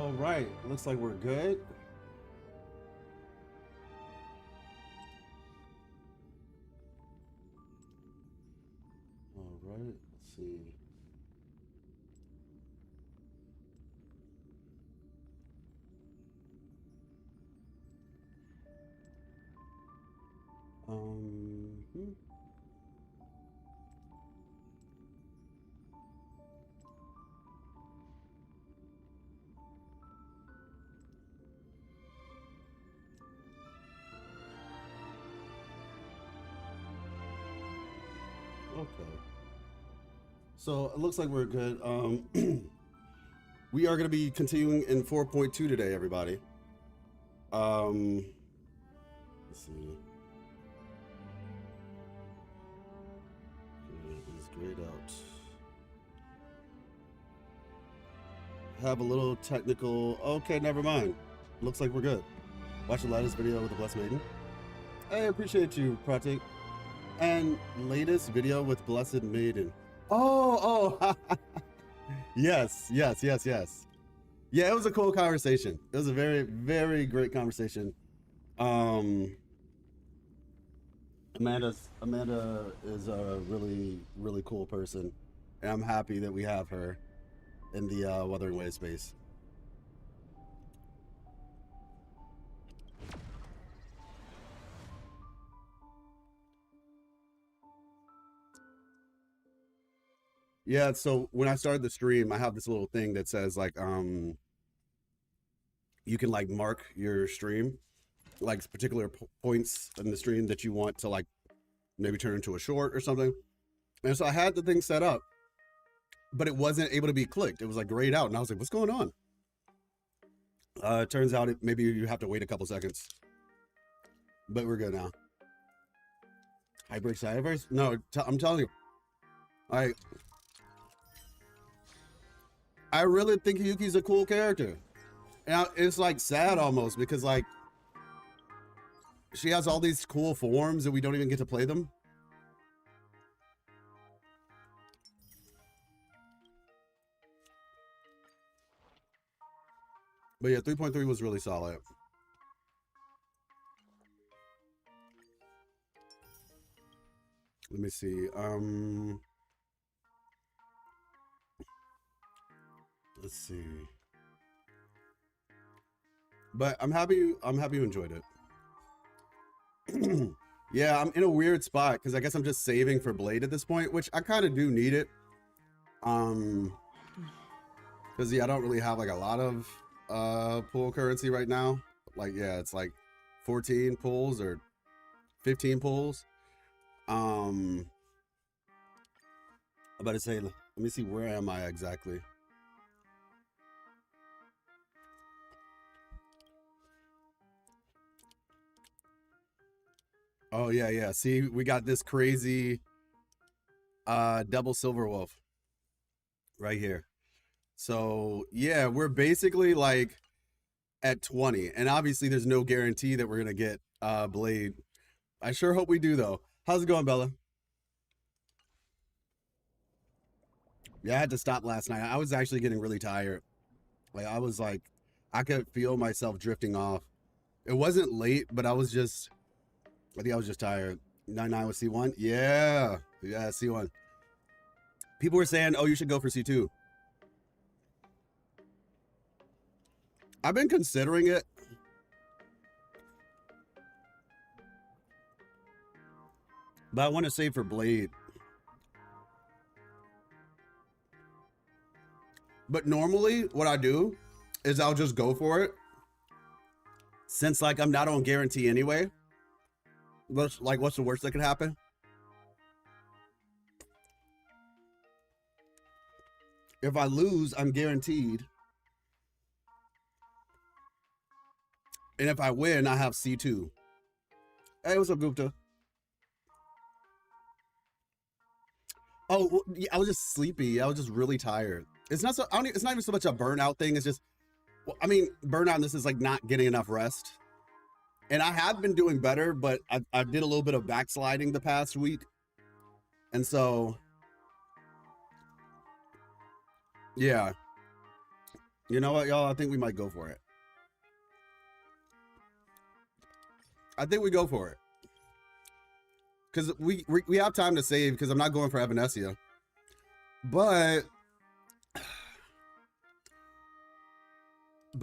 All right, looks like we're good. All right, let's see. Hmm. Okay. So it looks like we're good. We are going to be continuing in 4.2 today, everybody. Let's see. Get this grayed out. Have a little technical. Okay, never mind. Looks like we're good. Watch the latest video with the Blessed Maiden. I appreciate you, Pratik. And latest video with Blessed Maiden. Oh. Yes. Yeah, it was a cool conversation. It was a very, very great conversation. Amanda is a really, really cool person, and I'm happy that we have her in the Wuthering Waves space. Yeah, so when I started the stream, I have this little thing that says like you can like mark your stream, like particular points in the stream that you want to like maybe turn into a short or something. And so I had the thing set up, but it wasn't able to be clicked. It was like grayed out, and I was like, "What's going on?" It turns out maybe you have to wait a couple seconds, but we're good now. Hyper excited? No, I'm telling you, I really think Yuki's a cool character. And it's like sad almost because like she has all these cool forms and we don't even get to play them. But yeah, 3.3 was really solid. Let me see. Let's see. But I'm happy you enjoyed it. Yeah, I'm in a weird spot because I guess I'm just saving for Blade at this point, which I kind of do need it. Because yeah, I don't really have like a lot of pool currency right now. Like yeah, it's like 14 pools or 15 pools. I'm about to say, let me see, where am I exactly? Oh yeah. See, we got this crazy double silver wolf right here. So yeah, we're basically like at 20, and obviously there's no guarantee that we're gonna get Blade. I sure hope we do though. How's it going, Bella? Yeah, I had to stop last night. I was actually getting really tired. Like I was like, I could feel myself drifting off. It wasn't late, but I think I was just tired. 99 with C1? Yeah, C1. People were saying, oh, you should go for C2. I've been considering it. But I want to save for Blade. But normally what I do is I'll just go for it. Since like I'm not on guarantee anyway. What's the worst that could happen? If I lose, I'm guaranteed. And if I win, I have C2. Hey, what's up, Gupta? Oh, I was just sleepy. I was just really tired. It's not it's not even so much a burnout thing. It's just, well, I mean, burnout, this is like not getting enough rest. And I have been doing better, but I did a little bit of backsliding the past week. And so, yeah. You know what, y'all? I think we might go for it. I think we go for it. Because we have time to save because I'm not going for Evanescia. But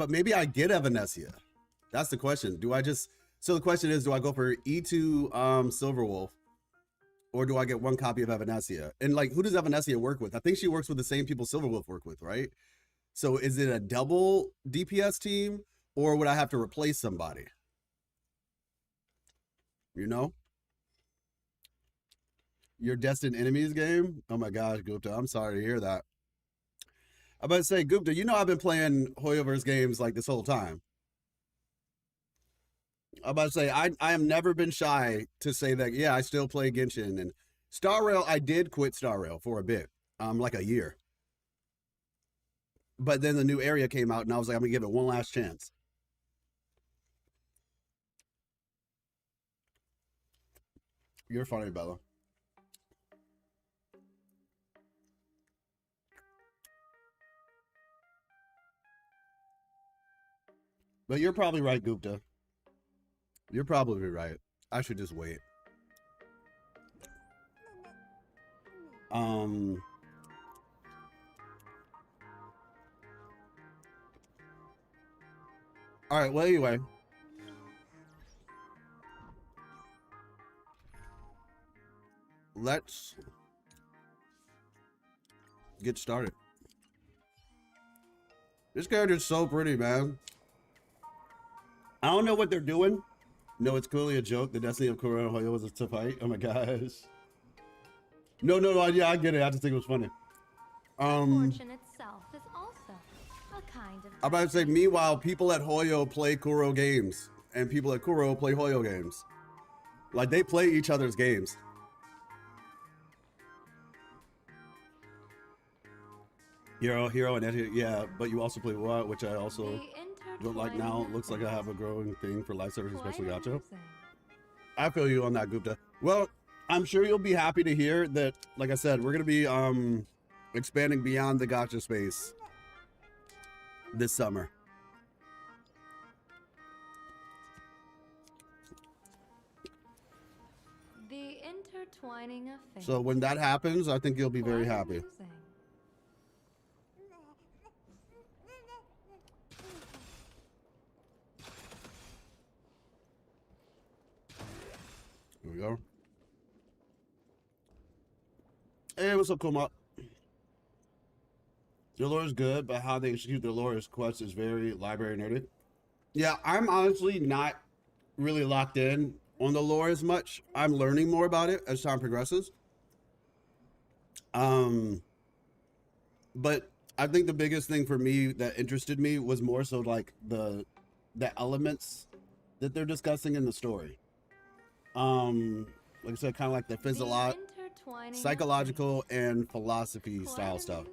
maybe I get Evanescia. That's the question. Do I just... So the question is, do I go for E2 Silverwolf? Or do I get one copy of Evanescia? And like, who does Evanescia work with? I think she works with the same people Silverwolf work with, right? So is it a double DPS team? Or would I have to replace somebody? You know? Your Destined Enemies game? Oh my gosh, Gupta, I'm sorry to hear that. I'm about to say, Gupta, you know I've been playing Hoyoverse games like this whole time. I'm about to say, I have never been shy to say that, yeah, I still play Genshin. And Star Rail, I did quit Star Rail for a bit, like a year. But then the new area came out and I was like, I'm gonna give it one last chance. You're funny, Bella. But you're probably right, Gupta. You're probably right. I should just wait. All right, well, anyway. Let's get started. This character's so pretty, man. I don't know what they're doing. No, it's clearly a joke. The destiny of Kuro and Hoyo was to fight. Oh my gosh. No, yeah, I get it. I just think it was funny. Fortune itself is also a kind of... I'm about to say, meanwhile, people at Hoyo play Kuro games, and people at Kuro play Hoyo games. Like, they play each other's games. Hero, and yeah, but you also play what, which I also don't like now. Looks like I have a growing thing for life service, especially gacha. I feel you on that, Gupta. Well, I'm sure you'll be happy to hear that, like I said, we're going to be expanding beyond the gacha space this summer. The intertwining of fate. So when that happens, I think you'll be very happy. Here we go. Hey, what's up, Kuma? Their lore is good, but how they execute their lore as quest is very library nerdy. Yeah, I'm honestly not really locked in on the lore as much. I'm learning more about it as time progresses. But I think the biggest thing for me that interested me was more so like the elements that they're discussing in the story. Like I said, kind of like the psychological and philosophy style stuff.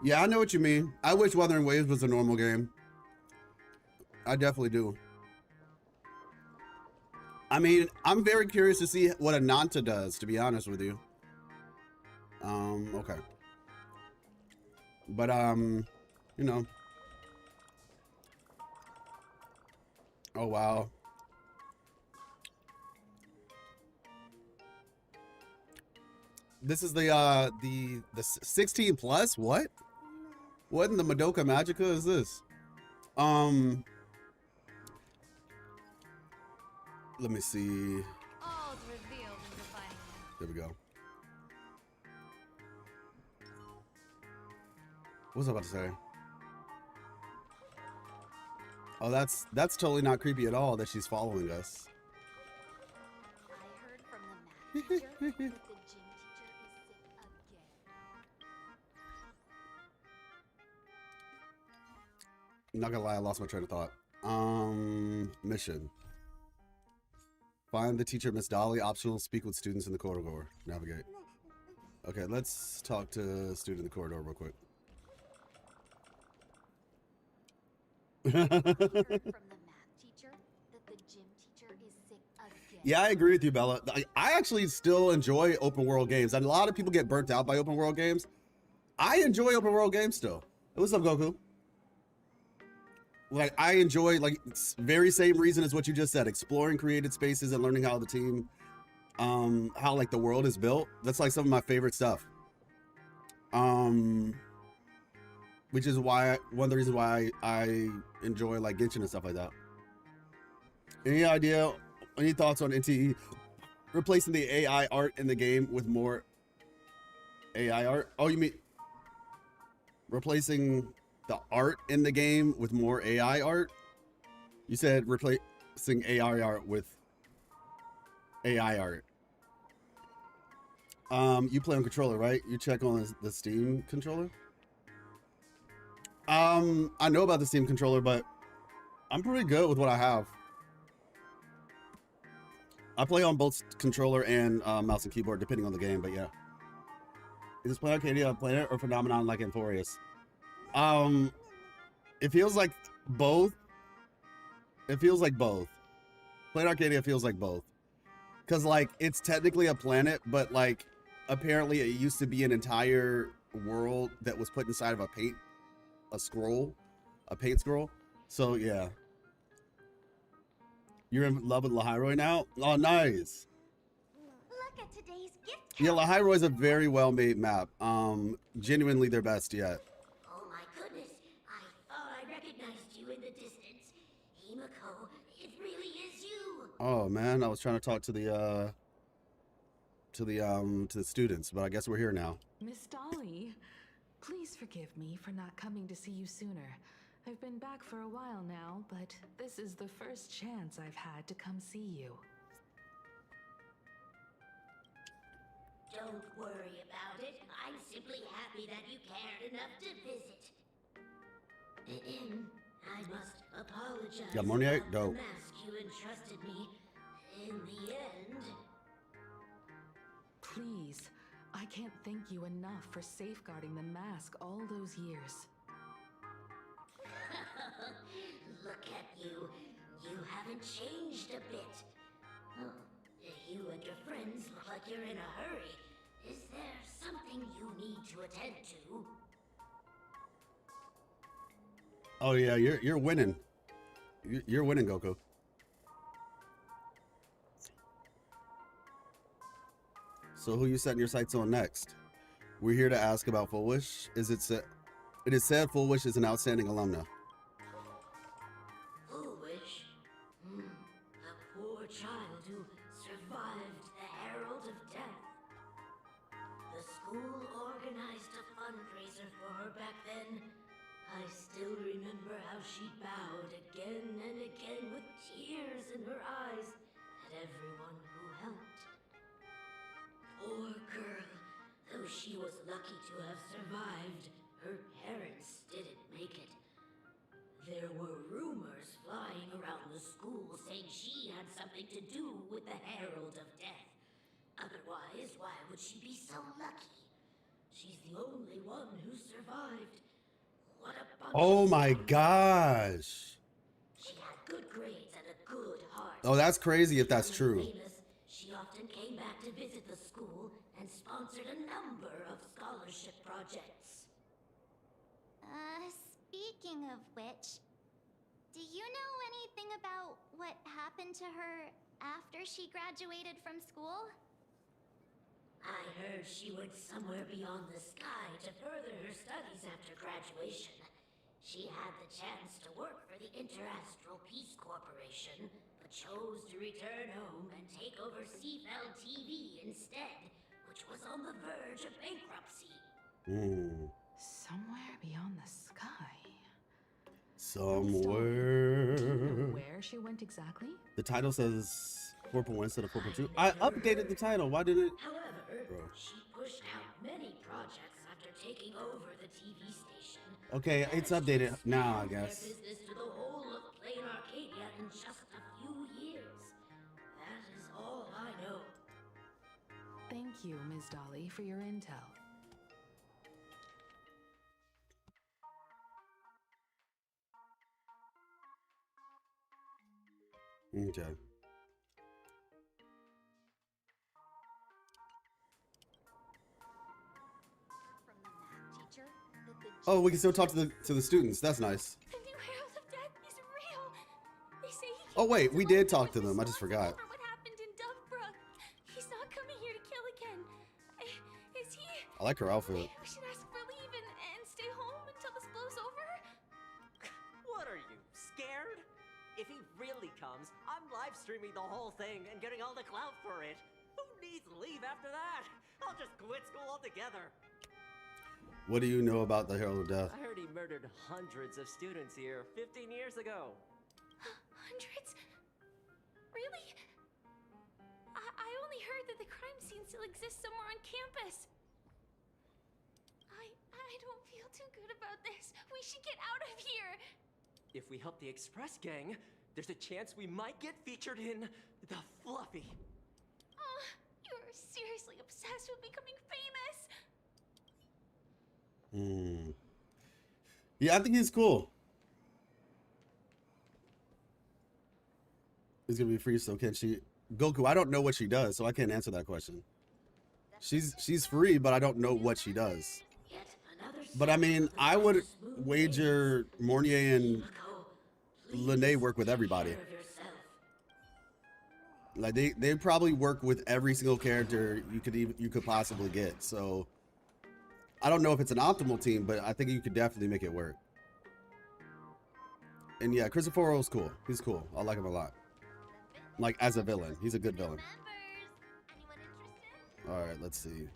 Yeah, I know what you mean. I wish Wuthering Waves was a normal game. I definitely do. I mean, I'm very curious to see what Ananta does, to be honest with you. Okay. But, you know. Oh, wow. This is the 16 plus? What? What in the Madoka Magica is this? Let me see. There we go. What was I about to say? Oh, that's totally not creepy at all that she's following us. I heard from the math teacher that the gym teacher is sick again. I'm not gonna lie, I lost my train of thought. Mission. Find the teacher, Miss Dolly. Optional, speak with students in the corridor. Navigate. Okay, let's talk to a student in the corridor real quick. I heard from the math teacher that the gym teacher is sick again. Yeah, I agree with you, Bella. I actually still enjoy open world games. And a lot of people get burnt out by open world games. I enjoy open world games still. What's up, Goku? Like, I enjoy, like, very same reason as what you just said, exploring created spaces and learning how the team, how like the world is built. That's like some of my favorite stuff. Which is why, one of the reasons why I enjoy like Genshin and stuff like that. Any idea, any thoughts on NTE replacing the AI art in the game with more AI art? Oh, you mean replacing the art in the game with more AI art? You said replacing AI art with AI art. You play on controller, right? You check on the Steam controller? I know about the Steam controller, but I'm pretty good with what I have. I play on both controller and mouse and keyboard, depending on the game, but yeah. Is this Play Arcadia on Planet or Phenomenon like Enforius? It feels like both. It feels like both. Planet Arcadia feels like both. Because, like, it's technically a planet, but, like, apparently it used to be an entire world that was put inside of a paint scroll. So, yeah. You're in love with Lahairoi now? Oh, nice. Look at today's gift Yeah, counter. Lahairoi is a very well-made map. Genuinely their best yet. Oh my goodness, I thought I recognized you in the distance. Himiko, it really is you. Oh man, I was trying to talk to the students, but I guess we're here now. Miss Dolly, please forgive me for not coming to see you sooner. I've been back for a while now, but this is the first chance I've had to come see you. Don't worry about it. I'm simply happy that you cared enough to visit. I must apologize Got more yet? about Go. the mask you entrusted me. In the end... Please, I can't thank you enough for safeguarding the mask all those years. Look at you. You haven't changed a bit. Oh, you and your friends look like you're in a hurry. Is there something you need to attend to? Oh yeah, you're winning. You're winning, Goku. So who you setting your sights on next? We're here to ask about Full Wish. It is said Full Wish is an outstanding alumna. Foolish? The poor child who survived the Herald of Death. The school organized a fundraiser for her back then. I still remember how she bowed again and again with tears in her eyes at everyone who helped. Poor girl. Though she was lucky to have survived, her parents didn't make it. There were rumors flying around the school saying she had something to do with the Herald of Death. Otherwise, why would she be so lucky? She's the only one who survived. What a bunch Oh of my scoundrels. gosh. She had good grades and a good heart. Oh, that's crazy if that's Becoming true. famous, she often came back to visit the school and sponsored a number of scholarship projects. Speaking of which, do you know anything about what happened to her after she graduated from school? I heard she went somewhere beyond the sky to further her studies after graduation. She had the chance to work for the Interastral Peace Corporation, but chose to return home and take over Seafell TV instead, which was on the verge of bankruptcy. Somewhere beyond the sky. Somewhere. Do you know where she went exactly? The title says 4.1 instead of 4.2. I updated the title. Why didn't it? However, Bro. she pushed out many projects after taking over the TV station. Okay, it's updated now, I guess. Their business to the whole of Plain Arcadia in just a few years. That is all I know. Thank you, Ms. Dolly, for your intel. Okay. Oh, we can still talk to the students. That's nice. The new Herald of Death is real. They say he Oh wait, we killed did someone talk to them. I just responsible forgot. for what happened in Dovebrook. He's not coming here to kill again. Is he? I like her outfit. We should ask for leave and stay home until this blows over. What are you, scared? If he really comes, I'm live streaming the whole thing and getting all the clout for it. Who needs leave after that? I'll just quit school altogether. What do you know about the Herald of Death? I heard he murdered hundreds of students here 15 years ago. Hundreds? Really? I only heard that the crime scene still exists somewhere on campus. I don't feel too good about this. We should get out of here. If we help the Express Gang, there's a chance we might get featured in The Fluffy. You're seriously obsessed with becoming famous. Yeah, I think he's cool. He's gonna be free, so can she? Goku, I don't know what she does, so I can't answer that question. She's free, but I don't know what she does. Yet another But I mean, I would smooth wager Mornier and Lene work with everybody. care of yourself. Like they probably work with every single character you could possibly get. So I don't know if it's an optimal team, but I think you could definitely make it work. And yeah, Christophero's cool. He's cool. I like him a lot. Like as a villain, he's a good villain. Anyone interested? All right, let's see.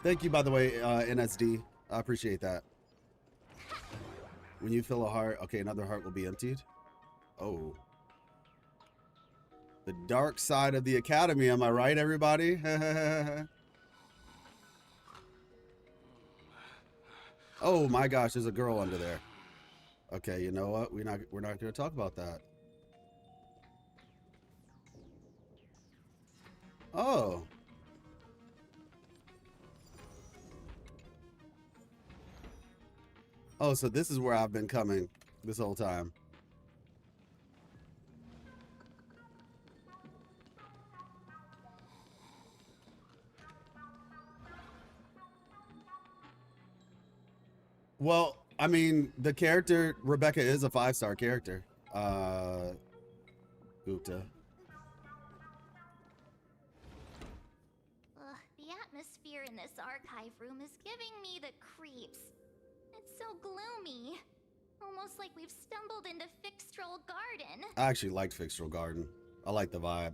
Thank you, by the way, NSD. I appreciate that. When you fill a heart, okay, another heart will be emptied. Oh. The dark side of the academy, am I right, everybody? Oh my gosh, there's a girl under there. Okay, you know what? We're not going to talk about that. Oh. Oh, so this is where I've been coming this whole time. Well, I mean, the character Rebecca is a 5-star character. Gupta. The atmosphere in this archive room is giving me the creeps. It's so gloomy. Almost like we've stumbled into Fixtrol Garden. I actually liked Fixtrol Garden. I like the vibe.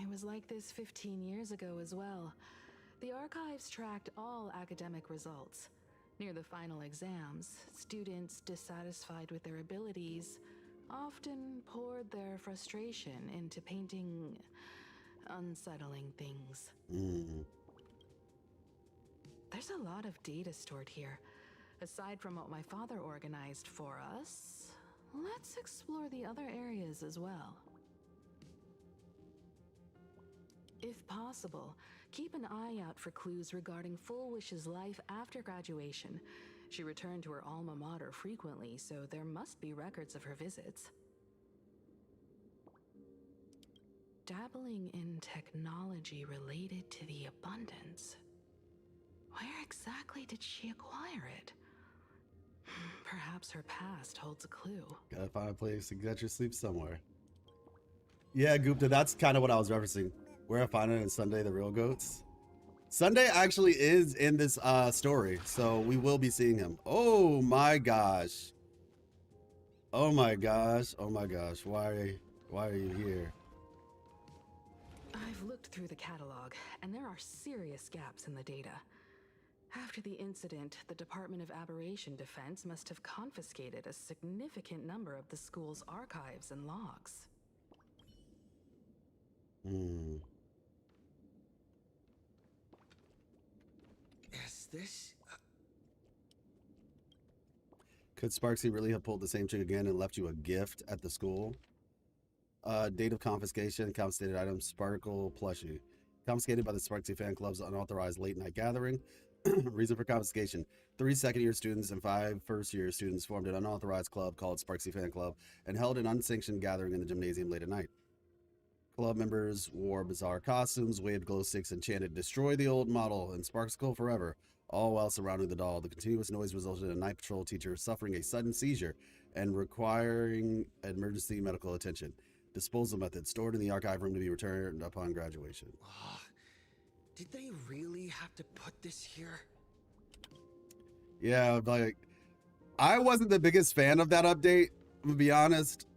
It was like this 15 years ago as well. The archives tracked all academic results. Near the final exams, students dissatisfied with their abilities often poured their frustration into painting unsettling things. There's a lot of data stored here. Aside from what my father organized for us, let's explore the other areas as well. If possible, keep an eye out for clues regarding Full Wish's life after graduation. She returned to her alma mater frequently, so there must be records of her visits. Dabbling in technology related to the abundance. Where exactly did she acquire it? Perhaps her past holds a clue. Gotta find a place to get your sleep somewhere. Yeah, Gupta, that's kind of what I was referencing. Where I find it in Sunday the Real Goats. Sunday actually is in this story, so we will be seeing him. Oh my gosh. Oh my gosh. Oh my gosh. Why are you here? I've looked through the catalog, and there are serious gaps in the data. After the incident, the Department of Aberration Defense must have confiscated a significant number of the school's archives and logs. Is this? Could Sparksy really have pulled the same trick again and left you a gift at the school? Date of confiscation, confiscated items, Sparkle plushie. Confiscated by the Sparksy fan club's unauthorized late night gathering. Reason for confiscation. 3 second-year students and 5 first-year students formed an unauthorized club called Sparksy Fan Club and held an unsanctioned gathering in the gymnasium late at night. Club members wore bizarre costumes, waved glow sticks, and chanted, "Destroy the old model and Sparks go forever," all while surrounding the doll. The continuous noise resulted in a night patrol teacher suffering a sudden seizure and requiring emergency medical attention. Disposal method stored in the archive room to be returned upon graduation. Did they really have to put this here? Yeah, like, I wasn't the biggest fan of that update, to be honest.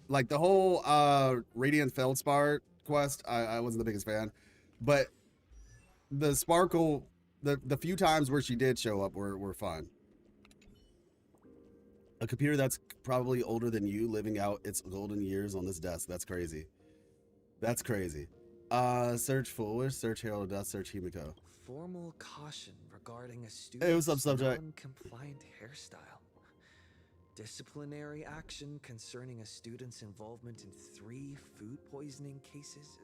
Like, the whole Radiant Feldspar quest, I wasn't the biggest fan. But the Sparkle, the few times where she did show up were fun. A computer that's probably older than you living out its golden years on this desk. That's crazy. That's crazy. Search Foolish, search Herald of Death, search Himiko. Formal caution regarding a Hey, what's up, student's subject? non-compliant hairstyle. Disciplinary action concerning a student's involvement in 3 food poisoning cases.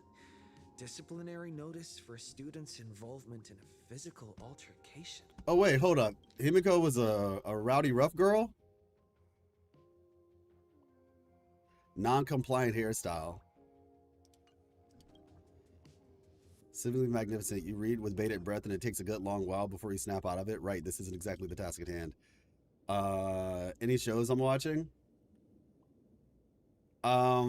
Disciplinary notice for a student's involvement in a physical altercation. Oh, wait, hold up. Himiko was a rowdy rough girl? Non-compliant hairstyle. Civilly magnificent. You read with bated breath and it takes a good long while before you snap out of it. Right, this isn't exactly the task at hand. Any shows I'm watching? I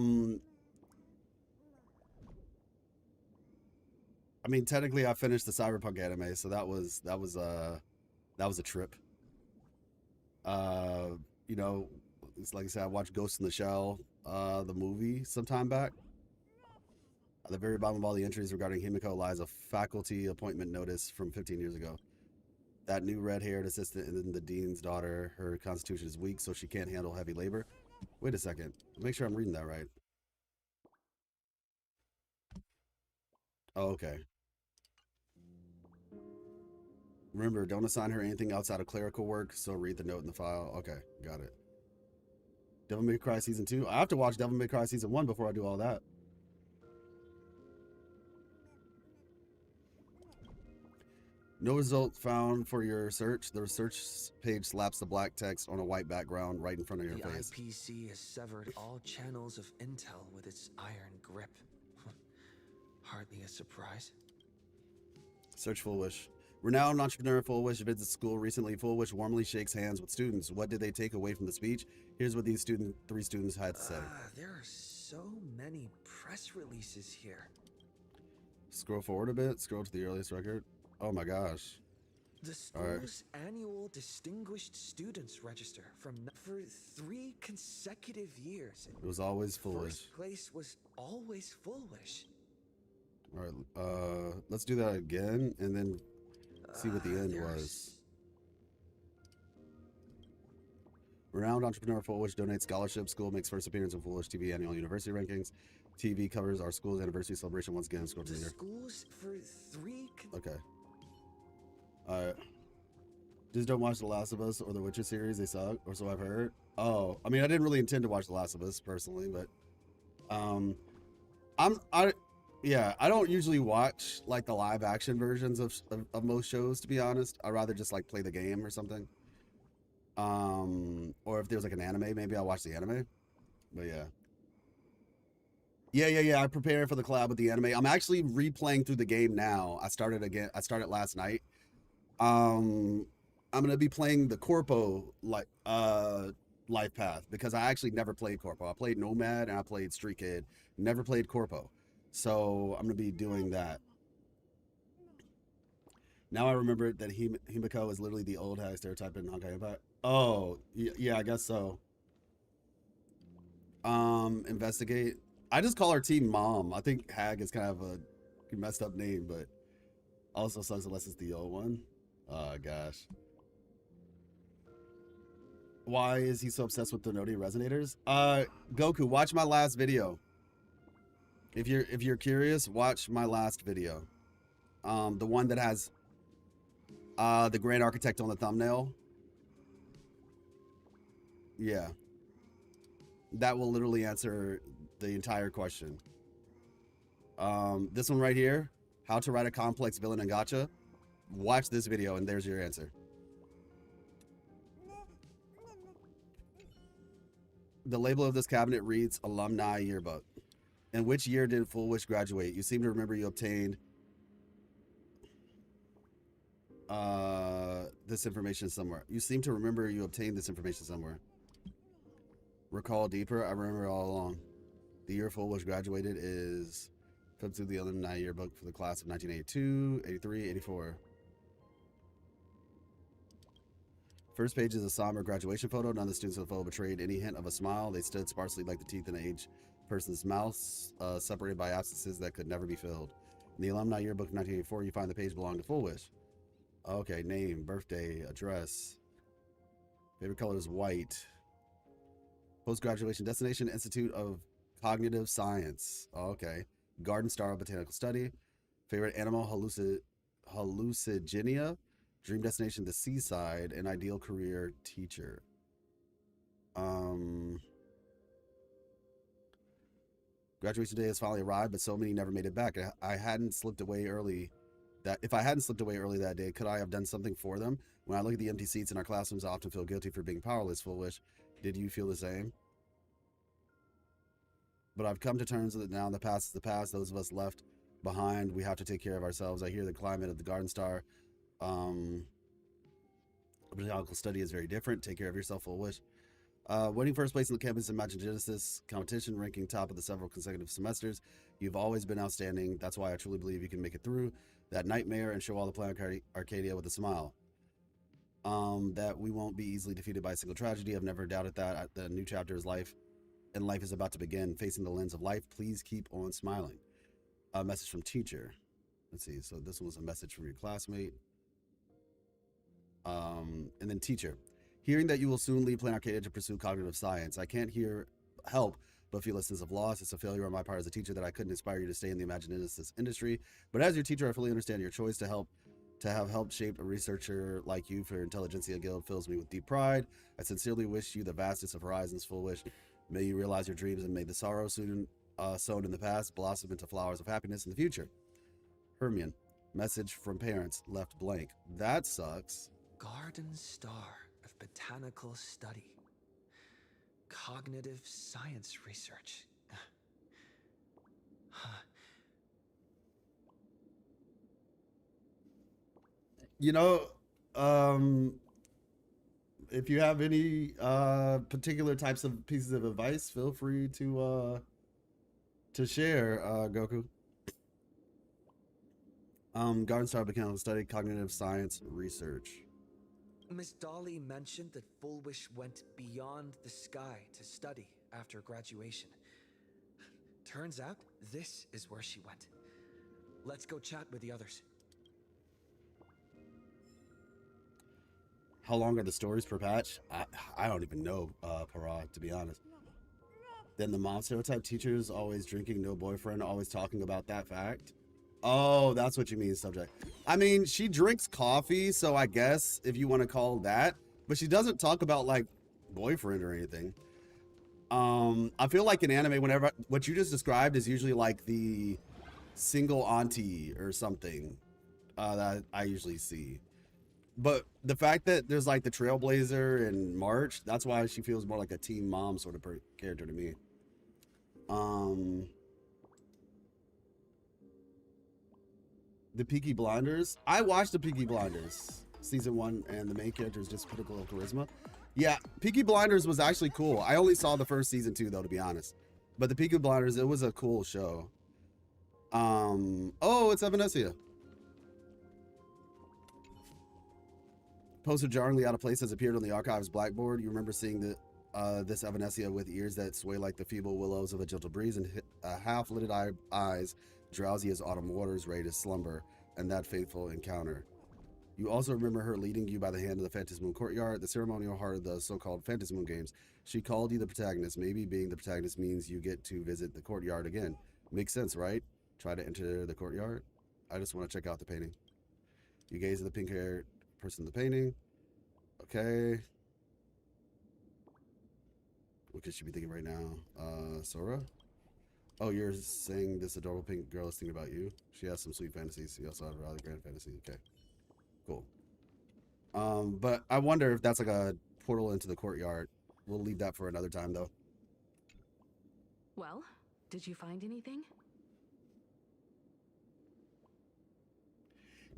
mean, technically I finished the Cyberpunk anime, so that was a trip. You know, it's like I said, I watched Ghost in the Shell, the movie sometime back. At the very bottom of all the entries regarding Himiko lies a faculty appointment notice from 15 years ago. That new red-haired assistant and the dean's daughter, her constitution is weak, so she can't handle heavy labor. Wait a second. Make sure I'm reading that right. Oh, okay. Remember, don't assign her anything outside of clerical work, so read the note in the file. Okay, got it. Devil May Cry Season 2? I have to watch Devil May Cry Season 1 before I do all that. No result found for your search. The search page slaps the black text on a white background right in front of your face. The IPC has severed all channels of intel with its iron grip. Hardly a surprise. Search Foolish. Renowned entrepreneur Foolish visits school recently. Foolish warmly shakes hands with students. What did they take away from the speech? Here's what these 3 students had to say. There are so many press releases here. Scroll forward a bit. Scroll to the earliest record. Oh my gosh. The school's annual Distinguished Students Register for 3 consecutive years. It was always Foolish. First place was always Foolish. All right, let's do that again and then see what the end was. Renowned entrepreneur Foolish donates scholarship. School makes first appearance in Foolish TV annual university rankings. TV covers our school's anniversary celebration once again. Scroll to the year. Schools for 3. Okay. Alright. Just don't watch The Last of Us or the Witcher series. They suck, or so I've heard. Oh, I mean, I didn't really intend to watch The Last of Us personally, but I don't usually watch like the live action versions of most shows, to be honest. I'd rather just like play the game or something. Or if there's like an anime, maybe I'll watch the anime. But yeah. I prepared for the collab with the anime. I'm actually replaying through the game now. I started last night. I'm gonna be playing the Corpo life path because I actually never played Corpo. I played Nomad and I played Street Kid. Never played Corpo. So I'm gonna be doing that. Now I remember that Himiko is literally the old hag stereotype in Honkai Impact. Oh, yeah, I guess so. Investigate. I just call her Team Mom. I think Hag is kind of a messed up name, but also sucks unless it's the old one. Oh gosh. Why is he so obsessed with the Noti resonators? Goku, watch my last video. If you're curious, watch my last video. The one that has the Grand Architect on the thumbnail. Yeah. That will literally answer the entire question. This one right here, how to write a complex villain in gacha. Watch this video and there's your answer. The label of this cabinet reads Alumni Yearbook. In which year did Foolish graduate? You seem to remember you obtained this information somewhere. You seem to remember you obtained this information somewhere. Recall deeper. I remember it all along. The year Full Wish graduated is flipped through the alumni yearbook for the class of 1982, 83, 84. First page is a somber graduation photo. None of the students in the photo betrayed any hint of a smile. They stood sparsely like the teeth in an aged person's mouth, separated by absences that could never be filled. In the alumni yearbook of 1984, you find the page belonging to Full Wish. Okay, name, birthday, address. Favorite color is white. Post-graduation destination, Institute of Cognitive Science. Okay. Garden Star Botanical Study. Favorite animal, hallucigenia. Dream destination, the seaside. And ideal career, teacher. Graduation day has finally arrived, but so many never made it back. I hadn't slipped away early. If I hadn't slipped away early that day, could I have done something for them? When I look at the empty seats in our classrooms, I often feel guilty for being powerless. Full Wish. Did you feel the same? But I've come to terms with it now. The past is the past. Those of us left behind, we have to take care of ourselves. I hear the climate of the Garden Star botanical study is very different. Take care of yourself, Full Wish. Winning first place in the campus Imaginegenesis competition, ranking top of the several consecutive semesters. You've always been outstanding. That's why I truly believe you can make it through that nightmare and show all the Planet Arcadia with a smile. That we won't be easily defeated by a single tragedy. I've never doubted that. The new chapter is life, and life is about to begin. Facing the lens of life, please keep on smiling. A message from teacher. Let's see. So this was a message from your classmate. And then teacher. Hearing that you will soon leave Planet Arcadia to pursue cognitive science, I can't help but feel a sense of loss. It's a failure on my part as a teacher that I couldn't inspire you to stay in the Imaginegenesis industry. But as your teacher, I fully understand your choice to have helped shape a researcher like you for Intelligentsia Guild fills me with deep pride. I sincerely wish you the vastest of horizons, Full Wish. May you realize your dreams and may the sorrow soon sown in the past blossom into flowers of happiness in the future. Hermione. Message from parents left blank. That sucks. Garden Star of Botanical Study. Cognitive Science Research. Huh. You know, if you have any particular types of pieces of advice, feel free to share, Goku. Garden Star Botanical Study, Cognitive Science Research. Miss Dolly mentioned that Full Wish went beyond the sky to study after graduation. Turns out, this is where she went. Let's go chat with the others. How long are the stories per patch? I don't even know, Parag, to be honest. Then the mom stereotype, teachers always drinking, no boyfriend, always talking about that fact. Oh, that's what you mean, subject. I mean, she drinks coffee, so I guess if you want to call that, but she doesn't talk about like boyfriend or anything. I feel like in anime, whenever what you just described is usually like the single auntie or something that I usually see. But the fact that there's like the Trailblazer and March, that's why she feels more like a teen mom sort of character to me. The Peaky Blinders. I watched the Peaky Blinders season 1, and the main character is just pinnacle of charisma. Yeah, Peaky Blinders was actually cool. I only saw the first season 2 though, to be honest. But the Peaky Blinders, it was a cool show. Oh, it's Evanescia. Poster jarringly out of place has appeared on the archive's blackboard. You remember seeing this Evanescia with ears that sway like the feeble willows of a gentle breeze and half-lidded eyes, drowsy as autumn waters, ready to slumber, and that fateful encounter. You also remember her leading you by the hand to the Phantasmoon courtyard, the ceremonial heart of the so-called Phantasmoon games. She called you the protagonist. Maybe being the protagonist means you get to visit the courtyard again. Makes sense, right? Try to enter the courtyard. I just want to check out the painting. You gaze at the pink-haired person in the painting. Okay. What could she be thinking right now? Sora? Oh, you're saying this adorable pink girl is thinking about you? She has some sweet fantasies. You also have a rather grand fantasy. Okay. Cool. But I wonder if that's like a portal into the courtyard. We'll leave that for another time, though. Well, did you find anything?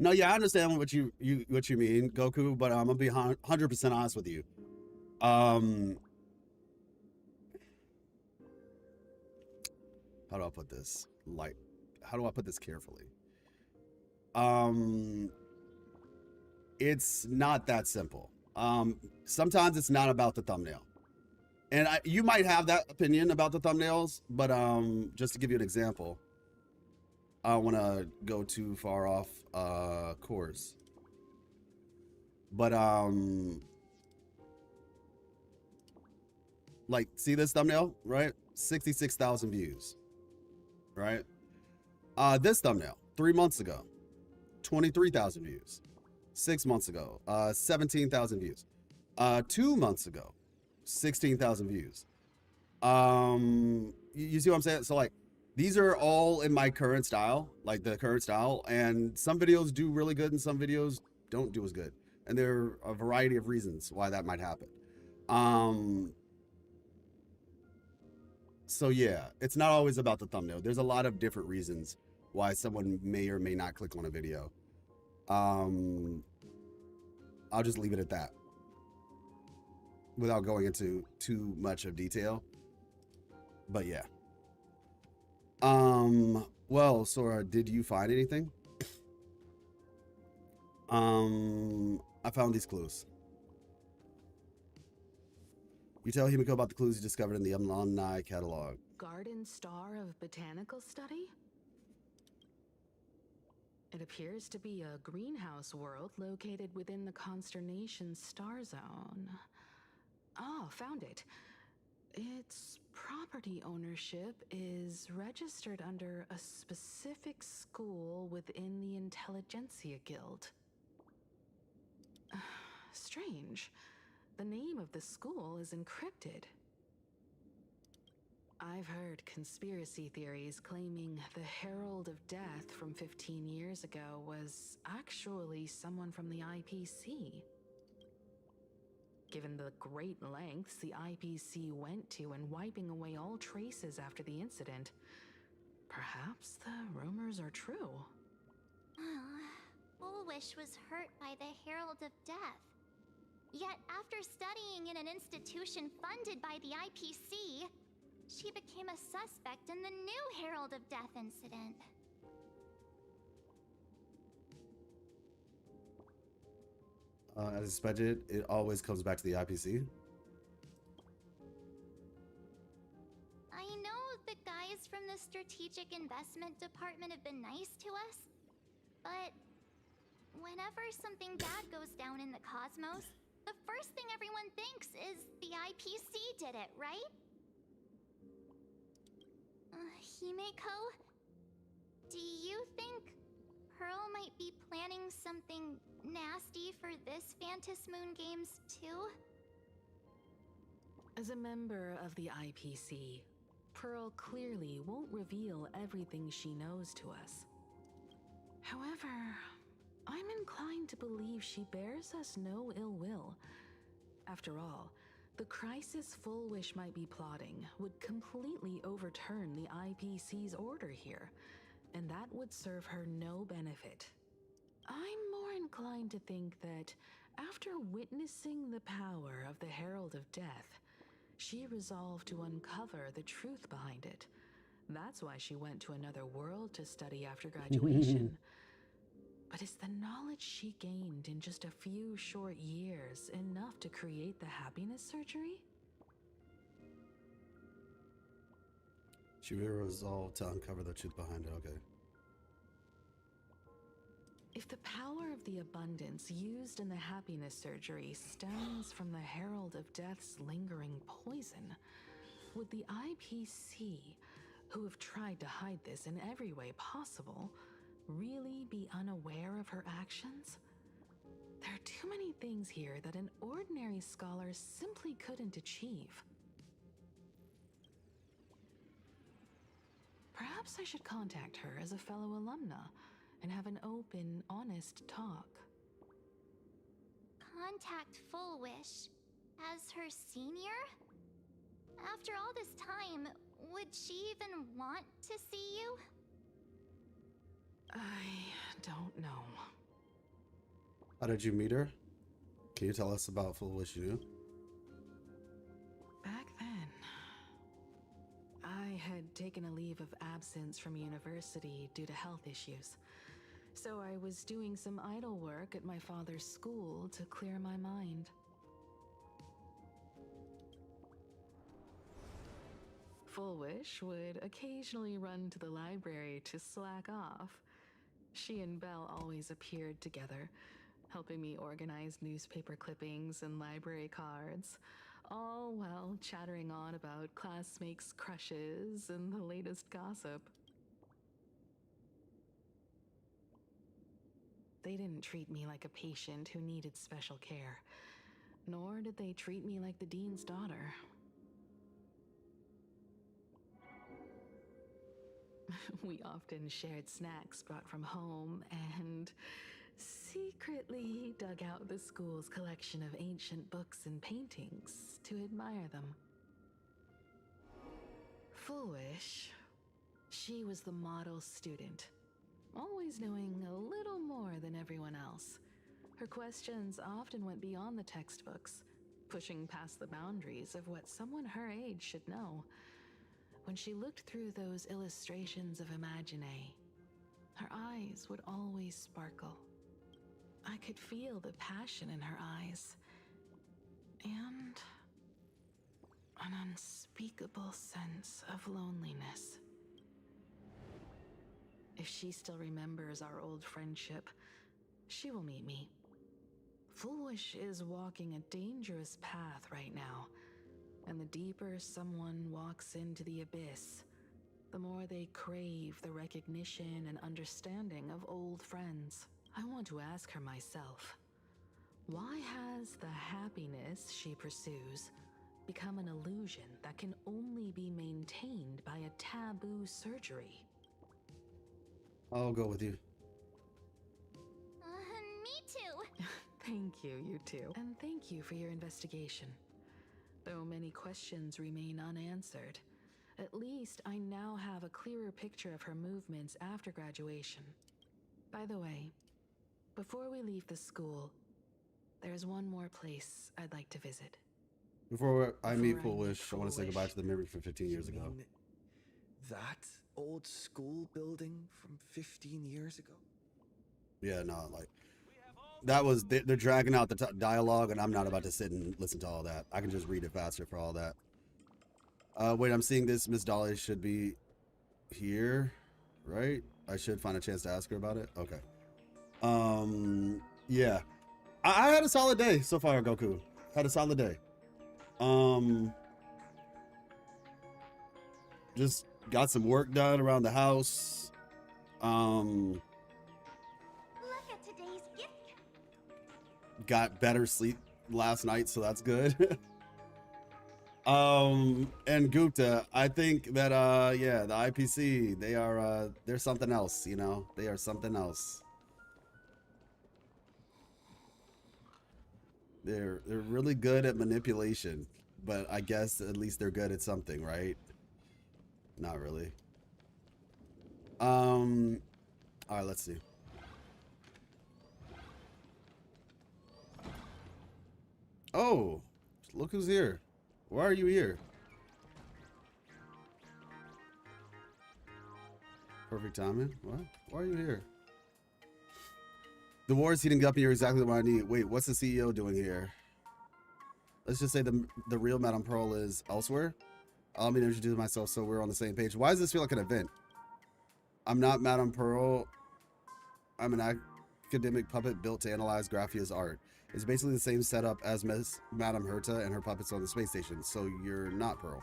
No, yeah, I understand what you mean, Goku, but I'm gonna be 100% honest with you. How do I put this? Like, how do I put this carefully? It's not that simple. Sometimes it's not about the thumbnail. And you might have that opinion about the thumbnails, but just to give you an example, I don't want to go too far off course. But like, see this thumbnail, right? 66,000 views, right? This thumbnail, 3 months ago, 23,000 views. 6 months ago, 17,000 views. 2 months ago, 16,000 views. You see what I'm saying? So like, these are all in my current style, like the current style, and some videos do really good and some videos don't do as good. And there are a variety of reasons why that might happen. So yeah, it's not always about the thumbnail. There's a lot of different reasons why someone may or may not click on a video. I'll just leave it at that without going into too much of detail. But yeah. Well, Sora, did you find anything? I found these clues. You tell Himiko about the clues you discovered in the alumni catalog. Garden Star of Botanical Study? It appears to be a greenhouse world located within the Consternation Star Zone. Oh, found it. Its property ownership is registered under a specific school within the Intelligentsia Guild. Strange. The name of the school is encrypted. I've heard conspiracy theories claiming the Herald of Death from 15 years ago was actually someone from the IPC. Given the great lengths the IPC went to in wiping away all traces after the incident, perhaps the rumors are true. Bullwish was hurt by the Herald of Death. Yet after studying in an institution funded by the IPC, she became a suspect in the new Herald of Death incident. As expected, it always comes back to the IPC. I know the guys from the Strategic Investment Department have been nice to us, but whenever something bad goes down in the cosmos, the first thing everyone thinks is the IPC did it, right? Himeko, do you think Pearl might be planning something nasty for this Phantom Moon Games too? As a member of the IPC, Pearl clearly won't reveal everything she knows to us. However, I'm inclined to believe she bears us no ill will. After all, the crisis Fullwish might be plotting would completely overturn the IPC's order here, and that would serve her no benefit. I'm more inclined to think that after witnessing the power of the Herald of Death, she resolved to uncover the truth behind it. That's why she went to another world to study after graduation. But is the knowledge she gained in just a few short years enough to create the happiness surgery? She will resolve to uncover the truth behind it, okay. If the power of the abundance used in the happiness surgery stems from the Herald of Death's lingering poison, would the IPC, who have tried to hide this in every way possible, really be unaware of her actions? There are too many things here that an ordinary scholar simply couldn't achieve. Perhaps I should contact her as a fellow alumna and have an open, honest talk. Contact Fullwish as her senior? After all this time, would she even want to see you? I don't know. How did you meet her? Can you tell us about Full Wish you knew? Back then, I had taken a leave of absence from university due to health issues. So I was doing some idle work at my father's school to clear my mind. Full Wish would occasionally run to the library to slack off. She and Belle always appeared together, helping me organize newspaper clippings and library cards, all while chattering on about classmates' crushes and the latest gossip. They didn't treat me like a patient who needed special care, nor did they treat me like the dean's daughter. We often shared snacks brought from home and secretly dug out the school's collection of ancient books and paintings to admire them. Full Wish, she was the model student, always knowing a little more than everyone else. Her questions often went beyond the textbooks, pushing past the boundaries of what someone her age should know. When she looked through those illustrations of Imagine, her eyes would always sparkle. I could feel the passion in her eyes, and an unspeakable sense of loneliness. If she still remembers our old friendship, she will meet me. Full Wish is walking a dangerous path right now. And the deeper someone walks into the abyss, the more they crave the recognition and understanding of old friends. I want to ask her myself, why has the happiness she pursues become an illusion that can only be maintained by a taboo surgery? I'll go with you. Me too. Thank you, you too. And thank you for your investigation. Though many questions remain unanswered, at least I now have a clearer picture of her movements after graduation. By the way, before we leave the school, there's one more place I'd like to visit. Before I meet Full Wish, I want to say goodbye to the memory from 15 years ago. That old school building from 15 years ago? Yeah, no, like, that was, they're dragging out the dialogue, and I'm not about to sit and listen to all that. I can just read it faster for all that. Wait, I'm seeing this. Miss Dolly should be here, right? I should find a chance to ask her about it. Okay. Yeah. I had a solid day so far, Goku. Had a solid day. Just got some work done around the house. Look at today's gift. Got better sleep last night, so that's good. And Gupta, I think that yeah, the IPC, they're something else, you know. They are something else. They're really good at manipulation, but I guess at least they're good at something, right? Not really. All right, let's see. Oh, look who's here. Why are you here? Perfect timing. What? Why are you here? The war is heating up and you're exactly what I need. Wait, what's the CEO doing here? Let's just say the real Madame Pearl is elsewhere. Allow me to introduce myself so we're on the same page. Why does this feel like an event? I'm not Madame Pearl. I'm an academic puppet built to analyze Graphia's art. It's basically the same setup as Madame Herta and her puppets on the space station, so you're not Pearl.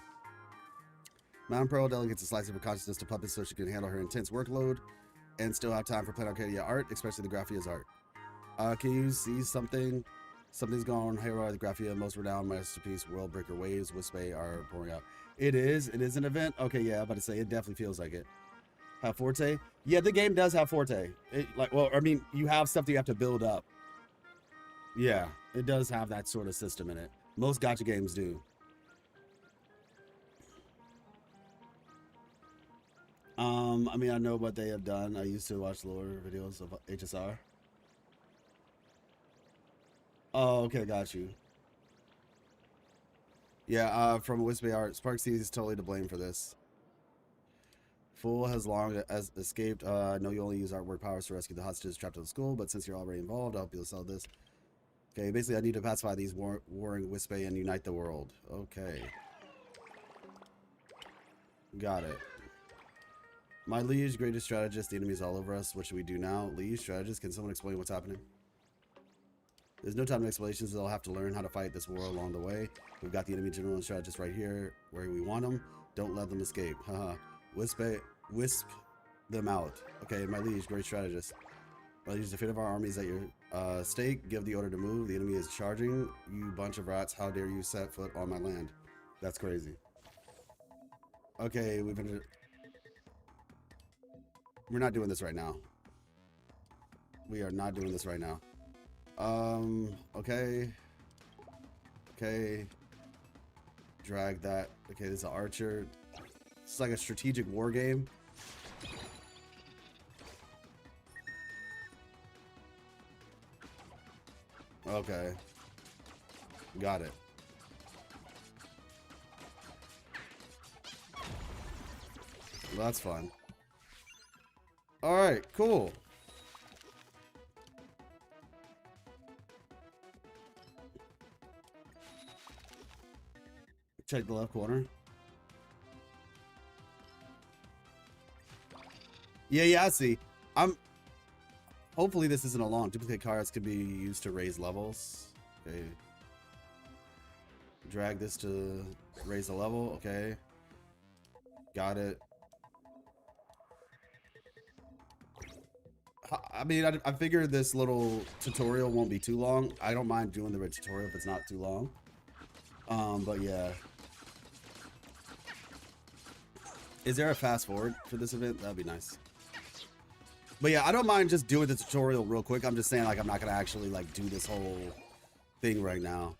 Madame Pearl delegates a slice of her consciousness to puppets so she can handle her intense workload and still have time for Planet Arcadia art, especially the Graphia's art. Can you see something? Something's going on here. The Graphia, most renowned masterpiece, World Breaker Waves, Wispay are pouring out. It is an event? Okay, yeah, I'm about to say, it definitely feels like it. Have Forte? Yeah, the game does have Forte. Well, I mean, you have stuff that you have to build up. Yeah, it does have that sort of system in it. Most gacha games do. I mean, I know what they have done. I used to watch lower videos of HSR. Oh, okay, got you. Yeah, from Wispy Art, Sparksy is totally to blame for this. Fool has long as escaped. I know you only use artwork powers to rescue the hostages trapped in the school, but since you're already involved, I'll help you sell this. Okay, basically I need to pacify these warring Wispy and unite the world. Okay. Got it. My liege, greatest strategist, the enemy's all over us. What should we do now? Liege, strategist, can someone explain what's happening? There's no time for explanations. They'll have to learn how to fight this war along the way. We've got the enemy general and strategist right here where we want them. Don't let them escape. Haha. Wisp them out. Okay, my liege, great strategist. My liege, the fate of our army is at your stake. Give the order to move. The enemy is charging. You bunch of rats. How dare you set foot on my land? That's crazy. Okay, we're not doing this right now. We are not doing this right now. Okay. Okay. Drag that. Okay, this is an archer. It's like a strategic war game. Okay. Got it. Well, that's fun. Alright, cool. Check the left corner. Yeah, I see. Hopefully this isn't a long. Duplicate cards can be used to raise levels. Okay. Drag this to raise the level. Okay. Got it. I mean, I figured this little tutorial won't be too long. I don't mind doing the tutorial if it's not too long. But yeah. Is there a fast forward for this event? That'd be nice. But yeah, I don't mind just doing the tutorial real quick. I'm just saying, like, I'm not gonna actually like do this whole thing right now.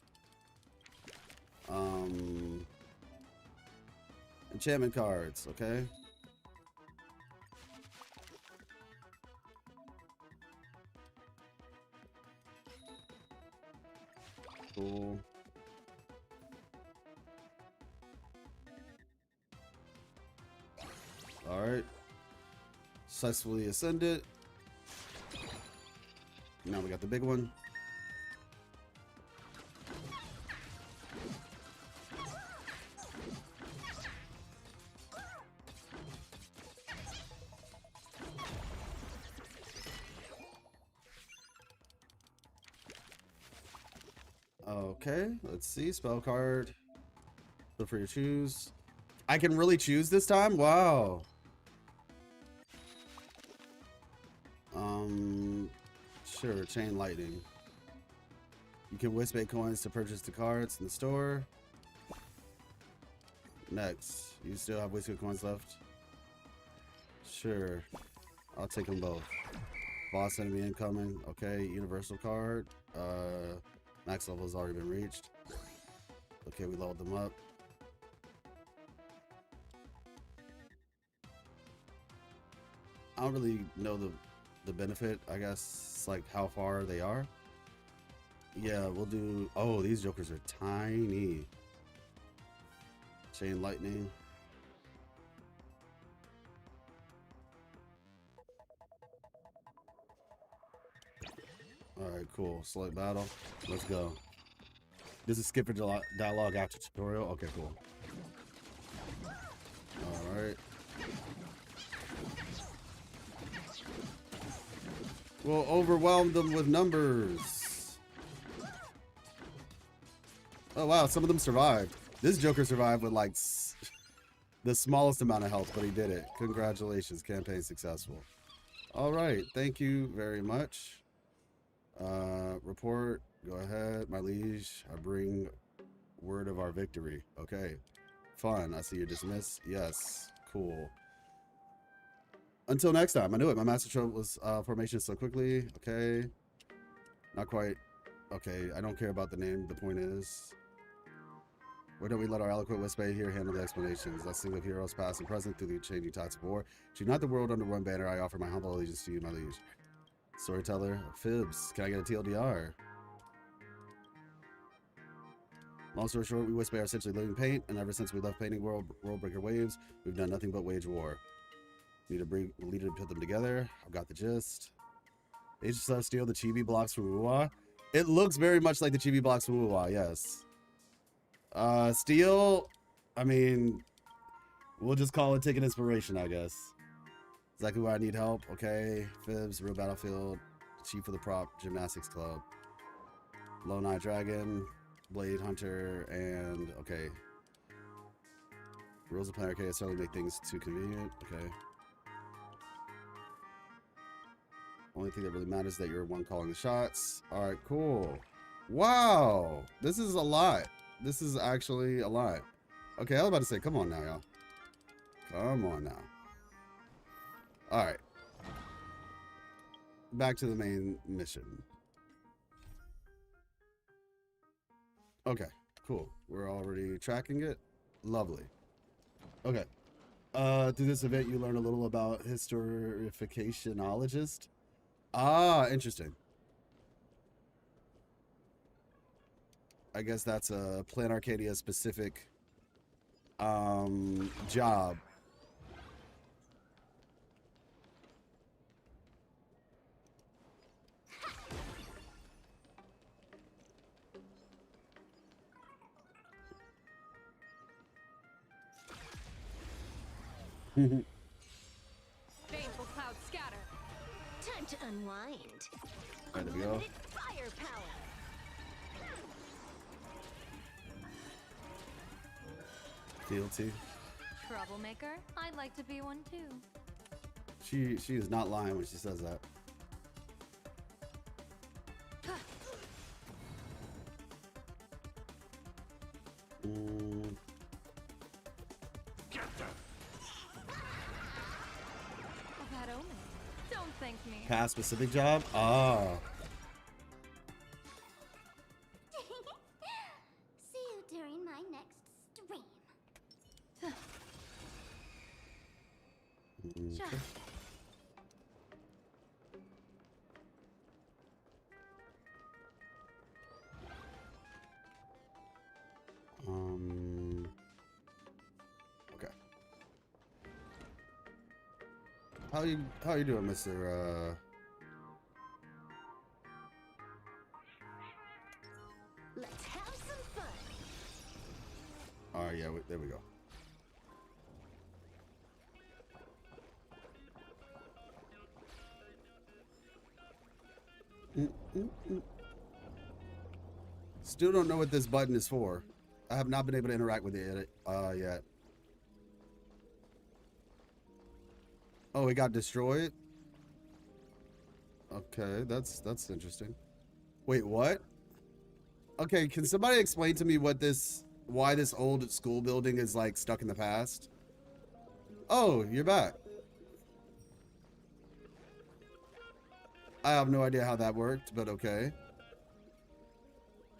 Enchantment cards, okay. Cool. All right. Successfully ascended. Now we got the big one. Okay, let's see. Spell card. Feel free to choose. I can really choose this time? Wow. Sure, chain lightning. You can wisp 8 coins to purchase the cards in the store. Next, you still have wisp 8 coins left? Sure, I'll take them both. Boss enemy incoming. Okay, universal card. Max level has already been reached. Okay, we leveled them up. I don't really know the benefit, I guess, like how far they are. Yeah, we'll do. Oh, these jokers are tiny. Chain lightning. All right, cool. Select battle. Let's go. This is skip for dialogue after tutorial. Okay, cool. All right. We'll overwhelm them with numbers. Oh wow, some of them survived. This Joker survived with like the smallest amount of health, but he did it. Congratulations, campaign successful. All right, thank you very much. Report, go ahead. My liege, I bring word of our victory. Okay, fun. I see you're dismissed. Yes, cool. Until next time. I knew it. My master trope was formation so quickly. Okay. Not quite. Okay, I don't care about the name. The point is, where don't we let our eloquent Wispy here handle the explanations? Let's think of heroes past and present through the changing tides of war. To unite the world under one banner, I offer my humble allegiance to you, my liege. Storyteller, Fibs, can I get a TLDR? Long story short, we Wisp are essentially living paint, and ever since we left painting world breaker waves, we've done nothing but wage war. Need a leader to put them together. I've got the gist. HSR steal the chibi blocks from Uwa. It looks very much like the chibi blocks from Uwa, yes. Steal, I mean, we'll just call it taking inspiration, I guess. Exactly why I need help. Okay, Fibs, Real Battlefield, Chief of the Prop Gymnastics Club, Lone Eye Dragon, Blade Hunter, and okay. Rules of Player K certainly make things too convenient. Okay. Only thing that really matters is that you're one calling the shots. All right, cool. Wow, this is a lot. This is actually a lot. Okay, I was about to say, come on now, y'all. Come on now. All right. Back to the main mission. Okay, cool. We're already tracking it. Lovely. Okay. Through this event, you learn a little about historificationologist. Ah, interesting. I guess that's a Plan Arcadia specific job. Baneful clouds scatter. Time to unwind. There we go. Unlimited firepower. Fealty. Troublemaker? I'd like to be one too. She is not lying when she says that. A bad omen. Don't thank me. Past specific job? Ah. See you during my next stream. Okay. Okay. How you doing, Mr. Let's have some fun. All right, yeah, there we go. Still don't know what this button is for. I have not been able to interact with it yet. Oh, it got destroyed? Okay, that's interesting. Wait, what? Okay, can somebody explain to me why this old school building is like stuck in the past? Oh, you're back. I have no idea how that worked, but okay.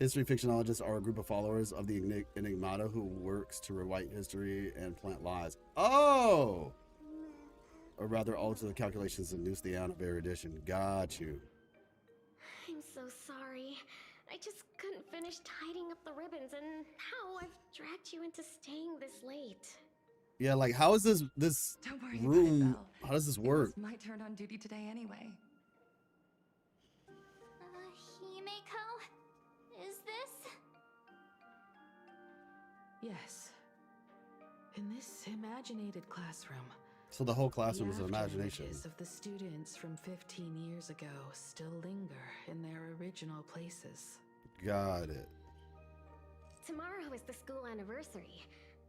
History fictionologists are a group of followers of the Enigmata who works to rewrite history and plant lies. Oh! Or rather, alter the calculations and noose the out of erudition. Got you. I'm so sorry. I just couldn't finish tidying up the ribbons, and now I've dragged you into staying this late. Yeah, like how is this Don't worry room? about it, Belle. How does this It work? was my turn on duty today anyway. Himeko? Is this? Yes. In this imaginated classroom, So the whole classroom is the an imagination. afterimages of the students from 15 years ago still linger in their original places. Got it. Tomorrow is the school anniversary.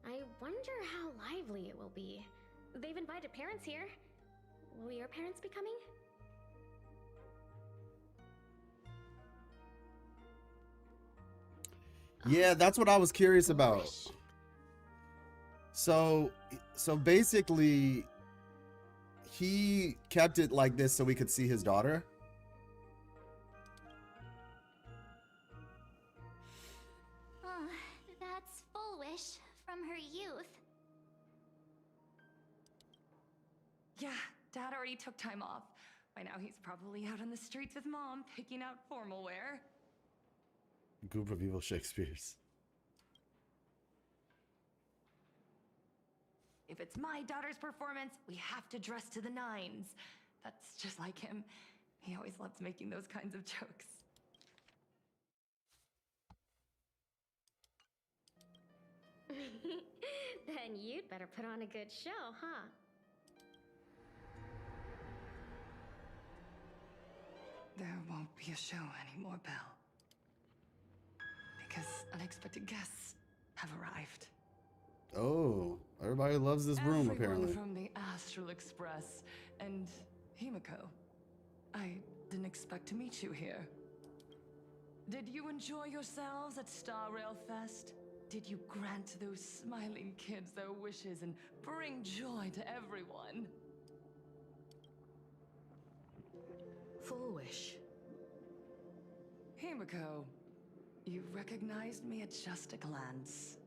I wonder how lively it will be. They've invited parents here. Will your parents be coming? Yeah, that's what I was curious about. Foolish. So basically, he kept it like this so we could see his daughter. That's foolish from her youth. Yeah, Dad already took time off. By now he's probably out on the streets with Mom, picking out formal wear. Group of evil Shakespeare's. If it's my daughter's performance, we have to dress to the nines. That's just like him. He always loves making those kinds of jokes. Then you'd better put on a good show, huh? There won't be a show anymore, Belle. Because unexpected guests have arrived. Oh, everybody loves this room, apparently. From the Astral Express and Himiko. I didn't expect to meet you here. Did you enjoy yourselves at Star Rail Fest? Did you grant those smiling kids their wishes and bring joy to everyone? Full wish. Himiko, you recognized me at just a glance.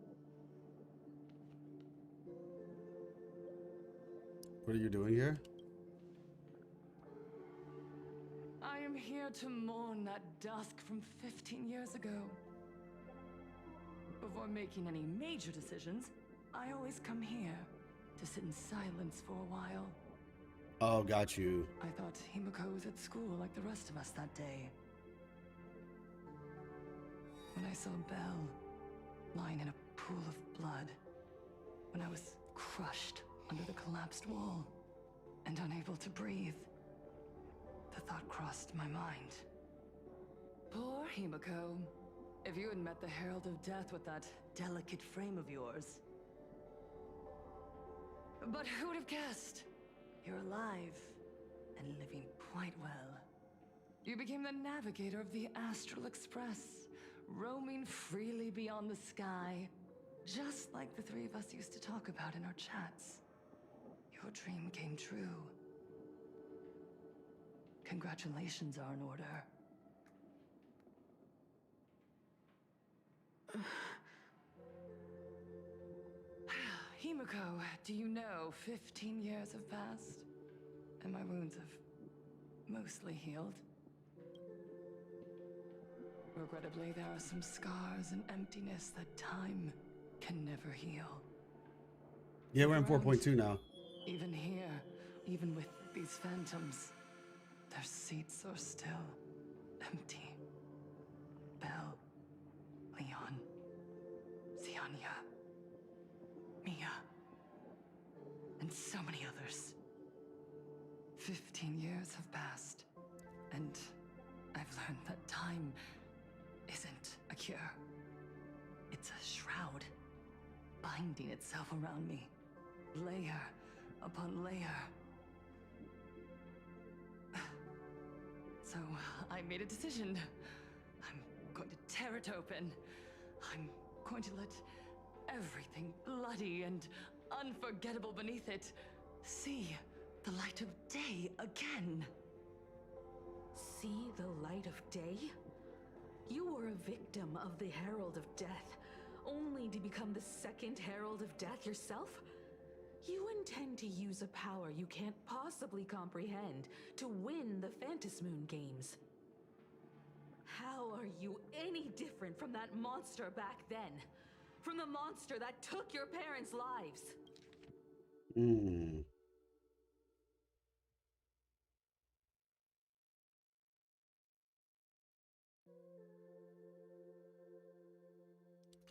What are you doing here? I am here to mourn that dusk from 15 years ago. Before making any major decisions, I always come here to sit in silence for a while. Oh, got you. I thought Himiko was at school like the rest of us that day. When I saw Belle lying in a pool of blood, when I was crushed under the collapsed wall and unable to breathe, the thought crossed my mind. Poor Himiko. If you had met the Herald of Death with that delicate frame of yours. But who would have guessed? You're alive and living quite well. You became the navigator of the Astral Express, roaming freely beyond the sky, just like the three of us used to talk about in our chats. Your dream came true. Congratulations are in order. Himiko, do you know 15 years have passed? And my wounds have mostly healed. Regrettably, there are some scars and emptiness that time can never heal. Yeah, we're in 4.2 now. Even here, even with these phantoms, their seats are still empty. Belle, Leon, Ziania, Mia, and so many others. 15 years have passed, and I've learned that time isn't a cure. It's a shroud, binding itself around me, layer upon layer. So I made a decision. I'm going to tear it open. I'm going to let everything bloody and unforgettable beneath it see the light of day again. See the light of day? You were a victim of the Herald of Death, only to become the second Herald of Death yourself? You intend to use a power you can't possibly comprehend to win the Phantasmoon games. How are you any different from that monster back then? From the monster that took your parents' lives?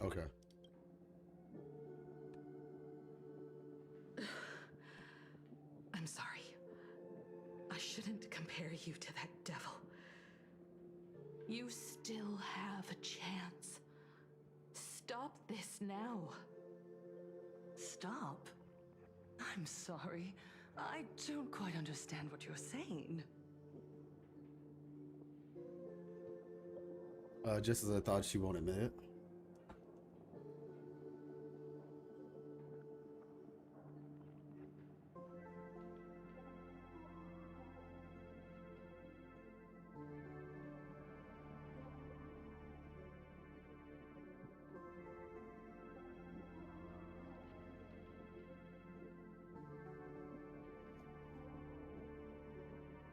Okay. I'm sorry. I shouldn't compare you to that devil. You still have a chance. Stop this now. Stop? I'm sorry. I don't quite understand what you're saying. Just as I thought she won't admit it.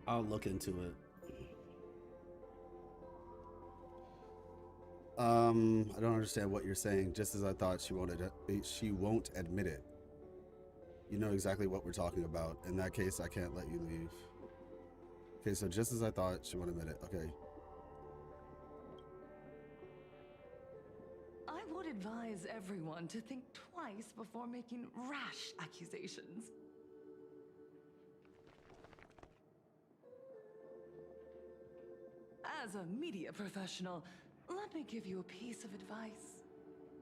I'll look into it. I don't understand what you're saying. Just as I thought she won't admit it. You know exactly what we're talking about. In that case, I can't let you leave. Okay, so just as I thought, she won't admit it. Okay. I would advise everyone to think twice before making rash accusations. As a media professional, let me give you a piece of advice.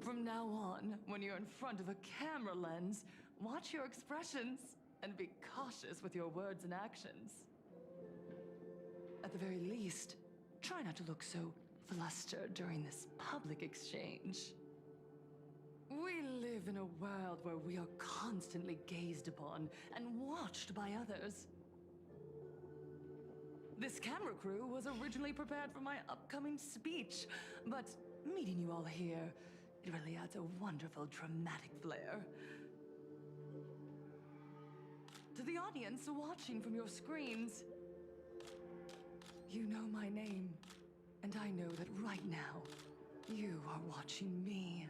From now on, when you're in front of a camera lens, watch your expressions and be cautious with your words and actions. At the very least, try not to look so flustered during this public exchange. We live in a world where we are constantly gazed upon and watched by others. This camera crew was originally prepared for my upcoming speech, but meeting you all here, it really adds a wonderful dramatic flair. To the audience watching from your screens, you know my name, and I know that right now, you are watching me.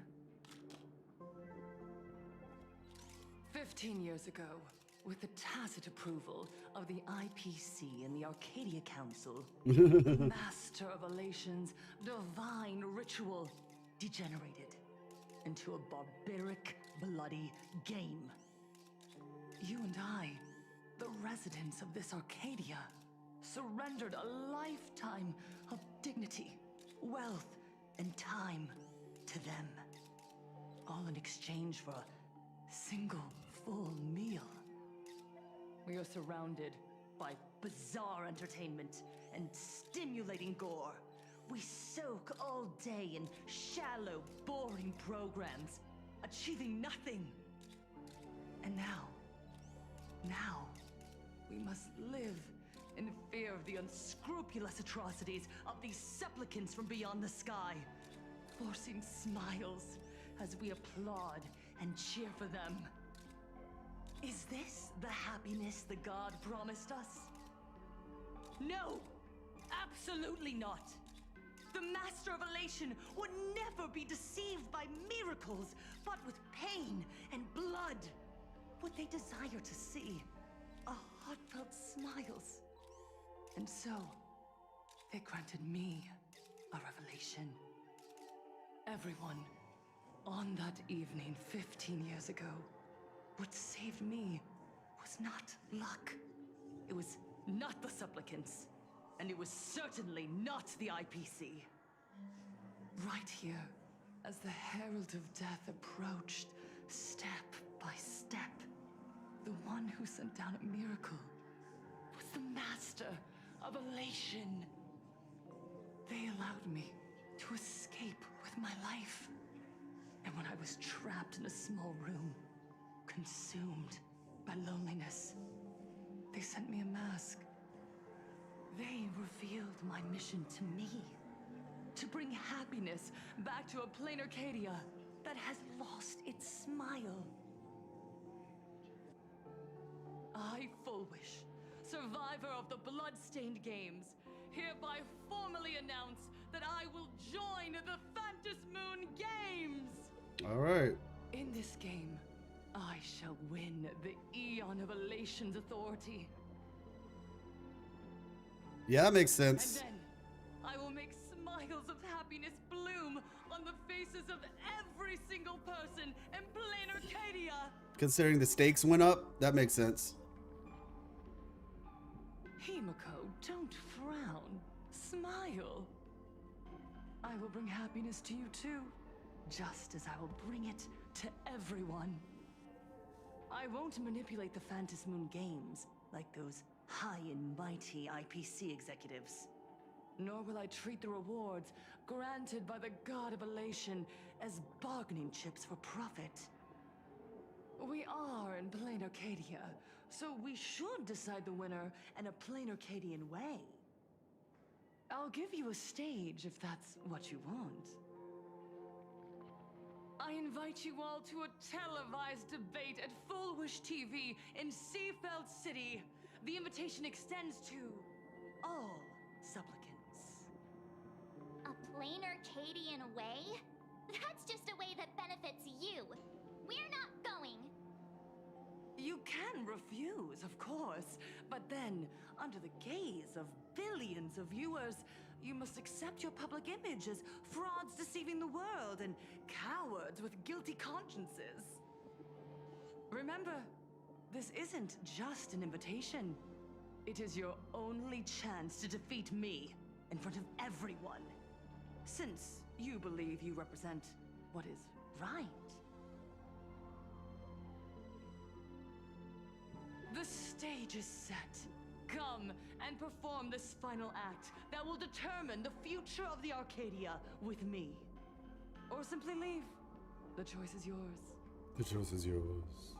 15 years ago, with the tacit approval of the IPC and the Arcadia Council, the Master of Elation's divine ritual degenerated into a barbaric, bloody game. You and I, the residents of this Arcadia, surrendered a lifetime of dignity, wealth, and time to them, all in exchange for a single full meal. We are surrounded by bizarre entertainment and stimulating gore. We soak all day in shallow, boring programs, achieving nothing. And now, we must live in fear of the unscrupulous atrocities of these supplicants from beyond the sky, forcing smiles as we applaud and cheer for them. Is this the happiness the god promised us? No! Absolutely not! The Master of Elation would never be deceived by miracles, but with pain and blood. What they desire to see are heartfelt smiles. And so, they granted me a revelation. Everyone, on that evening 15 years ago, what saved me was not luck. It was not the supplicants, and it was certainly not the IPC. Right here, as the Herald of Death approached, step by step, the one who sent down a miracle was the Master of Elation. They allowed me to escape with my life. And when I was trapped in a small room, consumed by loneliness, they sent me a mask. They revealed my mission to me, to bring happiness back to a plain Arcadia that has lost its smile. I, Fullwish, survivor of the Bloodstained Games, hereby formally announce that I will join the Phantom Moon Games! Alright. In this game, I shall win the Eon of Elation's authority. Yeah, that makes sense. And then, I will make smiles of happiness bloom on the faces of every single person in plain Arcadia! Considering the stakes went up, that makes sense. Himiko, don't frown. Smile. I will bring happiness to you too, just as I will bring it to everyone. I won't manipulate the Phantom Moon Games like those high and mighty IPC executives. Nor will I treat the rewards granted by the God of Elation as bargaining chips for profit. We are in plain Arcadia, so we should decide the winner in a plain Arcadian way. I'll give you a stage if that's what you want. I invite you all to a televised debate at Fullwish TV in Seafeld City. The invitation extends to all supplicants. A plain Arcadian way? That's just a way that benefits you. We're not going. You can refuse, of course, but then, under the gaze of billions of viewers, you must accept your public image as frauds deceiving the world and cowards with guilty consciences. Remember, this isn't just an invitation. It is your only chance to defeat me in front of everyone. Since you believe you represent what is right. The stage is set. Come and perform this final act that will determine the future of the Arcadia with me. Or simply leave. The choice is yours. The choice is yours.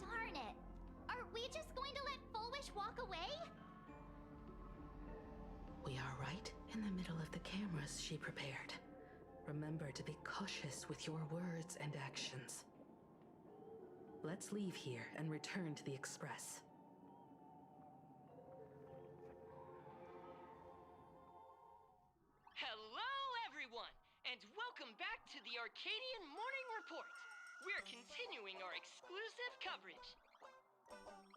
Darn it! Are we just going to let Fullwish walk away? We are right in the middle of the cameras she prepared. Remember to be cautious with your words and actions. Let's leave here and return to the Express. Hello, everyone, and welcome back to the Arcadian Morning Report. We're continuing our exclusive coverage.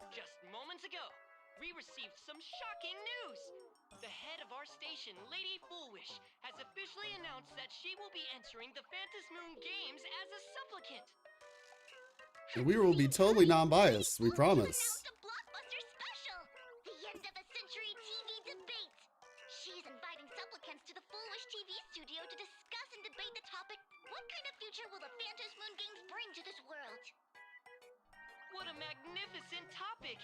Just moments ago, we received some shocking news. The head of our station, Lady Fullwish, has officially announced that she will be entering the Phantom Moon Games as a supplicant. We will be totally non-biased, we promise. Announced a blockbuster special, the end of a century TV debate. She's inviting supplicants to the Fullwish TV studio to discuss and debate the topic, what kind of future will the Phantom Moon Games bring to this world? What a magnificent topic!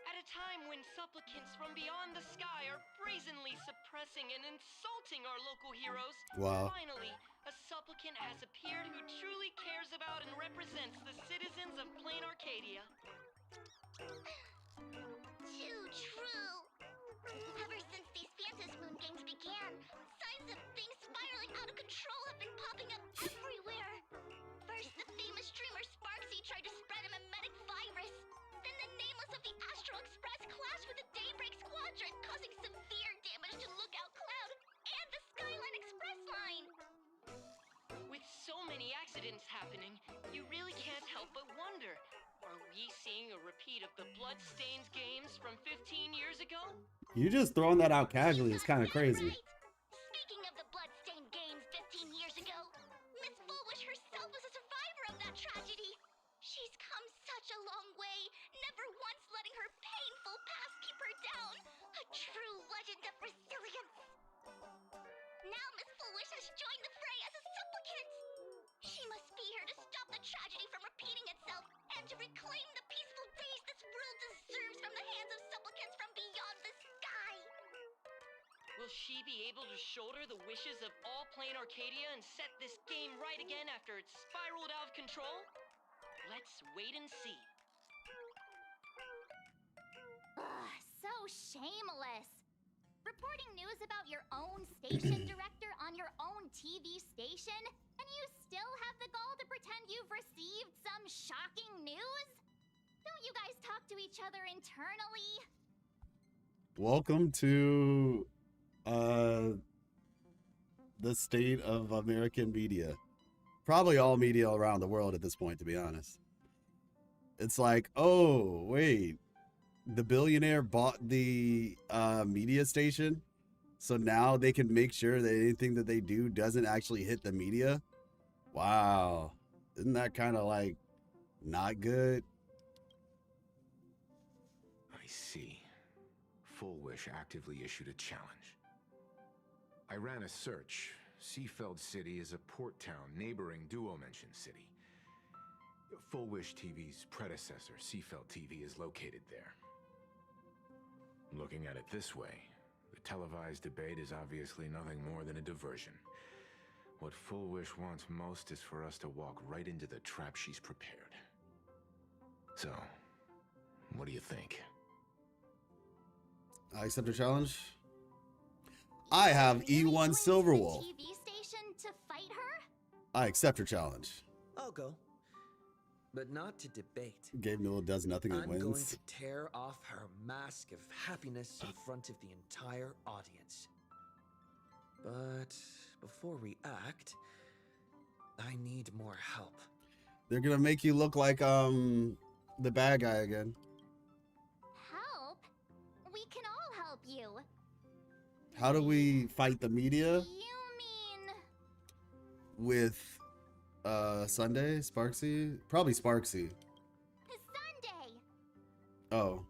At a time when supplicants from beyond the sky are brazenly suppressing and insulting our local heroes, Wow. finally, a supplicant has appeared who truly cares about and represents the citizens of Plain Arcadia. Too true. Ever since these Phantom Moon Games began, signs of things spiraling out of control have been popping up everywhere. First, the famous streamer Sparksy tried to spread a mimetic virus. Then the nameless of the Astral Express clashed with the Daybreak Squadron, causing severe damage to Lookout Cloud and the Skyline Express line. With so many accidents happening, you really can't help but wonder, are we seeing a repeat of the Bloodstained games from 15 years ago? You just throwing that out casually is kind of crazy. Right. Speaking of the Bloodstained Games 15 years ago, Miss Fullwish herself was a survivor of that tragedy. She's come such a long way, never once letting her painful past keep her down. A true legend of resilience. Now Miss Fullwish has joined the fray as a supplicant. She must be here to stop the tragedy from repeating itself and to reclaim the peaceful days this world deserves from the hands of supplicants from beyond the sky. Will she be able to shoulder the wishes of all Plain Arcadia and set this game right again after it's spiraled out of control? Let's wait and see. Ugh, so shameless. Reporting news about your own station director on your own TV station, and you still have the gall to pretend you've received some shocking news? Don't you guys talk to each other internally? Welcome to the state of American media. Probably all media around the world at this point, to be honest. It's like, oh, wait. The billionaire bought the media station, so now they can make sure that anything that they do doesn't actually hit the media. Wow. Isn't that kind of like not good? I see. Fullwish actively issued a challenge. I ran a search. Seafeld City is a port town neighboring Duo-Mention City. Fullwish TV's predecessor, Seafeld TV, is located there. Looking at it this way, the televised debate is obviously nothing more than a diversion. What Fullwish wants most is for us to walk right into the trap she's prepared. So, what do you think? I accept her challenge. I have Really E1 going to the Silverwolf. TV station to fight her? I accept her challenge. I'll go. But not to debate. Gabe Newell does nothing and I'm going wins. to tear off her mask of happiness in front of the entire audience. But before we act, I need more help. They're gonna make you look like the bad guy again. Help? We can all help you. How do we fight the media? You mean... With Sunday? Sparksy? Probably Sparksy. Sunday! Oh.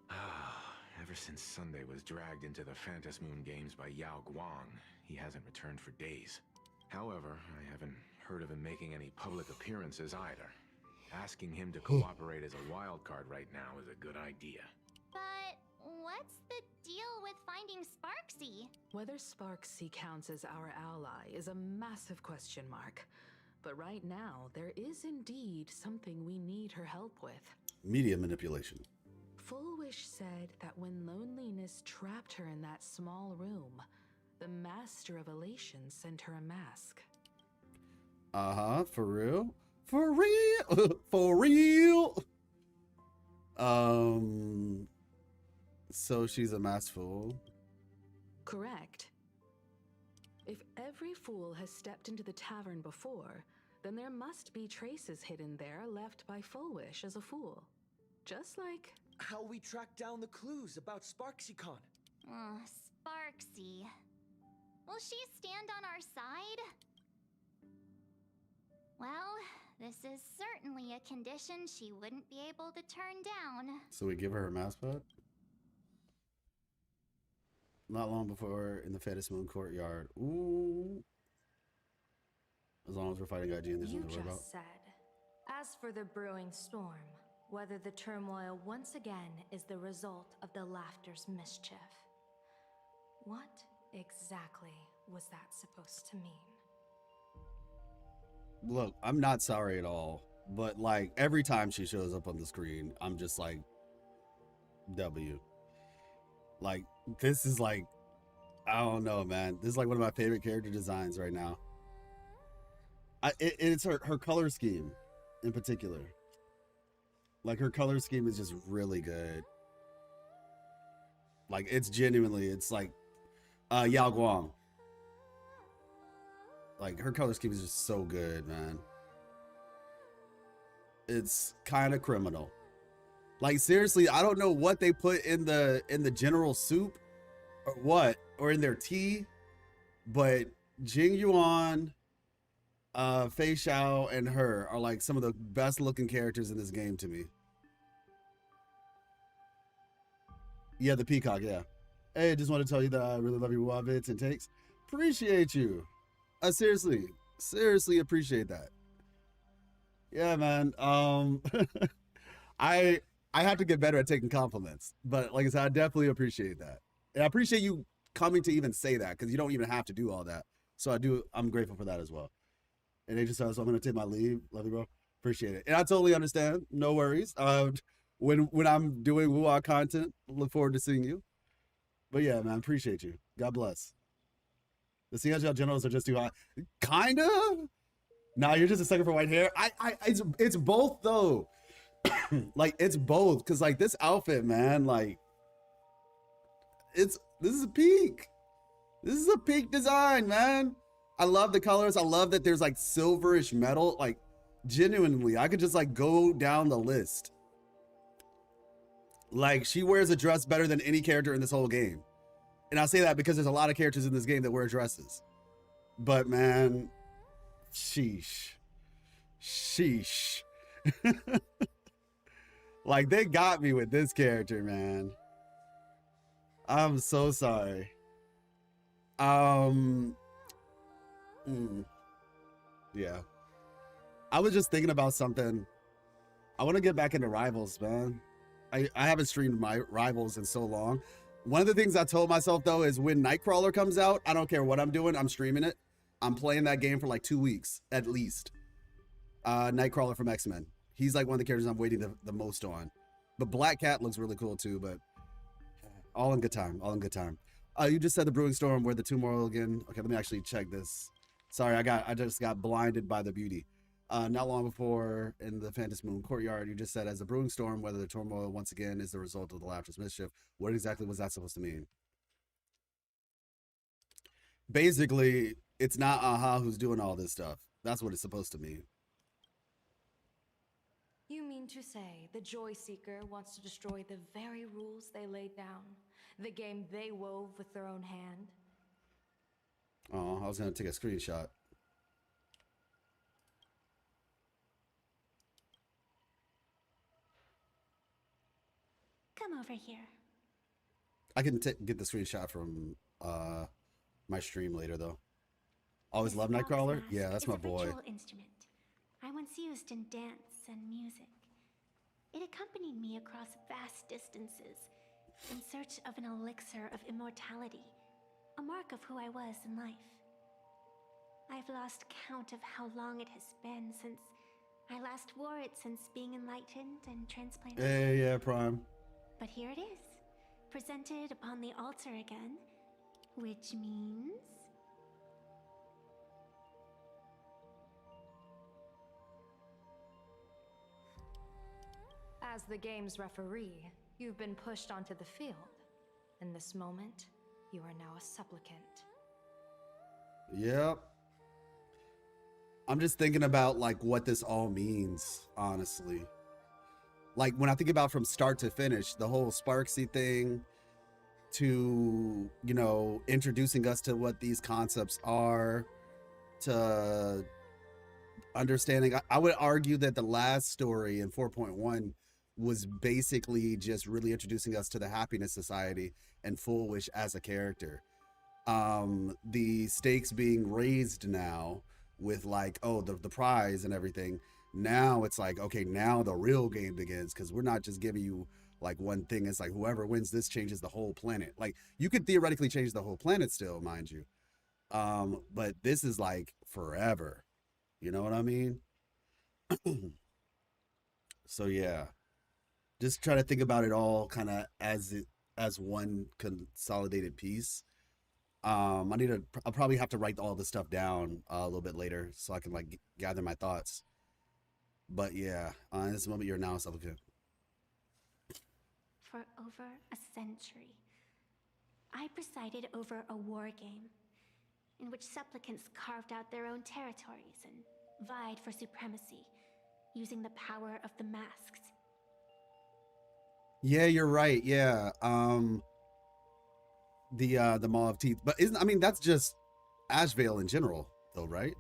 Ever since Sunday was dragged into the Phantas Moon games by Yao Guang, he hasn't returned for days. However, I haven't heard of him making any public appearances either. Asking him to cooperate as a wild card right now is a good idea. But what's the deal with finding Sparksy? Whether Sparksy counts as our ally is a massive question mark. But right now, there is indeed something we need her help with. Media manipulation. Fullwish said that when loneliness trapped her in that small room, the Master of Elation sent her a mask. Uh-huh, for real? For real? For real? So she's a masked fool? Correct. If every fool has stepped into the tavern before, then there must be traces hidden there left by Fullwish as a fool. Just like... how we tracked down the clues about SparksyCon. Sparksy. Will she stand on our side? Well, this is certainly a condition she wouldn't be able to turn down. So we give her her mask back? Not long before in the Phantas Moon courtyard. Ooh. As long as we're fighting IG and there's You nothing to worry about. just said, as for the brewing storm, whether the turmoil once again is the result of the Laughter's mischief. What exactly was that supposed to mean? Look, I'm not sorry at all, but like every time she shows up on the screen, I'm just like, W. Like, this is like, I don't know, man. This is like one of my favorite character designs right now. It's her color scheme in particular. Like, her color scheme is just really good. Like, it's genuinely, it's like Yao Guang. Like, her color scheme is just so good, man. It's kind of criminal. Like, seriously, I don't know what they put in the general soup or what, or in their tea, but Jing Yuan, Fei Xiao, and her are like some of the best looking characters in this game to me. Yeah, the peacock, yeah. Hey, just want to tell you that I really love your WoW vids and takes. Appreciate you. Seriously appreciate that. Yeah, man. I have to get better at taking compliments, but like I said, I definitely appreciate that. And I appreciate you coming to even say that, because you don't even have to do all that. So I'm grateful for that as well. And they just said, so I'm gonna take my leave. Love you, bro. Appreciate it. And I totally understand. No worries. When I'm doing WoW content, look forward to seeing you. But yeah, man, appreciate you. God bless. The CSL generals are just too hot. Kinda. Nah, you're just a sucker for white hair. It's both though. Like, it's both, because like this outfit, man, like this is a peak. This is a peak design, man. I love the colors. I love that there's like silverish metal. Like, genuinely, I could just like go down the list. Like, she wears a dress better than any character in this whole game. And I say that because there's a lot of characters in this game that wear dresses. But man, sheesh. Like, they got me with this character, man. I'm so sorry. Yeah. I was just thinking about something. I want to get back into Rivals, man. I haven't streamed my Rivals in so long. One of the things I told myself, though, is when Nightcrawler comes out, I don't care what I'm doing, I'm streaming it. I'm playing that game for like 2 weeks, at least. Nightcrawler from X-Men. He's like one of the characters I'm waiting the most on. But Black Cat looks really cool, too, but all in good time, all in good time. You just said the Brewing Storm where the turmoil again. Okay, let me actually check this. Sorry, I just got blinded by the beauty. Not long before in the Phantas Moon courtyard, you just said as the Brewing Storm, whether the turmoil once again is the result of the Laughter's mischief. What exactly was that supposed to mean? Basically, it's not Aha who's doing all this stuff. That's what it's supposed to mean. You mean to say the Joy Seeker wants to destroy the very rules they laid down? The game they wove with their own hand? Oh, I was gonna take a screenshot. Come over here. I can get the screenshot from my stream later though. Always love Nightcrawler. Yeah, that's my boy. Ritual instrument I once used in dance and music. It accompanied me across vast distances in search of an elixir of immortality, a mark of who I was in life. I've lost count of how long it has been since I last wore it since being enlightened and transplanted. Hey, yeah, Prime. But here it is, presented upon the altar again, which means... As the game's referee, you've been pushed onto the field. In this moment, you are now a supplicant. Yep. I'm just thinking about like what this all means, honestly. Like when I think about from start to finish, the whole Sparksy thing to, you know, introducing us to what these concepts are, to understanding. I would argue that the last story in 4.1 was basically just really introducing us to the Happiness Society and Full Wish as a character. The stakes being raised now with like, oh, the prize and everything. Now it's like, okay, now the real game begins, because we're not just giving you like one thing. It's like whoever wins this changes the whole planet. Like you could theoretically change the whole planet still, mind you. But this is like forever. You know what I mean? So yeah, just try to think about it all kind of as one consolidated piece. I'll probably have to write all this stuff down a little bit later so I can like gather my thoughts. But yeah, in this moment, you're now a supplicant. For over a century, I presided over a war game in which supplicants carved out their own territories and vied for supremacy, using the power of the masks. Yeah, you're right. Yeah. The Maw of Teeth. But isn't, I mean, that's just Ashvale in general, though, right?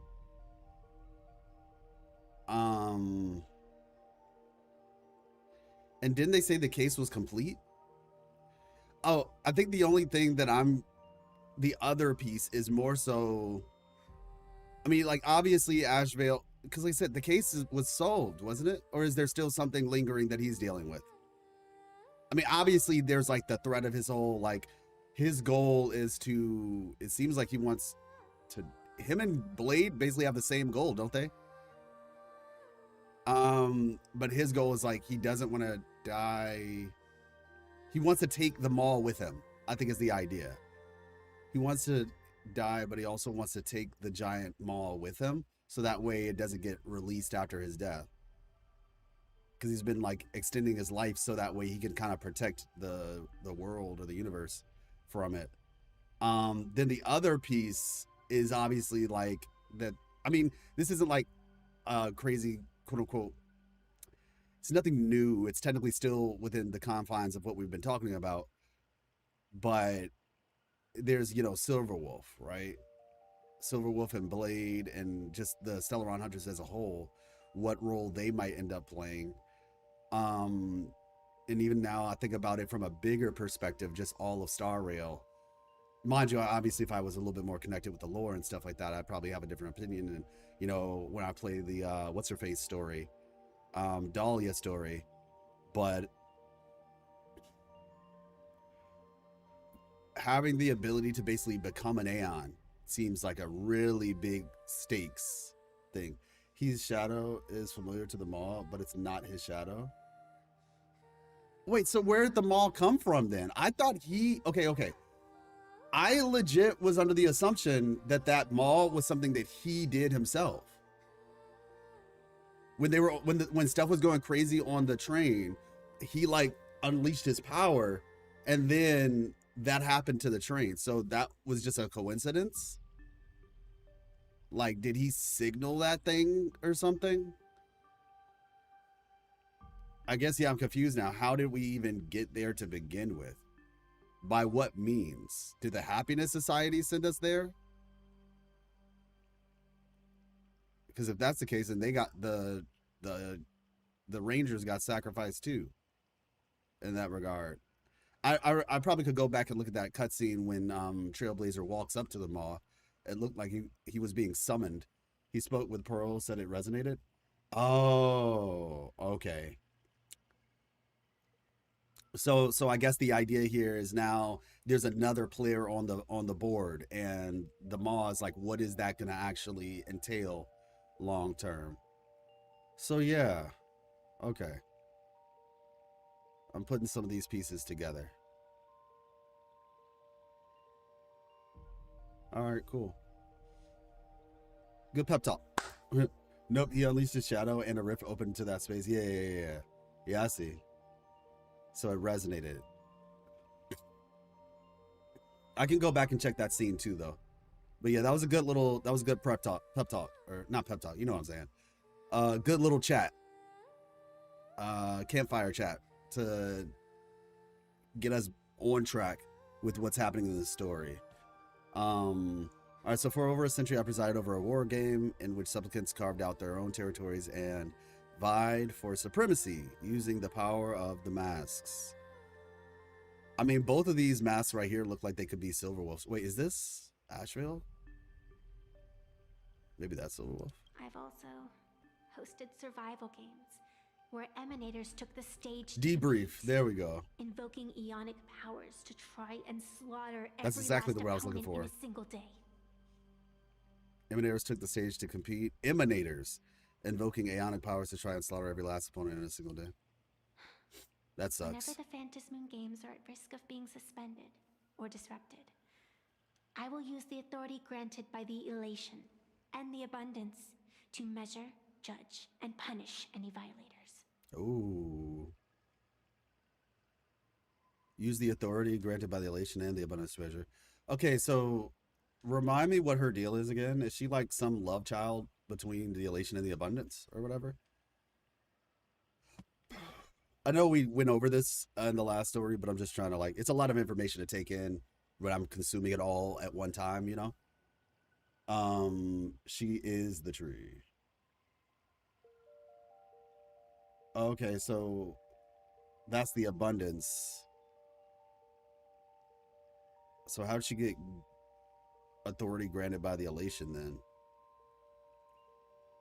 And didn't they say the case was complete? Oh, I think the only thing that the other piece is more so, I mean, like, obviously Ashvale, because like I said, the case was solved, wasn't it? Or is there still something lingering that he's dealing with? I mean, obviously there's like the threat of his whole, like, his goal is to, it seems like he wants to, him and Blade basically have the same goal, don't they? But his goal is like, he doesn't want to die. He wants to take the Maw with him, I think is the idea. He wants to die, but he also wants to take the giant Maw with him, so that way it doesn't get released after his death. Because he's been like extending his life so that way he can kind of protect the world or the universe from it. Then the other piece is obviously like that. I mean, this isn't like crazy, quote unquote. It's nothing new. It's technically still within the confines of what we've been talking about. But there's, you know, Silverwolf, right? Silverwolf and Blade and just the Stellaron Hunters as a whole, what role they might end up playing. And even now I think about it from a bigger perspective, just all of Star Rail. Mind you, obviously if I was a little bit more connected with the lore and stuff like that, I'd probably have a different opinion. And, you know, when I play the What's-Her-Face story, Dahlia story, but having the ability to basically become an Aeon seems like a really big stakes thing. His shadow is familiar to the Maw, but it's not his shadow. Wait, so where did the Maw come from then? I thought okay. I legit was under the assumption that that Maw was something that he did himself. When stuff was going crazy on the train, he like unleashed his power, and then that happened to the train. So that was just a coincidence. Like, did he signal that thing or something? I guess, yeah, I'm confused now. How did we even get there to begin with? By what means? Did the Happiness Society send us there? Because if that's the case, then they got the Rangers got sacrificed too. In that regard, I probably could go back and look at that cutscene when Trailblazer walks up to the maw. It looked like he was being summoned. He spoke with Pearl, said it resonated. Oh, okay. So I guess the idea here is now there's another player on the board, and the maw is like, what is that going to actually entail long term? So yeah, okay. I'm putting some of these pieces together. All right, cool. Good pep talk. Nope, he unleashed a shadow and a rift opened to that space. Yeah. Yeah, I see. So it resonated. I can go back and check that scene too, though. But yeah, that was a good pep talk, or not pep talk. You know what I'm saying? Good little chat. Campfire chat to get us on track with what's happening in the story. All right, so for over a century, I presided over a war game in which supplicants carved out their own territories and vied for supremacy using the power of the masks. I mean, both of these masks right here look like they could be Silverwolves. Wait, is this Asheville? Maybe that's Silverwolf. I've also hosted survival games where emanators took the stage. Debrief. There we go. Invoking ionic powers to try and slaughter That's every exactly last the word I was looking opponent for. in a single day. Emanators took the stage to compete. Emanators invoking ionic powers to try and slaughter every last opponent in a single day. That sucks. Whenever the Phantasmoon games are at risk of being suspended or disrupted, I will use the authority granted by the elation and the abundance to measure, judge, and punish any violators. Ooh. Use the authority granted by the elation and the abundance measure. Okay, so remind me what her deal is again. Is she like some love child between the elation and the abundance or whatever? I know we went over this in the last story, but I'm just trying to like, it's a lot of information to take in when I'm consuming it all at one time, you know? She is the tree. Okay, so that's the abundance. So how did she get authority granted by the elation then?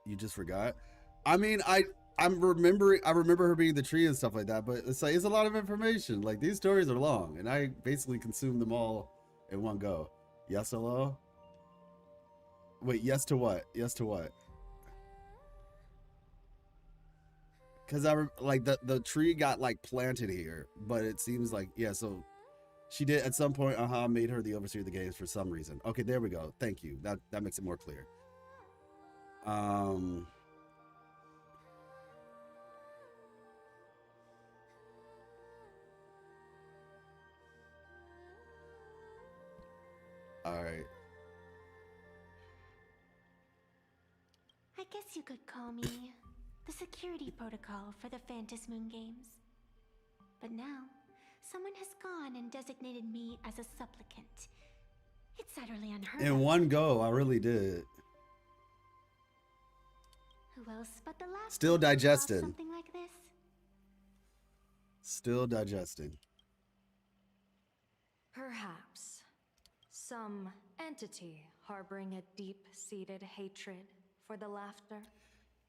You just forgot? I mean, I remember her being the tree and stuff like that, but it's like, it's a lot of information. Like, these stories are long, and I basically consumed them all in one go. Yes, hello? Wait, yes to what? Yes to what? Because like the tree got like planted here, but it seems like, yeah, so she did at some point, made her the overseer of the games for some reason. Okay, there we go. Thank you. That makes it more clear. All right. I guess you could call me the security protocol for the Phantasmoon games. But now, someone has gone and designated me as a supplicant. It's utterly unheard of. In one go, I really did. Who else but the last Still one would allow digesting. something like this? Still digesting. Perhaps some entity harboring a deep-seated hatred for the laughter.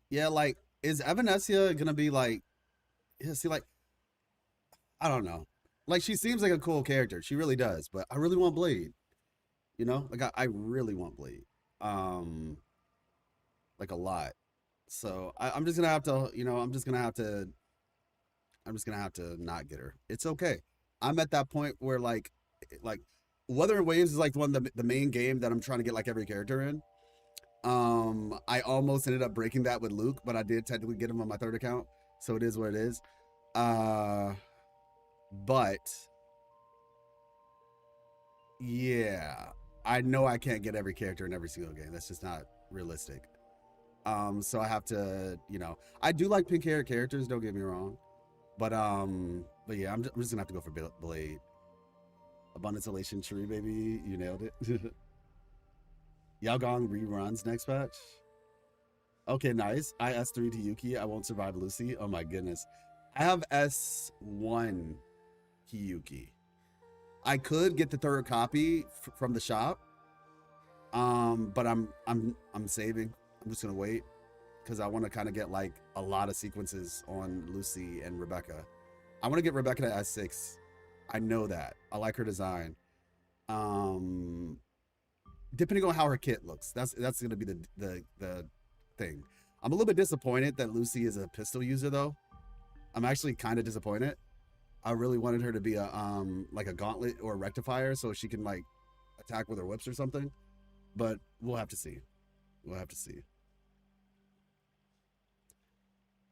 Yeah, like, is Evanescia gonna be like, yeah, see, like, I don't know. Like, she seems like a cool character. She really does, but I really want Blade. You know? Like, I really want Blade. Like, a lot. So, I'm just gonna have to, you know, I'm just gonna have to not get her. It's okay. I'm at that point where, like, Wuthering Waves is, like, the main game that I'm trying to get, like, every character in. I almost ended up breaking that with Luke, but I did technically get him on my third account, so it is what it is. But yeah, I know I can't get every character in every single game. That's just not realistic. So I have to, you know, I do like pink hair characters, don't get me wrong. But yeah, I'm just gonna have to go for Blade. Abundance Elation Tree, baby. You nailed it. Yao Gong reruns next patch. Okay, nice. I S3 to Yuki. I won't survive Lucy. Oh my goodness. I have S1 Hiyuki. I could get the third copy from the shop. But I'm saving. I'm just gonna wait because I want to kind of get like a lot of sequences on Lucy and Rebecca. I want to get Rebecca to S6. I know that. I like her design. Depending on how her kit looks, that's gonna be the thing. I'm a little bit disappointed that Lucy is a pistol user though. I'm actually kind of disappointed. I really wanted her to be a like a gauntlet or a rectifier so she can like attack with her whips or something. But we'll have to see. We'll have to see.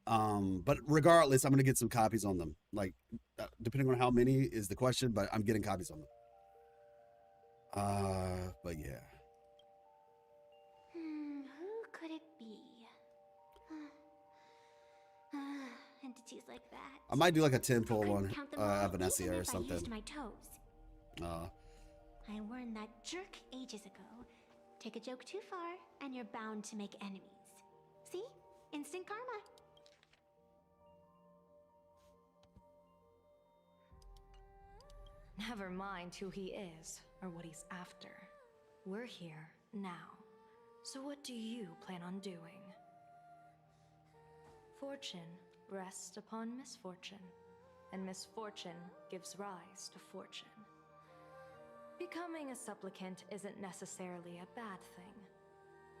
But regardless, I'm gonna get some copies on them. Like, depending on how many is the question, but I'm getting copies on them. But yeah. Who could it be? Entities like that. I might do like a 10 pull on Count them all, even Evanesia or if I something. used my toes. I warned that jerk ages ago. Take a joke too far, and you're bound to make enemies. See? Instant karma. Never mind who he is or what he's after. We're here now. So what do you plan on doing? Fortune rests upon misfortune, and misfortune gives rise to fortune. Becoming a supplicant isn't necessarily a bad thing.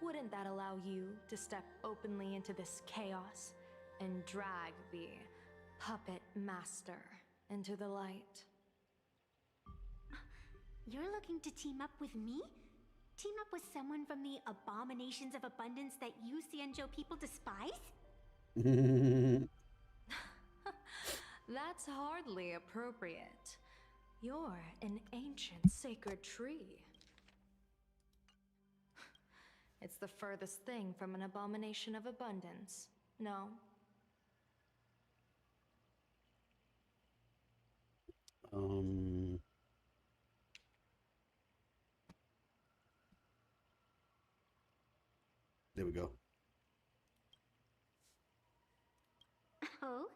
Wouldn't that allow you to step openly into this chaos and drag the puppet master into the light? You're looking to team up with me? Team up with someone from the abominations of abundance that you Xianzhou people despise? That's hardly appropriate. You're an ancient sacred tree. It's the furthest thing from an abomination of abundance, no? There we go. Oh,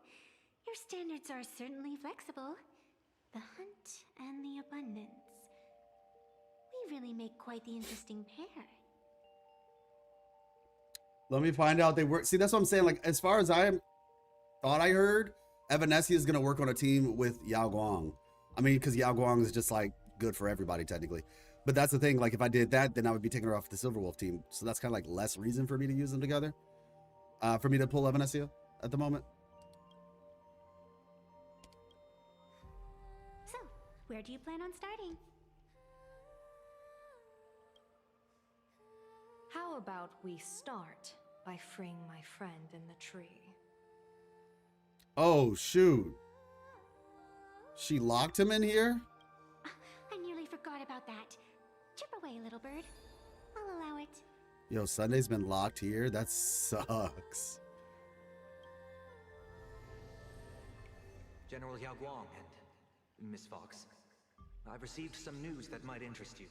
your standards are certainly flexible. The hunt and the abundance. We really make quite the interesting pair. Let me find out they work. See, that's what I'm saying. Like, as far as thought I heard, Evanesia is going to work on a team with Yao Guang. I mean, because Yao Guang is just like good for everybody technically. But that's the thing. Like, if I did that, then I would be taking her off the Silverwolf team. So that's kind of like less reason for me to use them together. For me to pull Evanesia at the moment. So, where do you plan on starting? How about we start by freeing my friend in the tree? Oh, shoot. She locked him in here? I nearly forgot about that. Chip away, little bird. I'll allow it. Yo, Sunday's been locked here? That sucks. General Yao Guang and Miss Fox, I've received some news that might interest you.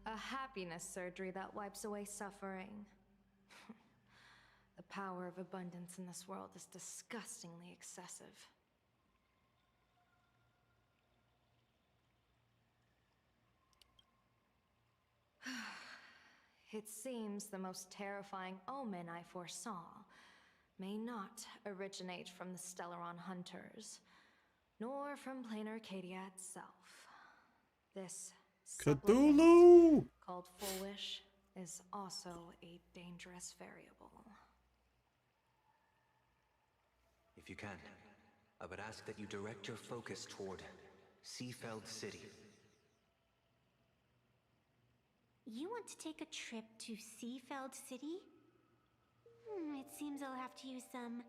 A happiness surgery that wipes away suffering. The power of abundance in this world is disgustingly excessive. It seems the most terrifying omen I foresaw may not originate from the Stellaron hunters, nor from plain Arcadia itself. This supplicant, Cthulhu! called Full Wish, is also a dangerous variable. If you can, I would ask that you direct your focus toward Seafeld City. You want to take a trip to Seafeld City? It seems I'll have to use some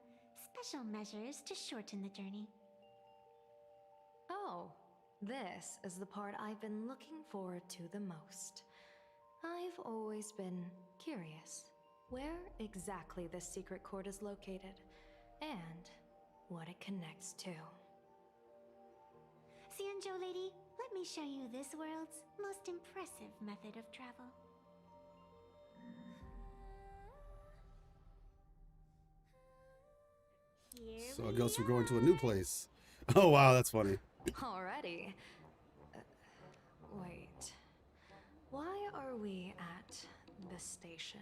special measures to shorten the journey. Oh, this is the part I've been looking forward to the most. I've always been curious where exactly this secret court is located and what it connects to. Xianzhou lady, let me show you this world's most impressive method of travel. Here So I we guess we're going to a are. new place. Oh wow, that's funny. Already? Wait. Why are we at the station?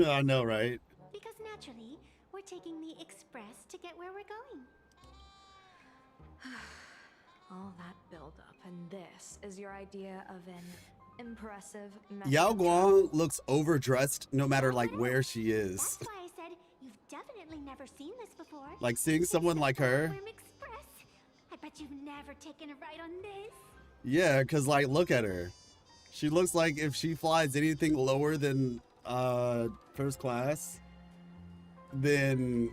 I know, right? Because naturally, we're taking the express to get where we're going. All that buildup, and this is your idea of an impressive method Yao of Guang looks overdressed no matter like where she is. That's why I said you've definitely never seen this before. Like seeing someone like her. Platform Express. I bet you've never taken a ride on this. Yeah, cause like look at her. She looks like if she flies anything lower than first class, then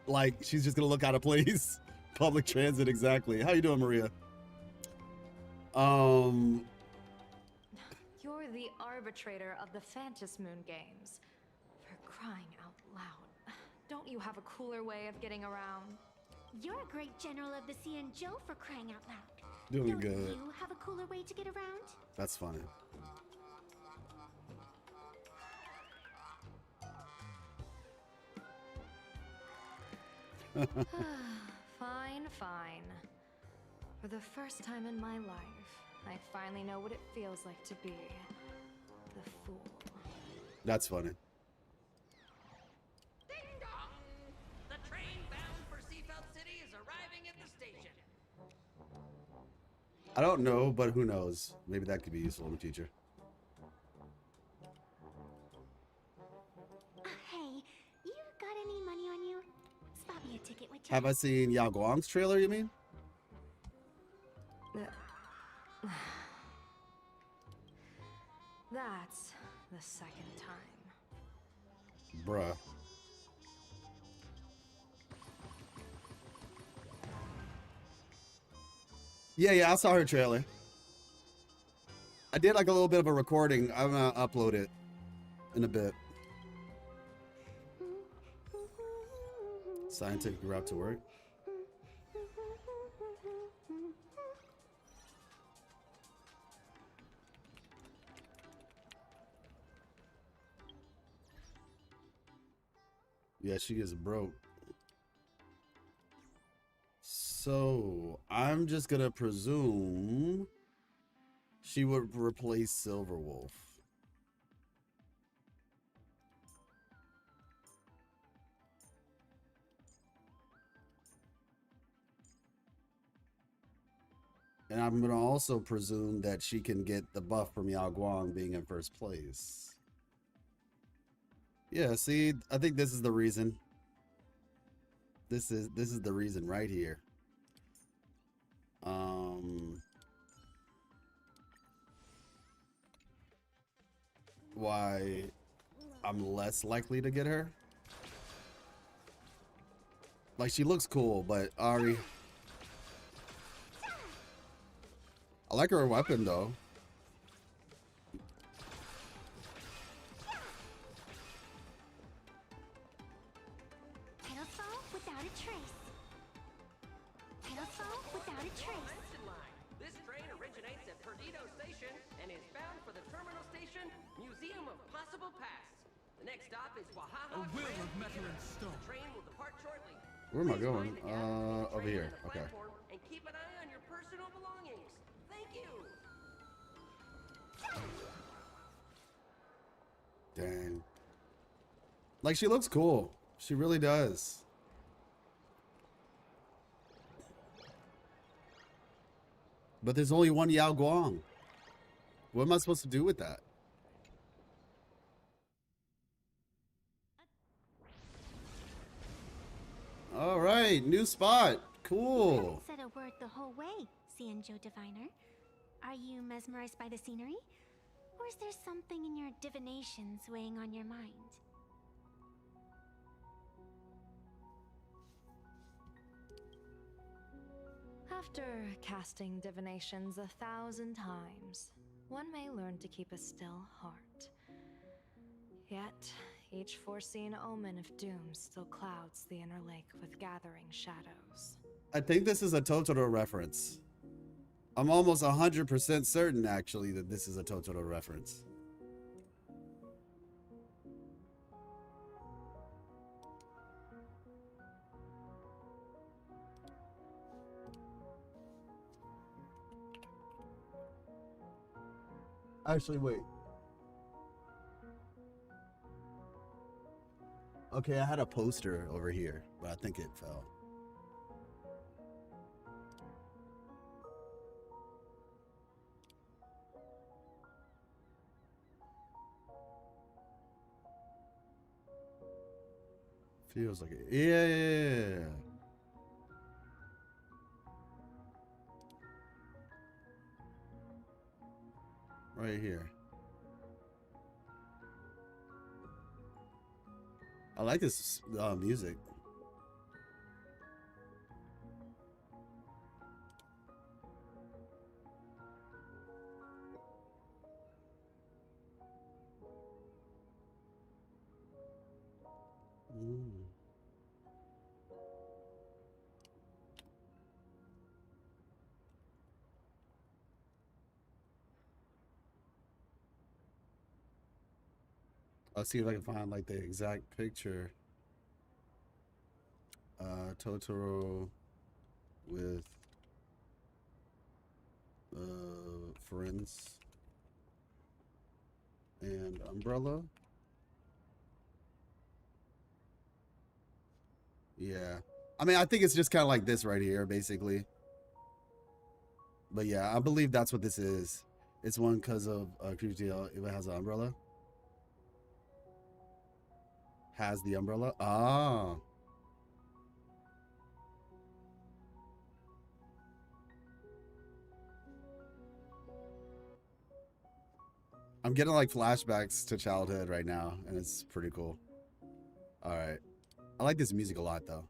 like she's just gonna look out of place. Public transit, exactly. How you doing, Maria? You're the arbitrator of the Phantom Moon Games. For crying out loud. Don't you have a cooler way of getting around? You're a great general of the Xianzhou for crying out loud. Doing Don't good. you have a cooler way to get around? That's funny. Fine, fine. For the first time in my life, I finally know what it feels like to be the fool. That's funny. Ding dong! The train bound for Seafeld City is arriving at the station. I don't know, but who knows? Maybe that could be useful in the future. Hey, you got any money on you? Spot me a ticket, would you? Have I seen Yao Guang's trailer, you mean? That's the second time. Bruh. Yeah, I saw her trailer. I did like a little bit of a recording. I'm gonna upload it in a bit. Scientific route to work. Yeah, she is broke. So I'm just gonna presume she would replace Silverwolf. And I'm gonna also presume that she can get the buff from Yao Guang being in first place. Yeah, see, I think this is the reason. This is the reason right here. Why I'm less likely to get her. Like, she looks cool, but Ari, I like her weapon though. Pedal without a trace. Pedal without a trace. Attention line. This train originates at Perdido Station and is bound for the terminal station, Museum of Possible Past. The next stop is Wahaha. A will of metal and stone. The train will depart shortly. Where am I Please going? mind the gap between the Over train here. and the Okay. platform, and keep an eye on your personal belongings. Thank you. Dang. Like, she looks cool. She really does. But there's only one Yao Guang. What am I supposed to do with that? All right, new spot. You Cool. haven't said a word the whole way, Xianzhou Diviner. Are you mesmerized by the scenery? Or is there something in your divinations weighing on your mind? After casting divinations 1,000 times, one may learn to keep a still heart. Yet, each foreseen omen of doom still clouds the inner lake with gathering shadows. I think this is a Totoro reference. I'm almost 100% certain, actually, that this is a Totoro reference. Actually, wait. Okay, I had a poster over here, but I think it fell. Feels like it. Yeah. Right here. I like this music. Mm. I'll see if I can find like the exact picture. Totoro with friends and umbrella. Yeah. I mean, I think it's just kind of like this right here, basically. But yeah, I believe that's what this is. It's one because of QTL. If it has an umbrella. Has the umbrella. Ah. I'm getting like flashbacks to childhood right now, and it's pretty cool. All right. I like this music a lot, though.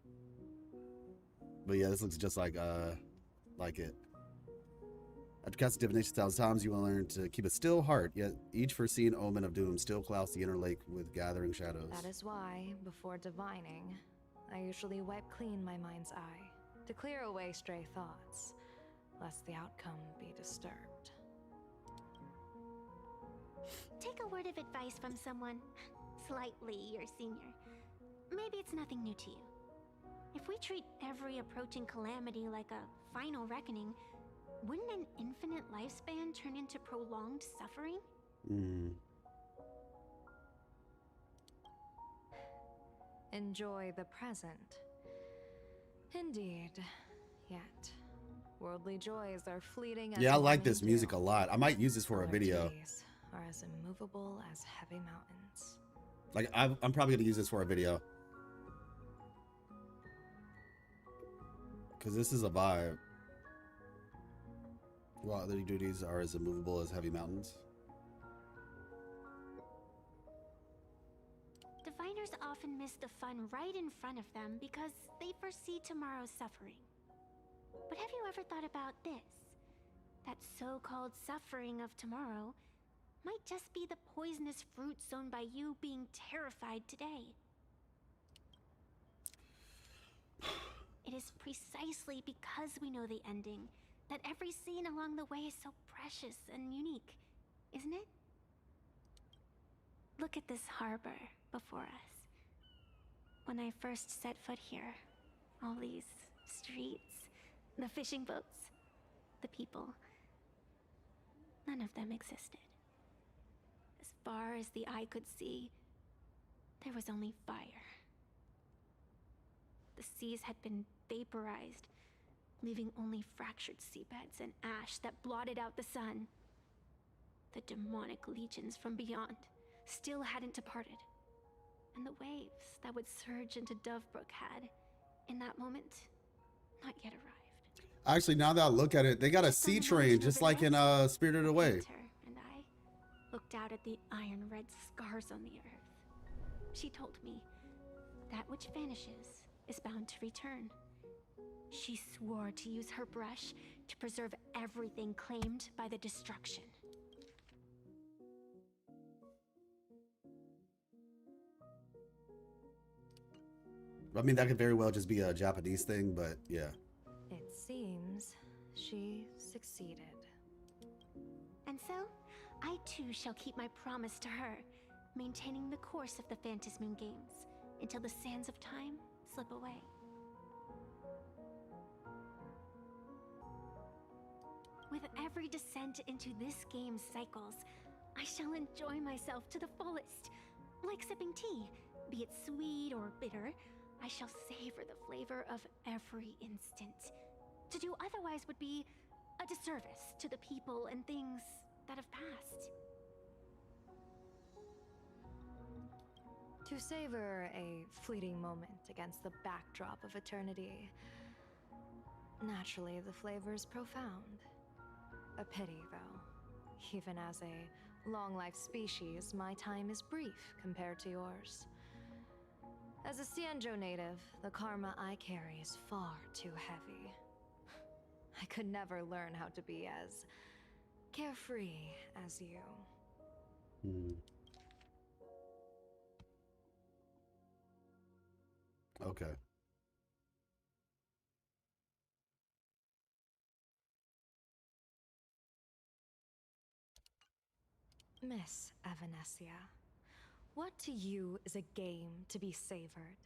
But yeah, this looks just like it. After casting divination 1,000 times, you will learn to keep a still heart, yet each foreseen omen of doom still clouds the inner lake with gathering shadows. That is why, before divining, I usually wipe clean my mind's eye to clear away stray thoughts, lest the outcome be disturbed. Take a word of advice from someone slightly your senior. Maybe it's nothing new to you. If we treat every approaching calamity like a final reckoning, wouldn't an infinite lifespan turn into prolonged suffering? Enjoy the present. Indeed. Yet, worldly joys are fleeting. Yeah, I like this music a lot. I might use this for a video. Days are as immovable as heavy mountains. Like, I'm probably gonna use this for a video. Because this is a vibe. While other duties are as immovable as heavy mountains. Diviners often miss the fun right in front of them because they foresee tomorrow's suffering. But have you ever thought about this? That so-called suffering of tomorrow might just be the poisonous fruit sown by you being terrified today. It is precisely because we know the ending that every scene along the way is so precious and unique, isn't it? Look at this harbor before us. When I first set foot here, all these streets, the fishing boats, the people, none of them existed. As far as the eye could see, there was only fire. The seas had been vaporized, leaving only fractured seabeds and ash that blotted out the sun. The demonic legions from beyond still hadn't departed, and the waves that would surge into Dovebrook had, in that moment, not yet arrived. Actually, now that I look at it, they got a sea train, just like in Spirited Away. And I looked out at the iron red scars on the earth. She told me, that which vanishes is bound to return. She swore to use her brush to preserve everything claimed by the destruction. I mean, that could very well just be a Japanese thing, but yeah. It seems she succeeded. And so, I too shall keep my promise to her, maintaining the course of the Phantasmoon Games until the sands of time slip away. With every descent into this game's cycles, I shall enjoy myself to the fullest. Like sipping tea, be it sweet or bitter, I shall savor the flavor of every instant. To do otherwise would be a disservice to the people and things that have passed. To savor a fleeting moment against the backdrop of eternity. Naturally, the flavor is profound. A pity, though. Even as a long-life species, my time is brief compared to yours. As a Cianjo native, the karma I carry is far too heavy. I could never learn how to be as carefree as you. Okay. Miss Evanesia, what to you is a game to be savored?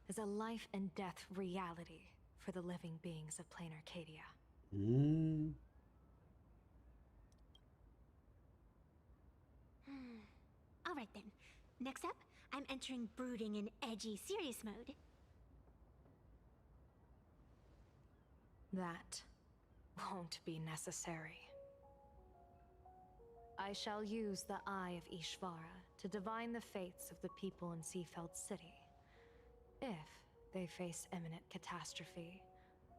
Is a life and death reality for the living beings of Plain Arcadia? Alright then. Next up, I'm entering brooding in edgy serious mode. That won't be necessary. I shall use the Eye of Ishvara to divine the fates of the people in Seafeld City. If they face imminent catastrophe,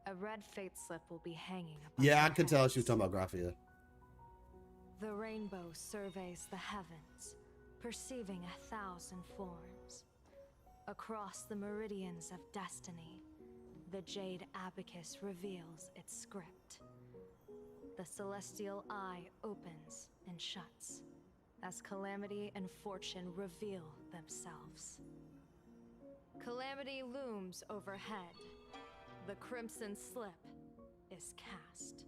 a red fate slip will be hanging above Yeah, I their could tell she was heads. talking about Graphia. The rainbow surveys the heavens, perceiving 1,000 forms. Across the meridians of destiny, the jade abacus reveals its script. The celestial eye opens and shuts as calamity and fortune reveal themselves. Calamity looms overhead. The crimson slip is cast.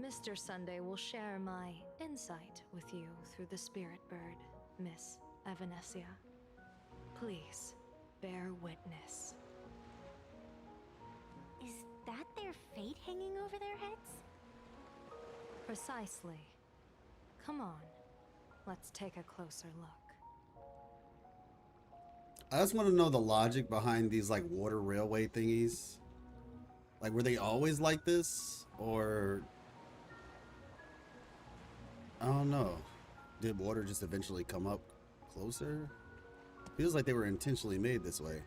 Mr. Sunday will share my insight with you through the spirit bird, Miss Evanesia. Please, bear witness. Is that their fate hanging over their heads? Precisely. Come on, let's take a closer look. I just want to know the logic behind these like water railway thingies. Like, were they always like this, or I don't know. Did water just eventually come up closer? Feels like they were intentionally made this way.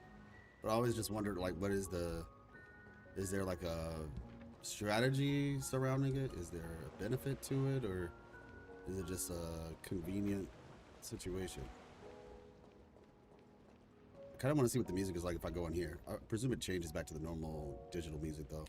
But I always just wondered, like, what is there like a strategy surrounding it? Is there a benefit to it, or is it just a convenient situation? I kind of want to see what the music is like if I go in here. I presume it changes back to the normal digital music, though.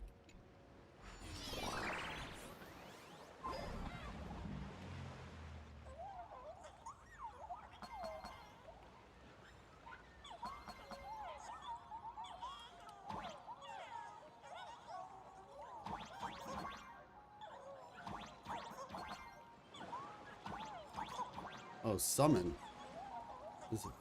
Oh, summon. This is...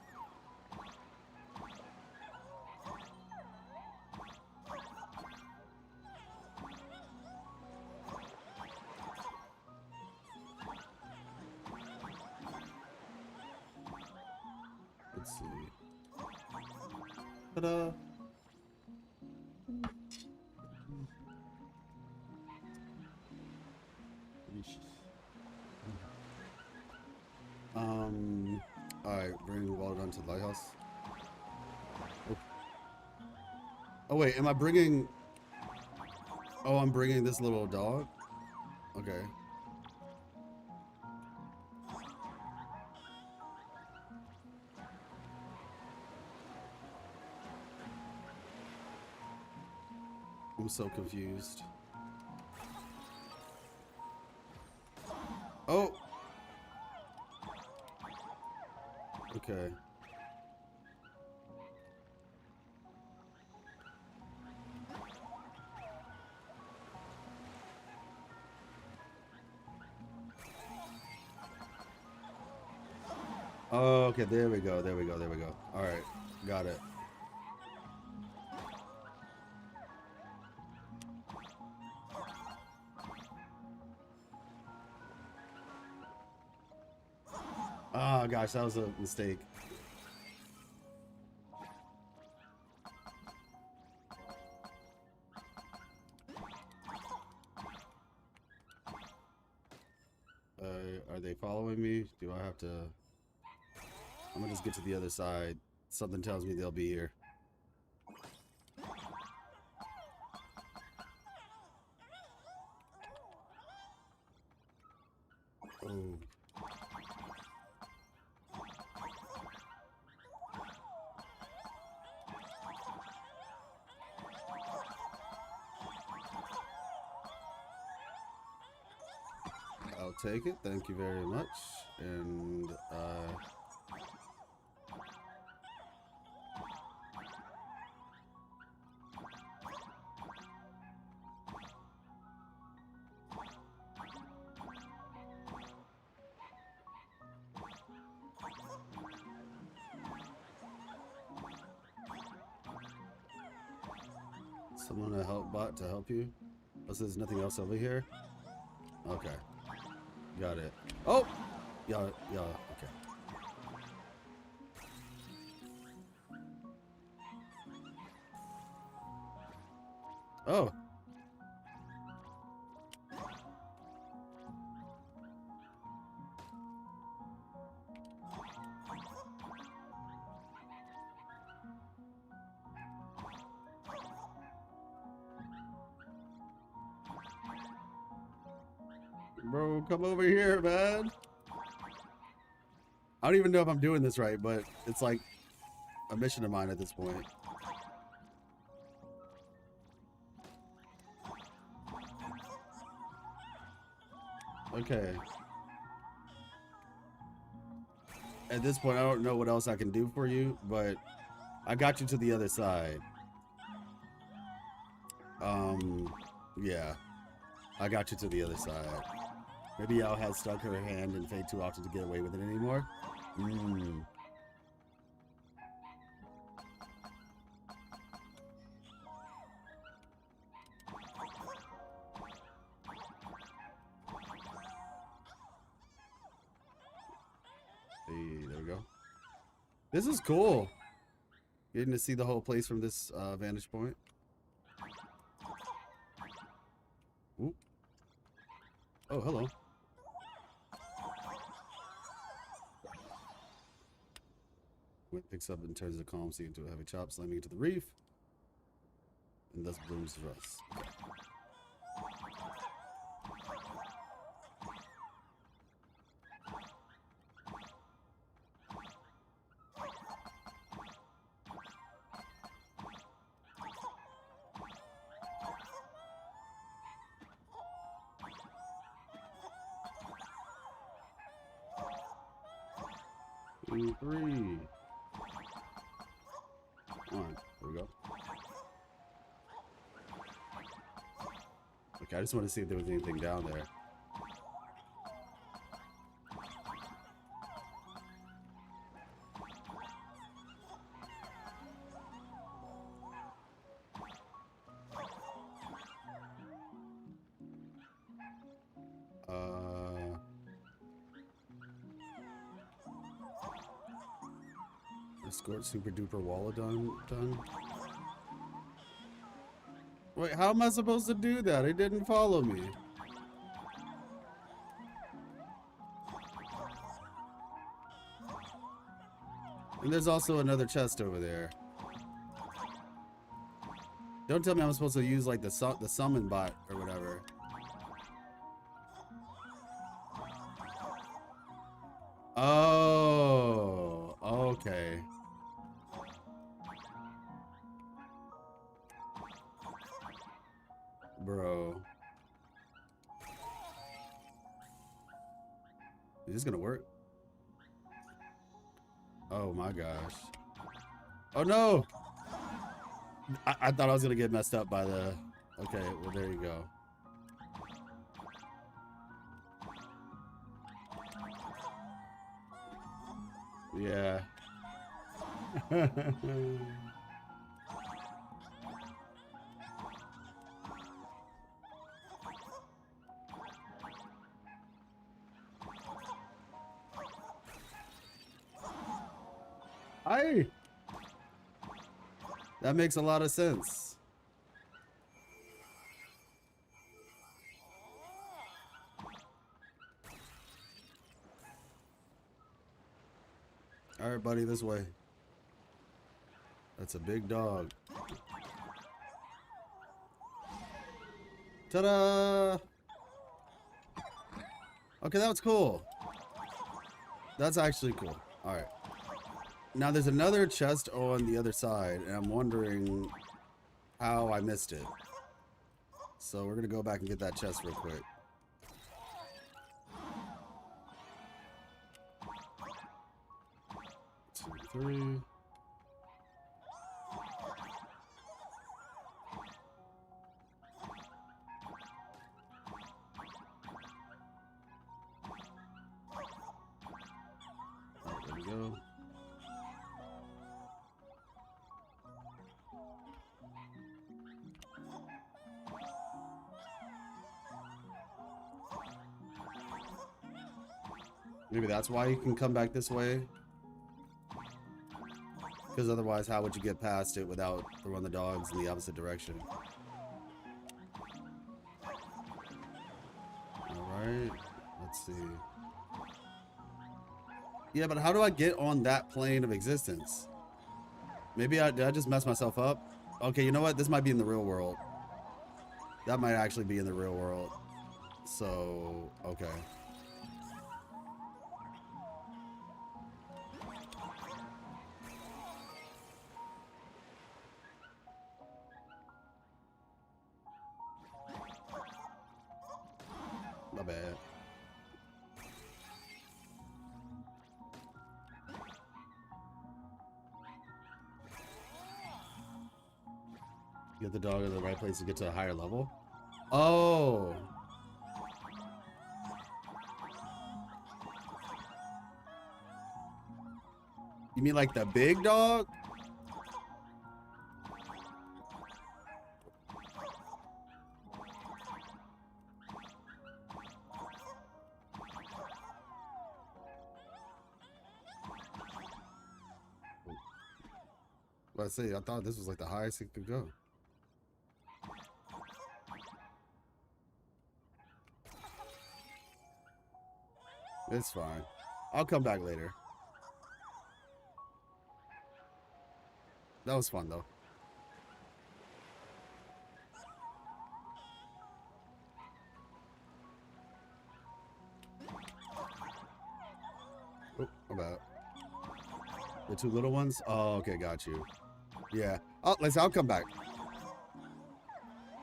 Let's see. Ta-da! Alright, bring water down to the lighthouse. Oh wait, am I bringing... Oh, I'm bringing this little dog? Okay. I'm so confused. Oh! Okay. Oh, okay, there we go, there we go, there we go. Alright, got it. Oh gosh, that was a mistake. Are they following me? Do I have to... I'm gonna just get to the other side. Something tells me they'll be here. Oh. I'll take it. Thank you very much. And someone a help bot to help you? Oh, so there's nothing else over here? Okay. Got it. Oh! Yeah, okay. Oh! Bro, come over here, man. I don't even know if I'm doing this right, but it's like a mission of mine at this point. Okay. At this point, I don't know what else I can do for you, but I got you to the other side. Yeah. I got you to the other side. Maybe Yao has stuck her hand in fate too often to get away with it anymore. Hey, there we go. This is cool. Getting to see the whole place from this vantage point. Ooh. Oh, hello. Wind picks up and turns the calm sea into a heavy chop, slamming into the reef. And thus blooms for us. Okay. Two, three. One. There we go. Okay, I just want to see if there was anything down there. Escort super duper wall done. Wait, how am I supposed to do that? It didn't follow me. And there's also another chest over there. Don't tell me I'm supposed to use like the summon bot or whatever. Oh, okay. Bro. Is this gonna work? Oh my gosh. Oh no! I thought I was gonna get messed up by the... Okay, well there you go. Yeah. That makes a lot of sense. All right, buddy, this way. That's a big dog. Ta-da! Okay, that was cool. That's actually cool. All right. Now there's another chest on the other side, and I'm wondering how I missed it. So we're gonna go back and get that chest real quick. Two, three. There we go. Maybe that's why you can come back this way. Because otherwise, how would you get past it without throwing the dogs in the opposite direction? Alright, let's see. Yeah, but how do I get on that plane of existence? Maybe did I just mess myself up? Okay, you know what? This might be in the real world. That might actually be in the real world. So, okay. Not bad. Get the dog in the right place to get to a higher level. Oh. You mean like the big dog? Let's see, I thought this was like the highest it could go. It's fine. I'll come back later. That was fun though. Oh, I'm out. The two little ones? Oh, okay, got you. Yeah. Oh, I'll come back.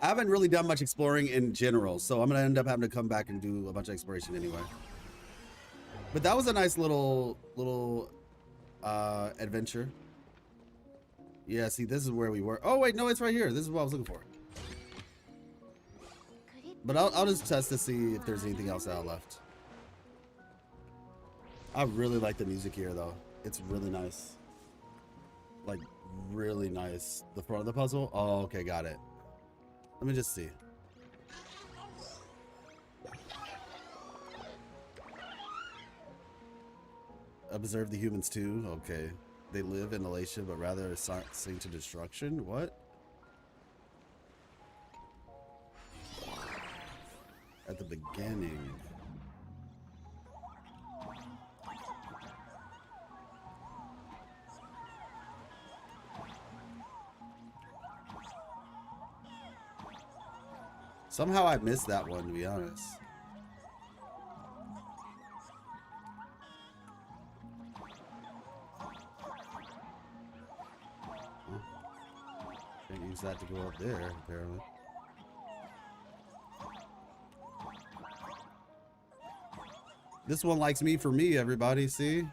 I haven't really done much exploring in general, so I'm gonna end up having to come back and do a bunch of exploration anyway. But that was a nice little adventure. Yeah, see, this is where we were. Oh wait, no, it's right here. This is what I was looking for. But I'll just test to see if there's anything else out left. I really like the music here though. It's really nice. Like really nice. The front of the puzzle? Oh, okay, got it. Let me just see. Observe the humans too. Okay. They live in elation, but rather sink to destruction. What? At the beginning. Somehow I missed that one, to be honest. Can't use that to go up there, apparently. This one likes me for me, everybody. See?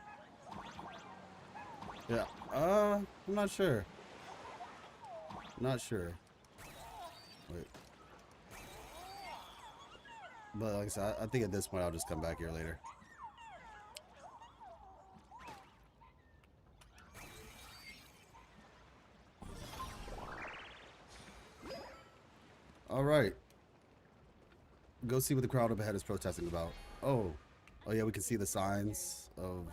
Yeah. I'm not sure. Not sure. Wait. But like I said, I think at this point I'll just come back here later. All right. Go see what the crowd up ahead is protesting about. Oh. Oh yeah, we can see the signs of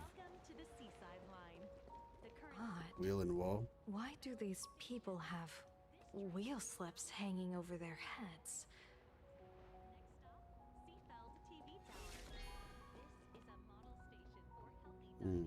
Odd. wheel and woe. Why do these people have wheel slips hanging over their heads? Hmm.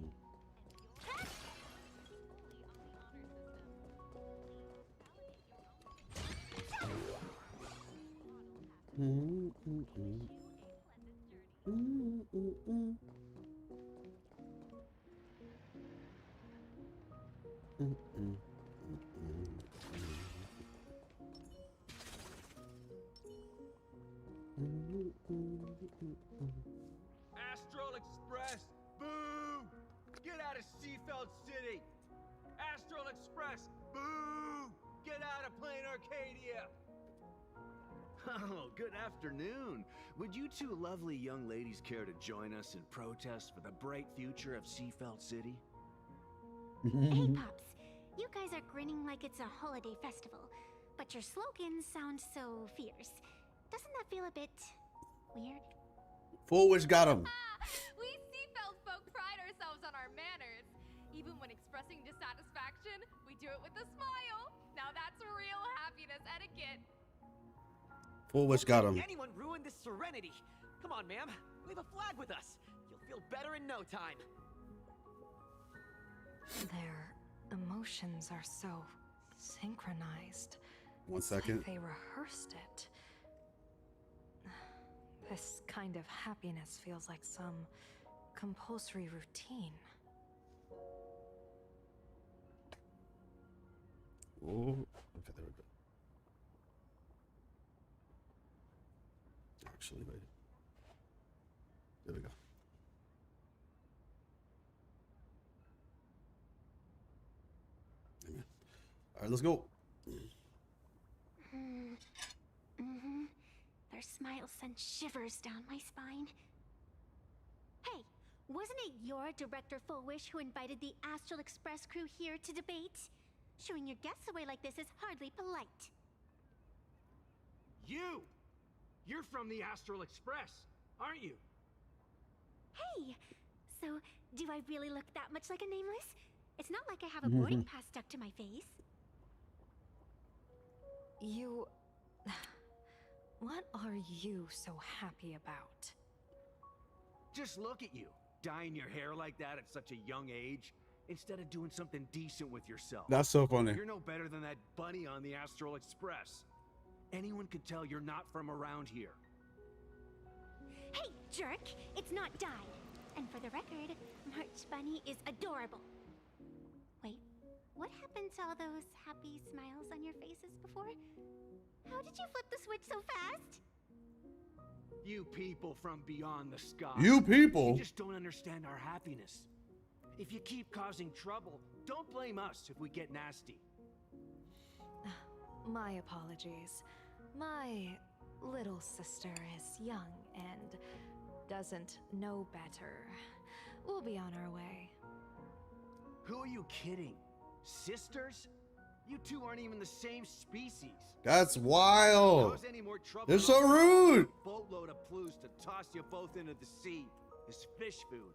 Astral Express, boo! Get out of Seafeld City! Astral Express, boo! Get out of Plain Arcadia! Oh, good afternoon. Would you two lovely young ladies care to join us in protest for the bright future of Seafeld City? Hey, Pops. You guys are grinning like it's a holiday festival, but your slogans sound so fierce. Doesn't that feel a bit weird? Full Wish got him. We Seafeld folk pride ourselves on our manners. Even when expressing dissatisfaction, we do it with a smile. Now that's real happiness etiquette. Full Wish got him. Anyone ruin this serenity? Come on, ma'am. Wave a flag with us. You'll feel better in no time. Their emotions are so synchronized. 1 It's second. like they rehearsed it. This kind of happiness feels like some compulsory routine. Oh, okay, there we go. Actually, wait. There we go. Amen. All right, let's go. Their smiles send shivers down my spine. Hey, wasn't it your director Full Wish who invited the Astral Express crew here to debate? Shooing your guests away like this is hardly polite. You! You're from the Astral Express, aren't you? Hey, so do I really look that much like a nameless? It's not like I have a boarding pass stuck to my face. You... What are you so happy about? Just look at you, dyeing your hair like that at such a young age, instead of doing something decent with yourself. That's so funny. You're no better than that bunny on the Astral Express. Anyone could tell you're not from around here. Hey, jerk! It's not dyed. And for the record, March Bunny is adorable. Wait, what happened to all those happy smiles on your faces before? How did you flip the switch so fast? You people from beyond the sky. You people? You just don't understand our happiness. If you keep causing trouble, don't blame us if we get nasty. My apologies. My little sister is young and doesn't know better. We'll be on our way. Who are you kidding? Sisters? You two aren't even the same species. That's wild. Cause any more trouble, They're so rude. A boatload of plues to toss you both into the sea is fish food.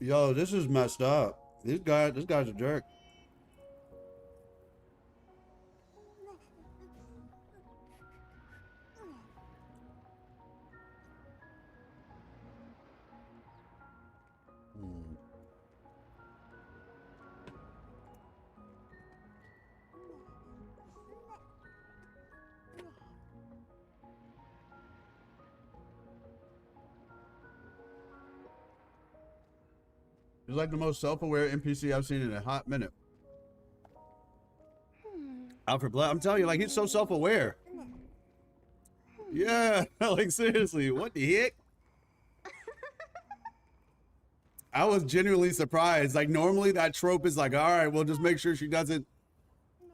Yo, this is messed up. This guy's a jerk. He's like the most self-aware NPC I've seen in a hot minute. Alfred Black, I'm telling you, like he's so self-aware. Yeah, like seriously, what the heck? I was genuinely surprised. Like normally that trope is like, all right, well just make sure she doesn't,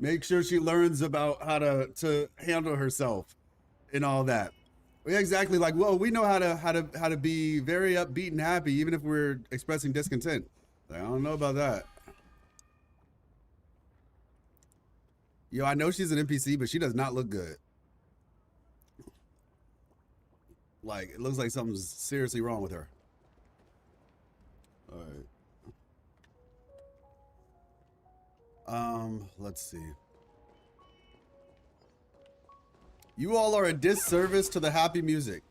make sure she learns about how to handle herself and all that. Yeah, exactly. Like, well, we know how to be very upbeat and happy, even if we're expressing discontent. Like, I don't know about that. Yo, I know she's an NPC, but she does not look good. Like, it looks like something's seriously wrong with her. All right. Let's see. You all are a disservice to the happy music.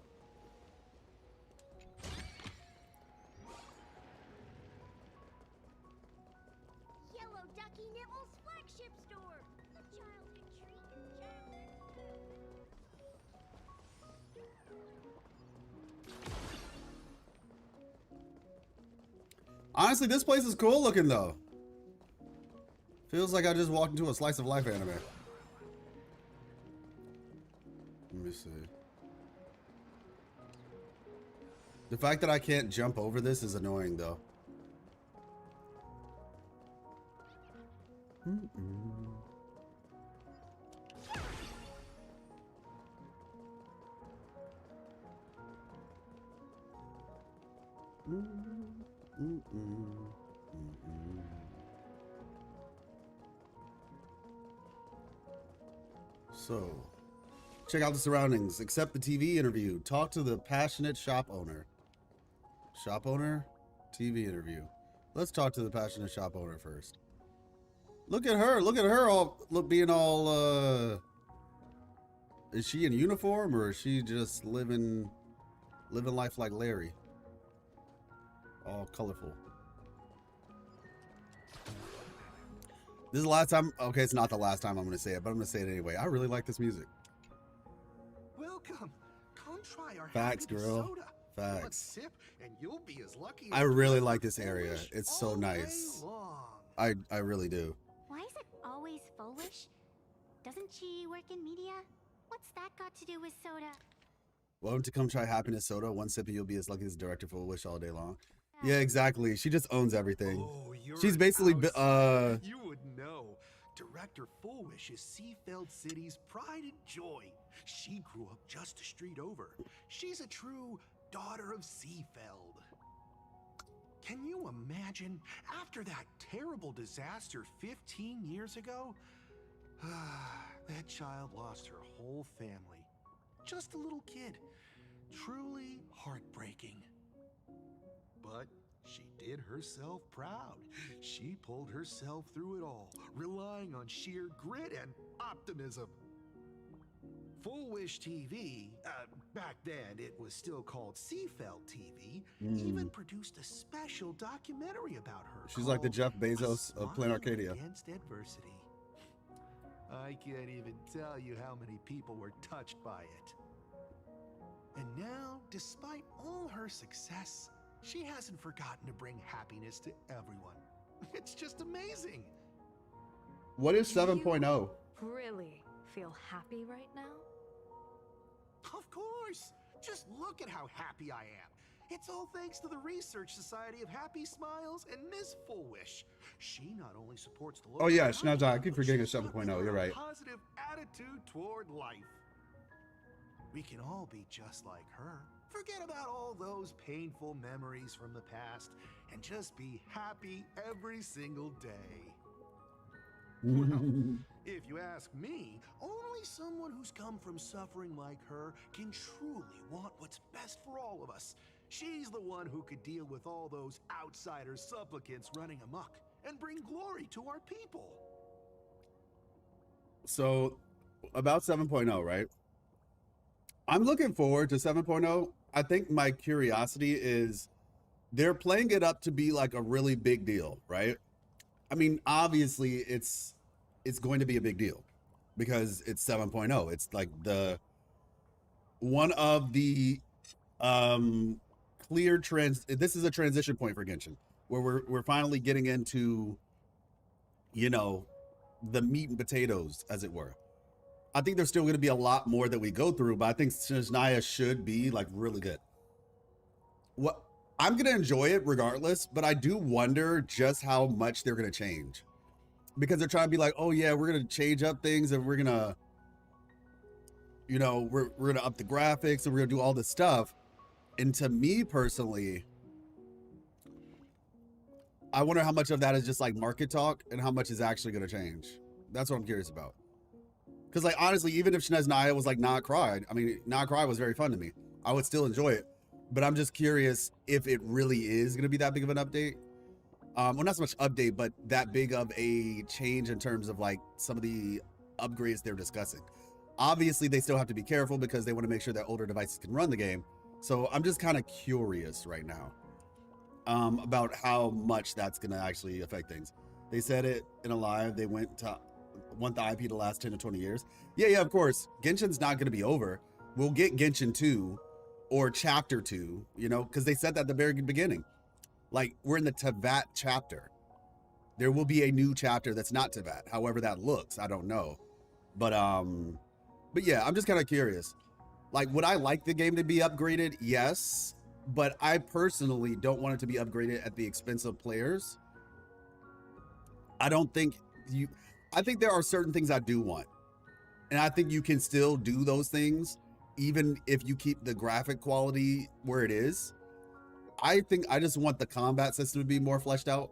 Yellow Ducky Nibble's flagship store. A childhood treat. Honestly, this place is cool looking though. Feels like I just walked into a slice of life anime. Let me see. The fact that I can't jump over this is annoying though. So, check out the surroundings. Accept the TV interview. Talk to the passionate shop owner. Shop owner? TV interview. Let's talk to the passionate shop owner first. Look at her. Look at her all being all is she in uniform or is she just living life like Larry? All colorful. This is the last time. Okay, it's not the last time I'm going to say it, but I'm going to say it anyway. I really like this music. Welcome. Come try our Facts, happy girl. soda. Facts. One sip and you'll be as lucky I as really Dr. like this area. Foolish It's so all nice. day long. I really do. Why is it always Foolish? Doesn't she work in media? What's that got to do with soda? Welcome to Come Try Happiness Soda. One sip and you'll be as lucky as Director Full Wish all day long. Yeah, exactly. She just owns everything. Oh, you're She's an basically outsider. You would know. Director Fullwish is Seafeld City's pride and joy. She grew up just a street over. She's a true daughter of Seafeld. Can you imagine? After that terrible disaster 15 years ago, that child lost her whole family. Just a little kid. Truly heartbreaking. But she did herself proud. She pulled herself through it all, relying on sheer grit and optimism. Full Wish TV, back then it was still called Seafeld TV, even produced a special documentary about her. She's like the Jeff Bezos of Planet Arcadia. Against adversity. I can't even tell you how many people were touched by it. And now, despite all her success, she hasn't forgotten to bring happiness to everyone. It's just amazing. What is 7.0? Really feel happy right now? Of course. Just look at how happy I am. It's all thanks to the Research Society of Happy Smiles and Miss Fullwish. She not only supports the local Oh yeah, no, I economy, keep but forgetting she's 7.0. got You're a right. Positive attitude toward life. We can all be just like her. Forget about all those painful memories from the past and just be happy every single day. Well, if you ask me, only someone who's come from suffering like her can truly want what's best for all of us. She's the one who could deal with all those outsider supplicants running amok and bring glory to our people. So, about 7.0, right? I'm looking forward to 7.0. I think my curiosity is they're playing it up to be like a really big deal, right? I mean, obviously it's going to be a big deal because it's 7.0. It's like the one of the clear this is a transition point for Genshin where we're finally getting into, you know, the meat and potatoes, as it were. I think there's still going to be a lot more that we go through, but I think Snezhnaya should be like really good. What I'm going to enjoy it regardless, but I do wonder just how much they're going to change, because they're trying to be like, oh yeah, we're going to change up things and we're going to, you know, we're going to up the graphics and we're going to do all this stuff. And to me personally, I wonder how much of that is just like market talk and how much is actually going to change. That's what I'm curious about. Because like, honestly, even if Snezhnaya was like Not Cry, I mean, Not Cry was very fun to me. I would still enjoy it. But I'm just curious if it really is going to be that big of an update. Well, not so much update, but that big of a change in terms of like some of the upgrades they're discussing. Obviously, they still have to be careful because they want to make sure that older devices can run the game. So I'm just kind of curious right now about how much that's going to actually affect things. They said it in a live. They want the IP to last 10 to 20 years. Yeah, of course. Genshin's not going to be over. We'll get Genshin 2 or Chapter 2, you know, because they said that at the very beginning. Like, we're in the Teyvat chapter. There will be a new chapter that's not Teyvat. However that looks, I don't know. But yeah, I'm just kind of curious. Like, would I like the game to be upgraded? Yes. But I personally don't want it to be upgraded at the expense of players. I think there are certain things I do want. And I think you can still do those things even if you keep the graphic quality where it is. I think I just want the combat system to be more fleshed out.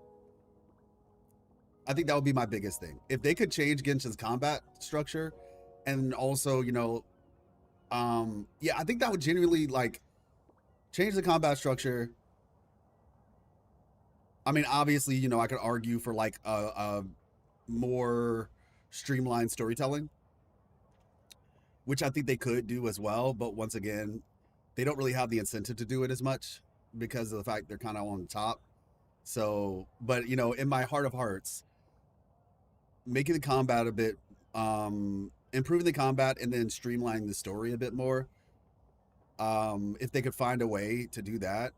I think that would be my biggest thing. If they could change Genshin's combat structure and also, you know, yeah, I think that would genuinely like change the combat structure. I mean, obviously, you know, I could argue for like a more streamlined storytelling, which I think they could do as well. But once again, they don't really have the incentive to do it as much because of the fact they're kind of on top. So, but you know, in my heart of hearts, making the combat a bit, improving the combat and then streamlining the story a bit more. If they could find a way to do that,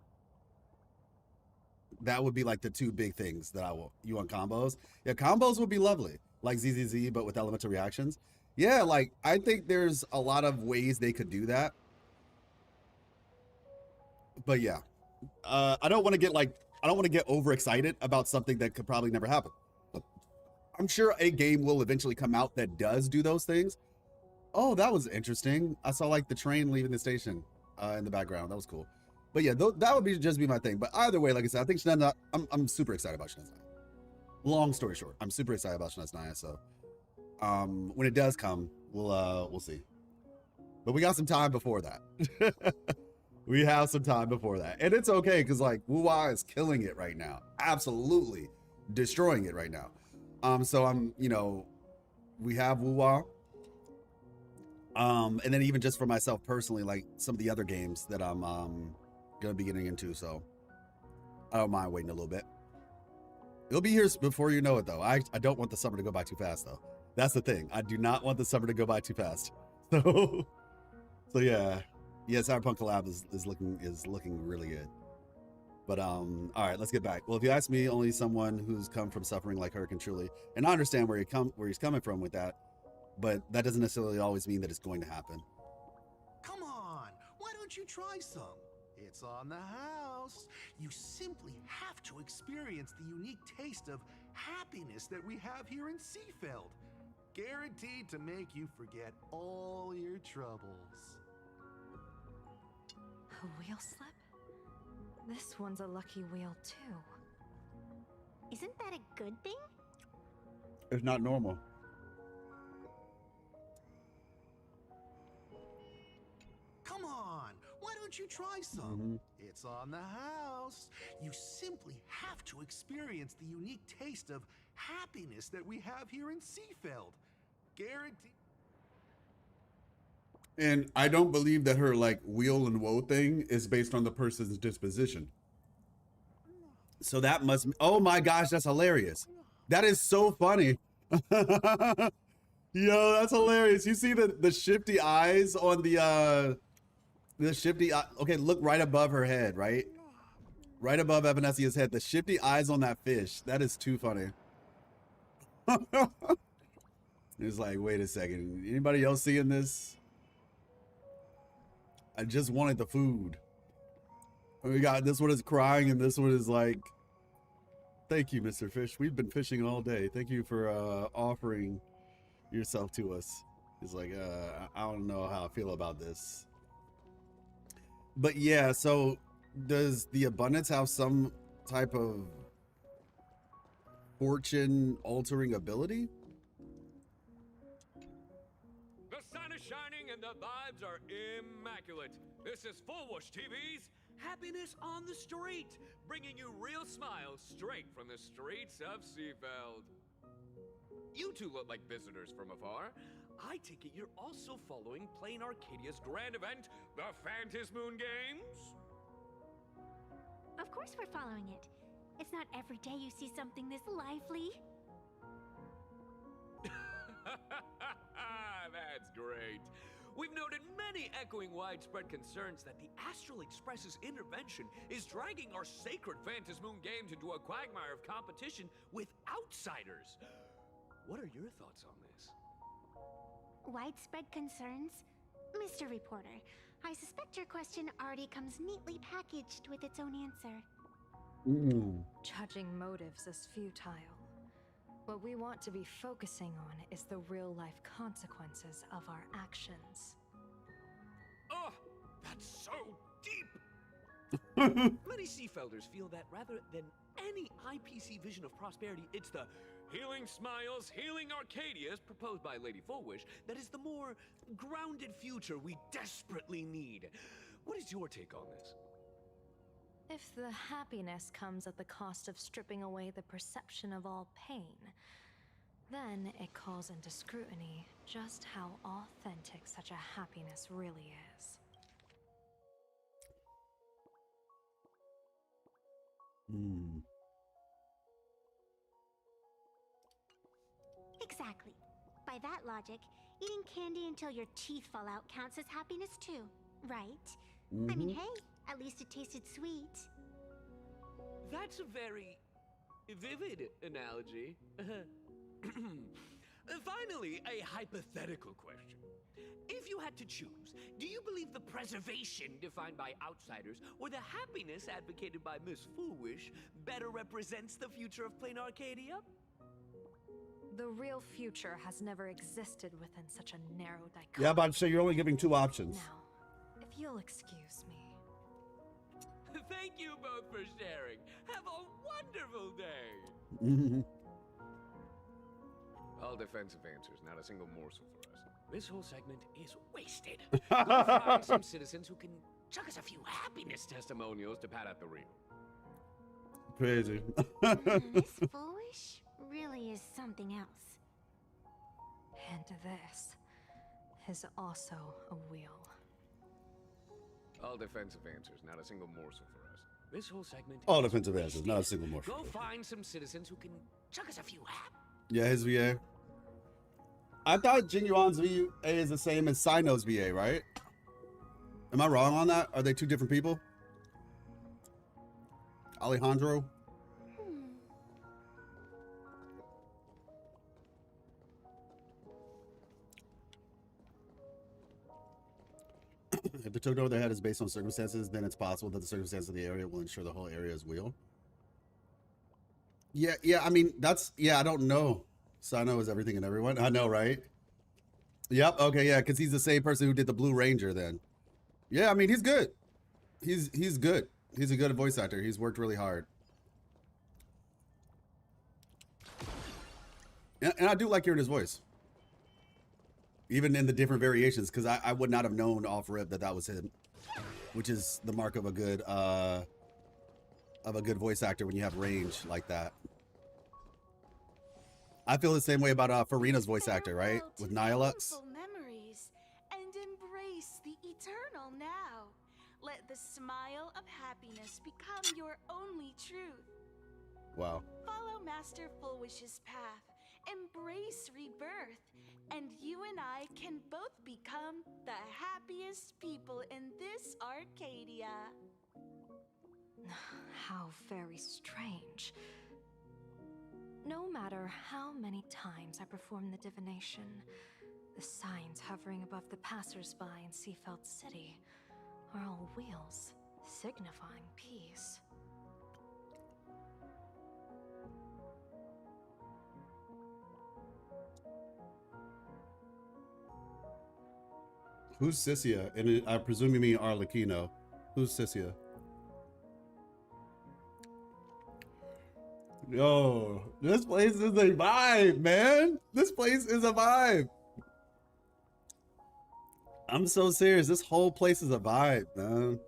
that would be like the two big things that you want combos. Yeah, combos would be lovely, like ZZZ, but with elemental reactions. Yeah, like I think there's a lot of ways they could do that. But yeah, I don't want to get overexcited about something that could probably never happen. I'm sure a game will eventually come out that does do those things. Oh, that was interesting. I saw like the train leaving the station in the background. That was cool. But yeah, that would just be my thing. But either way, like I said, I think Snezhnaya, I'm super excited about Snezhnaya. Long story short, I'm super excited about Snezhnaya. So when it does come, we'll see. But we got some time before that. We have some time before that. And it's okay, because like Wuwa is killing it right now. Absolutely destroying it right now. So I'm, you know, we have Wuwa. And then even just for myself personally, like some of the other games that I'm gonna be getting into, so I don't mind waiting a little bit. It'll be here before you know it, though. I don't want the summer to go by too fast, though. That's the thing. I do not want the summer to go by too fast. So yeah, Cyberpunk collab is looking really good. But all right, let's get back. Well, if you ask me, only someone who's come from suffering like her can truly, and I understand where he's coming from with that, but that doesn't necessarily always mean that it's going to happen. Come on, why don't you try some? It's on the house. You simply have to experience the unique taste of happiness that we have here in Seafeld. Guaranteed to make you forget all your troubles. A wheel slip? This one's a lucky wheel, too. Isn't that a good thing? It's not normal. Come on, why don't you try some? It's on the house. You simply have to experience the unique taste of happiness that we have here in Seafeld. Guaranteed. And I don't believe that her like wheel and woe thing is based on the person's disposition. So that must, oh my gosh, that's hilarious. That is so funny. Yo, that's hilarious. You see the shifty eyes on the shifty, okay, look right above her head, right? Right above Evanesia's head, the shifty eyes on that fish. That is too funny. It's like, wait a second. Anybody else seeing this? I just wanted the food. We got this one is crying, and this one is like, thank you, Mr. Fish. We've been fishing all day. Thank you for offering yourself to us. He's like, I don't know how I feel about this. But yeah, so does the abundance have some type of fortune altering ability? The sun is shining and the vibes are immaculate. This is Fullwush TV's Happiness on the Street, bringing you real smiles straight from the streets of Seafeld. You two look like visitors from afar. I take it you're also following Plain Arcadia's grand event, the Phantasmoon Games? Of course we're following it. It's not every day you see something this lively. That's great. We've noted many echoing widespread concerns that the Astral Express's intervention is dragging our sacred Phantasmoon Games into a quagmire of competition with outsiders. What are your thoughts on this? Widespread concerns? Mr. Reporter, I suspect your question already comes neatly packaged with its own answer. Judging motives is futile. What we want to be focusing on is the real-life consequences of our actions. Oh, that's so deep! Many Seafelders feel that rather than any IPC vision of prosperity, it's the Healing Smiles, Healing Arcadias proposed by Lady Fullwish that is the more grounded future we desperately need. What is your take on this? If the happiness comes at the cost of stripping away the perception of all pain, then it calls into scrutiny just how authentic such a happiness really is. Exactly. By that logic, eating candy until your teeth fall out counts as happiness too, right? I mean, hey, at least it tasted sweet. That's a very vivid analogy. Finally, a hypothetical question. If you had to choose, do you believe the preservation defined by outsiders or the happiness advocated by Miss Foolish better represents the future of Plain Arcadia? The real future has never existed within such a narrow dichotomy. Yeah, but so you're only giving two options. Now, if you'll excuse me. Thank you both for sharing. Have a wonderful day. All defensive answers, not a single morsel for us. This whole segment is wasted. Go find some citizens who can chuck us a few happiness testimonials to pad out the reel. Crazy. Miss Foolish really is something else. And this is also a wheel. All defensive answers, not a single morsel for us. This whole segment All defensive answers, not a single more. Go find some citizens who can chuck us a few Yeah, his VA. I thought Jinyuan's VA is the same as Sino's VA, right? Am I wrong on that? Are they two different people? Alejandro? If the token over their head is based on circumstances, then it's possible that the circumstances of the area will ensure the whole area is wheeled. Yeah, I mean, I don't know. Sino is everything and everyone. I know, right? Yep, okay, yeah, because he's the same person who did the Blue Ranger then. Yeah, I mean, he's good. He's good. He's a good voice actor. He's worked really hard. And I do like hearing his voice. Even in the different variations, because I would not have known off rip that was him, which is the mark of a good voice actor when you have range like that. I feel the same way about Farina's voice actor, right? With Nihilux. Memories and embrace the eternal now. Let the smile of happiness become your only truth. Wow. Follow Master Fullwish's path. Embrace rebirth. And you and I can both become the happiest people in this Arcadia. How very strange. No matter how many times I perform the divination, the signs hovering above the passersby in Seafeld City are all wheels, signifying peace. Who's Sissia? And I presume you mean Arlecchino. Who's Sissia? Yo, this place is a vibe, man. This place is a vibe. I'm so serious. This whole place is a vibe, man.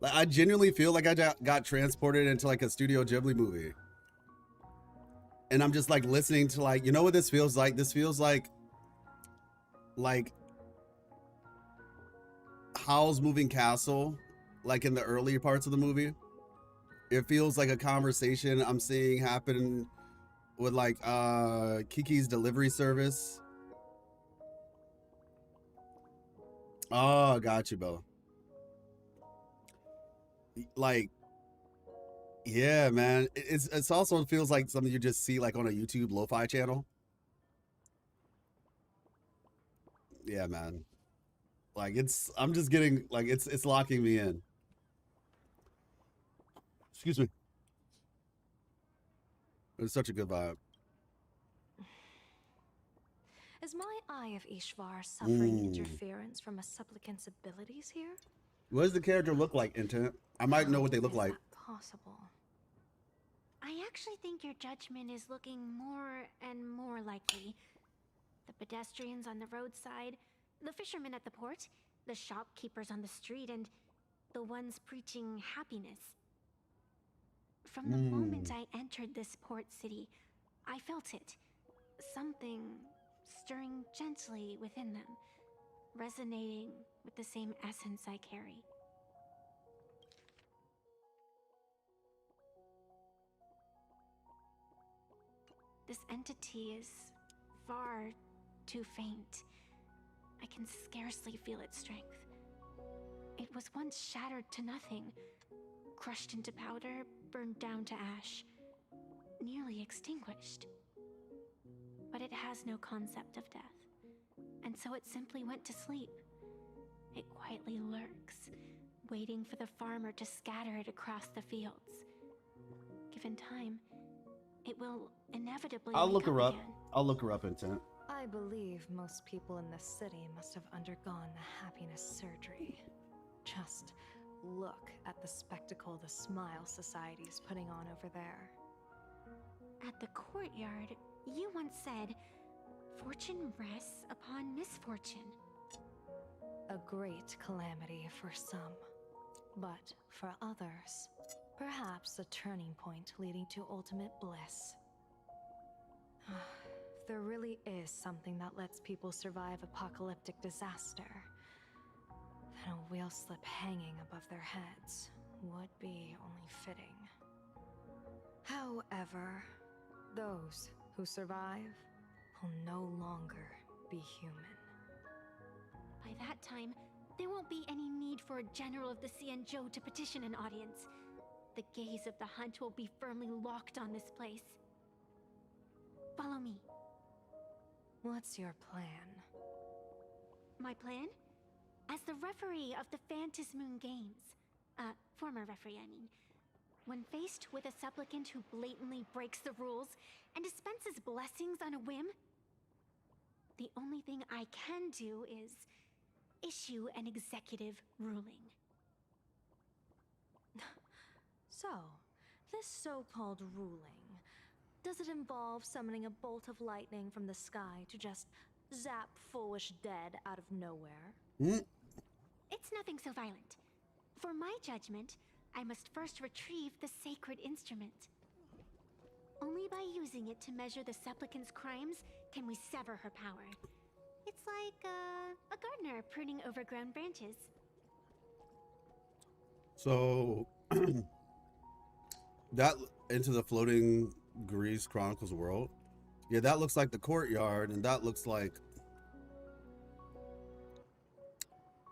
Like, I genuinely feel like I got transported into like a Studio Ghibli movie. And I'm just like listening to like, you know what this feels like? This feels like Howl's Moving Castle, like in the early parts of the movie. It feels like a conversation I'm seeing happen with like Kiki's delivery service. Oh, got you, Bella. Like, yeah, man. It's also feels like something you just see like on a YouTube lo-fi channel. Yeah, man. Like I'm just getting like it's locking me in. Excuse me. It's such a good vibe. Is my Eye of Ishvar suffering Ooh. interference from a supplicant's abilities here? What does the character look like, Intent? I might know what they look Is like. that possible? I actually think your judgment is looking more and more likely. The pedestrians on the roadside, the fishermen at the port, the shopkeepers on the street, and the ones preaching happiness. From the moment I entered this port city, I felt it. Something stirring gently within them, resonating with the same essence I carry. This entity is far too faint. I can scarcely feel its strength. It was once shattered to nothing, crushed into powder, burned down to ash, nearly extinguished. But it has no concept of death, and so it simply went to sleep. It quietly lurks, waiting for the farmer to scatter it across the fields. Given time, it will inevitably I'll wake look her up. again. I'll look her up, Intent. I believe most people in this city must have undergone the happiness surgery. Just look at the spectacle the Smile Society is putting on over there. At the courtyard, you once said, "Fortune rests upon misfortune." A great calamity for some, but for others, perhaps a turning point leading to ultimate bliss. If there really is something that lets people survive apocalyptic disaster, then a wheel slip hanging above their heads would be only fitting. However, those who survive will no longer be human. By that time, there won't be any need for a general of the Xianzhou to petition an audience. The gaze of the hunt will be firmly locked on this place. Follow me. What's your plan? My plan? As the referee of the Phantasmoon Games, former referee, I mean, when faced with a supplicant who blatantly breaks the rules and dispenses blessings on a whim, the only thing I can do is issue an executive ruling. So, this so-called ruling, does it involve summoning a bolt of lightning from the sky to just zap Foolish dead out of nowhere? It's nothing so violent. For my judgment, I must first retrieve the sacred instrument. Only by using it to measure the supplicant's crimes can we sever her power. It's like a gardener pruning overgrown branches. So that into the floating Grease Chronicles world. Yeah, that looks like the courtyard, and that looks like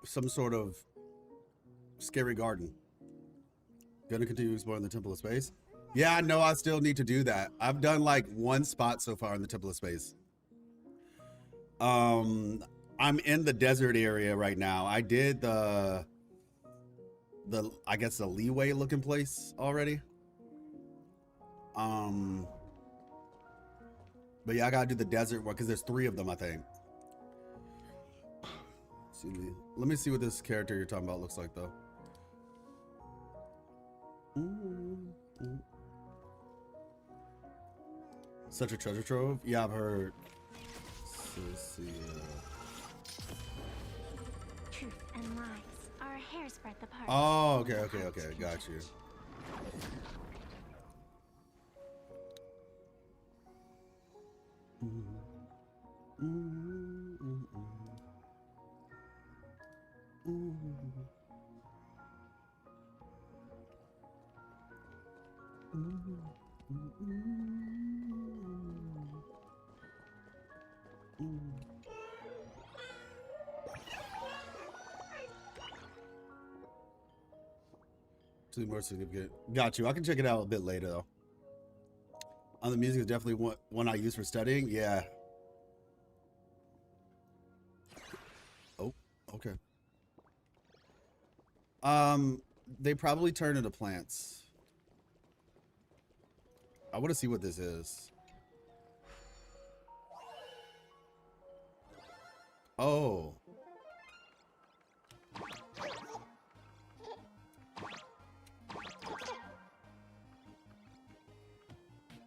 some sort of scary garden. Gonna continue exploring the Temple of Space. Yeah, I know I still need to do that. I've done like one spot so far in the Temple of Space. I'm in the desert area right now. I did the I guess the leeway looking place already. But yeah, I gotta do the desert one because there's 3 of them, I think. Let me see what this character you're talking about looks like though. Such a treasure trove? Yeah, I've heard. Truth and lies are a hair's breadth apart. Oh, okay, got you. Two more significant. Got you. I can check it out a bit later though. The music is definitely one I use for studying. Yeah. Oh, okay. They probably turn into plants. I want to see what this is. Oh.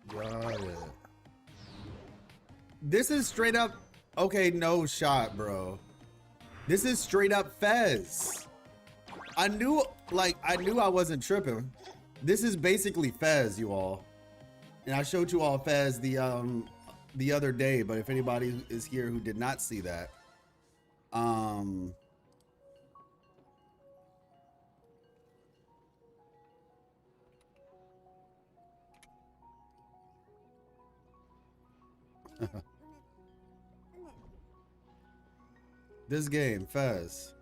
Got it. This is straight up. Okay, no shot, bro. This is straight up Fez. I knew I wasn't tripping. This is basically Fez, you all. And I showed you all Fez the other day, but if anybody is here who did not see that, this game, Fez.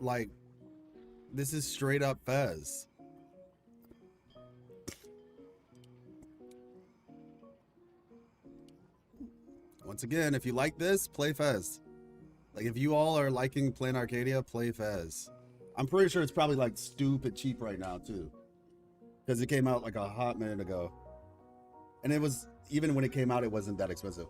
Like, this is straight up Fez. Once again, if you like this, play Fez. Like, if you all are liking playing Arcadia, play Fez. I'm pretty sure it's probably like stupid cheap right now too, because it came out like a hot minute ago, and it was, even when it came out, it wasn't that expensive.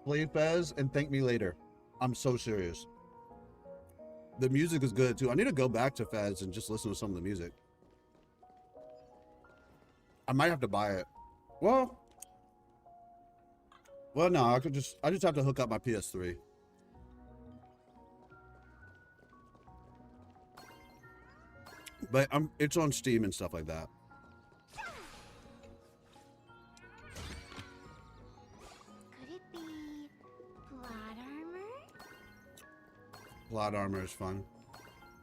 Play Fez and thank me later. I'm so serious. The music is good too. I need to go back to Fez and just listen to some of the music. I might have to buy it. Well, no, I just have to hook up my PS3. But it's on Steam and stuff like that. Could it be plot armor? Plot armor is fun.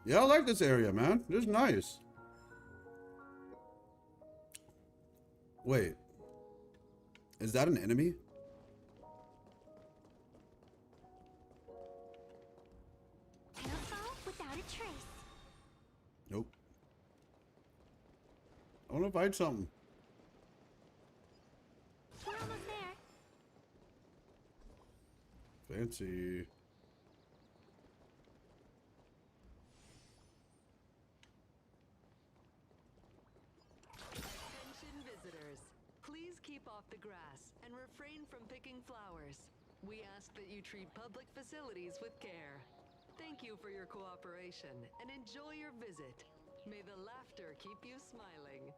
Yeah, I like this area, man. This is nice. Wait. Is that an enemy? Pinafall without a trace. Nope. I want to find something. We're almost there. Fancy. Attention visitors. Please keep off the grass and refrain from picking flowers. We ask that you treat public facilities with care. Thank you for your cooperation and enjoy your visit. May the laughter keep you smiling.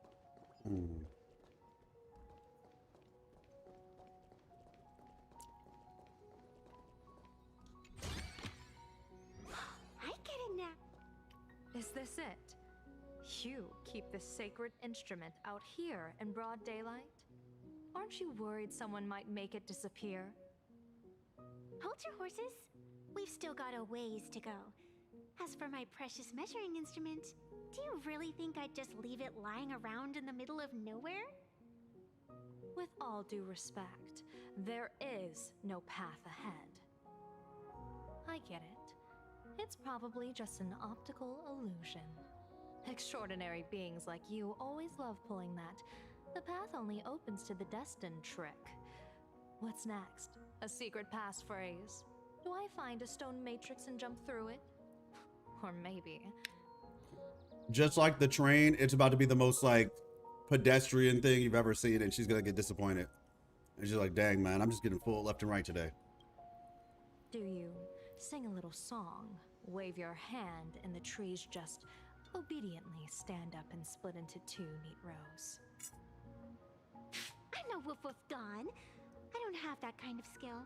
I get it now. Is this it? You keep this sacred instrument out here in broad daylight? Aren't you worried someone might make it disappear? Hold your horses. We've still got a ways to go. As for my precious measuring instrument, do you really think I'd just leave it lying around in the middle of nowhere? With all due respect, there is no path ahead. I get it. It's probably just an optical illusion. Extraordinary beings like you always love pulling that "the path only opens to the destined" trick. What's next? A secret passphrase? Do I find a stone matrix and jump through it? Or maybe... Just like the train, it's about to be the most like pedestrian thing you've ever seen, and she's gonna get disappointed. And she's like, dang man, I'm just getting full left and right today. Do you sing a little song, wave your hand, and the trees just obediently stand up and split into two neat rows? I'm no woof woof gone. I don't have that kind of skill.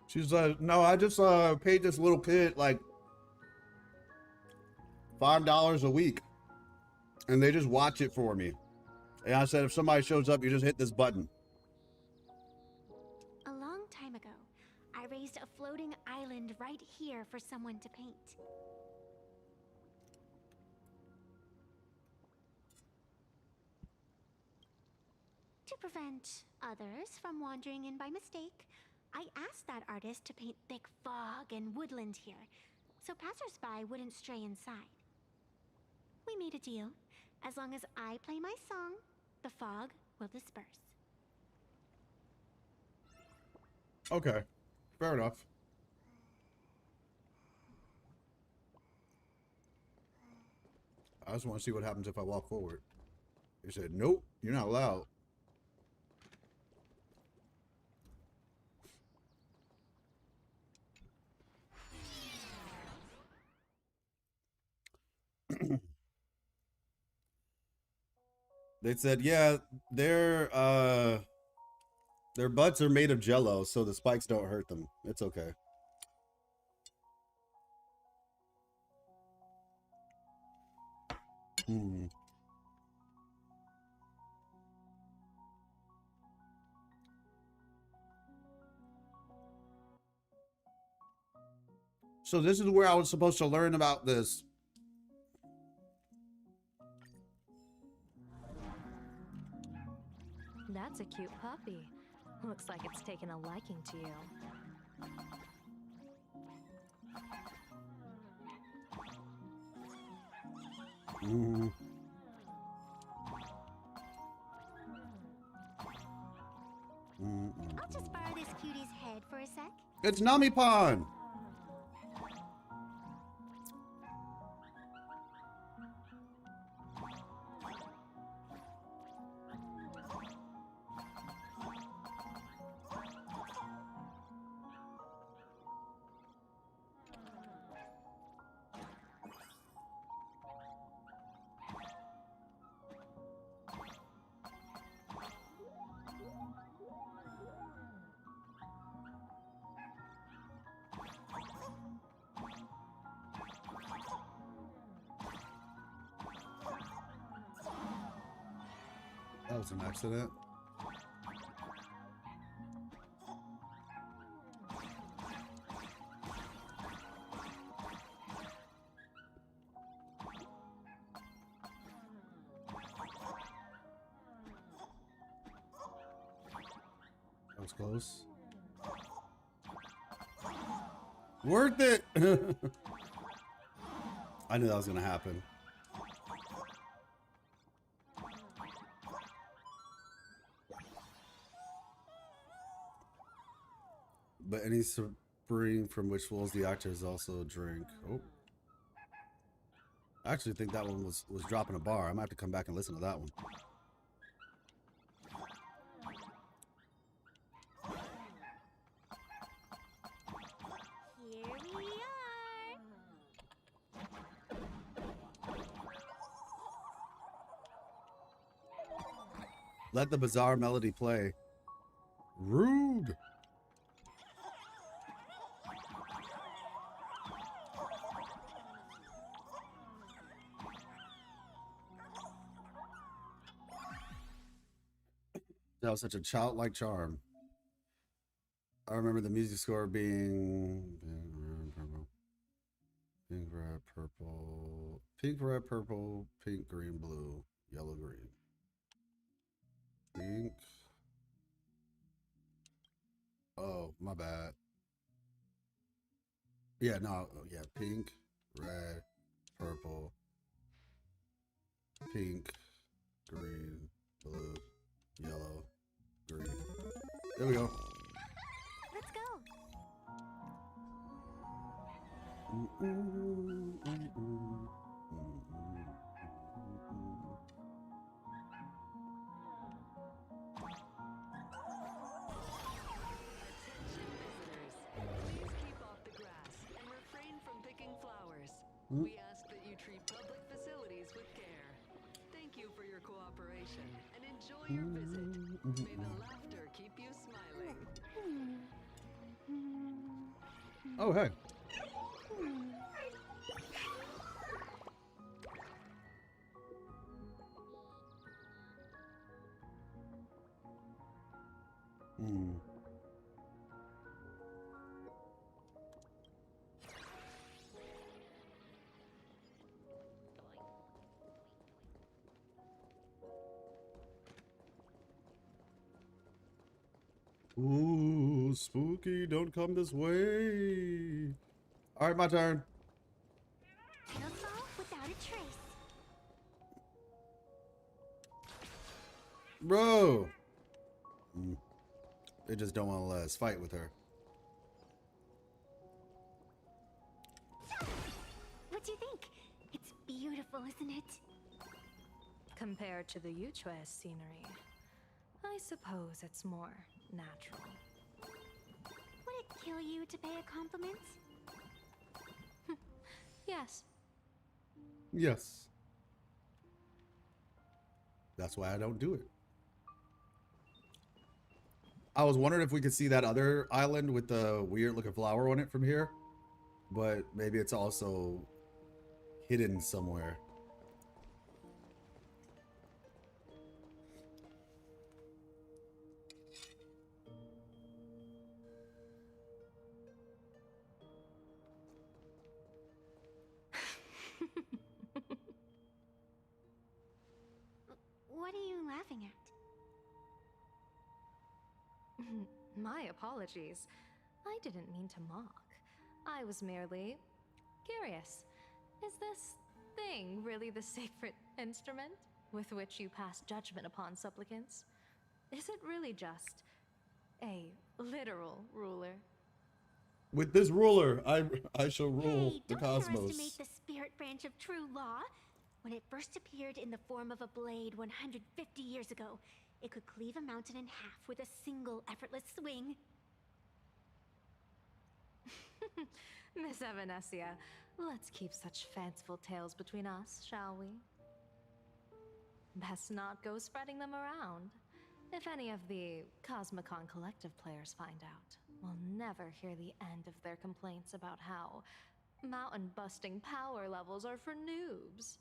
She's like, no, I just paid this little kid like $5 a week, and they just watch it for me. And I said, if somebody shows up, you just hit this button. A long time ago, I raised a floating island right here for someone to paint. To prevent others from wandering in by mistake, I asked that artist to paint thick fog and woodland here, so passersby wouldn't stray inside. We made a deal. As long as I play my song, the fog will disperse. Okay, fair enough. I just want to see what happens if I walk forward. They said, nope, you're not allowed. They said, yeah, their butts are made of jello, so the spikes don't hurt them. It's okay. Hmm. So this is where I was supposed to learn about this. That's a cute puppy. Looks like it's taken a liking to you. Mm. I'll just borrow this cutie's head for a sec. It's Namipan! That was an accident. That was close. Worth it! I knew that was gonna happen. But any spring from which flows the actors also drink. Oh. I actually think that one was dropping a bar. I might have to come back and listen to that one. Here we are. Let the bizarre melody play. Rude. That was such a childlike charm. I remember the music score being pink, red, purple, pink, red, purple, pink, green, blue, yellow, green. Pink. Oh, my bad. Yeah, no, yeah, pink, red, purple, pink, green, blue, yellow, green. There we go. Let's go. Please keep off the grass and refrain from picking flowers. We ask that you treat public facilities with care. Thank you for your cooperation and enjoy your visit. May the laughter keep you smiling. Oh, hey. Ooh, spooky, don't come this way. All right, my turn. No fall without a trace. Bro. They just don't want to let us fight with her. What do you think? It's beautiful, isn't it? Compared to the Yuchue's scenery, I suppose it's more natural. Would it kill you to pay a compliment? Yes. Yes. That's why I don't do it. I was wondering if we could see that other island with the weird looking flower on it from here, but maybe it's also hidden somewhere. What are you laughing at? My apologies. I didn't mean to mock. I was merely curious. Is this thing really the sacred instrument with which you pass judgment upon supplicants? Is it really just a literal ruler? With this ruler, I shall rule Hey, the don't cosmos. underestimate the spirit branch of true law. When it first appeared in the form of a blade 150 years ago, it could cleave a mountain in half with a single effortless swing. Miss Evanescia, let's keep such fanciful tales between us, shall we? Best not go spreading them around. If any of the Cosmicon Collective players find out, we'll never hear the end of their complaints about how mountain-busting power levels are for noobs.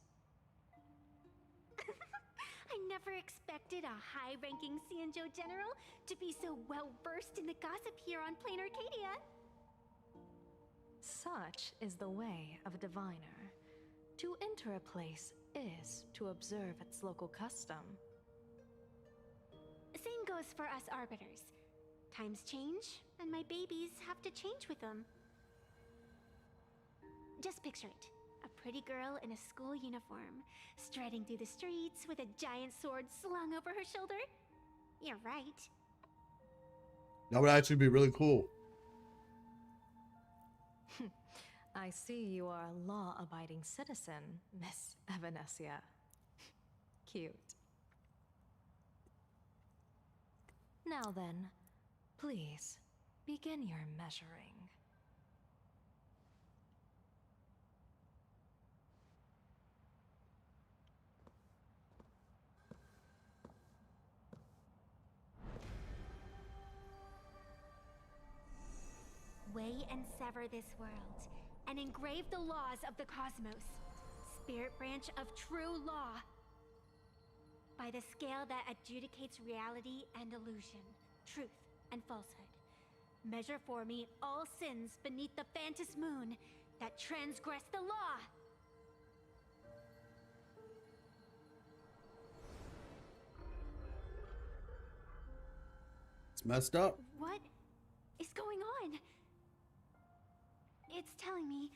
I never expected a high-ranking Xianzhou general to be so well-versed in the gossip here on Plain Arcadia. Such is the way of a diviner. To enter a place is to observe its local custom. Same goes for us arbiters. Times change, and my babies have to change with them. Just picture it. A pretty girl in a school uniform, striding through the streets with a giant sword slung over her shoulder. You're right. That would actually be really cool. I see you are a law-abiding citizen, Miss Evanescia. Cute. Now then, please, begin your measuring. Weigh and sever this world, and engrave the laws of the cosmos. Spirit branch of true law. By the scale that adjudicates reality and illusion, truth and falsehood. Measure for me all sins beneath the Phantas moon that transgress the law. It's messed up. What is going on? It's telling me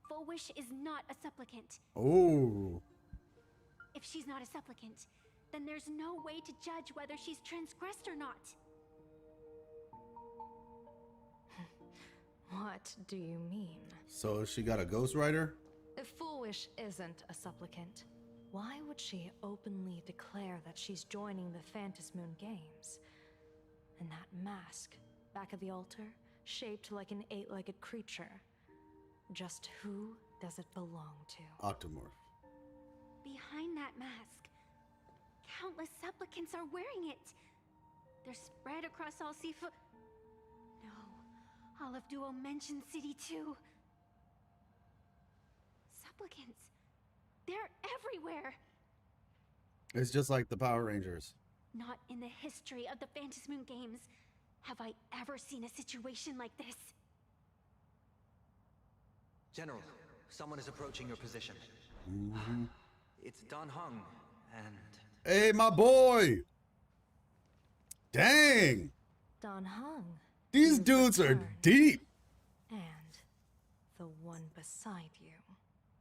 Full Wish is not a supplicant. Oh. If she's not a supplicant, then there's no way to judge whether she's transgressed or not. What do you mean? So she got a ghostwriter? If Foolish isn't a supplicant, why would she openly declare that she's joining the Phantasmoon Games? And that mask, back of the altar, shaped like an 8-legged creature. Just who does it belong to? Octomorph. Behind that mask, countless supplicants are wearing it. They're spread across all seafood. No, all of Duo mentioned City too. Supplicants. They're everywhere. It's just like the Power Rangers. Not in the history of the Phantasmoon Games have I ever seen a situation like this. General, someone is approaching your position. Mm-hmm. It's Don Hung, and... Hey, my boy! Dang! Don Hung. These dudes are deep! And the one beside you.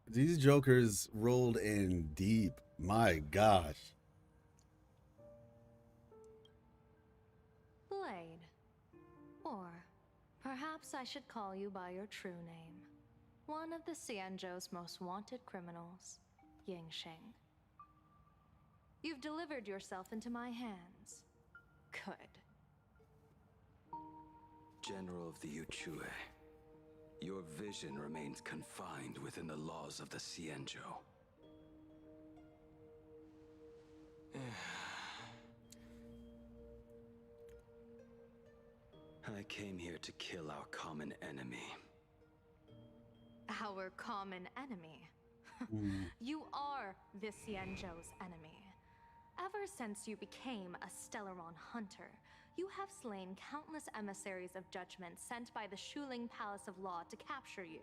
These jokers rolled in deep. My gosh. Blade. Or perhaps I should call you by your true name. One of the Xianzhou's most wanted criminals, Yingxing. You've delivered yourself into my hands. Good. General of the Yuchue, your vision remains confined within the laws of the Xianzhou. I came here to kill our common enemy. Our common enemy. You are the Xianzhou's enemy. Ever since you became a Stellaron hunter, you have slain countless emissaries of judgment sent by the Shuling Palace of Law to capture you.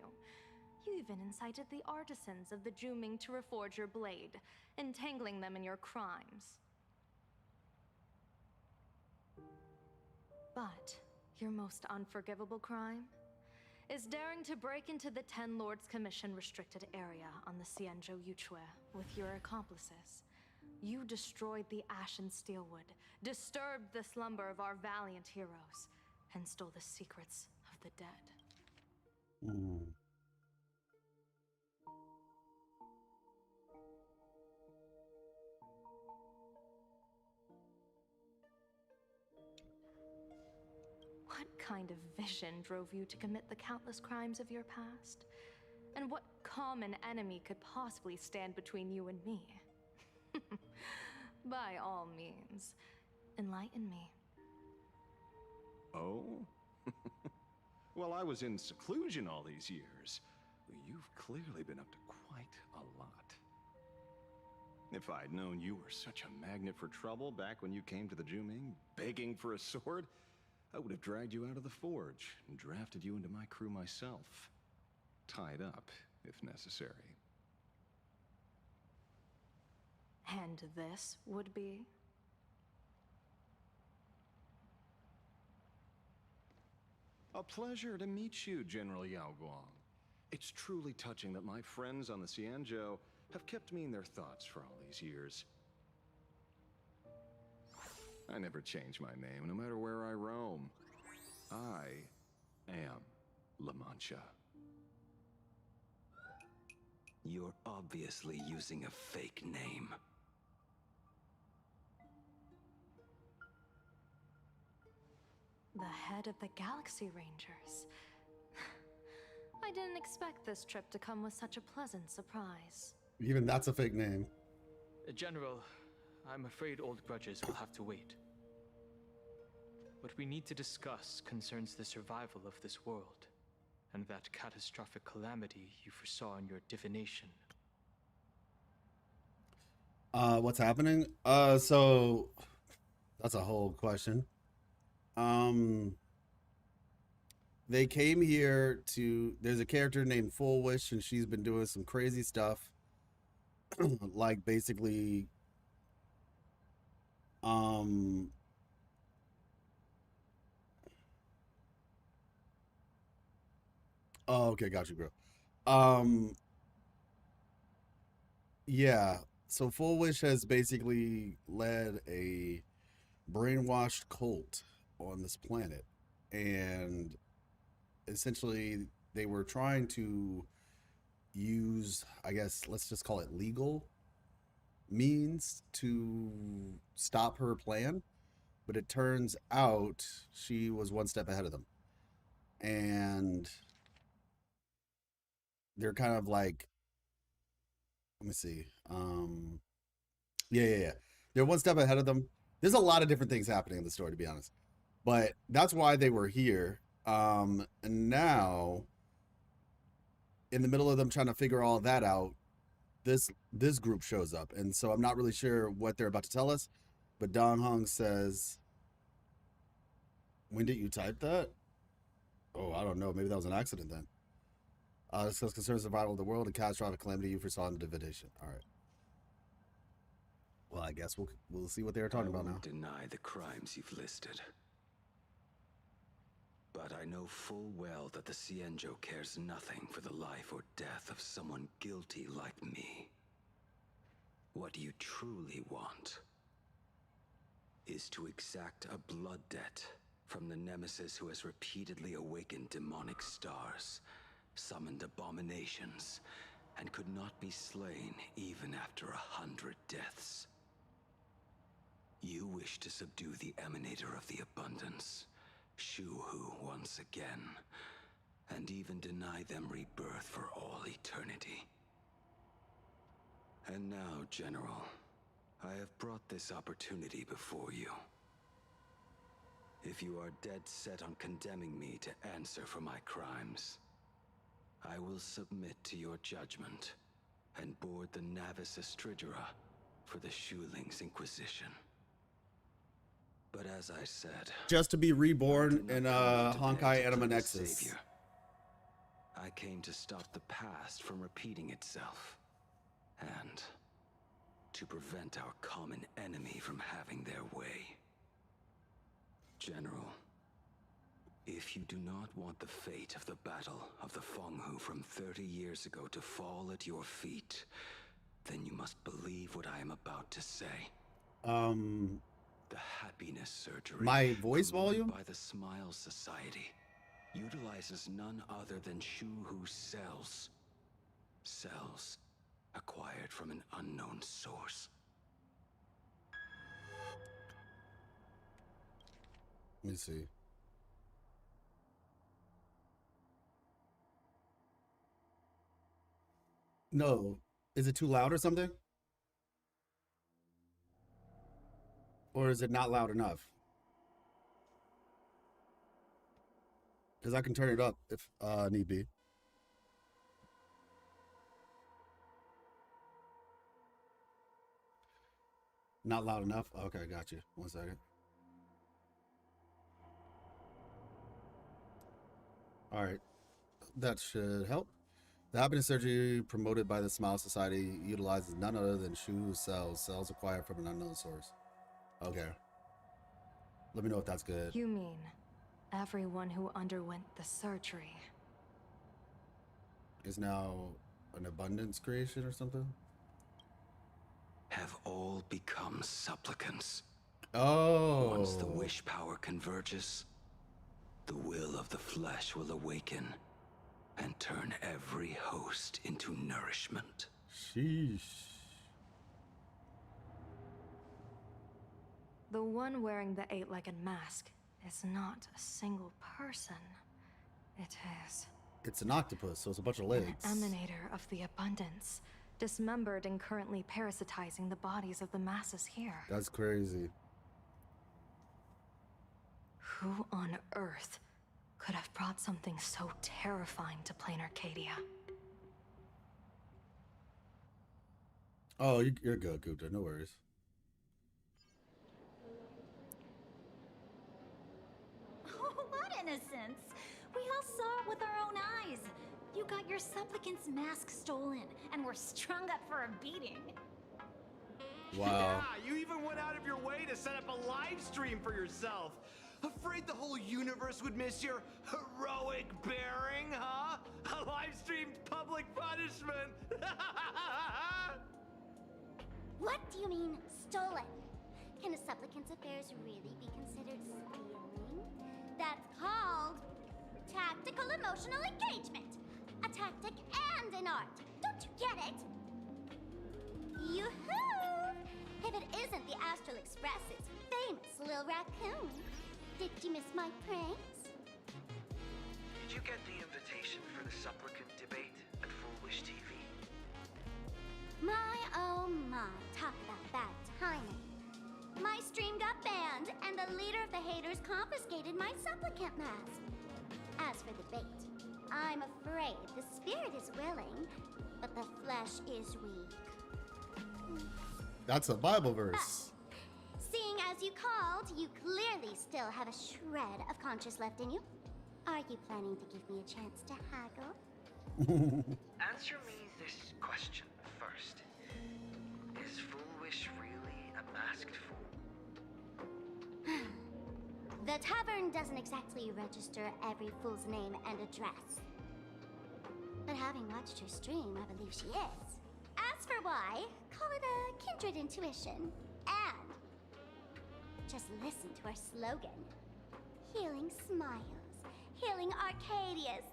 You even incited the artisans of the Juming to reforge your blade, entangling them in your crimes. But your most unforgivable crime is daring to break into the Ten Lords Commission restricted area on the Xianzhou Yuchue with your accomplices. You destroyed the Ashen Steelwood, disturbed the slumber of our valiant heroes, and stole the secrets of the dead. What kind of vision drove you to commit the countless crimes of your past? And what common enemy could possibly stand between you and me? By all means, enlighten me. Oh? Well, I was in seclusion all these years. You've clearly been up to quite a lot. If I'd known you were such a magnet for trouble back when you came to the Juming, begging for a sword, I would have dragged you out of the forge and drafted you into my crew myself. Tied up, if necessary. And this would be? A pleasure to meet you, General Yao Guang. It's truly touching that my friends on the Xianzhou have kept me in their thoughts for all these years. I never change my name, no matter where I roam. I am La Mancha. You're obviously using a fake name. The head of the Galaxy Rangers. I didn't expect this trip to come with such a pleasant surprise. Even that's a fake name. General, I'm afraid old grudges will have to wait. What we need to discuss concerns the survival of this world, and that catastrophic calamity you foresaw in your divination. What's happening? So that's a whole question. They came here to, there's a character named Full Wish, and she's been doing some crazy stuff. Like basically, Oh, okay, got you, bro. Yeah. So Full Wish has basically led a brainwashed cult on this planet, and essentially they were trying to use, I guess, let's just call it legal means to stop her plan. But it turns out she was one step ahead of them, and they're kind of like, let me see. Yeah. They're one step ahead of them. There's a lot of different things happening in the story, to be honest. But that's why they were here. And now, in the middle of them trying to figure all that out, this group shows up, and so I'm not really sure what they're about to tell us. But Dong Hong says, "When did you type that?" Oh, I don't know. Maybe that was an accident then. Discuss concerns survival of the world and catastrophic calamity you foresaw in the divination. All right. Well, I guess we'll see what they're talking about now. I won't deny the crimes you've listed. But I know full well that the Cienjo cares nothing for the life or death of someone guilty like me. What you truly want is to exact a blood debt from the nemesis who has repeatedly awakened demonic stars, summoned abominations, and could not be slain even after 100 deaths. You wish to subdue the emanator of the abundance, Shu-Hu, once again, and even deny them rebirth for all eternity. And now, General, I have brought this opportunity before you. If you are dead set on condemning me to answer for my crimes, I will submit to your judgment and board the Navis Astridura for the Shuling's Inquisition. But as I said, just to be reborn in Honkai Anima Nexus. Savior. I came to stop the past from repeating itself, and to prevent our common enemy from having their way. General, if you do not want the fate of the Battle of the Fenghu from 30 years ago to fall at your feet, then you must believe what I am about to say. The happiness surgery, my voice volume by the Smile Society, utilizes none other than Shu-Hu's cells. Cells acquired from an unknown source. Let me see. No. Is it too loud or something? Or is it not loud enough? Because I can turn it up if need be. Not loud enough? Okay, got you. 1 second. All right. That should help. The happiness surgery promoted by the Smile Society utilizes none other than Shu-Hu's cells. Cells acquired from an unknown source. Okay. Let me know if that's good. You mean everyone who underwent the surgery is now an abundance creation or something? Have all become supplicants. Oh. Once the wish power converges, the will of the flesh will awaken and turn every host into nourishment. Sheesh. The one wearing the 8-legged mask is not a single person. It is... It's an octopus, so it's a bunch of legs. An emanator of the abundance, dismembered and currently parasitizing the bodies of the masses here. That's crazy. Who on earth could have brought something so terrifying to plain Arcadia? Oh, you're good, Gupta. No worries. Oh, what innocence! We all saw it with our own eyes. You got your supplicant's mask stolen, and were strung up for a beating. Wow. Yeah, you even went out of your way to set up a live stream for yourself. Afraid the whole universe would miss your heroic bearing, huh? A live-streamed public punishment! What do you mean, stolen? Can a supplicant's affairs really be considered stealing? That's called tactical emotional engagement. A tactic and an art. Don't you get it? Yoo-hoo! If it isn't the Astral Express's famous Lil Raccoon. Did you miss my pranks? Did you get the invitation for the supplicant debate at Foolish TV? My, oh my, talk about bad timing. My stream got banned, and the leader of the haters confiscated my supplicant mask. As for the bait, I'm afraid the spirit is willing, but the flesh is weak. That's a Bible verse. Seeing as you called, you clearly still have a shred of conscience left in you. Are you planning to give me a chance to haggle? Answer me this question first. Is Foolish really a masked fool? The tavern doesn't exactly register every fool's name and address. But having watched her stream, I believe she is. As for why, call it a kindred intuition. And just listen to our slogan. Healing smiles. Healing Arcadius.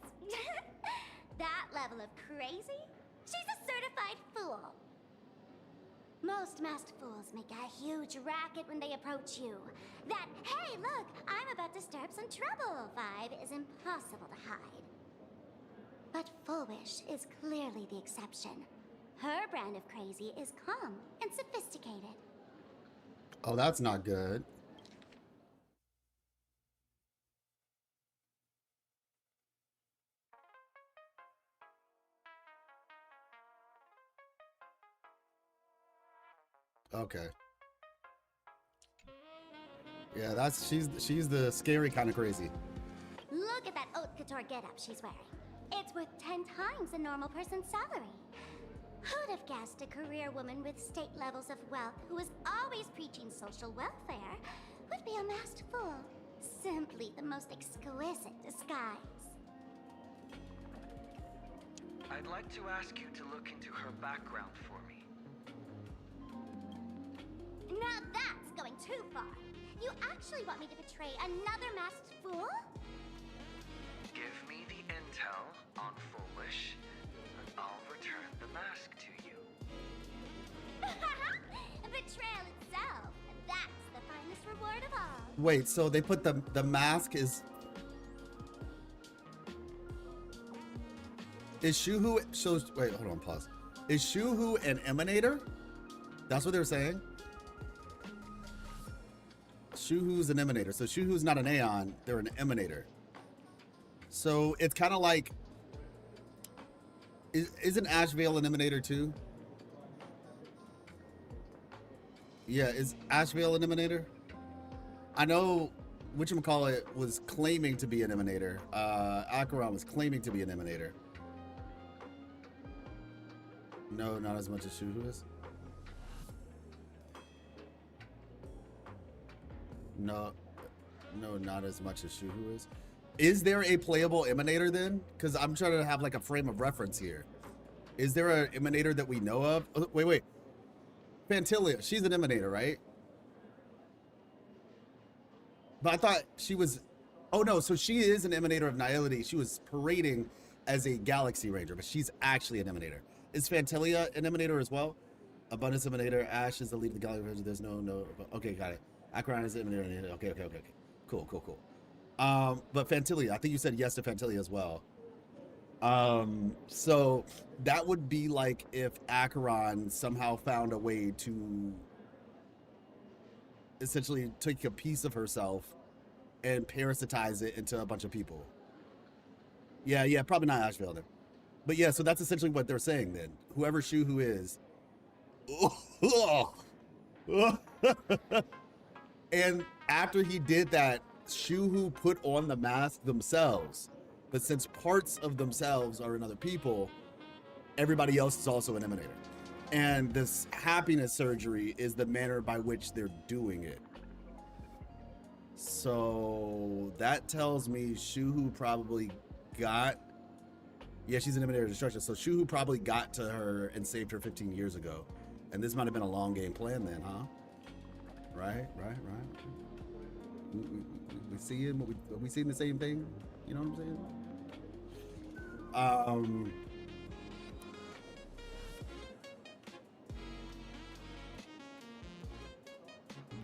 That level of crazy? She's a certified fool. Most masked fools make a huge racket when they approach you. That, hey, look, I'm about to stir up some trouble vibe is impossible to hide. But Foolish is clearly the exception. Her brand of crazy is calm and sophisticated. Oh, that's not good. Okay. Yeah, that's she's the scary kind of crazy. Look at that haute couture getup she's wearing. It's worth 10 times a normal person's salary. Who'd have guessed a career woman with state levels of wealth who was always preaching social welfare would be a masked fool? Simply the most exquisite disguise. I'd like to ask you to look into her background for me. Now that's going too far. You actually want me to betray another masked fool? Give me the intel on Foolish, and I'll return the mask to you. Betrayal itself. That's the finest reward of all. Wait, so they put the mask is Shuhu shows wait, hold on, pause. Is Shuhu an emanator? That's what they're saying? Shuhu's an emanator. So Shuhu's not an Aeon, they're an emanator. So it's kind of like, isn't Ashvale an emanator too? Yeah, is Ashvale an emanator? I know whatchamacallit was claiming to be an emanator. Acheron was claiming to be an emanator. No, not as much as Shuhu is. No, not as much as Shuhu is. Is there a playable emanator then? Because I'm trying to have like a frame of reference here. Is there an emanator that we know of? Oh, wait. Fantilia, she's an emanator, right? But I thought she was... Oh no, so she is an emanator of nihility. She was parading as a galaxy ranger, but she's actually an emanator. Is Fantilia an emanator as well? Abundance emanator, Ash is the lead of the galaxy ranger. There's no... Okay, got it. Acheron is the emanator. Okay. Cool. But Fantilia, I think you said yes to Fantilia as well. So that would be like if Acheron somehow found a way to essentially take a piece of herself and parasitize it into a bunch of people. Yeah, probably not Ashvale then. But yeah, so that's essentially what they're saying then. Whoever Shuhu is. And after he did that, Shuhu put on the mask themselves. But since parts of themselves are in other people, everybody else is also an emanator. And this happiness surgery is the manner by which they're doing it. So that tells me Shuhu probably got. Yeah, she's an emanator of destruction. So Shuhu probably got to her and saved her 15 years ago. And this might have been a long game plan then, huh? Right. We see him. Are we seeing the same thing? You know what I'm saying?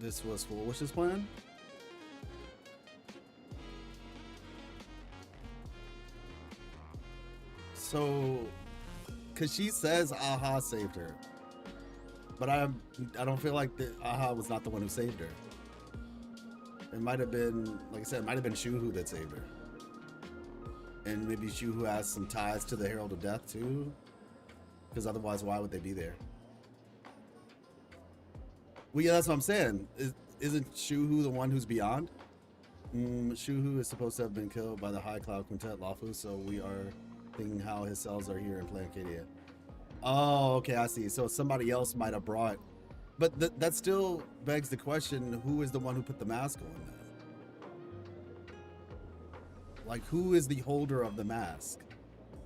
This was Full Wish's plan. So, cause she says Aha saved her, but I don't feel like Aha was not the one who saved her. It might have been, like I said, it might have been Shuhu that saved her, and maybe Shuhu has some ties to the Herald of Death too, because otherwise, why would they be there? Well, yeah, that's what I'm saying. Isn't Shuhu the one who's beyond? Shuhu is supposed to have been killed by the High Cloud Quintet Lafu, so we are thinking how his cells are here in Plancadia. Oh, okay, I see. So somebody else might have brought, but that still begs the question: who is the one who put the mask on then? Like, who is the holder of the mask?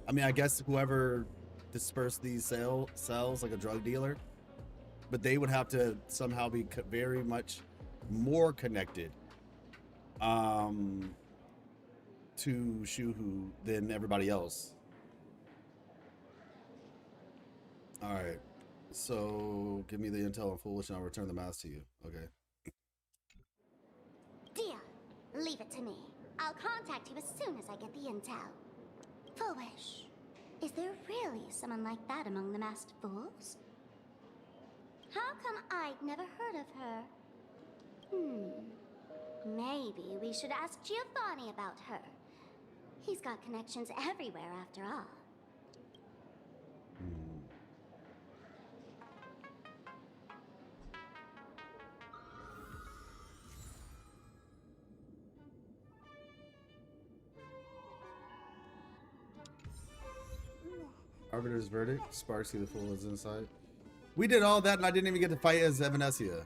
I mean, I guess whoever dispersed these cells, like a drug dealer. But they would have to somehow be very much more connected to Shuhu than everybody else. All right. So give me the intel on Foolish and I'll return the mask to you. Okay. Dear, leave it to me. I'll contact you as soon as I get the intel. Foolish, is there really someone like that among the masked fools? How come I'd never heard of her? Maybe we should ask Giovanni about her. He's got connections everywhere after all. Arbiter's verdict. Sparksy the Fool is inside. We did all that and I didn't even get to fight as Evanesia.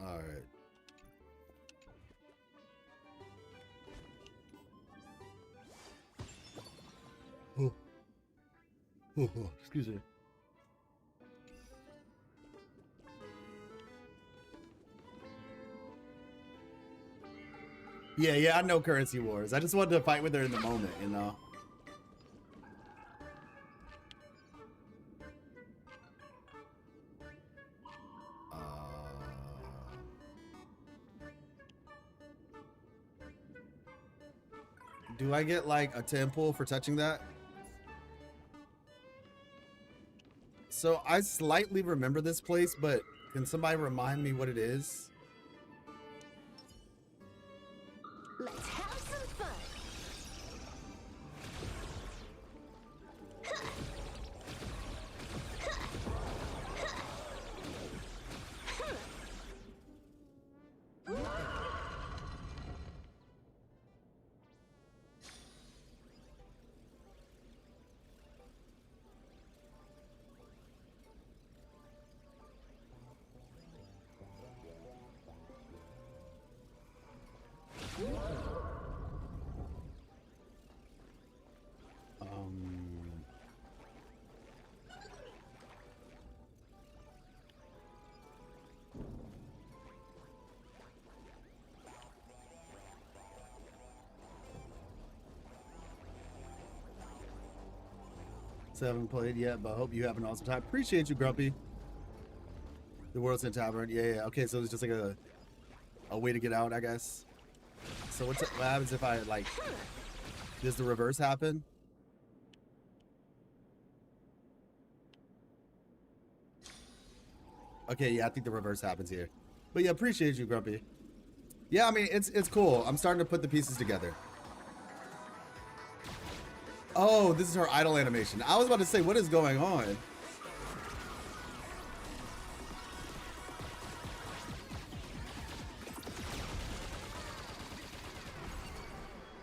Alright. Excuse me. Yeah, I know Currency Wars. I just wanted to fight with her in the moment, you know? Do I get like a temple for touching that? So I slightly remember this place, but can somebody remind me what it is? Let's have some fun. So I haven't played yet, but I hope you have an awesome time. Appreciate you, Grumpy. The World's End Tavern. Yeah. Okay, so it's just like a way to get out, I guess. So what happens if I, like, does the reverse happen? Okay, yeah, I think the reverse happens here. But yeah, appreciate you, Grumpy. Yeah, I mean, it's cool. I'm starting to put the pieces together. Oh, this is her idle animation. I was about to say, what is going on?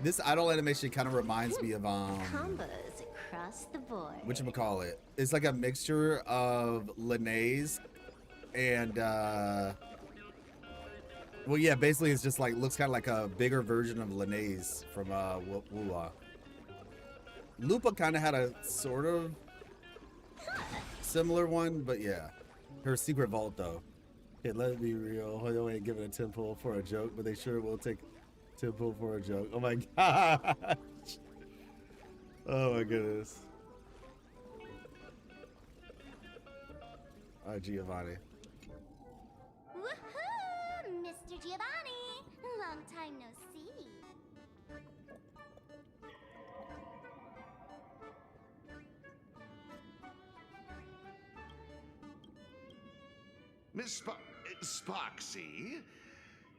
This idle animation kind of reminds me of Combos across the board. whatchamacallit. It's like a mixture of Linnea's And well, yeah, basically it's just like looks kind of like a bigger version of Linnaeus from Wua. Lupa kind of had a sort of similar one, but yeah, her secret vault though. Okay, let it be real. Hoyo ain't giving a 10 pull for a joke, but they sure will take 10 pull for a joke. Oh my gosh. Oh my goodness. Giovanni. Woohoo! Mr. Giovanni! Long time no see. Miss Sparksy,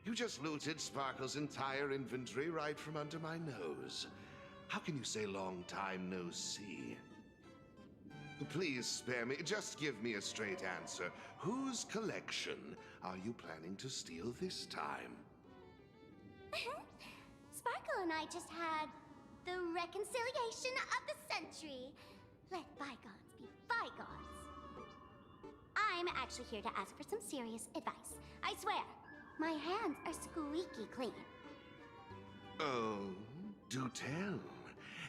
you just looted Sparkle's entire inventory right from under my nose. How can you say long time no see? Please spare me. Just give me a straight answer. Whose collection are you planning to steal this time? Sparkle and I just had the reconciliation of the century. Let bygones be bygones. I'm actually here to ask for some serious advice. I swear, my hands are squeaky clean. Oh, do tell.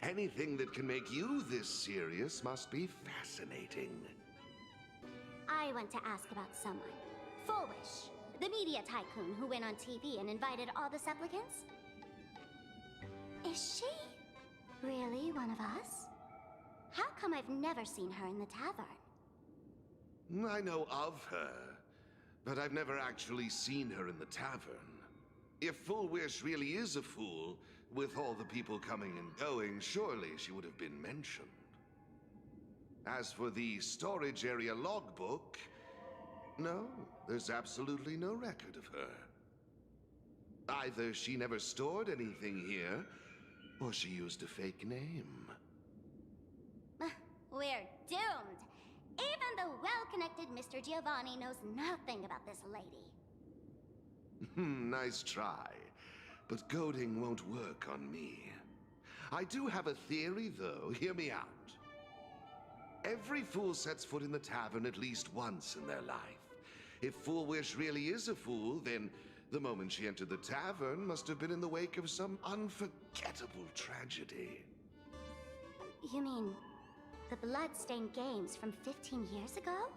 Anything that can make you this serious must be fascinating. I want to ask about someone. Foolish, the media tycoon who went on TV and invited all the supplicants. Is she really one of us? How come I've never seen her in the tavern? I know of her, but I've never actually seen her in the tavern. If Full Wish really is a fool, with all the people coming and going, surely she would have been mentioned. As for the storage area logbook, no, there's absolutely no record of her. Either she never stored anything here, or she used a fake name. We're doomed. Even the well-connected Mr. Giovanni knows nothing about this lady. Nice try. But goading won't work on me. I do have a theory, though. Hear me out. Every fool sets foot in the tavern at least once in their life. If Full Wish really is a fool, then the moment she entered the tavern must have been in the wake of some unforgettable tragedy. You mean the blood-stained games from 15 years ago?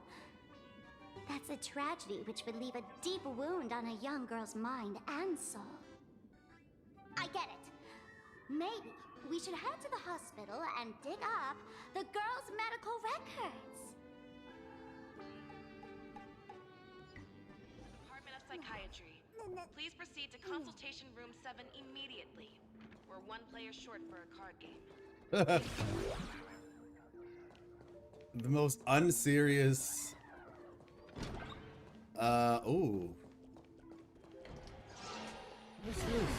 That's a tragedy which would leave a deep wound on a young girl's mind and soul. I get it. Maybe we should head to the hospital and dig up the girl's medical records. Department of Psychiatry. Please proceed to Consultation Room 7 immediately. We're one player short for a card game. The most unserious. Ooh. What's this?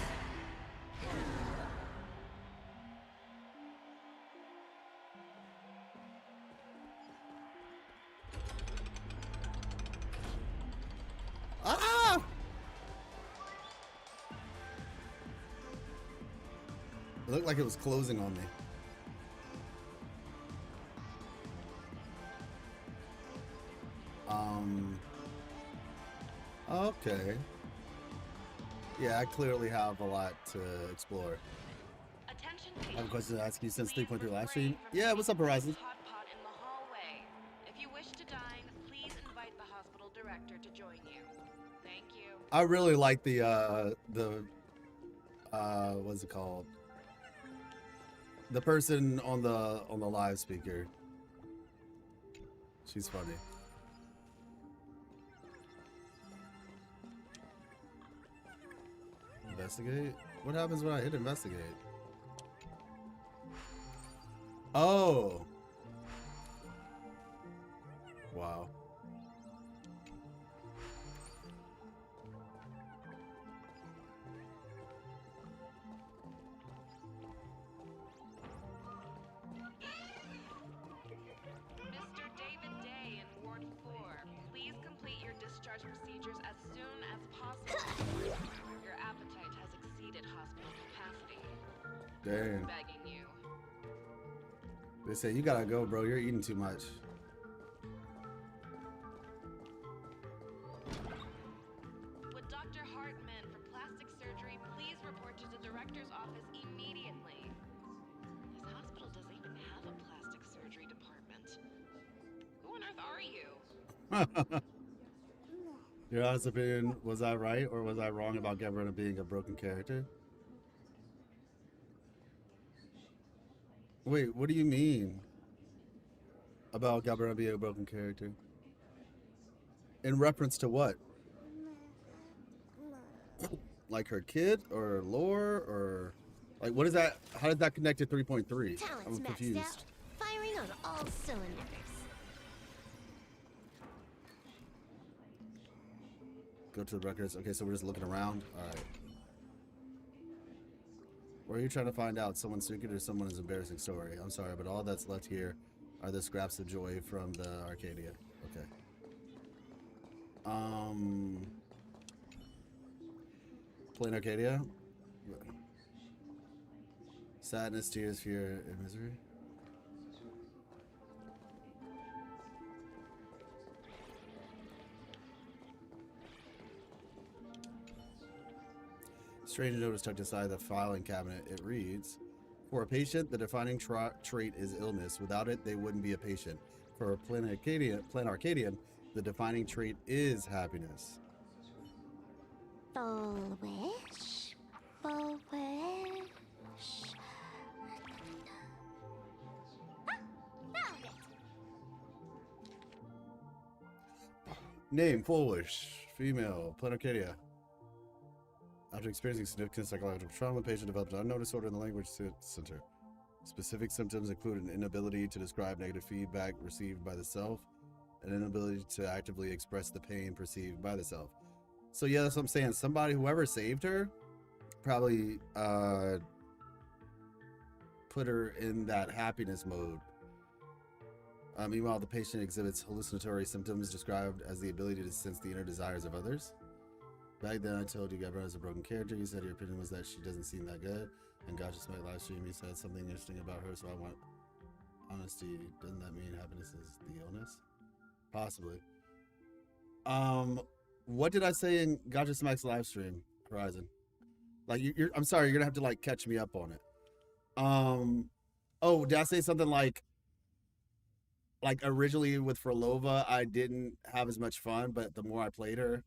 Ah! It looked like it was closing on me. Okay. Yeah, I clearly have a lot to explore. I have a question to ask you since 3.3 live stream. Yeah, what's up, Horizon? Hot pot in the hallway. If you wish to dine, please invite the hospital director to join you. Thank you. I really like the what's it called? The person on the live speaker. She's funny. Investigate? What happens when I hit investigate? Oh. Wow. Mr. David Day in Ward 4, please complete your discharge procedures as soon as possible. Your appetite has exceeded hospital capacity. Damn. Begging you. They say you gotta go, bro. You're eating too much. Your honest opinion, was I right or was I wrong about Gabrona being a broken character? Wait, what do you mean about Gabrona being a broken character? In reference to what? Like her kid or lore or like what is that? How does that connect to 3.3? Talent's I'm maxed confused. out, firing on all cylinders. Go to the records. Okay, so we're just looking around. All right. What are you trying to find out? Someone's secret or someone's embarrassing story? I'm sorry, but all that's left here are the scraps of joy from the Arcadia. Okay. Plain Arcadia? Sadness, tears, fear, and misery? Strange note is tucked inside the filing cabinet. It reads, for a patient, the defining trait is illness. Without it, they wouldn't be a patient. For a Plain Arcadian, the defining trait is happiness. Full wish. Full wish. Ah, found it. Name, Foolish, female, Plain Arcadia. After experiencing significant psychological trauma, the patient developed an unknown disorder in the language center. Specific symptoms include an inability to describe negative feedback received by the self, an inability to actively express the pain perceived by the self. So yeah, that's what I'm saying. Somebody, whoever saved her, probably put her in that happiness mode. Meanwhile, the patient exhibits hallucinatory symptoms described as the ability to sense the inner desires of others. Back then, I told you Gabrielle is a broken character. You said your opinion was that she doesn't seem that good. And gosh, just my live stream, you said something interesting about her, so I want honesty. Doesn't that mean happiness is the illness? Possibly. What did I say in Gotcha Smack's live stream, Horizon? Like, I'm sorry, you're gonna have to like catch me up on it. Oh, did I say something like originally with Frolova, I didn't have as much fun, but the more I played her,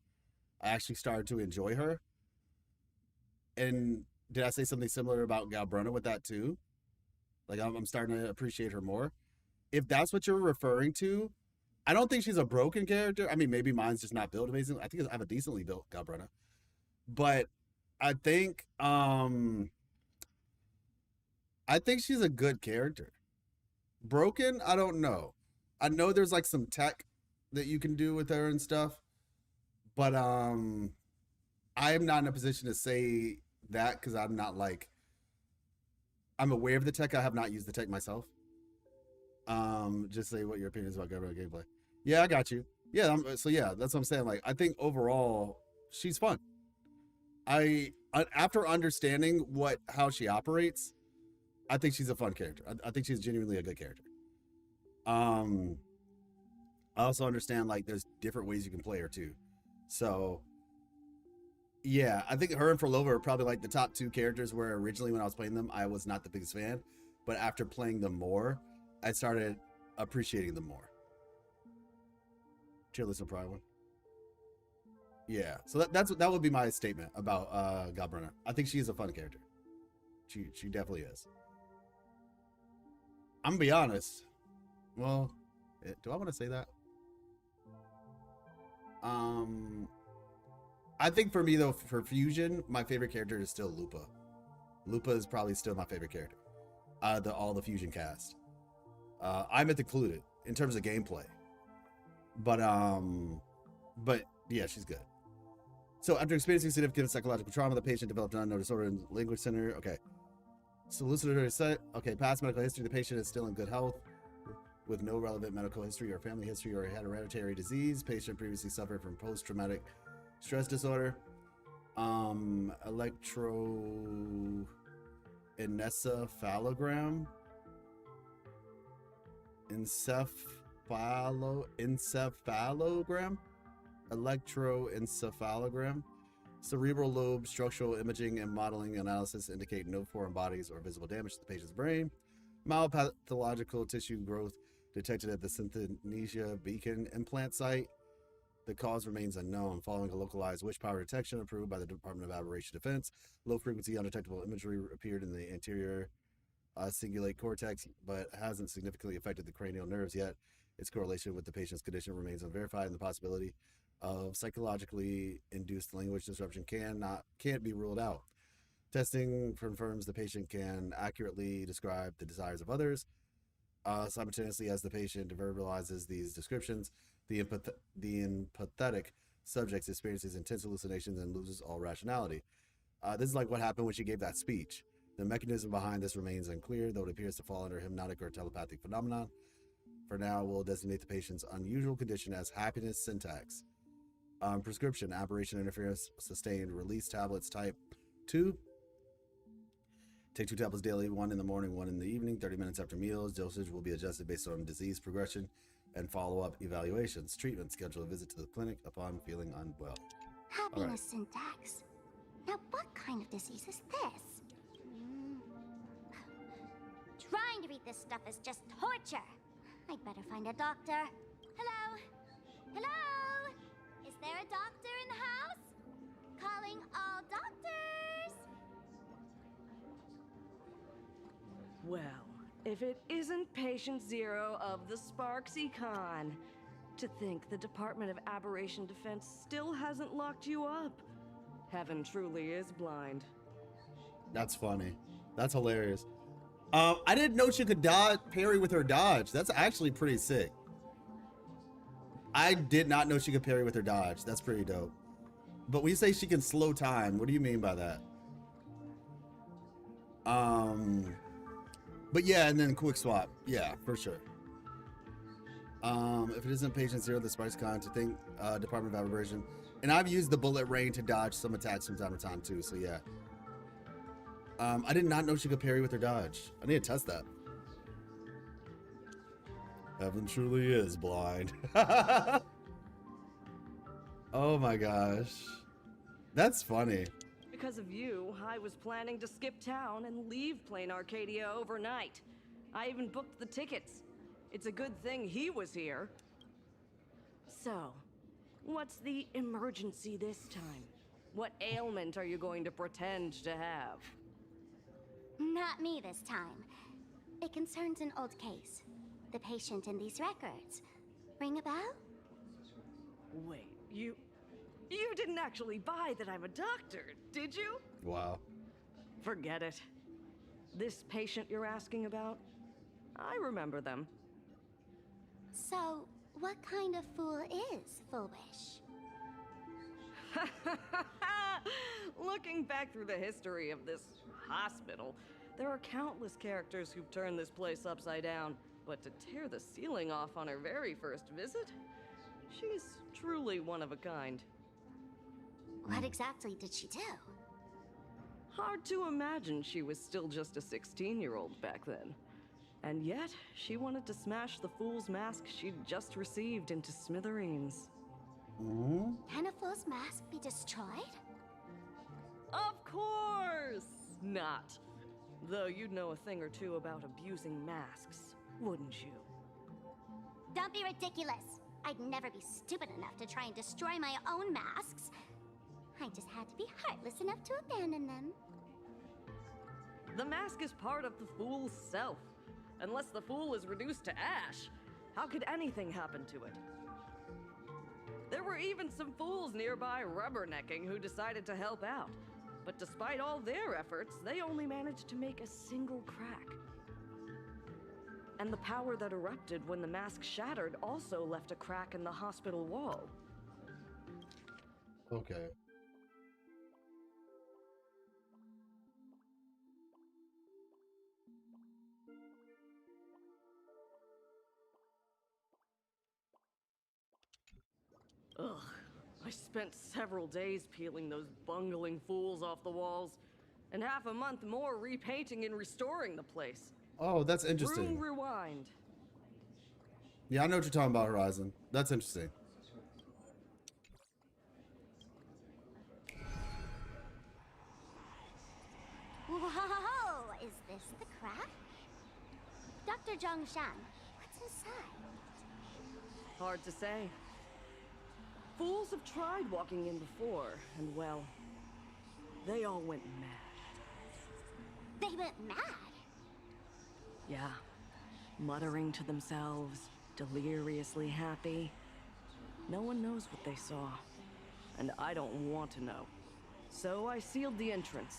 I actually started to enjoy her. And did I say something similar about Galbrunna with that too? Like I'm starting to appreciate her more. If that's what you're referring to, I don't think she's a broken character. I mean, maybe mine's just not built amazing. I think I have a decently built Galbrunna. But I think she's a good character. Broken, I don't know. I know there's like some tech that you can do with her and stuff. But I am not in a position to say that because I'm not like, I'm aware of the tech. I have not used the tech myself. Just say what your opinion is about Gabrielle gameplay. Yeah, I got you. Yeah, so yeah, that's what I'm saying. Like, I think overall she's fun. After understanding how she operates, I think she's a fun character. I think she's genuinely a good character. I also understand like there's different ways you can play her too. So yeah, I think her and Frolova are probably like the top two characters where originally when I was playing them, I was not the biggest fan. But after playing them more, I started appreciating them more. Tier list of Pride one. Yeah, so that would be my statement about Galbrunna. I think she is a fun character. She definitely is. I'm gonna be honest. Well, do I want to say that? I think for me though, for Fusion, my favorite character is still Lupa. Lupa is probably still my favorite character. All the Fusion cast. I'm included in terms of gameplay. But yeah, she's good. So after experiencing significant psychological trauma, the patient developed an unknown disorder in the language center. Okay. So hallucinatory set. Okay, past medical history. The patient is still in good health with no relevant medical history or family history or hereditary disease. Patient previously suffered from post-traumatic stress disorder. Electroencephalogram. Encephalogram. Electroencephalogram. Cerebral lobe structural imaging and modeling analysis indicate no foreign bodies or visible damage to the patient's brain. Mild pathological tissue growth detected at the Synthesia Beacon implant site. The cause remains unknown. Following a localized wish power detection approved by the Department of Aberration Defense, low-frequency undetectable imagery appeared in the anterior cingulate cortex, but hasn't significantly affected the cranial nerves yet. Its correlation with the patient's condition remains unverified, and the possibility of psychologically induced language disruption can't be ruled out. Testing confirms the patient can accurately describe the desires of others. Simultaneously, as the patient verbalizes these descriptions, the empathetic subject experiences intense hallucinations and loses all rationality. This is like what happened when she gave that speech. The mechanism behind this remains unclear, though it appears to fall under hypnotic or telepathic phenomenon. For now, we'll designate the patient's unusual condition as happiness syntax. Prescription, aberration interference, sustained release tablets type 2. Take 2 tablets daily, 1 in the morning, 1 in the evening, 30 minutes after meals. Dosage will be adjusted based on disease progression and follow-up evaluations. Treatment, schedule a visit to the clinic upon feeling unwell. Happiness syntax. Now, what kind of disease is this? Trying to read this stuff is just torture. I'd better find a doctor. Hello? Hello? Is there a doctor in the house? Calling all doctors! Well, if it isn't Patient Zero of the Sparks Econ. To think the Department of Aberration Defense still hasn't locked you up. Heaven truly is blind. That's funny. That's hilarious. I didn't know she could parry with her dodge. That's actually pretty sick. I did not know she could parry with her dodge. That's pretty dope. But when you say she can slow time, what do you mean by that? But yeah, and then quick swap. Yeah, for sure. If it isn't Patient Zero, the Sparks Con, to think Department of Aberration. And I've used the bullet rain to dodge some attacks from time to time too, so yeah. I did not know she could parry with her dodge. I need to test that. Heaven truly is blind. Oh my gosh. That's funny. Because of you, I was planning to skip town and leave Plain Arcadia overnight. I even booked the tickets. It's a good thing he was here. So, what's the emergency this time? What ailment are you going to pretend to have? Not me this time. It concerns an old case. The patient in these records. Ring a bell? Wait, you didn't actually buy that I'm a doctor, did you? Wow. Forget it. This patient you're asking about? I remember them. So, what kind of fool is Foolish? Looking back through the history of this hospital, there are countless characters who've turned this place upside down. But to tear the ceiling off on her very first visit? She's truly one of a kind. What exactly did she do? Hard to imagine she was still just a 16-year-old back then. And yet, she wanted to smash the fool's mask she'd just received into smithereens. Can a fool's mask be destroyed? Of course not. Though you'd know a thing or two about abusing masks, wouldn't you? Don't be ridiculous. I'd never be stupid enough to try and destroy my own masks. I just had to be heartless enough to abandon them. The mask is part of the fool's self. Unless the fool is reduced to ash, how could anything happen to it? There were even some fools nearby rubbernecking who decided to help out. But despite all their efforts, they only managed to make a single crack. And the power that erupted when the mask shattered also left a crack in the hospital wall. Okay. Ugh. I spent several days peeling those bungling fools off the walls, and half a month more repainting and restoring the place. Oh, that's interesting. Room rewind. Yeah, I know what you're talking about, Horizon. That's interesting. Whoa! Is this the crack? Dr. Zhongshan, what's inside? Hard to say. Fools have tried walking in before, and well, they all went mad. They went mad? Yeah. Muttering to themselves, deliriously happy. No one knows what they saw, and I don't want to know. So I sealed the entrance.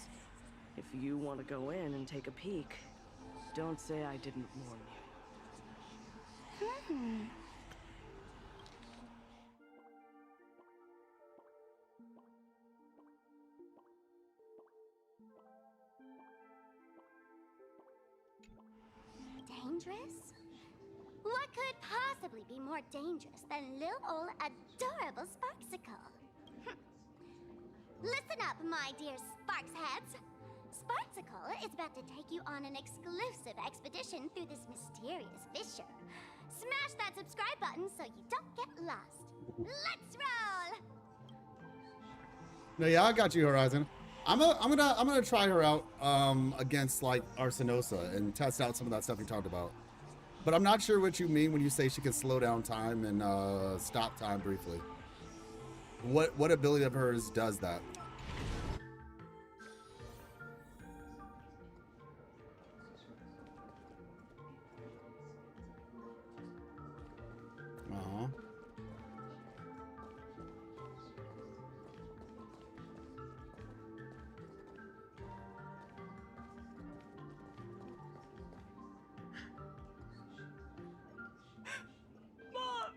If you want to go in and take a peek, don't say I didn't warn you. Dangerous? What could possibly be more dangerous than little old adorable Sparksicle? Listen up, my dear Sparksheads. Sparksicle is about to take you on an exclusive expedition through this mysterious fissure. Smash that subscribe button so you don't get lost. Let's roll! No, yeah, I got you, Horizon. I'm gonna try her out against like Arsenosa and test out some of that stuff you talked about. But I'm not sure what you mean when you say she can slow down time and stop time briefly. What ability of hers does that? Uh-huh. Mom!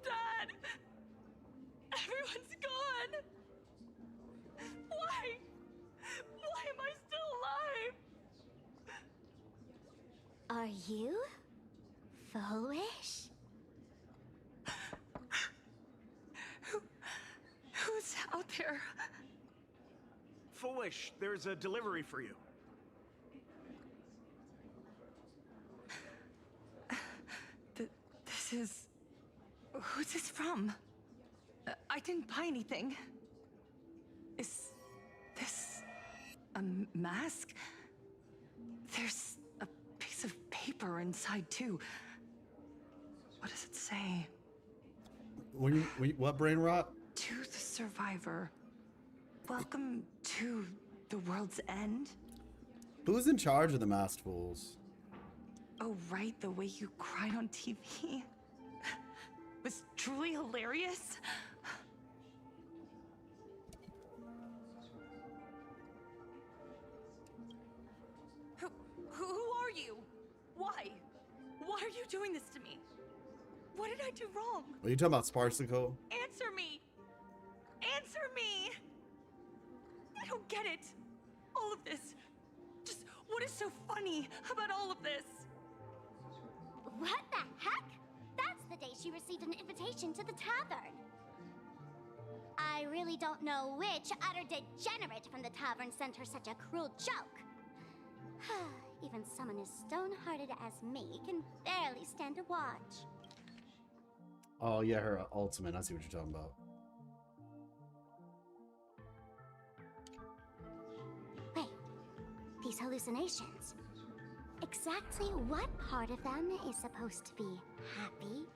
Dad! Everyone's gone! Why? Why am I still alive? Are you foolish? Who's out there? Foolish, there's a delivery for you. This is... Who's this from? I didn't buy anything. Is this a mask? There's a piece of paper inside too. What does it say? What brain rot? To the survivor. Welcome to the world's end. Who's in charge of the masked fools? Oh, right, the way you cried on TV was truly hilarious. Who are you? Why? Why are you doing this to me? What did I do wrong? Are you talking about Sparksicle? Answer me! Answer me! I don't get it. All of this. Just what is so funny about all of this? What the heck? That's the day she received an invitation to the tavern. I really don't know which utter degenerate from the tavern sent her such a cruel joke. Even someone as stone-hearted as me can barely stand to watch. Oh yeah, her ultimate. I see what you're talking about. Wait, these hallucinations. Exactly what part of them is supposed to be happy?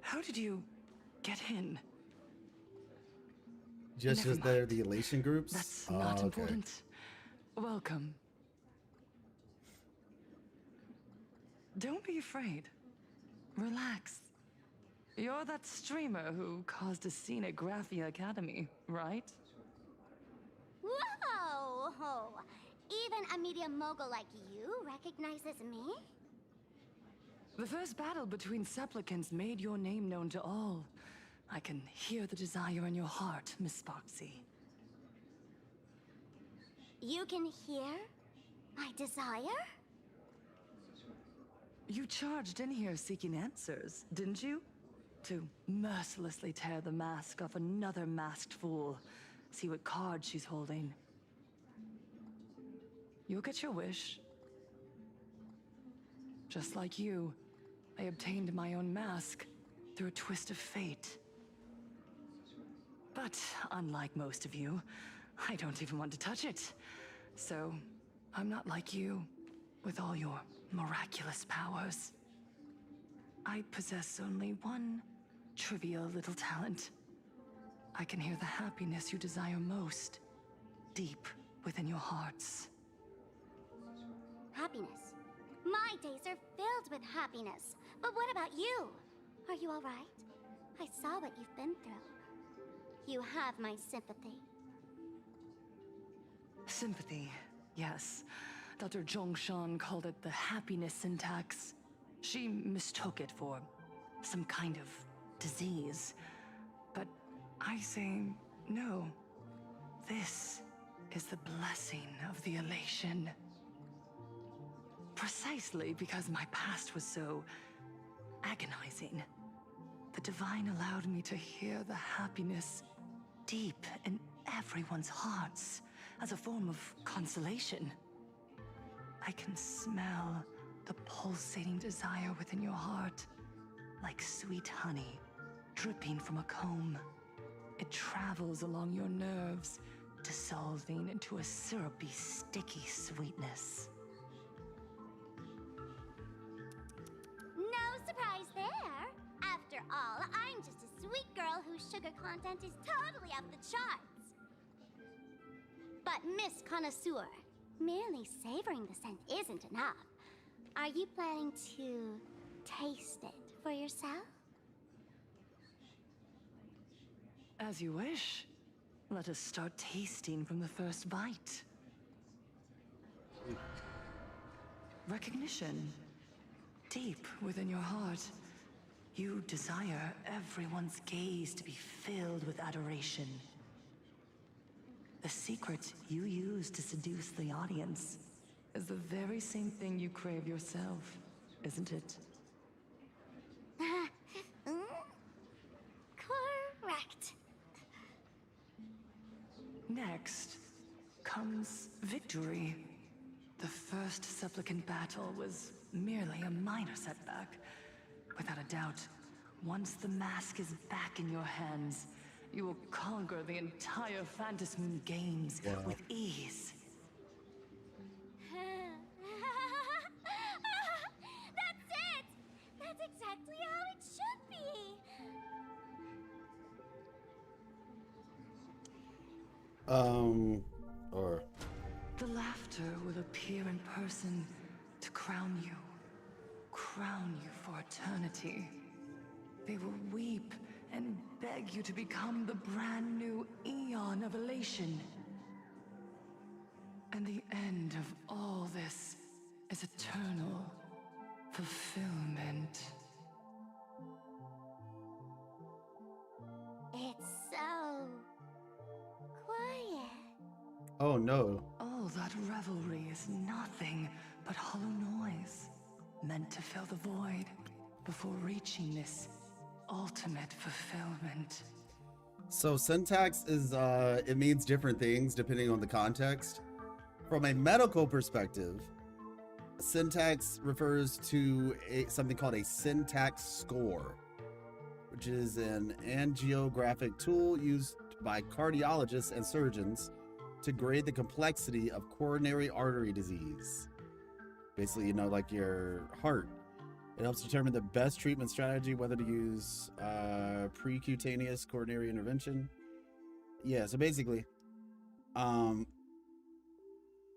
How did you get in? Just Never as they're the elation groups? That's Oh, not okay. important. Welcome. Don't be afraid. Relax. You're that streamer who caused a scene at Graphia Academy, right? Whoa! Even a media mogul like you recognizes me? The first battle between supplicants made your name known to all. I can hear the desire in your heart, Miss Sparksy. You can hear my desire? You charged in here seeking answers, didn't you? To mercilessly tear the mask off another masked fool. See what card she's holding. You'll get your wish, Just like you, I obtained my own mask through a twist of fate. But unlike most of you, I don't even want to touch it. So, I'm not like you, with all your miraculous powers. I possess only one trivial little talent. I can hear the happiness you desire most, deep within your hearts. Happiness. My days are filled with happiness. But what about you? Are you all right? I saw what you've been through. You have my sympathy. Sympathy, yes. Dr. Zhongshan called it the happiness syntax. She mistook it for some kind of disease. But I say no. This is the blessing of the elation. Precisely because my past was so agonizing. The Divine allowed me to hear the happiness deep in everyone's hearts as a form of consolation. I can smell the pulsating desire within your heart, like sweet honey dripping from a comb. It travels along your nerves, dissolving into a syrupy, sticky sweetness. No surprise there. After all, I'm just a sweet girl whose sugar content is totally off the charts. But Miss Connoisseur, merely savoring the scent isn't enough. Are you planning to taste it for yourself? As you wish. Let us start tasting from the first bite. Recognition. Deep within your heart, you desire everyone's gaze to be filled with adoration. The secret you use to seduce the audience is the very same thing you crave yourself, isn't it? Correct. Next comes victory. The first supplicant battle was merely a minor setback. Without a doubt, once the mask is back in your hands, you will conquer the entire Phantasm Games with ease. That's it! That's exactly how it should be! Or... The laughter will appear in person to crown you for eternity. They will weep and beg you to become the brand new Eon of Elation. And the end of all this is eternal fulfillment. It's so quiet. Oh no. All that revelry is nothing but hollow noise, meant to fill the void before reaching this ultimate fulfillment. So syntax is, it means different things depending on the context. From a medical perspective, syntax refers to something called a syntax score, which is an angiographic tool used by cardiologists and surgeons to grade the complexity of coronary artery disease. Basically, you know, like your heart. It helps determine the best treatment strategy, whether to use precutaneous coronary intervention. Yeah, so basically,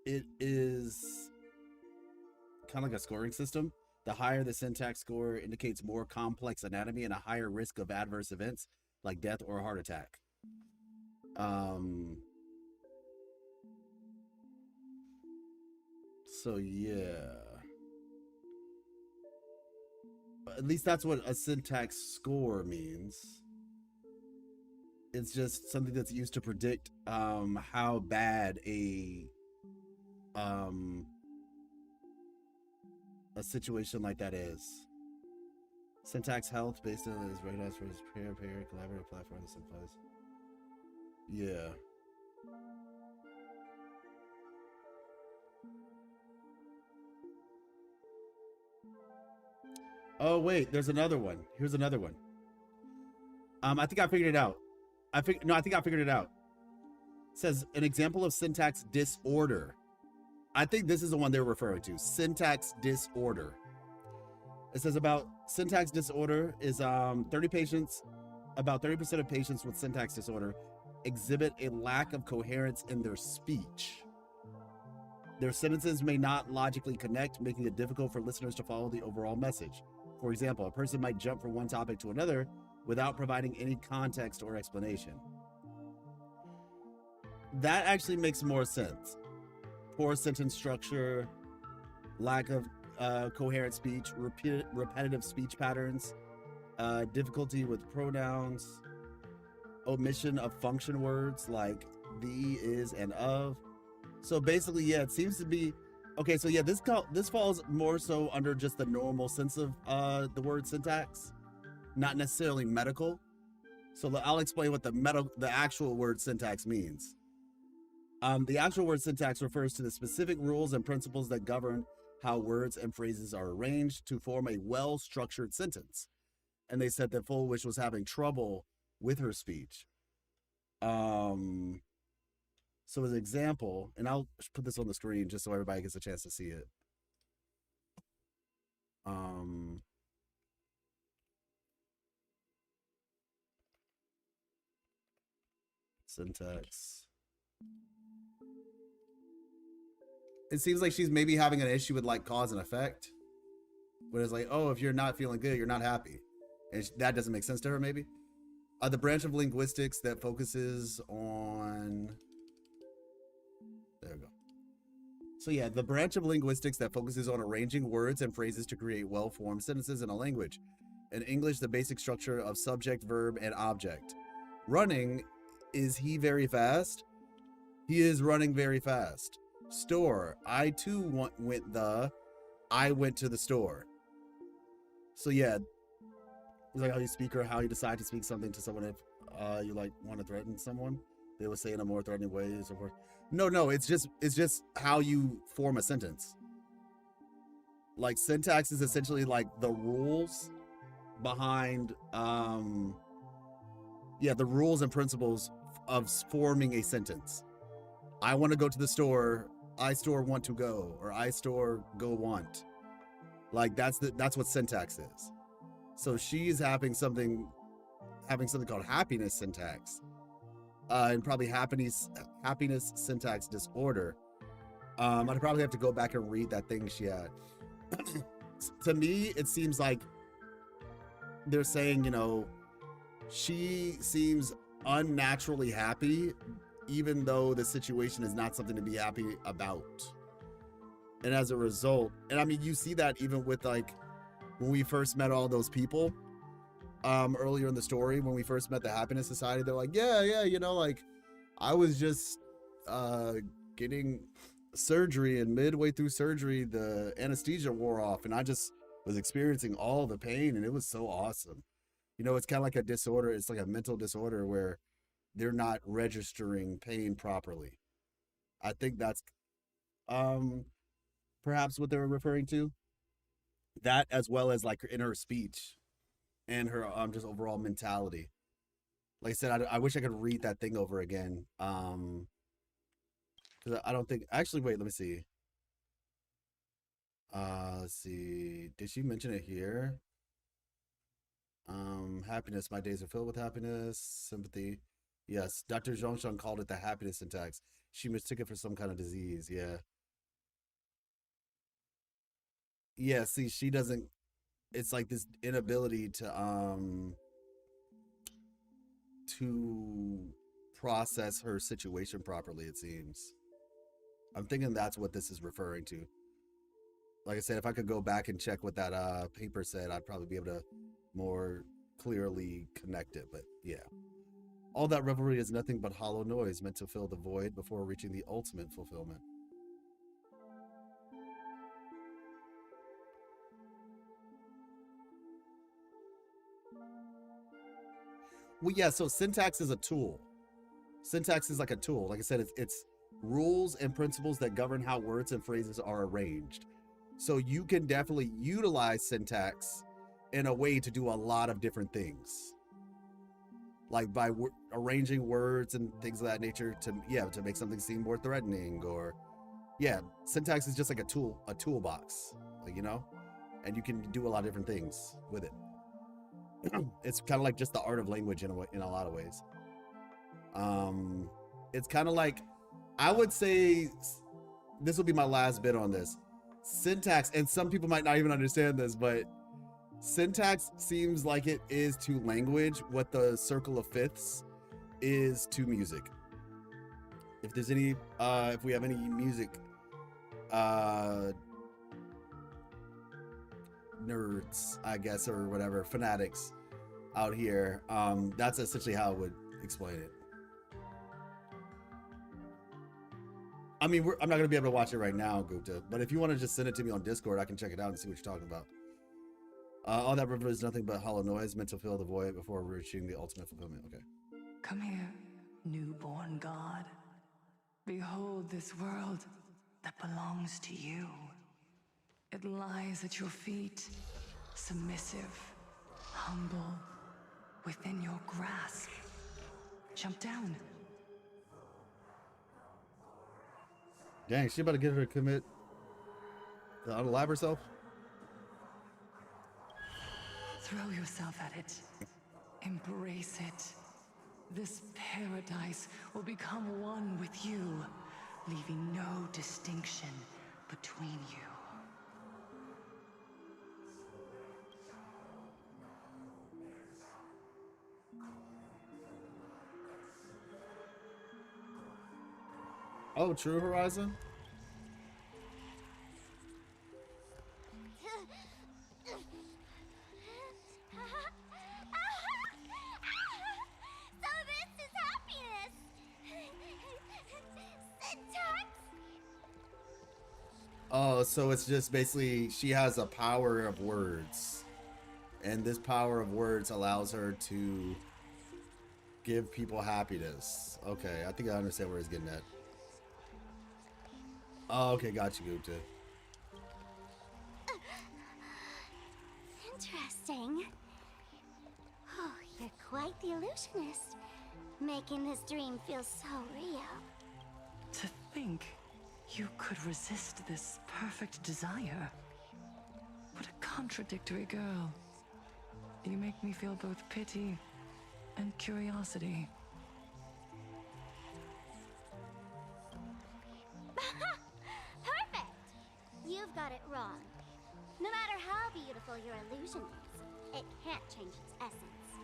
it is kind of like a scoring system. The higher the syntax score indicates more complex anatomy and a higher risk of adverse events like death or a heart attack. So yeah. At least that's what a syntax score means. It's just something that's used to predict how bad a situation like that is. Syntax health based on is recognized for its peer-to-peer collaborative platform that simplifies. Yeah. Oh wait, there's another one. Here's another one. I think I figured it out. I think I figured it out. It says an example of syntax disorder. I think this is the one they're referring to. Syntax disorder. It says about syntax disorder is 30 patients, about 30% of patients with syntax disorder exhibit a lack of coherence in their speech. Their sentences may not logically connect, making it difficult for listeners to follow the overall message. For example, a person might jump from one topic to another without providing any context or explanation. That actually makes more sense. Poor sentence structure, lack of coherent speech, repetitive speech patterns, difficulty with pronouns, omission of function words like the, is, and of. So basically, yeah, it seems to be okay. So yeah, this falls more so under just the normal sense of the word syntax, not necessarily medical. So I'll explain what the actual word syntax means. The actual word syntax refers to the specific rules and principles that govern how words and phrases are arranged to form a well-structured sentence. And they said that Full Wish was having trouble with her speech. So as an example, and I'll put this on the screen just so everybody gets a chance to see it. Syntax. It seems like she's maybe having an issue with like cause and effect. But it's like, oh, if you're not feeling good, you're not happy. And that doesn't make sense to her, maybe. The branch of linguistics that focuses on... There we go. So yeah, the branch of linguistics that focuses on arranging words and phrases to create well-formed sentences in a language. In English, the basic structure of subject, verb, and object. Running, is he very fast? He is running very fast. Store, I too I went to the store. So yeah, it's like how you speak or how you decide to speak something to someone if you like want to threaten someone. They would say in a more threatening way and so forth. No, it's just how you form a sentence. Like syntax is essentially like the rules behind the rules and principles of forming a sentence. I want to go to the store, I store want to go, or I store go want. Like that's what syntax is. So she's having something called happiness syntax. And probably happiness syntax disorder. I'd probably have to go back and read that thing she had. To me, it seems like they're saying, you know, she seems unnaturally happy, even though the situation is not something to be happy about. And as a result, and I mean, you see that even with like when we first met all those people. Earlier in the story, when we first met the Happiness Society, they're like, yeah, you know, like I was just getting surgery, and midway through surgery, the anesthesia wore off, and I just was experiencing all the pain, and it was so awesome. You know, it's kind of like a disorder. It's like a mental disorder where they're not registering pain properly. I think that's perhaps what they were referring to. That, as well as like in her speech and her just overall mentality. Like I said, I wish I could read that thing over again. Because I don't think... Actually, wait, let me see. Let's see. Did she mention it here? Happiness. My days are filled with happiness. Sympathy. Yes. Dr. Zhongshan called it the happiness syntax. She mistook it for some kind of disease. Yeah. Yeah, see, she doesn't... It's like this inability to process her situation properly, it seems. I'm thinking that's what this is referring to. Like I said, if I could go back and check what that paper said, I'd probably be able to more clearly connect it, but yeah. All that revelry is nothing but hollow noise meant to fill the void before reaching the ultimate fulfillment. Well, yeah, so syntax is a tool. Syntax is like a tool. Like I said, it's rules and principles that govern how words and phrases are arranged. So you can definitely utilize syntax in a way to do a lot of different things, like by arranging words and things of that nature to make something seem more threatening, or syntax is just like a toolbox, like, you know, and you can do a lot of different things with it. It's kind of like just the art of language in a lot of ways. It's kind of like, I would say, this will be my last bit on this. Syntax, and some people might not even understand this, but syntax seems like it is to language what the circle of fifths is to music. If there's any, if we have any music nerds, I guess, or whatever, fanatics out here, that's essentially how I would explain it. I mean, I'm not going to be able to watch it right now, Gupta, but if you want to just send it to me on Discord, I can check it out and see what you're talking about. All that river is nothing but hollow noise meant to fill the void before reaching the ultimate fulfillment. Okay. Come here, newborn god. Behold this world that belongs to you. It lies at your feet, submissive, humble, within your grasp. Jump down. Dang, she about to get her to commit to unalive herself? Throw yourself at it. Embrace it. This paradise will become one with you, leaving no distinction between you. Oh, True Horizon? So this is happiness! Syntax? Oh, so it's just basically she has a power of words. And this power of words allows her to give people happiness. Okay, I think I understand where he's getting at. Oh, okay, got you, Gupta. Interesting. Oh, you're quite the illusionist, making this dream feel so real. To think you could resist this perfect desire. What a contradictory girl. You make me feel both pity and curiosity. Perfect! You've got it wrong. No matter how beautiful your illusion is, it can't change its essence.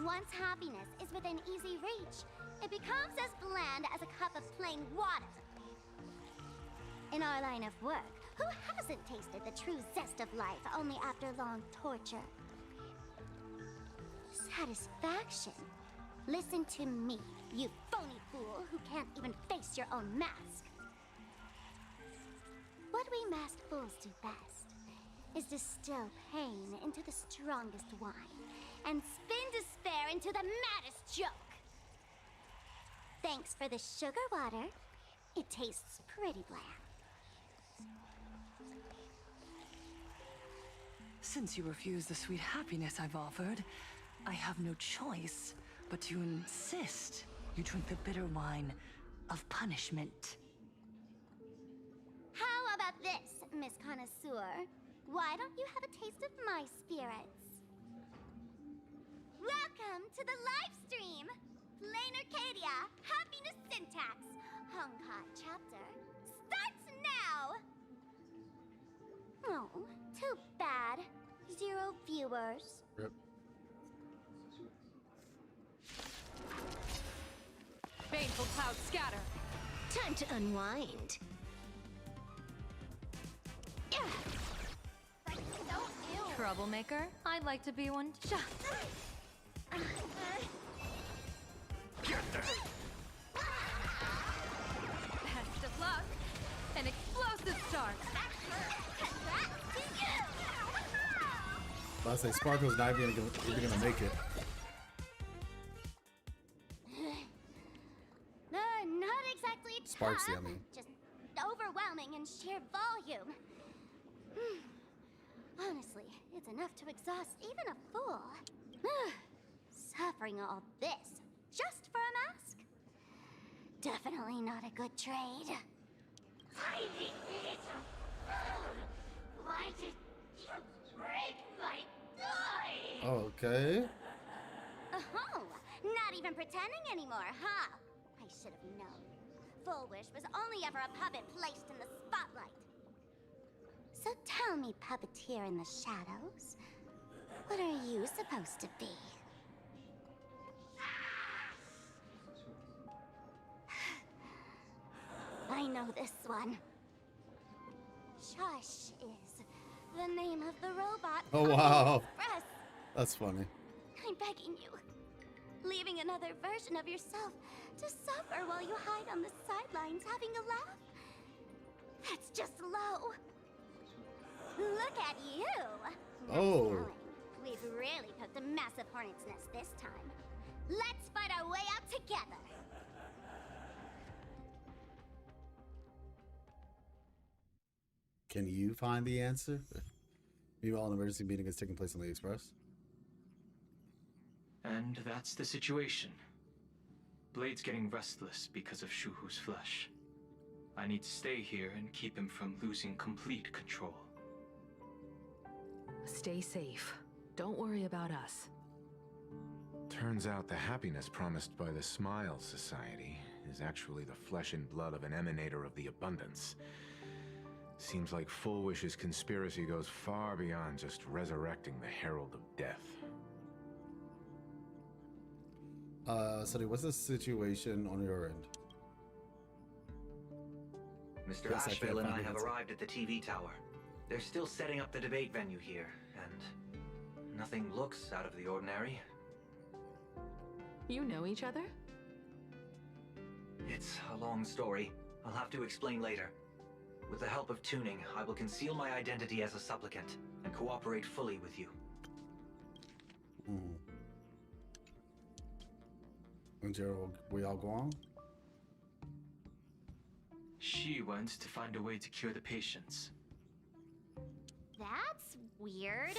Once happiness is within easy reach, it becomes as bland as a cup of plain water. In our line of work, who hasn't tasted the true zest of life only after long torture? Satisfaction. Listen to me, you phony fool who can't even face your own mask. What we masked fools do best is distill pain into the strongest wine and spin despair into the maddest joke. Thanks for the sugar water. It tastes pretty bland. Since you refuse the sweet happiness I've offered, I have no choice but to insist you drink the bitter wine of punishment. How about this, Miss Connoisseur? Why don't you have a taste of my spirits? Welcome to the live stream! Plain Arcadia, Happiness Syntax, Hongkot chapter, starts now! Oh, too bad. 0 viewers. Yep. Baneful clouds scatter. Time to unwind. Troublemaker? I'd like to be one too. Best of luck. An explosive start. I say Sparkle's not even gonna make it. Not exactly Sparksy, tough, I mean. just overwhelming in sheer volume. Honestly, it's enough to exhaust even a fool. Suffering all this just for a mask? Definitely not a good trade. Tiny little fool! Why did you break my toy? Okay. Oh, not even pretending anymore, huh? I should have known. Full Wish was only ever a puppet placed in the spotlight. So tell me, puppeteer in the shadows, what are you supposed to be? I know this one. Shush is the name of the robot. Oh, on the wow. Express. That's funny. I'm begging you. Leaving another version of yourself to suffer while you hide on the sidelines having a laugh? That's just low. Look at you. Nice Oh. going. We've really cooked a massive hornet's nest this time. Let's fight our way out together. Can you find the answer? Meanwhile, an emergency meeting is taking place on the Express. And that's the situation. Blade's getting restless because of Shuhu's flesh. I need to stay here and keep him from losing complete control. Stay safe. Don't worry about us. Turns out the happiness promised by the Smile Society is actually the flesh and blood of an emanator of the abundance. Seems like Full Wish's conspiracy goes far beyond just resurrecting the Herald of Death. Sonny, what's the situation on your end? Mr. Yes, I can't Ashvale and find I the have answer. arrived at the TV tower. They're still setting up the debate venue here, and nothing looks out of the ordinary. You know each other? It's a long story. I'll have to explain later. With the help of tuning, I will conceal my identity as a supplicant and cooperate fully with you. And Gerald, we all go on? She went to find a way to cure the patients. That's weird.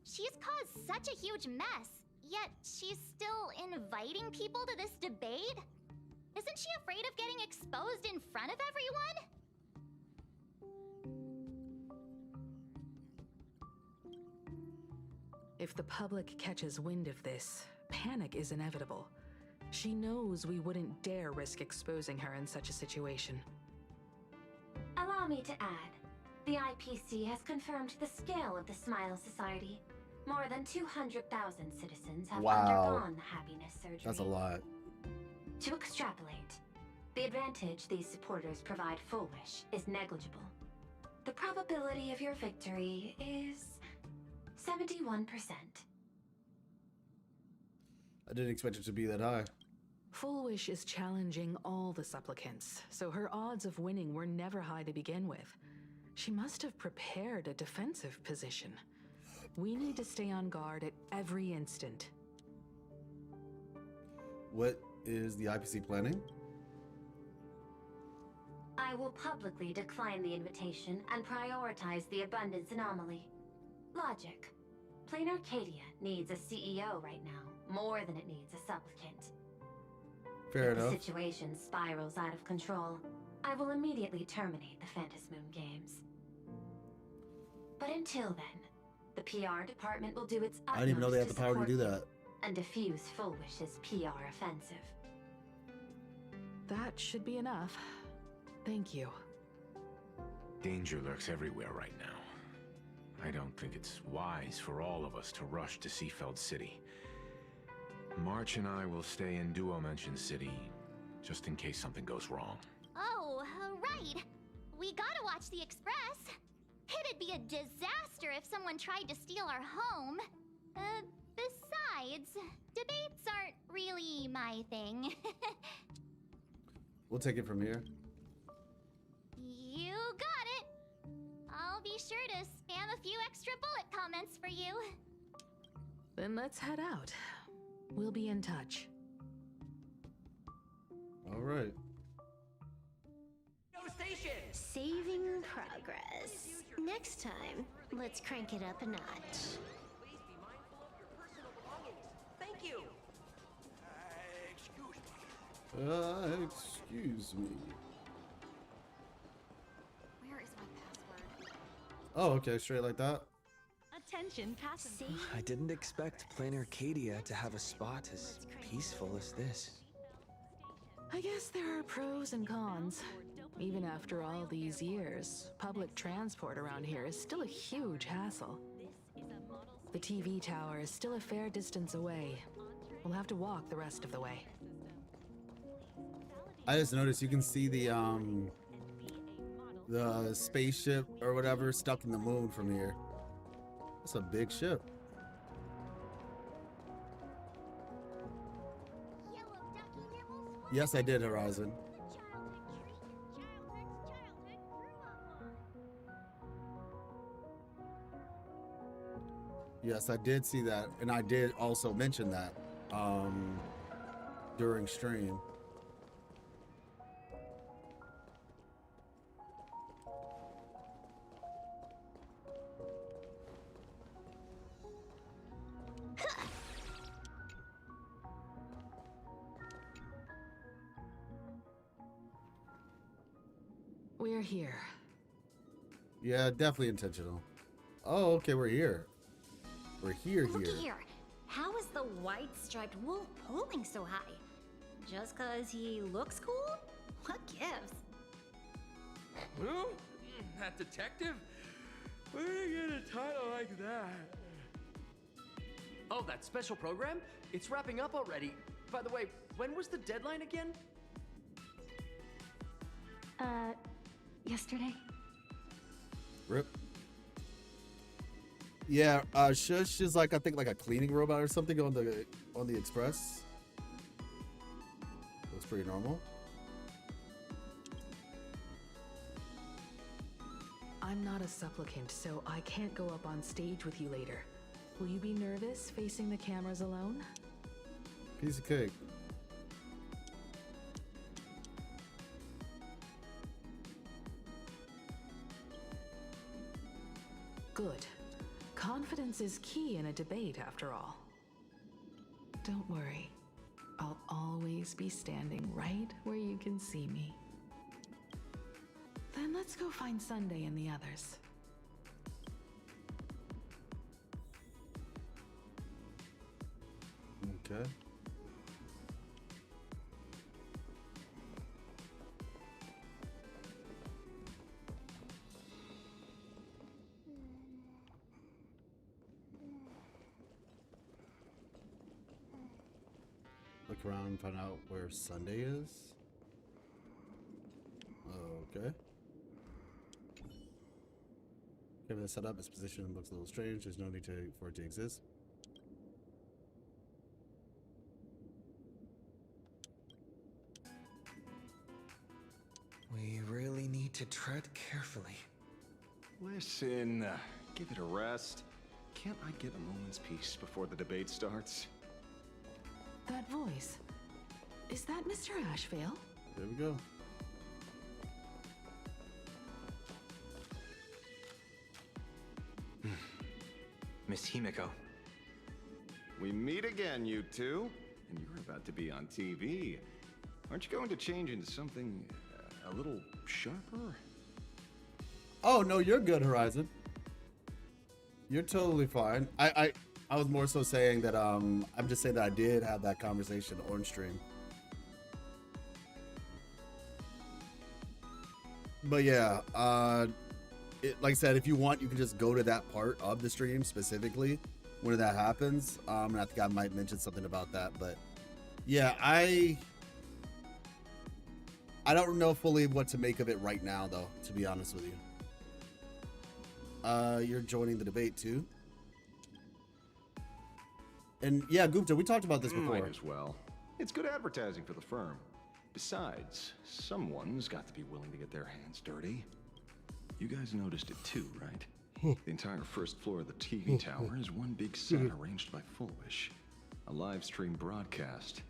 She's caused such a huge mess, yet she's still inviting people to this debate? Isn't she afraid of getting exposed in front of everyone? If the public catches wind of this, panic is inevitable. She knows we wouldn't dare risk exposing her in such a situation. Allow me to add, the IPC has confirmed the scale of the Smile Society. More than 200,000 citizens have Wow. undergone the happiness surgery. That's a lot. To extrapolate, the advantage these supporters provide Full Wish is negligible. The probability of your victory is 71%. I didn't expect it to be that high. Full Wish is challenging all the supplicants, so her odds of winning were never high to begin with. She must have prepared a defensive position. We need to stay on guard at every instant. What is the IPC planning? I will publicly decline the invitation and prioritize the abundance anomaly. Logic. Plain Arcadia needs a CEO right now, more than it needs a supplicant. Fair If enough. the situation spirals out of control, I will immediately terminate the Phantasmoon Games. But until then, the PR department will do its utmost I didn't even know they had the power to support do you that. and diffuse Full Wish's PR offensive. That should be enough. Thank you. Danger lurks everywhere right now. I don't think it's wise for all of us to rush to Seafeld City. March and I will stay in Duo Mansion City, just in case something goes wrong. Oh, right. We gotta watch the Express. It'd be a disaster if someone tried to steal our home. Besides, debates aren't really my thing. We'll take it from here. You got it. I'll be sure to spam a few extra bullet comments for you. Then let's head out. We'll be in touch. All right. Go station! Saving progress. Next time, let's crank it up a notch. Please be mindful of your personal belongings. Thank you. Excuse me. Where is my password? Oh, okay, straight like that. Attention, passenger. I didn't expect Plain Arcadia to have a spot as peaceful as this. I guess there are pros and cons. Even after all these years, public transport around here is still a huge hassle. The TV tower is still a fair distance away. We'll have to walk the rest of the way. I just noticed you can see the spaceship or whatever stuck in the moon from here. That's a big ship. Yes, I did, Horizon. Yes, I did see that, and I did also mention that during stream. We're here. Yeah, definitely intentional. Oh, okay, we're here. We're here. Looky here. How is the white striped wolf pulling so high? Just cause he looks cool? What gives? Who? That detective? Where did you get a title like that? Oh, that special program? It's wrapping up already. By the way, when was the deadline again? Yesterday? Rip. Yeah, Shush is like, I think like a cleaning robot or something on the Express. Looks pretty normal. I'm not a supplicant, so I can't go up on stage with you later. Will you be nervous facing the cameras alone? Piece of cake. Good. Confidence is key in a debate, after all. Don't worry. I'll always be standing right where you can see me. Then let's go find Sunday and the others. Okay. Look around and find out where Sunday is. Okay. Given the setup, its position looks a little strange. There's no need for it to exist. We really need to tread carefully. Listen, give it a rest. Can't I get a moment's peace before the debate starts? That voice. Is that Mr. Ashvale? There we go. Miss Himiko. We meet again, you two. And you're about to be on TV. Aren't you going to change into something a little sharper? Oh, no, you're good, Horizon. You're totally fine. I was more so saying that I'm just saying that I did have that conversation on stream. But yeah, like I said, if you want, you can just go to that part of the stream specifically when that happens. And I think I might mention something about that, but yeah, I don't know fully what to make of it right now, though, to be honest with you. You're joining the debate too. And yeah, Gupta, we talked about this before. Might as well. It's good advertising for the firm. Besides, someone's got to be willing to get their hands dirty. You guys noticed it too, right? The entire first floor of the TV tower is one big set arranged by Fullwish. A live stream broadcast.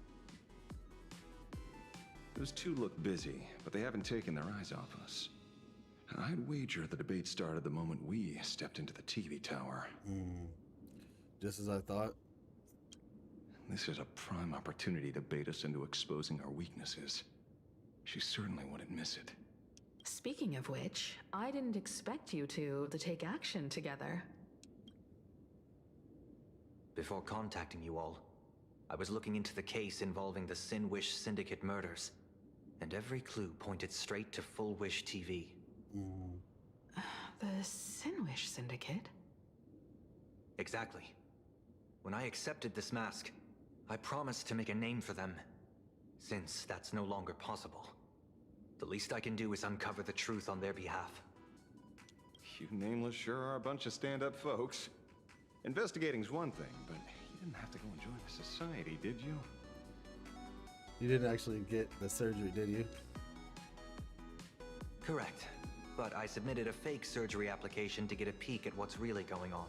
Those two look busy, but they haven't taken their eyes off us. I'd wager the debate started the moment we stepped into the TV tower. Just as I thought. This is a prime opportunity to bait us into exposing our weaknesses. She certainly wouldn't miss it. Speaking of which, I didn't expect you to take action together. Before contacting you all, I was looking into the case involving the Sin Wish Syndicate murders, and every clue pointed straight to Full Wish TV. The Sin Wish Syndicate? Exactly. When I accepted this mask, I promised to make a name for them. Since that's no longer possible, the least I can do is uncover the truth on their behalf. You nameless sure are a bunch of stand-up folks. Investigating's one thing, but you didn't have to go and join the society, did you? You didn't actually get the surgery, did you? Correct. But I submitted a fake surgery application to get a peek at what's really going on.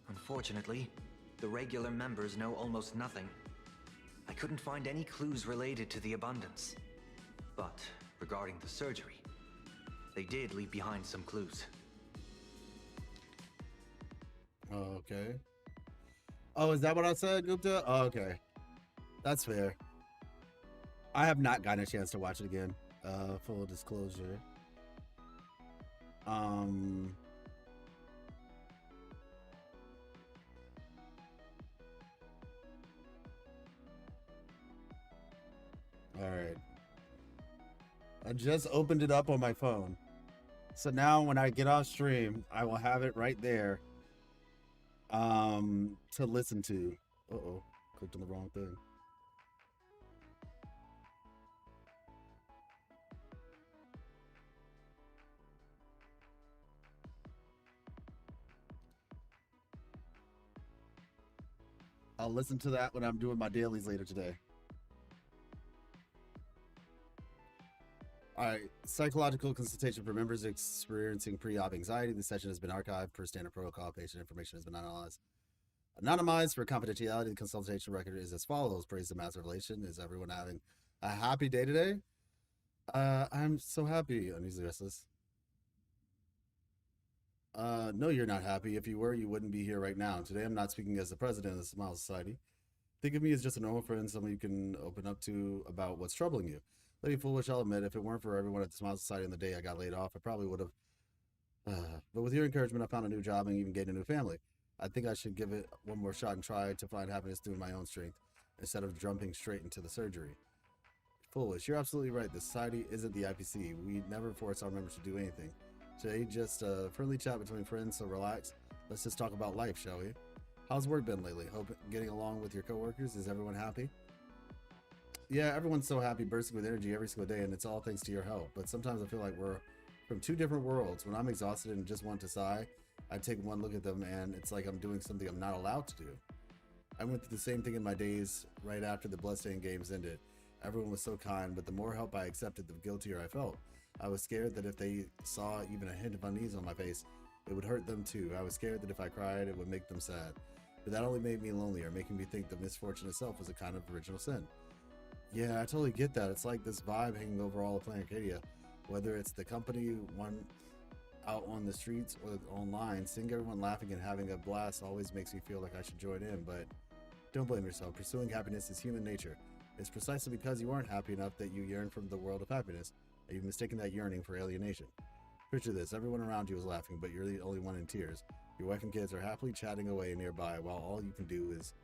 Unfortunately, the regular members know almost nothing. I couldn't find any clues related to the abundance. But regarding the surgery, they did leave behind some clues. Okay. Oh, is that what I said, Gupta? Oh, okay. That's fair. I have not gotten a chance to watch it again. Full disclosure. All right. I just opened it up on my phone. So now when I get off stream, I will have it right there to listen to. Uh-oh, clicked on the wrong thing. I'll listen to that when I'm doing my dailies later today. All right, psychological consultation for members experiencing pre-op anxiety. The session has been archived per standard protocol. Patient information has been anonymized for confidentiality. The consultation record is as follows. Praise the master relation. Is everyone having a happy day today? I'm so happy. Uneasily restless. No, you're not happy. If you were, you wouldn't be here right now. Today, I'm not speaking as the president of the Smile Society. Think of me as just a normal friend, someone you can open up to about what's troubling you. Lady Foolish, I'll admit, if it weren't for everyone at the Smile Society on the day I got laid off, I probably would have. But with your encouragement, I found a new job and even gained a new family. I think I should give it one more shot and try to find happiness through my own strength, instead of jumping straight into the surgery. Foolish, you're absolutely right. The society isn't the IPC. We never force our members to do anything. Today, just a friendly chat between friends, so relax. Let's just talk about life, shall we? How's work been lately? Hope getting along with your coworkers? Is everyone happy? Yeah, everyone's so happy, bursting with energy every single day, and it's all thanks to your help. But sometimes I feel like we're from two different worlds. When I'm exhausted and just want to sigh, I take one look at them, and it's like I'm doing something I'm not allowed to do. I went through the same thing in my days right after the Bloodstained games ended. Everyone was so kind, but the more help I accepted, the guiltier I felt. I was scared that if they saw even a hint of unease on my face, it would hurt them too. I was scared that if I cried, it would make them sad. But that only made me lonelier, making me think the misfortune itself was a kind of original sin. Yeah, I totally get that. It's like this vibe hanging over all of Planet Arcadia. Whether it's the company, one out on the streets, or online, seeing everyone laughing and having a blast always makes me feel like I should join in, but don't blame yourself. Pursuing happiness is human nature. It's precisely because you aren't happy enough that you yearn from the world of happiness, and you've mistaken that yearning for alienation. Picture this, everyone around you is laughing, but you're the only one in tears. Your wife and kids are happily chatting away nearby, while all you can do is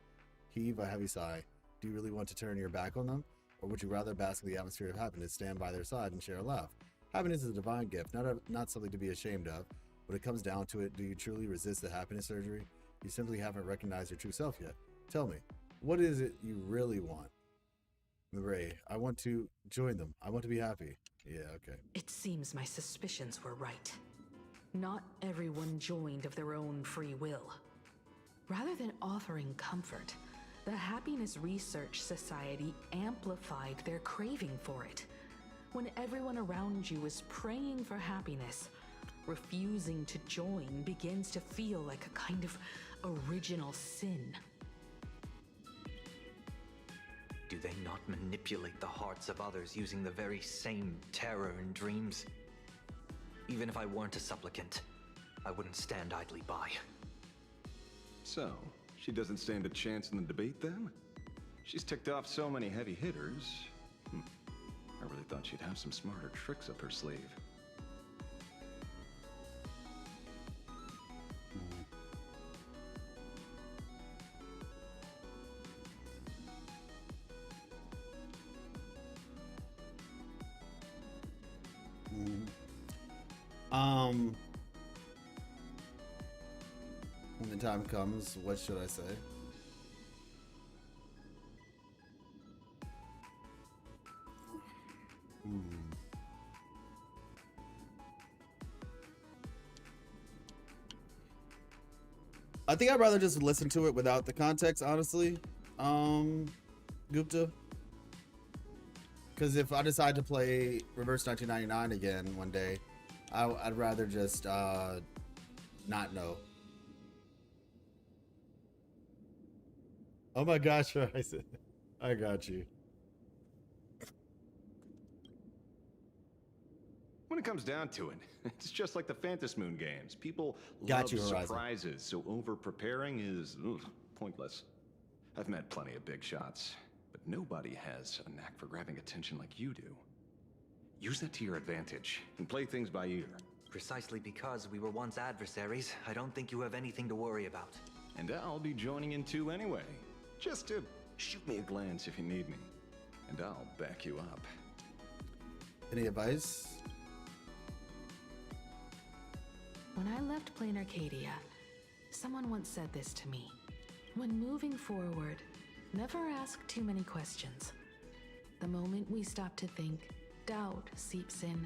heave a heavy sigh. Do you really want to turn your back on them? Or would you rather bask in the atmosphere of happiness, stand by their side, and share a laugh? Happiness is a divine gift, not something to be ashamed of. When it comes down to it, do you truly resist the happiness surgery? You simply haven't recognized your true self yet. Tell me, what is it you really want? Ray, I want to join them. I want to be happy. Yeah, okay. It seems my suspicions were right. Not everyone joined of their own free will. Rather than offering comfort, the Happiness Research Society amplified their craving for it. When everyone around you is praying for happiness, refusing to join begins to feel like a kind of original sin. Do they not manipulate the hearts of others using the very same terror in dreams? Even if I weren't a supplicant, I wouldn't stand idly by. So, she doesn't stand a chance in the debate then? She's ticked off so many heavy hitters. I really thought she'd have some smarter tricks up her sleeve. When the time comes, what should I say? I think I'd rather just listen to it without the context, honestly, Gupta. Because if I decide to play Reverse 1999 again one day, I'd rather just not know. Oh my gosh, Horizon. I got you. When it comes down to it, it's just like the Phantom Moon games. People Got love you, Horizon. surprises, so over-preparing is pointless. I've met plenty of big shots, but nobody has a knack for grabbing attention like you do. Use that to your advantage and play things by ear. Precisely because we were once adversaries, I don't think you have anything to worry about. And I'll be joining in too anyway. Just to shoot me a glance if you need me, and I'll back you up. Any advice? When I left Plain Arcadia, someone once said this to me. When moving forward, never ask too many questions. The moment we stop to think, doubt seeps in.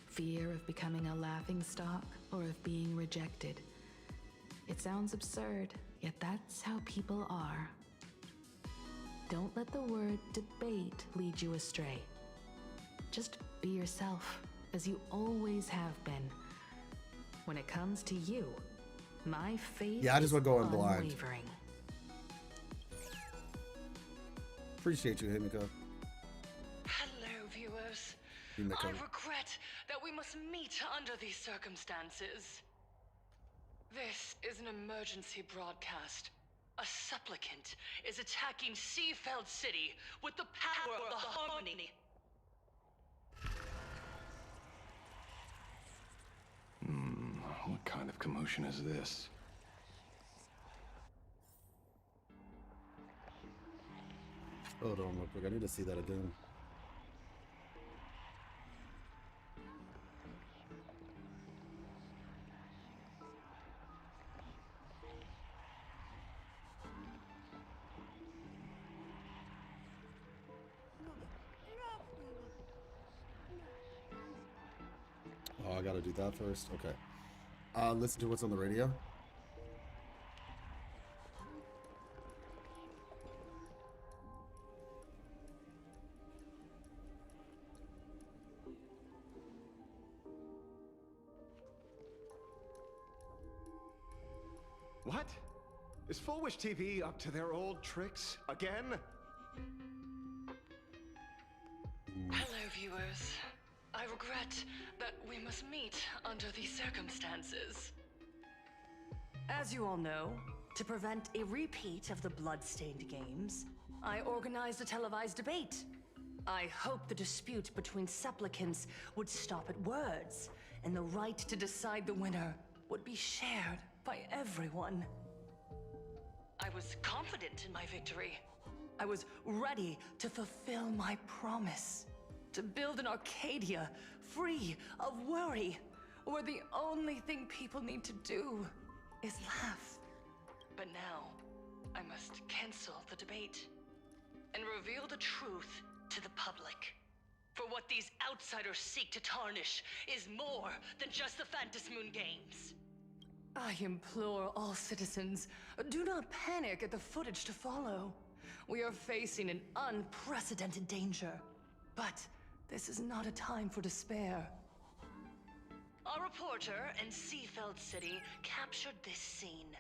Fear of becoming a laughingstock or of being rejected. It sounds absurd, yet that's how people are. Don't let the word debate lead you astray. Just be yourself, as you always have been. When it comes to you, my faith I just is want to go in blind. unwavering. Appreciate you, Himiko. Hello, viewers. Himiko. I regret that we must meet under these circumstances. This is an emergency broadcast. A supplicant is attacking Seafeld City with the power of the Harmony. What kind of commotion is this? Hold on real quick, I need to see that again. Oh, I gotta do that first? Okay. Listen to what's on the radio. What? Is Full Wish TV up to their old tricks again? Hello, viewers. I regret that we must meet under these circumstances. As you all know, to prevent a repeat of the blood-stained games, I organized a televised debate. I hoped the dispute between supplicants would stop at words, and the right to decide the winner would be shared by everyone. I was confident in my victory. I was ready to fulfill my promise. To build an Arcadia free of worry, where the only thing people need to do is laugh. But now, I must cancel the debate and reveal the truth to the public. For what these outsiders seek to tarnish is more than just the Phantom Moon games. I implore all citizens, do not panic at the footage to follow. We are facing an unprecedented danger. But this is not a time for despair. A reporter in Seafeld City captured this scene.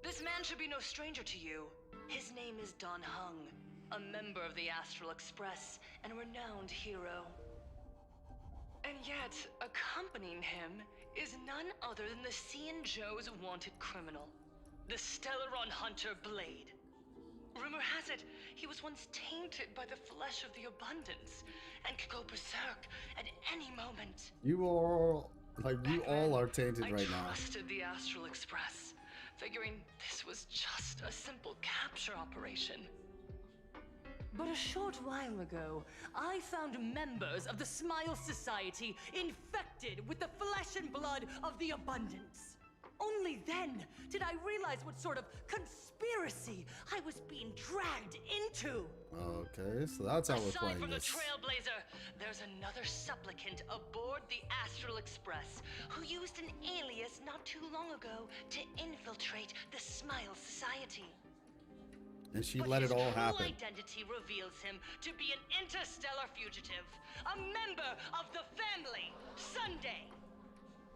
This man should be no stranger to you. His name is Don Hung. a member of the Astral Express and a renowned hero. And yet, accompanying him is none other than the Cian Joe's wanted criminal, the Stellaron hunter Blade. Rumor has it, he was once tainted by the flesh of the Abundance and could go berserk at any moment. You all are tainted right now. I trusted the Astral Express, figuring this was just a simple capture operation. But a short while ago, I found members of the Smile Society infected with the flesh and blood of the Abundance. Only then did I realize what sort of conspiracy I was being dragged into. Okay, so that's how we're Aside playing from this. the Trailblazer, there's another supplicant aboard the Astral Express who used an alias not too long ago to infiltrate the Smile Society. And she let it all happen. His true identity reveals him to be an interstellar fugitive, a member of the family, Sunday.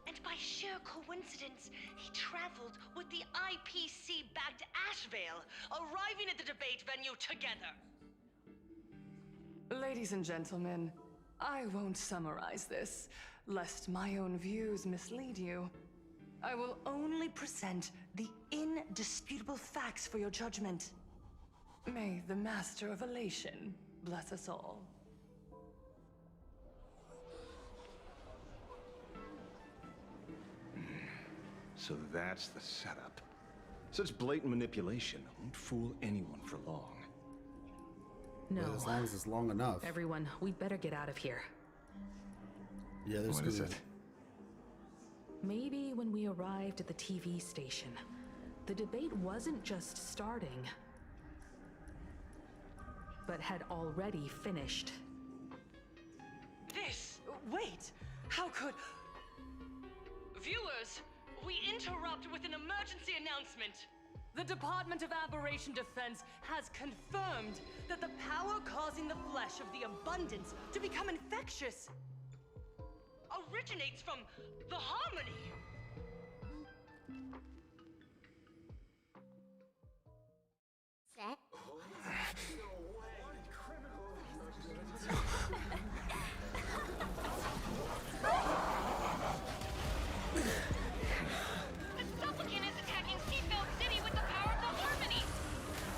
And by sheer coincidence, he traveled with the IPC-backed Ashvale, arriving at the debate venue together. Ladies and gentlemen, I won't summarize this, lest my own views mislead you. I will only present the indisputable facts for your judgment. May the Master of Elation bless us all. So that's the setup. Such blatant manipulation won't fool anyone for long. No. But as long as it's long enough. Everyone, we'd better get out of here. Yeah, there's What is it? Maybe when we arrived at the TV station, the debate wasn't just starting, but had already finished. Wait, how could... Viewers, we interrupt with an emergency announcement. The Department of Aberration Defense has confirmed that the power causing the flesh of the Abundance to become infectious originates from the Harmony. Set. The supplicant is attacking Seatbelt City with the power of the Harmony!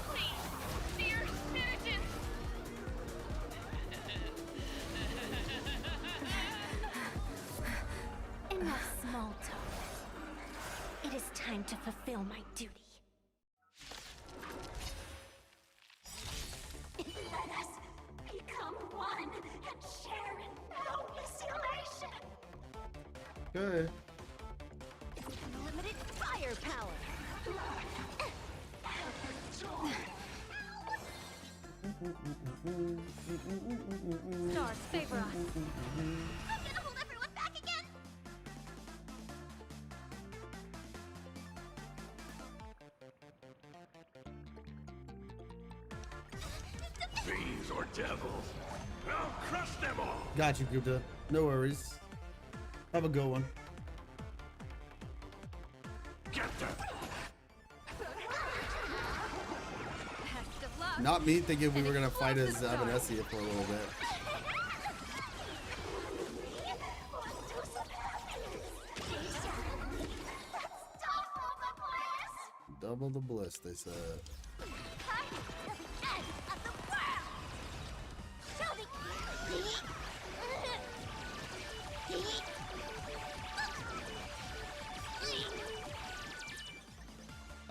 Please, dear citizens! Enough small talk. It is time to fulfill my duty. Let us become one and share in boundless elation. Good. Unlimited firepower. Stars favor us. I'm gonna hold everyone back again. Fiends or devils, I'll crush them all. Got you, Gupta. No worries. Have a good one. Get them. Best of luck. Not me thinking we were gonna fight as Avanessia for a little bit. Double the bliss, they said.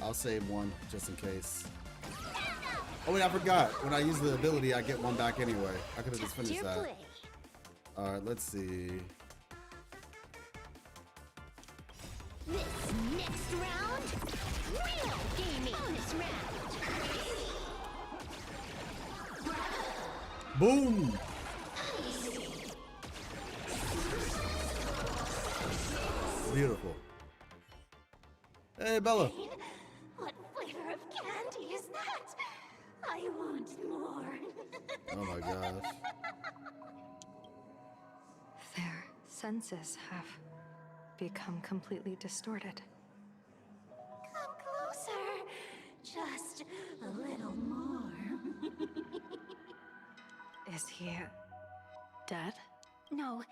I'll save one just in case. Oh wait, I forgot. When I use the ability, I get one back anyway. I could have just finished that. Alright, let's see. This next round, real gaming. Bonus round. Boom! Beautiful. Hey, Bella. What flavor of candy is that? I want more. Oh my gosh. Their senses have become completely distorted. Come closer. Just a little more. Is he dead? No,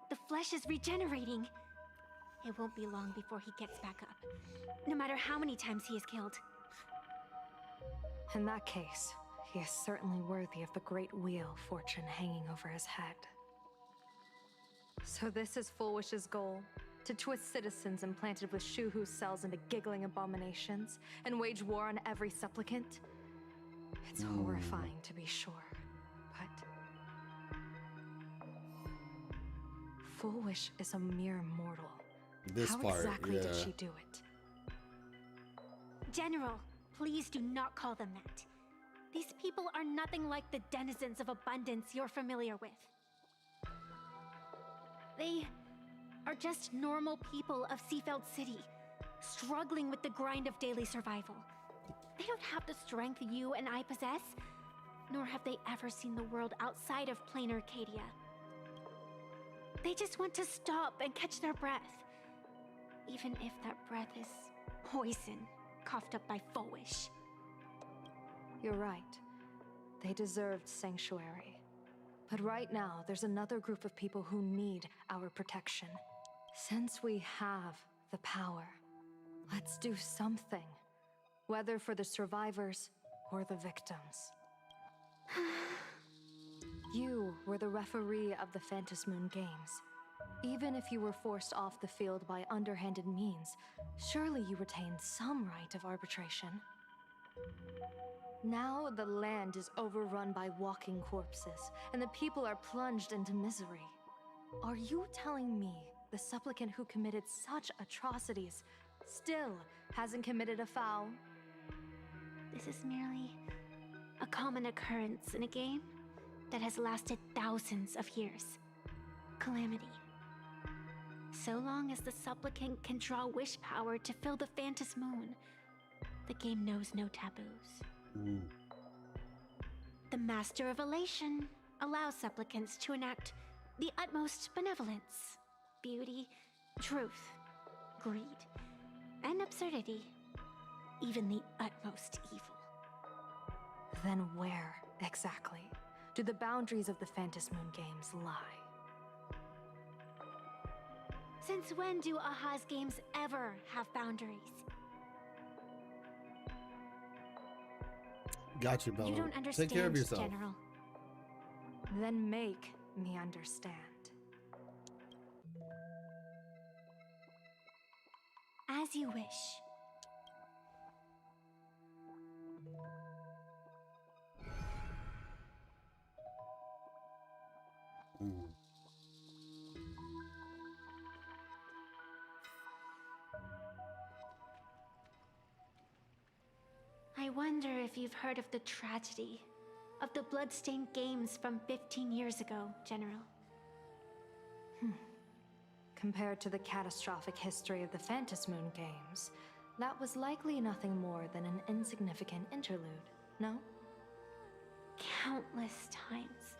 the flesh is regenerating. It won't be long before he gets back up, no matter how many times he is killed. In that case, he is certainly worthy of the great wheel fortune hanging over his head. So this is Full Wish's goal? To twist citizens implanted with Shuhu cells into giggling abominations and wage war on every supplicant? It's horrifying to be sure, but Full Wish is a mere mortal. This How part, exactly yeah. did she do it? General, please do not call them that. These people are nothing like the denizens of abundance you're familiar with. They are just normal people of Seafeld City, struggling with the grind of daily survival. They don't have the strength you and I possess, nor have they ever seen the world outside of plain Arcadia. They just want to stop and catch their breath, even if that breath is poison coughed up by Fowish. You're right. They deserved sanctuary. But right now, there's another group of people who need our protection. Since we have the power, let's do something. Whether for the survivors or the victims. You were the referee of the Phantom Moon Games. Even if you were forced off the field by underhanded means, surely you retained some right of arbitration. Now the land is overrun by walking corpses, and the people are plunged into misery. Are you telling me the supplicant who committed such atrocities still hasn't committed a foul? This is merely a common occurrence in a game that has lasted thousands of years. Calamity. So long as the supplicant can draw wish power to fill the Phantom Moon, the game knows no taboos. The Master of Elation allows supplicants to enact the utmost benevolence, beauty, truth, greed, and absurdity, even the utmost evil. Then where, exactly, do the boundaries of the Phantom Moon Games lie? Since when do Aha's games ever have boundaries? Gotcha, Bella. You don't understand, Take care of yourself. General. Then make me understand. As you wish. I wonder if you've heard of the tragedy of the Bloodstained Games from 15 years ago, General. Compared to the catastrophic history of the Phantom Moon Games, that was likely nothing more than an insignificant interlude, no? Countless times,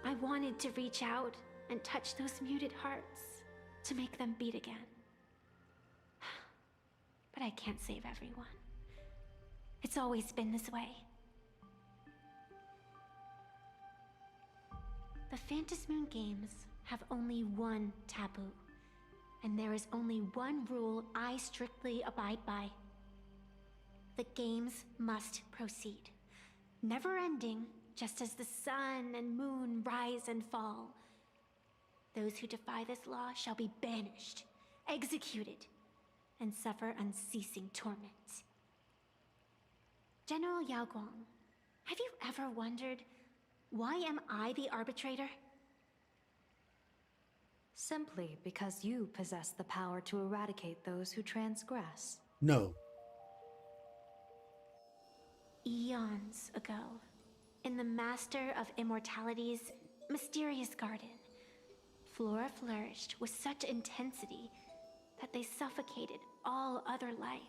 I wanted to reach out and touch those muted hearts to make them beat again. But I can't save everyone. It's always been this way. The Phantom Moon Games have only one taboo, and there is only one rule I strictly abide by. The games must proceed, never ending, just as the sun and moon rise and fall. Those who defy this law shall be banished, executed, and suffer unceasing torment. General Yao Guang, have you ever wondered, why am I the arbitrator? Simply because you possess the power to eradicate those who transgress. No. Eons ago, in the Master of Immortality's mysterious garden, flora flourished with such intensity that they suffocated all other life.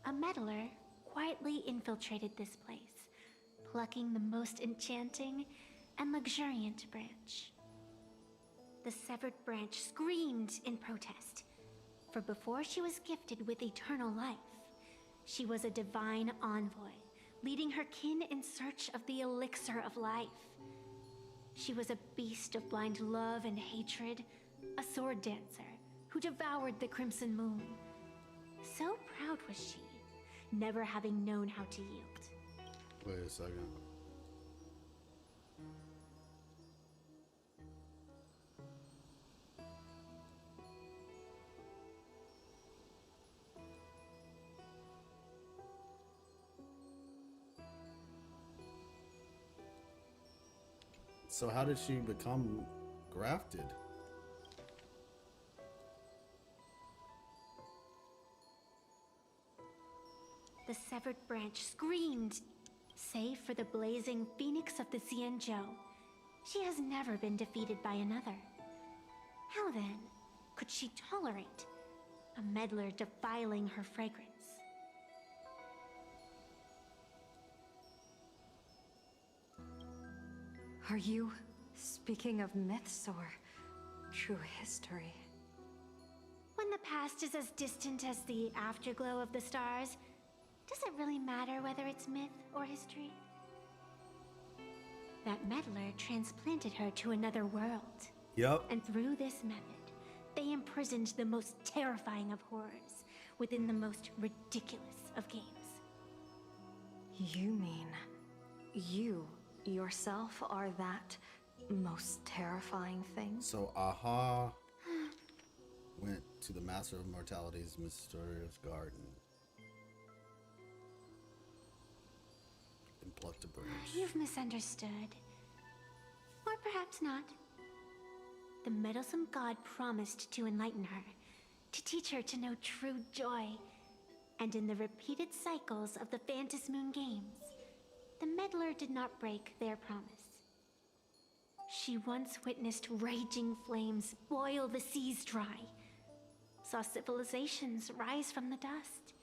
A meddler quietly infiltrated this place, plucking the most enchanting and luxuriant branch. The severed branch screamed in protest, for before she was gifted with eternal life, she was a divine envoy leading her kin in search of the elixir of life. She was a beast of blind love and hatred, a sword dancer who devoured the crimson moon. So proud was she, never having known how to yield. Wait a second. So how did she become grafted? The severed branch screamed, save for the blazing phoenix of the Xianzhou. She has never been defeated by another. How then could she tolerate a meddler defiling her fragrance? Are you speaking of myths or true history? When the past is as distant as the afterglow of the stars, does it really matter whether it's myth or history? That meddler transplanted her to another world. Yep. And through this method, they imprisoned the most terrifying of horrors within the most ridiculous of games. You mean you yourself are that most terrifying thing? So Aha went to the Master of Mortality's mysterious garden and plucked a branch. You've misunderstood. Or perhaps not. The meddlesome god promised to enlighten her, to teach her to know true joy. And in the repeated cycles of the Phantasmoon Moon games, the meddler did not break their promise. She once witnessed raging flames boil the seas dry, saw civilizations rise from the dust,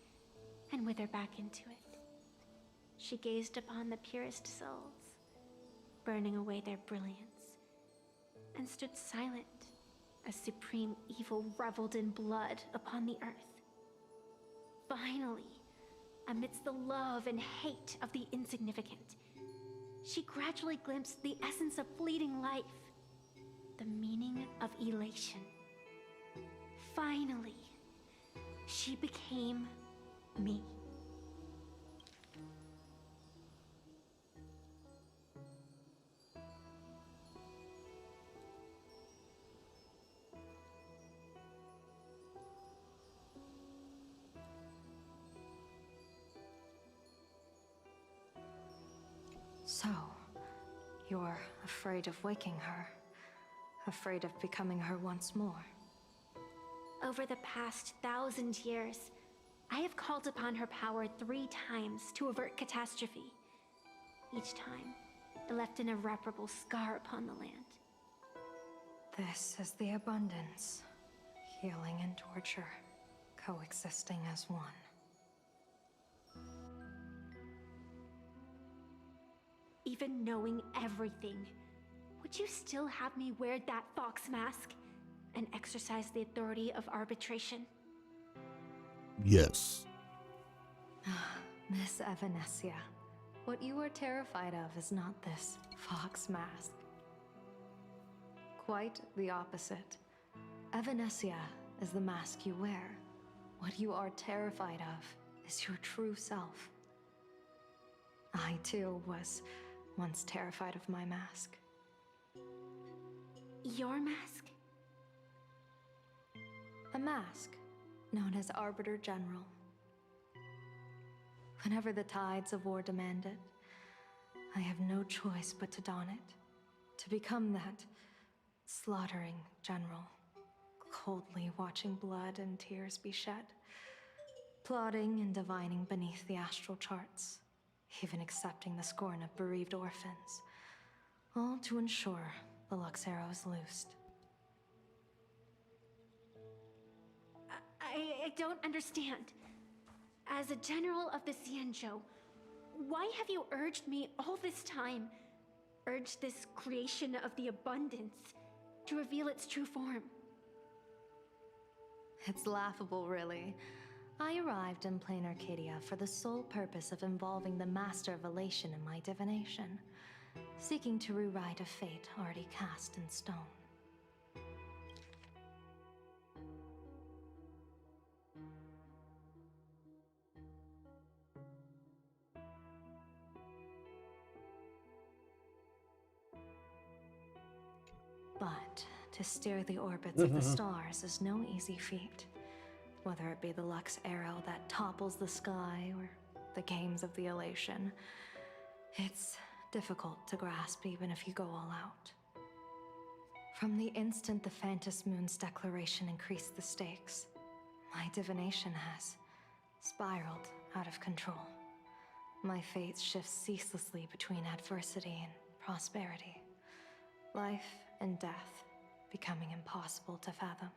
and wither back into it. She gazed upon the purest souls, burning away their brilliance, and stood silent as supreme evil reveled in blood upon the earth. Finally, amidst the love and hate of the insignificant, she gradually glimpsed the essence of fleeting life, the meaning of elation. Finally, she became me. So, you're afraid of waking her, afraid of becoming her once more. Over the past 1,000 years, I have called upon her power 3 times to avert catastrophe. Each time, it left an irreparable scar upon the land. This is the abundance, healing and torture, coexisting as one. Even knowing everything, would you still have me wear that fox mask and exercise the authority of arbitration? Yes. Miss Evanescia, what you are terrified of is not this fox mask. Quite the opposite. Evanescia is the mask you wear. What you are terrified of is your true self. I too was once terrified of my mask. Your mask? A mask known as Arbiter General. Whenever the tides of war demand it, I have no choice but to don it, to become that slaughtering general, coldly watching blood and tears be shed, plotting and divining beneath the astral charts, even accepting the scorn of bereaved orphans, all to ensure the Luxero is loosed. I don't understand. As a general of the Xianzhou, why have you urged me all this time, urged this creation of the abundance, to reveal its true form? It's laughable, really. I arrived in plain Arcadia for the sole purpose of involving the Master of Elation in my divination, seeking to rewrite a fate already cast in stone. But to steer the orbits of the stars is no easy feat. Whether it be the Lux arrow that topples the sky or the games of the Elation, it's difficult to grasp even if you go all out. From the instant the Phantom Moon's declaration increased the stakes, my divination has spiraled out of control. My fate shifts ceaselessly between adversity and prosperity, life and death becoming impossible to fathom.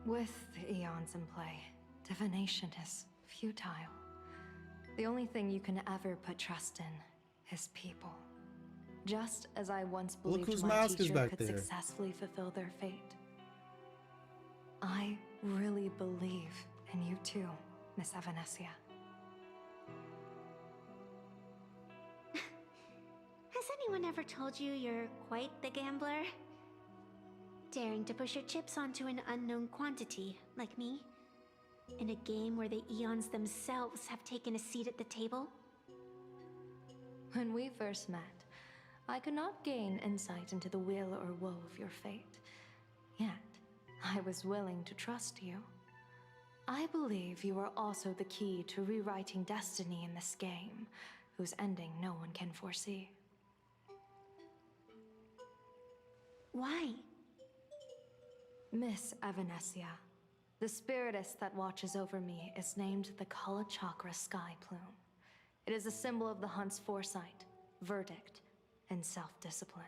With the eons in play, divination is futile. The only thing you can ever put trust in is people. Just as I once believed my teacher could successfully fulfill their fate. I really believe in you too, Miss Evanesia. Has anyone ever told you you're quite the gambler? Daring to push your chips onto an unknown quantity, like me? In a game where the eons themselves have taken a seat at the table? When we first met, I could not gain insight into the will or woe of your fate. Yet, I was willing to trust you. I believe you are also the key to rewriting destiny in this game, whose ending no one can foresee. Why? Miss Evanesia, the spiritess that watches over me is named the Kala Chakra Sky Plume. It is a symbol of the hunt's foresight, verdict, and self-discipline.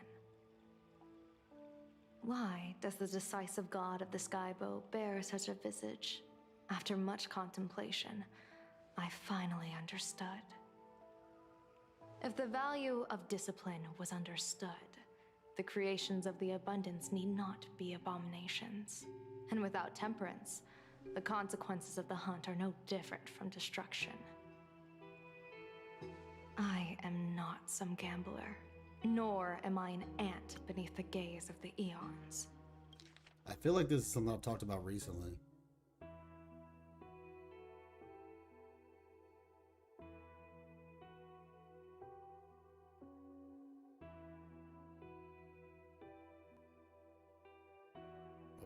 Why does the decisive god of the skybow bear such a visage? After much contemplation, I finally understood. If the value of discipline was understood, the creations of the abundance need not be abominations. And without temperance, the consequences of the hunt are no different from destruction. I am not some gambler, nor am I an ant beneath the gaze of the eons. I feel like this is something I've talked about recently.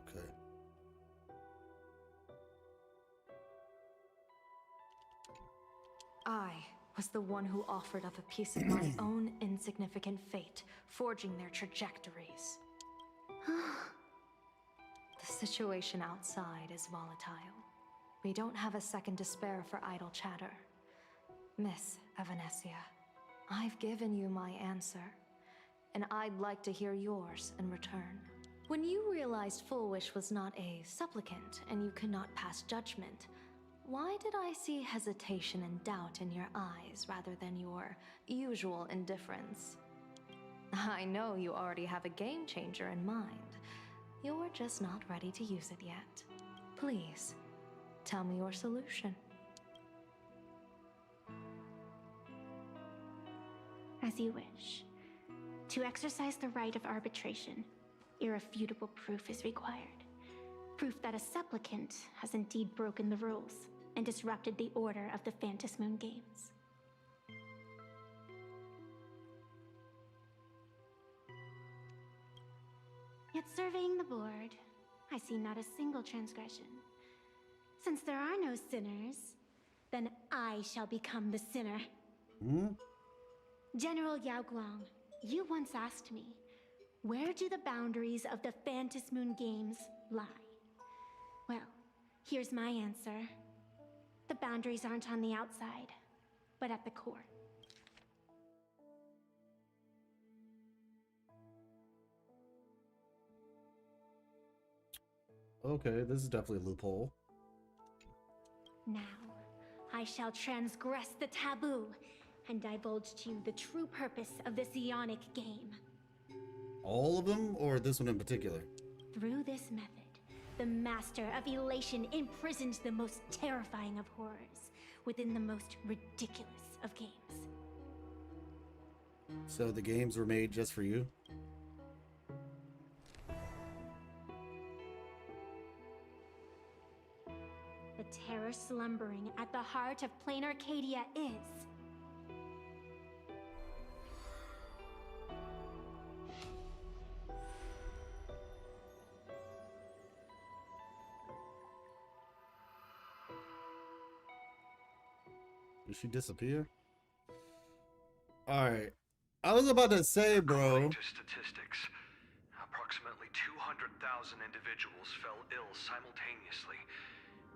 Okay. I was the one who offered up a piece of my own insignificant fate, forging their trajectories. The situation outside is volatile. We don't have a second to spare for idle chatter. Miss Evanesia, I've given you my answer, and I'd like to hear yours in return. When you realized Full Wish was not a supplicant and you could not pass judgment, why did I see hesitation and doubt in your eyes rather than your usual indifference? I know you already have a game changer in mind. You're just not ready to use it yet. Please, tell me your solution. As you wish. To exercise the right of arbitration, irrefutable proof is required. Proof that a supplicant has indeed broken the rules and disrupted the order of the Phantom Moon Games. Yet surveying the board, I see not a single transgression. Since there are no sinners, then I shall become the sinner. General Yao Guang, you once asked me, where do the boundaries of the Phantom Moon Games lie? Well, here's my answer. The boundaries aren't on the outside, but at the core. Okay, this is definitely a loophole. Now, I shall transgress the taboo and divulge to you the true purpose of this Ionic game. All of them, or this one in particular? Through this method, The master of elation imprisoned the most terrifying of horrors within the most ridiculous of games. So the games were made just for you? The terror slumbering at the heart of plain Arcadia is... Did she disappear? Alright. I was about to say, bro. According to statistics, approximately 200,000 individuals fell ill simultaneously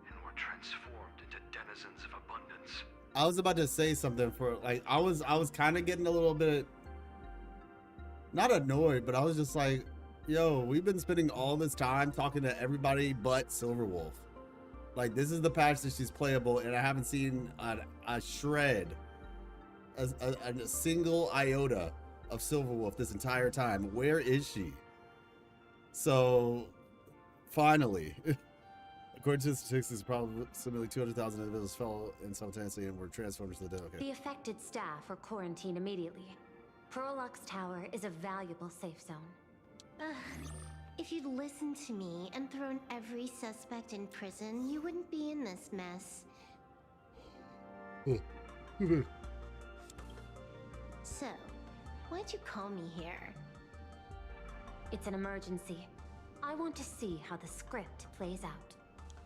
and were transformed into denizens of abundance. I was about to say something for like I was kind of getting a little bit not annoyed, but I was just like, yo, we've been spending all this time talking to everybody but Silverwolf. Like, this is the patch that she's playable, and I haven't seen a shred, a single iota of Silverwolf this entire time. Where is she? So, finally, according to the statistics, approximately 200,000 individuals fell in simultaneously and were transformed into the dead. Okay. The affected staff are quarantined immediately. Prolux Tower is a valuable safe zone. If you'd listened to me and thrown every suspect in prison, you wouldn't be in this mess. So, why'd you call me here? It's an emergency. I want to see how the script plays out.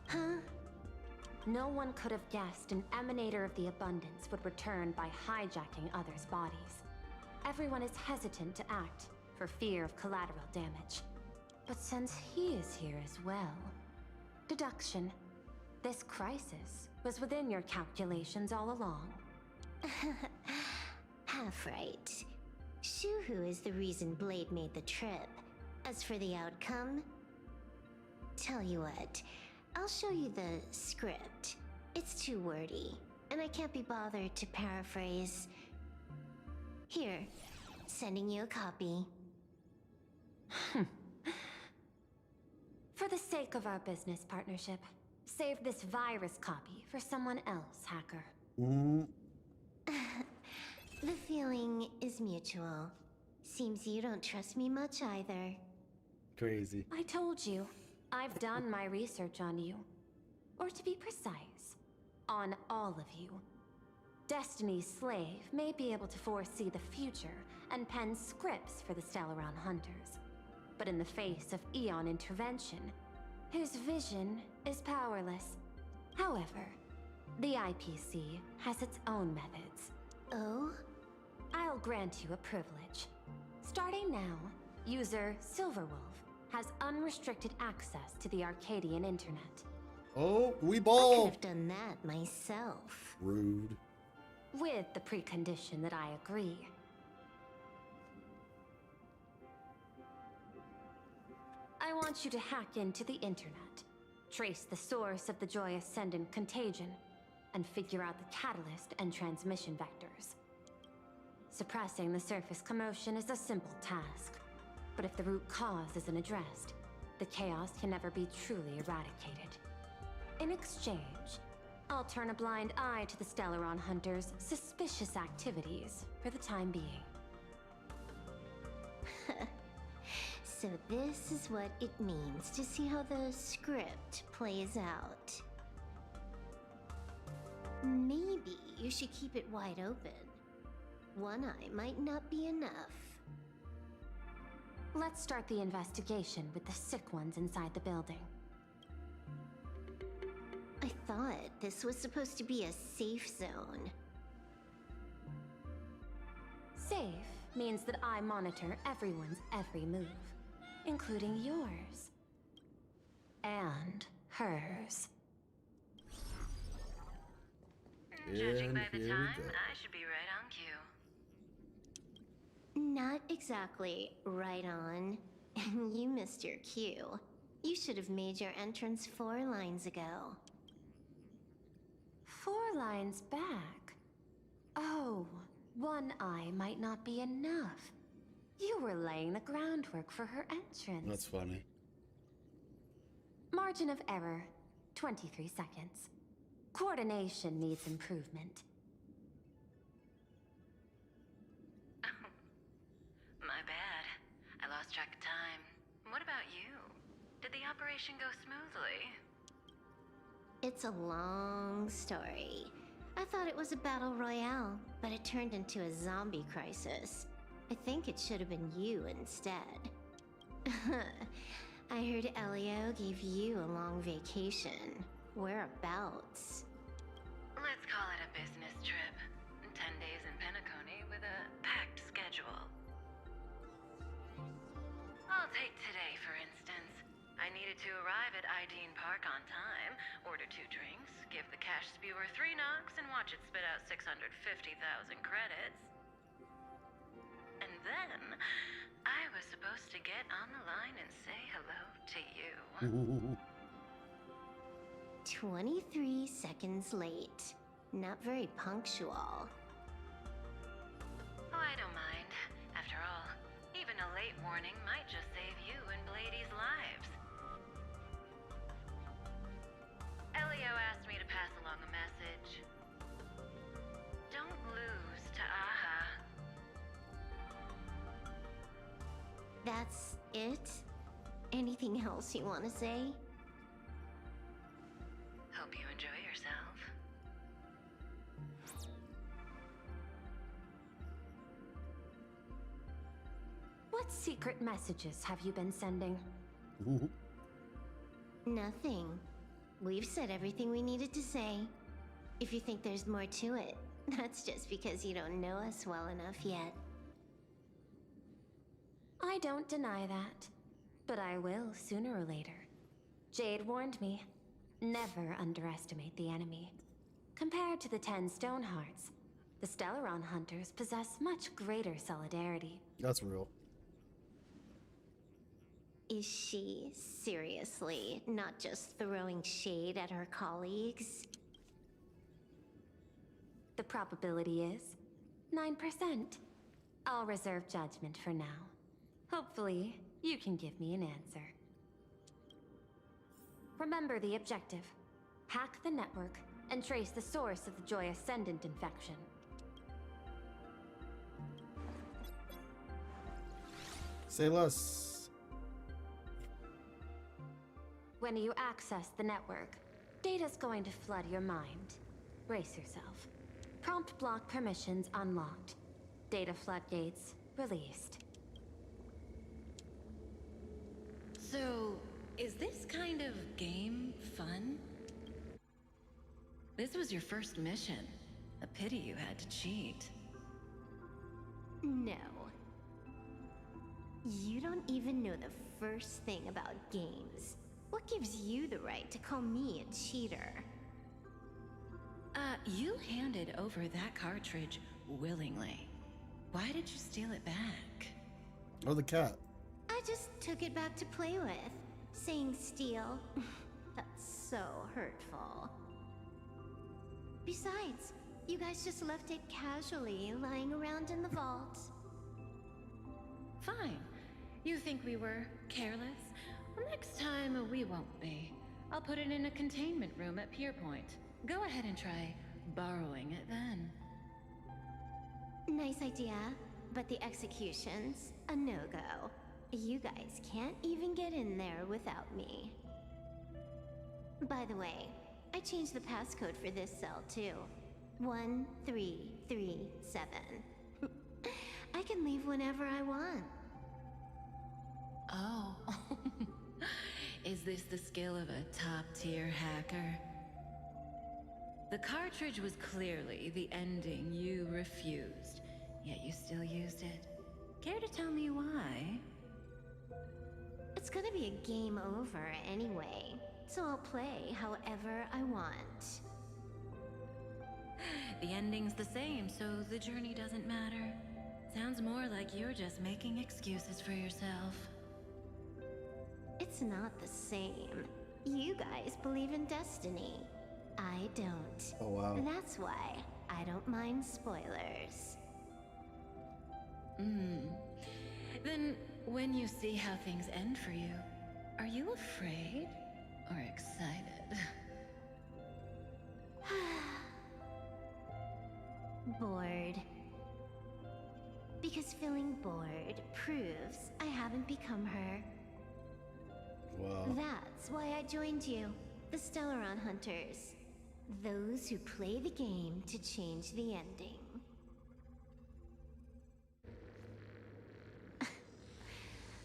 Huh? No one could have guessed an emanator of the abundance would return by hijacking others' bodies. Everyone is hesitant to act for fear of collateral damage. But since he is here as well, deduction. This crisis was within your calculations all along. Half right. Shuhu is the reason Blade made the trip. As for the outcome, tell you what, I'll show you the script. It's too wordy, and I can't be bothered to paraphrase. Here, sending you a copy. For the sake of our business partnership, save this virus copy for someone else, hacker. The feeling is mutual. Seems you don't trust me much either. Crazy. I told you, I've done my research on you. Or to be precise, on all of you. Destiny's slave may be able to foresee the future and pen scripts for the Stellaron Hunters. But in the face of Eon intervention, his vision is powerless. However, the IPC has its own methods. Oh? I'll grant you a privilege. Starting now, user Silverwolf has unrestricted access to the Arcadian internet. Oh, we I ball. could have done that myself. Rude. With the precondition that I agree. I want you to hack into the internet, trace the source of the Joy Ascendant contagion, and figure out the catalyst and transmission vectors. Suppressing the surface commotion is a simple task, but if the root cause isn't addressed, the chaos can never be truly eradicated. In exchange, I'll turn a blind eye to the Stellaron Hunters' suspicious activities for the time being. So this is what it means to see how the script plays out. Maybe you should keep it wide open. One eye might not be enough. Let's start the investigation with the sick ones inside the building. I thought this was supposed to be a safe zone. Safe means that I monitor everyone's every move, including yours. And hers. Judging by the time, I should be right on cue. Not exactly right on. And you missed your cue. You should have made your entrance 4 lines ago. 4 lines back? Oh, one eye might not be enough. You were laying the groundwork for her entrance. That's funny. Margin of error, 23 seconds. Coordination needs improvement. My bad. I lost track of time. What about you? Did the operation go smoothly? It's a long story. I thought it was a battle royale, but it turned into a zombie crisis. I think it should have been you instead. I heard Elio gave you a long vacation. Whereabouts? Let's call it a business trip. 10 days in Penacony with a packed schedule. I'll take today, for instance. I needed to arrive at Ideen Park on time, order 2 drinks, give the cash spewer 3 knocks, and watch it spit out 650,000 credits. And then, I was supposed to get on the line and say hello to you. 23 seconds late. Not very punctual. Oh, I don't mind. After all, even a late warning might just save you and Blady's lives. Elio asked me to pass along a message. Don't lose to Aha. That's it? Anything else you want to say? Hope you enjoy yourself. What secret messages have you been sending? Nothing. We've said everything we needed to say. If you think there's more to it, that's just because you don't know us well enough yet. I don't deny that, but I will sooner or later. Jade warned me, never underestimate the enemy. Compared to the 10 Stonehearts, the Stellaron Hunters possess much greater solidarity. That's real. Is she seriously not just throwing shade at her colleagues? The probability is 9%. I'll reserve judgment for now. Hopefully, you can give me an answer. Remember the objective. Hack the network and trace the source of the Joy Ascendant infection. Say less. When you access the network, data's going to flood your mind. Brace yourself. Prompt block permissions unlocked. Data floodgates released. So, is this kind of game fun? This was your first mission. A pity you had to cheat. No. You don't even know the first thing about games. What gives you the right to call me a cheater? You handed over that cartridge willingly. Why did you steal it back? Or the cat. I just took it back to play with. Saying steal, that's so hurtful. Besides, you guys just left it casually lying around in the vault. Fine. You think we were careless? Well, next time we won't be. I'll put it in a containment room at Pier Point. Go ahead and try borrowing it then. Nice idea, but the execution's a no-go. You guys can't even get in there without me. By the way, I changed the passcode for this cell too. 1337. I can leave whenever I want. Oh. Is this the skill of a top-tier hacker? The cartridge was clearly the ending you refused, yet you still used it. Care to tell me why? It's gonna be a game over anyway, so I'll play however I want. The ending's the same, so the journey doesn't matter. Sounds more like you're just making excuses for yourself. It's not the same. You guys believe in destiny. I don't. Oh, wow. That's why I don't mind spoilers. Then, when you see how things end for you, are you afraid? Or bored. Because feeling bored proves I haven't become her. Wow. That's why I joined you, the Stellaron Hunters. Those who play the game to change the ending.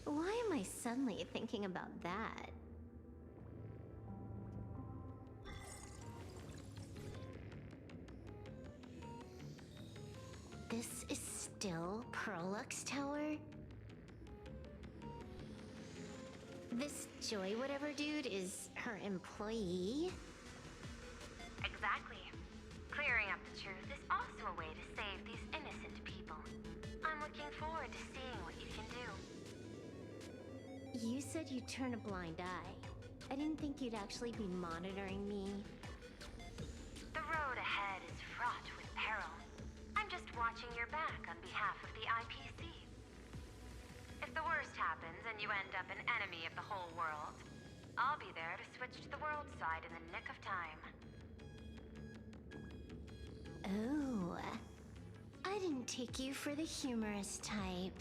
Why am I suddenly thinking about that? This is still Perlux Tower? This Joy whatever dude is her employee? Exactly. Clearing up the truth is also a way to save these innocent people. I'm looking forward to seeing what you can do. You said you'd turn a blind eye. I didn't think you'd actually be monitoring me. The road ahead is fraught with peril. I'm just watching your back on behalf of the IPC. If the worst happens and you end up an enemy of the whole world, I'll be there to switch to the world side in the nick of time. Oh, I didn't take you for the humorous type.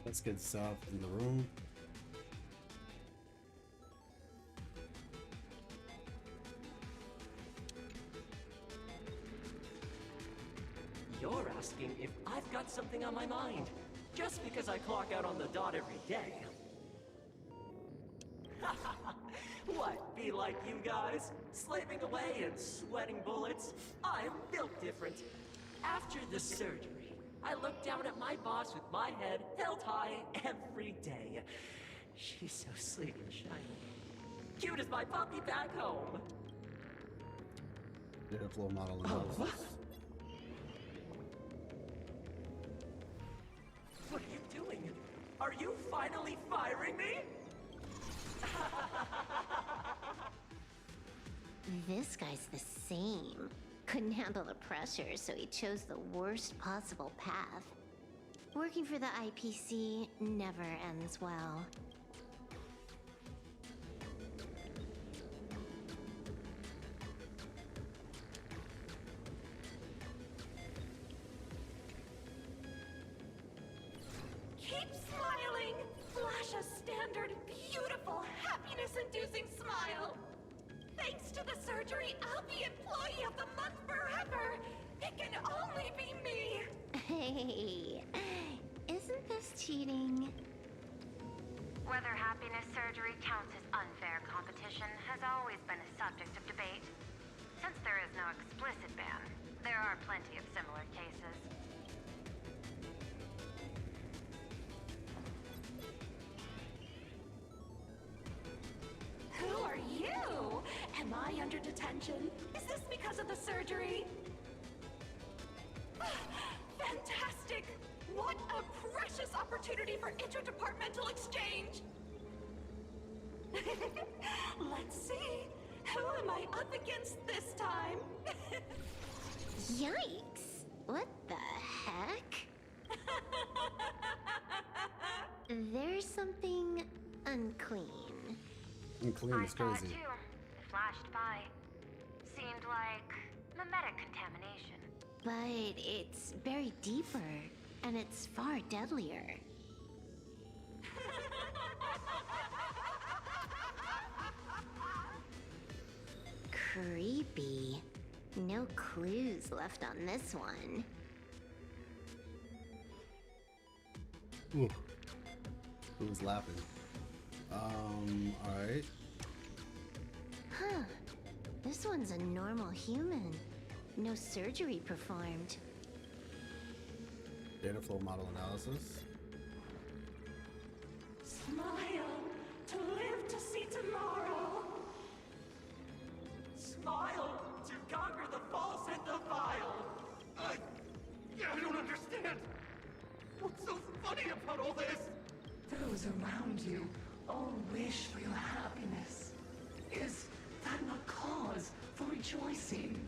Let's get South in the room. You're asking if I've got something on my mind, just because I clock out on the dot every day. What, be like you guys? Slaving away and sweating bullets? I'm built different. After the surgery, I look down at my boss with my head held high every day. She's so sleek and shiny. Cute as my puppy back home. Data flow model analysis. What are you doing? Are you finally firing me? This guy's the same. Couldn't handle the pressure, so he chose the worst possible path. Working for the IPC never ends well. Keep smiling! Flash a standard, beautiful, happiness-inducing smile! Thanks to the surgery, I'll be Employee of the Month forever! It can only be me! Hey, isn't this cheating? Whether happiness surgery counts as unfair competition has always been a subject of debate. Since there is no explicit ban, there are plenty of similar cases. Who are you? Am I under detention? Is this because of the surgery? Fantastic! What a precious opportunity for interdepartmental exchange! Let's see. Who am I up against this time? Yikes! What the heck? There's something unclean. Unclean I is saw it crazy. too. It flashed by. Seemed like mimetic contamination. But it's buried deeper, and it's far deadlier. Creepy. No clues left on this one. Ooh. Who's laughing? Alright. Huh. This one's a normal human. No surgery performed. Data flow model analysis. Smile to live to see tomorrow. Smile to conquer the false and the vile. I don't understand. What's so funny about all this? Those around you all wish for your happiness. Is that not cause for rejoicing?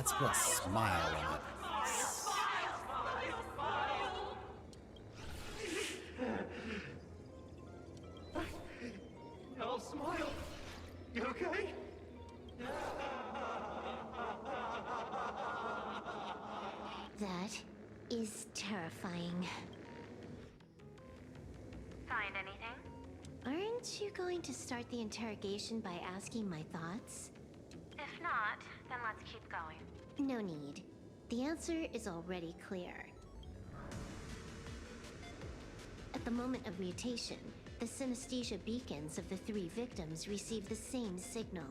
let's put a smile on it. No, Smile. You okay? That is terrifying. Find anything? Aren't you going to start the interrogation by asking my thoughts? If not, then let's keep going. No need. The answer is already clear. At the moment of mutation, the synesthesia beacons of the 3 victims received the same signal.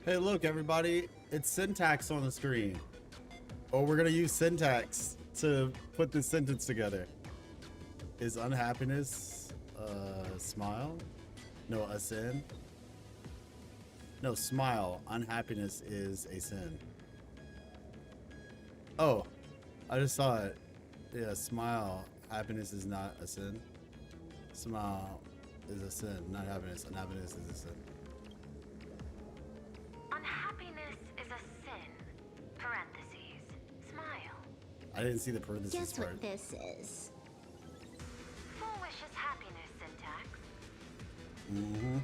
Hey, look, everybody. It's syntax on the screen. Oh, we're gonna use syntax to put this sentence together. Is unhappiness a smile? No, a sin? No, smile. Unhappiness is a sin. Oh, I just saw it. Yeah, smile. Happiness is not a sin. Smile is a sin, not happiness. Unhappiness is a sin. Unhappiness is a sin. Parentheses. Smile. I didn't see the parentheses Guess part. what this is? Full wish is happiness syntax. Mm-hmm.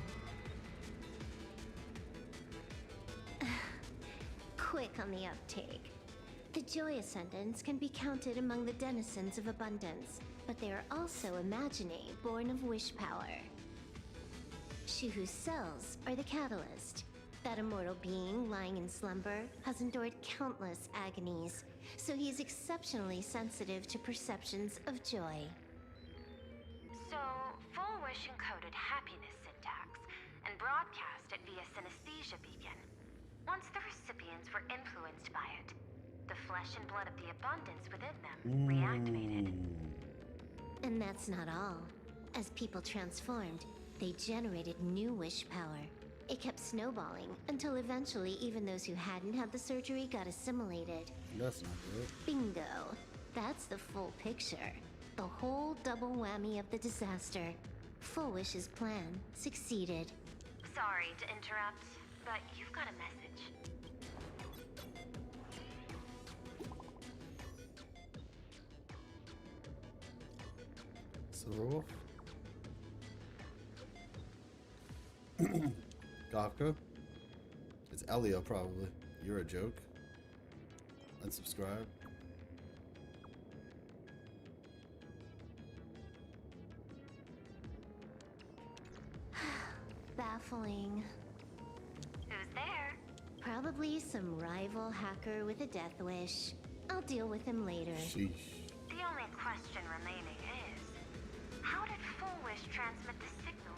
Quick on the uptake. The Joy Ascendants can be counted among the denizens of abundance, but they are also imaginae born of wish power. Shuhu's cells are the catalyst. That immortal being lying in slumber has endured countless agonies, so he is exceptionally sensitive to perceptions of joy. So, full wish encoded happiness syntax and broadcast it via synesthesia beacon. Once the recipients were influenced by it, the flesh and blood of the abundance within them reactivated. And that's not all. As people transformed, they generated new wish power. It kept snowballing until eventually even those who hadn't had the surgery got assimilated. That's not good. Bingo. That's the full picture. The whole double whammy of the disaster. Full Wish's plan succeeded. Sorry to interrupt, but you've got a message. So, Kafka? It's Elio, probably. You're a joke. Unsubscribe. Baffling. Who's there? Probably some rival hacker with a death wish. I'll deal with him later. Sheesh. The only question remaining is, how did Full Wish transmit the signal?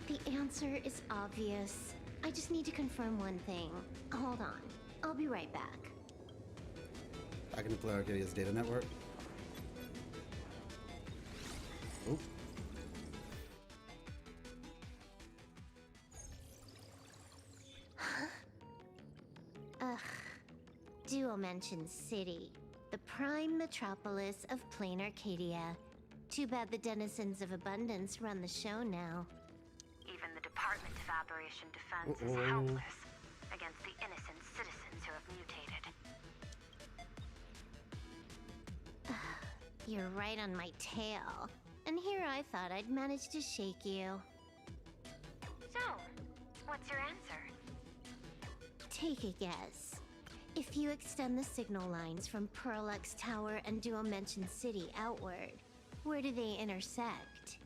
The answer is obvious. I just need to confirm one thing. Hold on. I'll be right back. I can deploy Arcadia's data network. Oh. Ugh. Dual-Mention City. The prime metropolis of plain Arcadia. Too bad the denizens of abundance run the show now. Even the Department of Aberration Defense is helpless against the innocent citizens who have mutated. You're right on my tail. And here I thought I'd manage to shake you. So, what's your answer? Take a guess. If you extend the signal lines from Pearl-X Tower and Dual-Mention City outward, where do they intersect?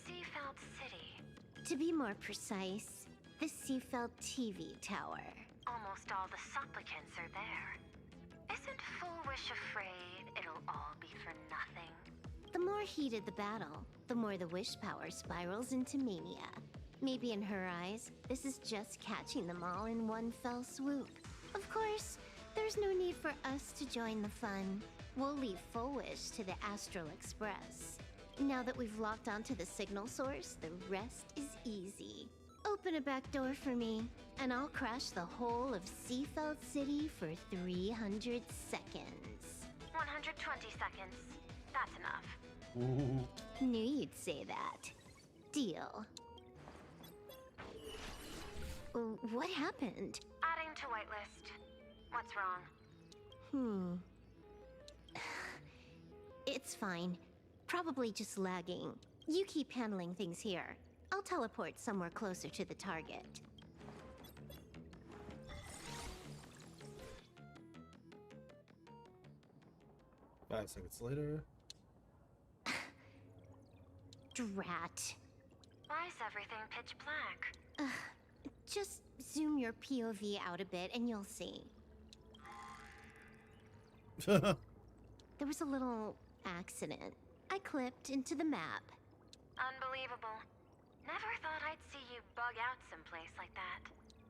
Seafeld City. To be more precise, the Seafeld TV Tower. Almost all the supplicants are there. Isn't Full Wish afraid it'll all be for nothing? The more heated the battle, the more the wish power spirals into mania. Maybe in her eyes, this is just catching them all in one fell swoop. Of course, there's no need for us to join the fun. We'll leave Full Wish to the Astral Express. Now that we've locked onto the signal source, the rest is easy. Open a back door for me, and I'll crash the whole of Seafeld City for 300 seconds. 120 seconds. That's enough. Knew you'd say that. Deal. What happened? Adding to whitelist. What's wrong? It's fine. Probably just lagging. You keep handling things here. I'll teleport somewhere closer to the target. Five seconds later. Drat. Why is everything pitch black? Just zoom your POV out a bit and you'll see. There was a little accident. I clipped into the map. Unbelievable. Never thought I'd see you bug out someplace like that.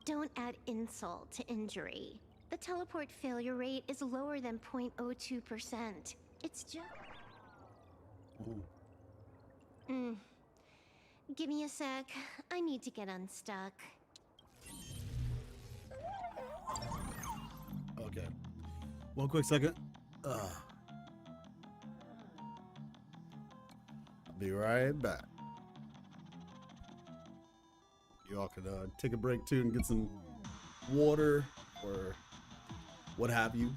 Don't add insult to injury. The teleport failure rate is lower than 0.02%. It's just... Give me a sec. I need to get unstuck. Okay. One quick second. I'll be right back. You all can take a break too and get some water or what have you.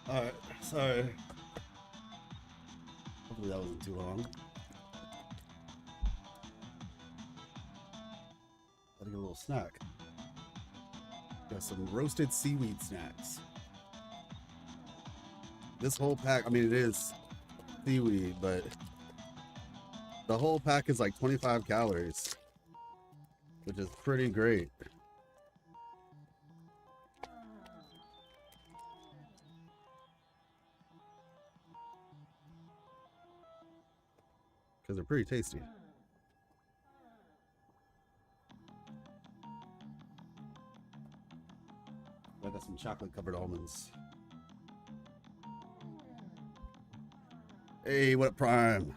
Alright, sorry. Hopefully that wasn't too long. Gotta get a little snack. Got some roasted seaweed snacks. This whole pack, I mean, it is seaweed, but the whole pack is like 25 calories, which is pretty great. Because they're pretty tasty. I got some chocolate covered almonds. Hey, what up, Prime?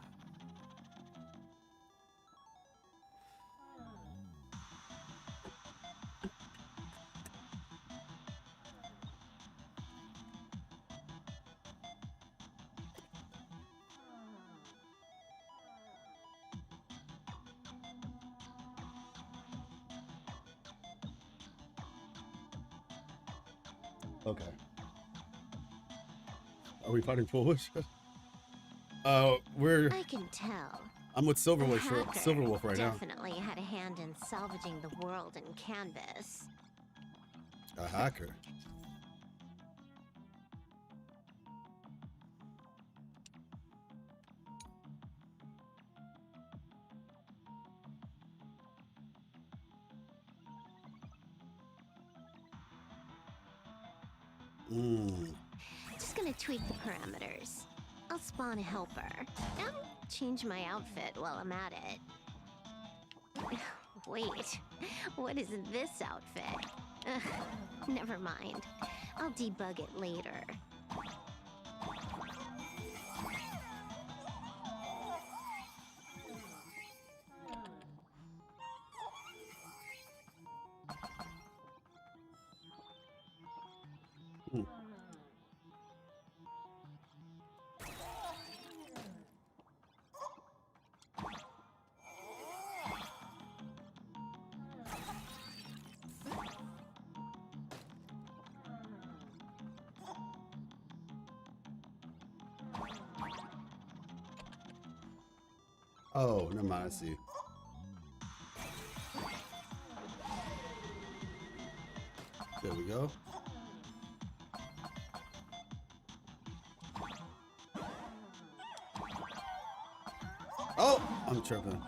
Okay. Are we fighting foolish? I can tell. I'm with Silverwolf right now. Definitely had a hand in salvaging the world in Canvas. A hacker. Just gonna tweak the parameters. I'll spawn a helper. And change my outfit while I'm at it. Wait, what is this outfit? Never mind. I'll debug it later. Oh, never mind, I see. There we go. Oh, I'm tripping.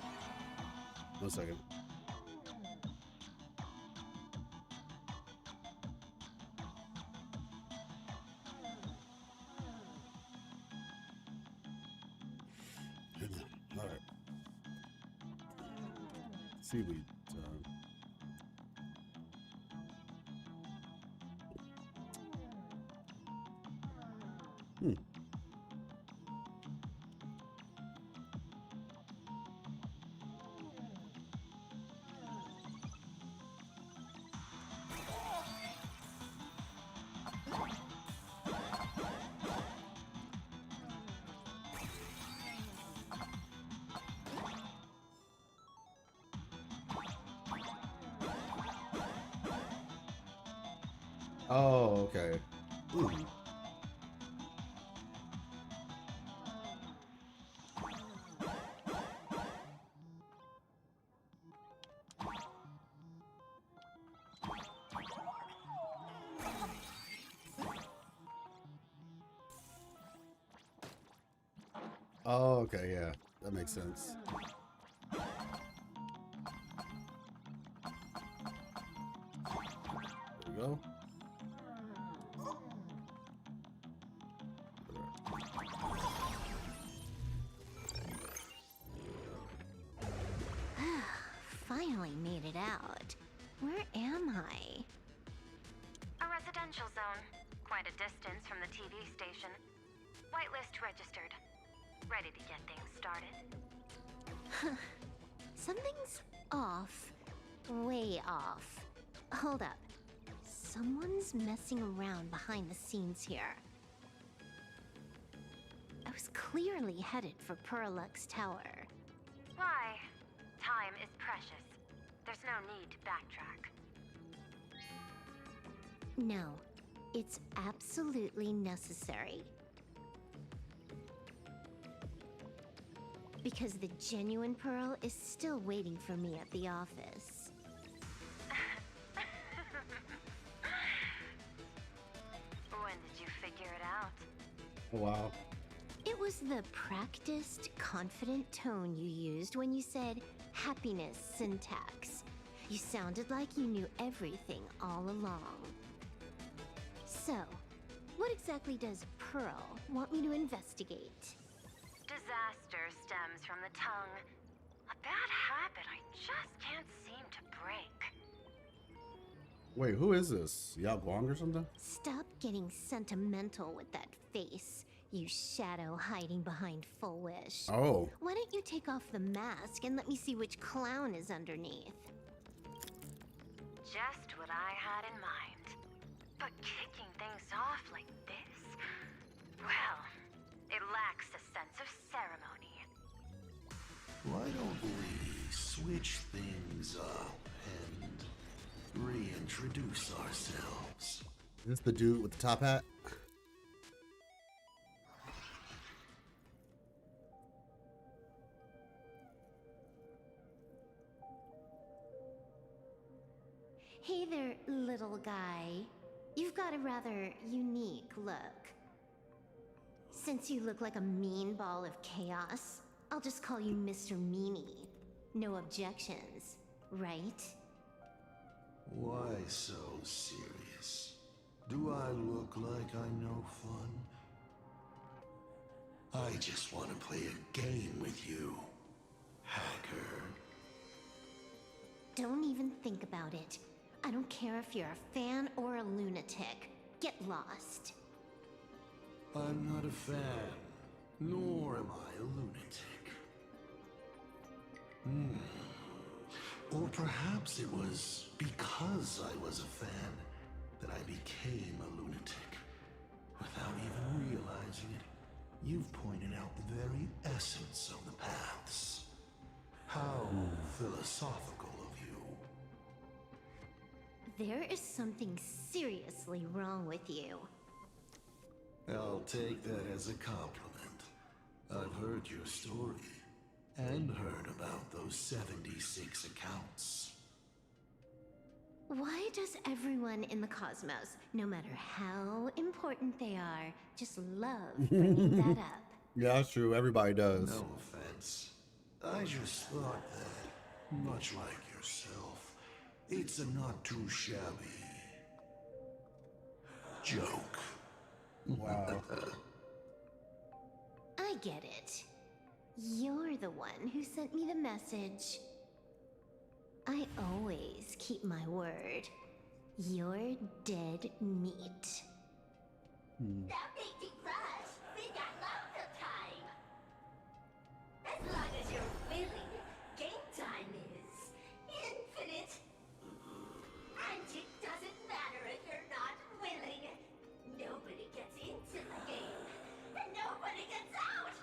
1 second. All right. Seaweed. Oh, okay. Ooh. Oh, okay, yeah. That makes sense. There we go. Finally made it out. Where am I? A residential zone. Quite a distance from the TV station. Whitelist registered. Ready to get things started. Something's off. Way off. Hold up. Someone's messing around behind the scenes here. I was clearly headed for Perlux Tower. Why? Time is precious. There's no need to backtrack. No. It's absolutely necessary. Because the genuine Pearl is still waiting for me at the office. When did you figure it out? Wow. It was the practiced, confident tone you used when you said happiness syntax. You sounded like you knew everything all along. So, what exactly does Pearl want me to investigate? Disaster stems from the tongue. A bad habit I just can't seem to break. Wait, who is this? Yao Guang or something? Stop getting sentimental with that face, you shadow hiding behind Full Wish. Oh. Why don't you take off the mask and let me see which clown is underneath? Just what I had in mind. But kicking things off like this? Well, it lacks a sense of ceremony. Why don't we switch things up and reintroduce ourselves? Is this the dude with the top hat? Hey there, little guy. You've got a rather unique look. Since you look like a mean ball of chaos, I'll just call you Mr. Meanie. No objections, right? Why so serious? Do I look like I'm no fun? I just want to play a game with you, hacker. Don't even think about it. I don't care if you're a fan or a lunatic. Get lost. I'm not a fan, nor am I a lunatic. Or perhaps it was because I was a fan that I became a lunatic. Without even realizing it, you've pointed out the very essence of the paths. How philosophical of you. There is something seriously wrong with you. I'll take that as a compliment. I've heard your story, and heard about those 76 accounts. Why does everyone in the cosmos, no matter how important they are, just love bringing that up? Yeah, that's true. Everybody does. No offense. I just thought that, much like yourself, it's a not too shabby joke. Wow. I get it. You're the one who sent me the message. I always keep my word. You're dead meat. Stop making rush! We got lots of time! As long as you're willing, game time is infinite. And it doesn't matter if you're not willing. Nobody gets into the game, and nobody gets out!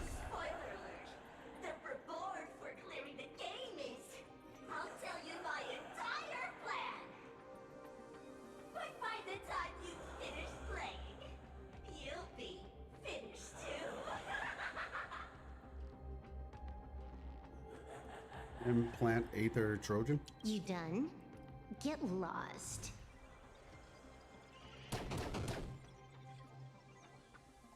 Spoiler alert! The reward for clearing the game is... I'll tell you my entire plan! But by the time you finish playing, you'll be finished too! Implant Aether Trojan? You done? Get lost.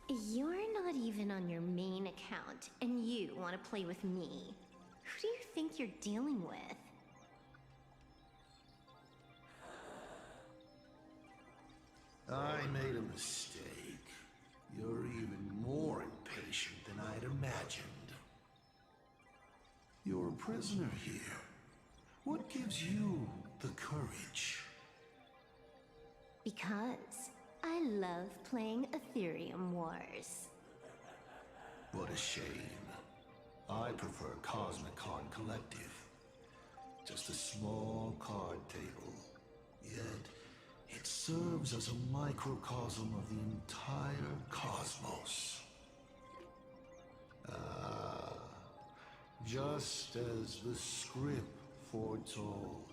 You're not even on your main account, and you want to play with me. Who do you think you're dealing with? I made a mistake. You're even more impatient than I'd imagined. You're a prisoner here. What gives you the courage? Because I love playing Ethereum Wars. What a shame. I prefer Cosmicon Collective. Just a small card table. Yet, it serves as a microcosm of the entire cosmos. Just as the script foretold.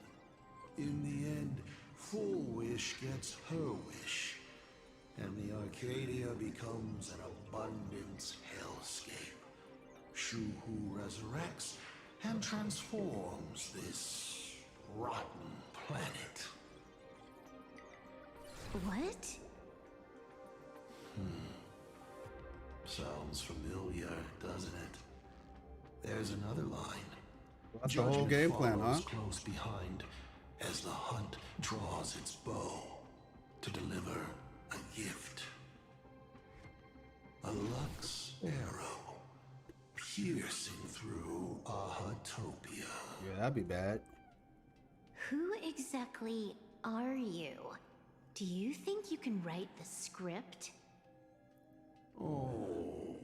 In the end, Full Wish gets her wish, and the Arcadia becomes an abundance hellscape. Shu-Hu resurrects and transforms this rotten planet. What? Sounds familiar, doesn't it? There's another line. That's the whole game plan, huh? Close behind as the hunt draws its bow to deliver a gift. A Lux arrow piercing through Ahatopia. Yeah, that'd be bad. Who exactly are you? Do you think you can write the script? Oh,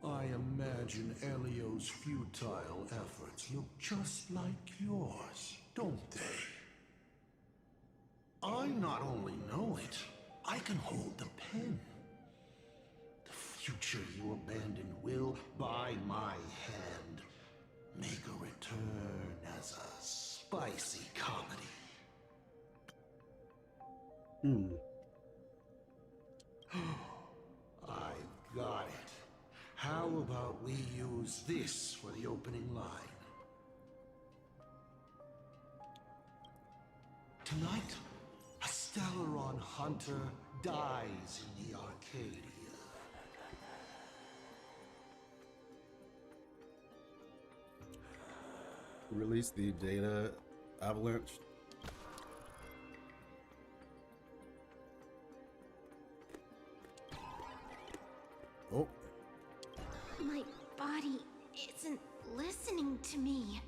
I imagine Elio's futile efforts look just like yours, don't they? I not only know it, I can hold the pen. The future you abandoned will, by my hand, make a return as a spicy comedy. I've got it. How about we use this for the opening line? Tonight, a Stellaron hunter dies in the Arcadia. Release the data avalanche. Oh. My body isn't listening to me.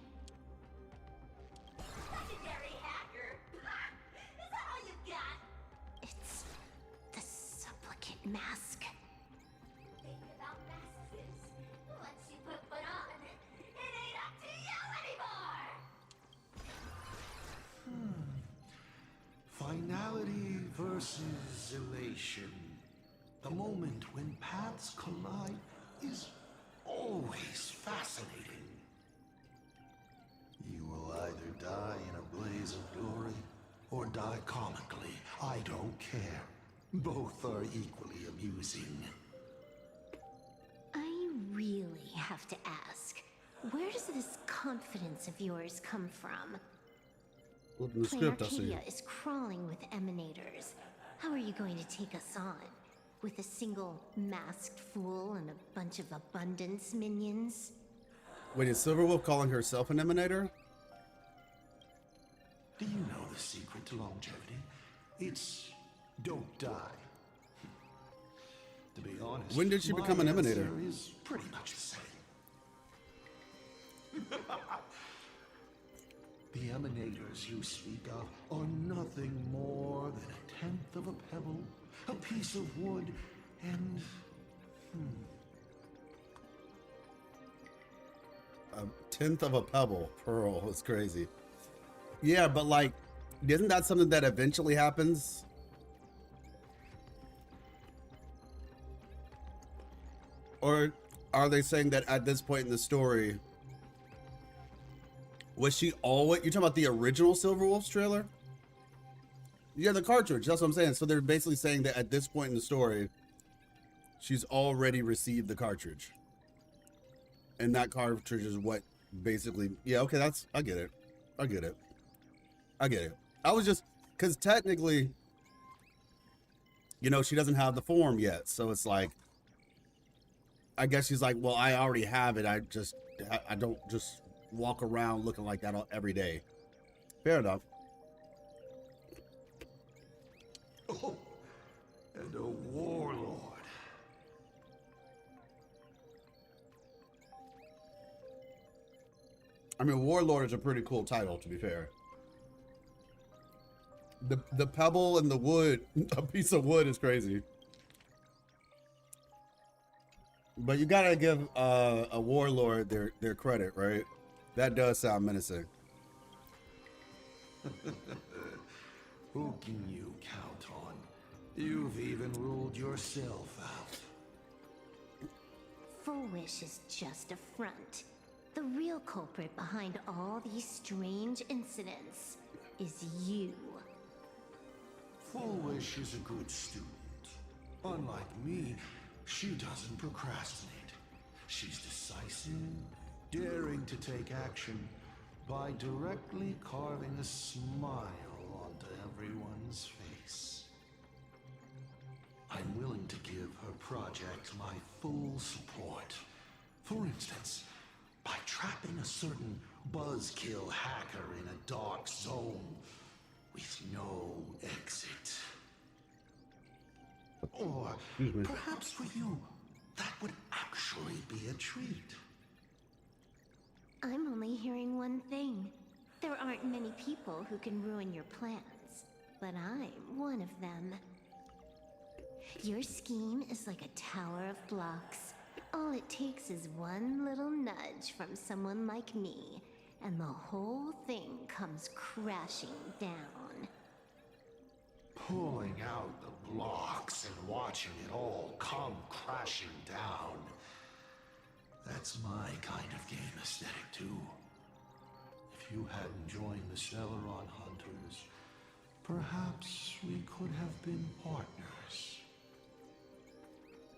Legendary hacker! Is that all you got? It's the supplicant mask. Think about masses. Once you put one on, it ain't up to you anymore! Finality versus elation. The moment when paths collide is always fascinating. You will either die in a blaze of glory or die comically. I don't care. Both are equally amusing. I really have to ask, where does this confidence of yours come from? Look in the Plain script, I see. Arcadia is crawling with emanators. How are you going to take us on? With a single masked fool and a bunch of abundance minions? Wait, is Silverwolf calling herself an emanator? Do you know the secret to longevity? It's don't die. To be honest, When did she become an my emanator? answer is pretty much the same. The emanators you speak of are nothing more than a tenth of a pebble, a piece of wood, and A tenth of a pebble. Pearl. It's crazy. Yeah, but like, isn't that something that eventually happens? Or are they saying that at this point in the story, was she always, you're talking about the original Silverwolves trailer? Yeah, the cartridge, that's what I'm saying. So they're basically saying that at this point in the story, she's already received the cartridge. And that cartridge is what basically, yeah, okay, that's, I get it. I get it. I get it. I was just, because technically, you know, she doesn't have the form yet. So it's like, I guess she's like, well, I already have it. I don't just walk around looking like that every day. Fair enough. oh, and a warlord. I mean, Warlord is a pretty cool title, to be fair. The pebble and the wood, a piece of wood is crazy. But you gotta give a Warlord their credit, right? That does sound menacing. Who can you count on? You've even ruled yourself out. Full Wish is just a front. The real culprit behind all these strange incidents is you. Fullwish is a good student. Unlike me, she doesn't procrastinate. She's decisive, daring to take action by directly carving a smile onto everyone's face. I'm willing to give her project my full support. For instance, by trapping a certain buzzkill hacker in a dark zone with no exit. Or perhaps for you, that would actually be a treat. I'm only hearing one thing. There aren't many people who can ruin your plans, but I'm one of them. Your scheme is like a tower of blocks. All it takes is one little nudge from someone like me, and the whole thing comes crashing down. Pulling out the blocks and watching it all come crashing down. That's my kind of game aesthetic, too. If you hadn't joined the Celeron Hunters, perhaps we could have been partners.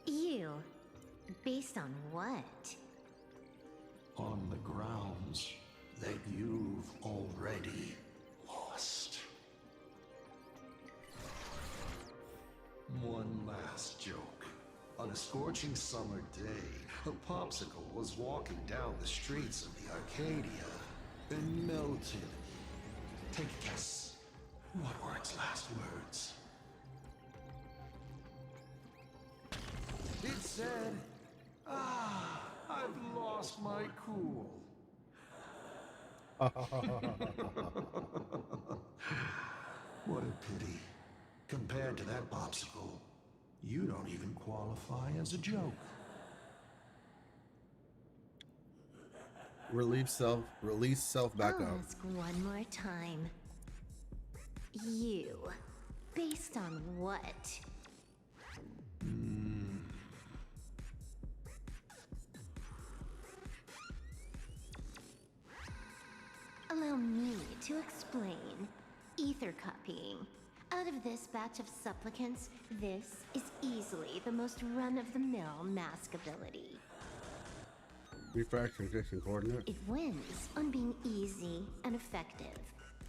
You? Based on what? On the grounds that you've already lost. One last joke. On a scorching summer day, a popsicle was walking down the streets of the Arcadia and melted. Take a guess. What were its last words? It said, I've lost my cool. What a pity. Compared to that popsicle, you don't even qualify as a joke. Release self back I'll up. ask one more time. You. Based on what? Allow me to explain. Ether copying. Out of this batch of supplicants, this is easily the most run-of-the-mill mask ability. Refresh transition coordinate. It wins on being easy and effective.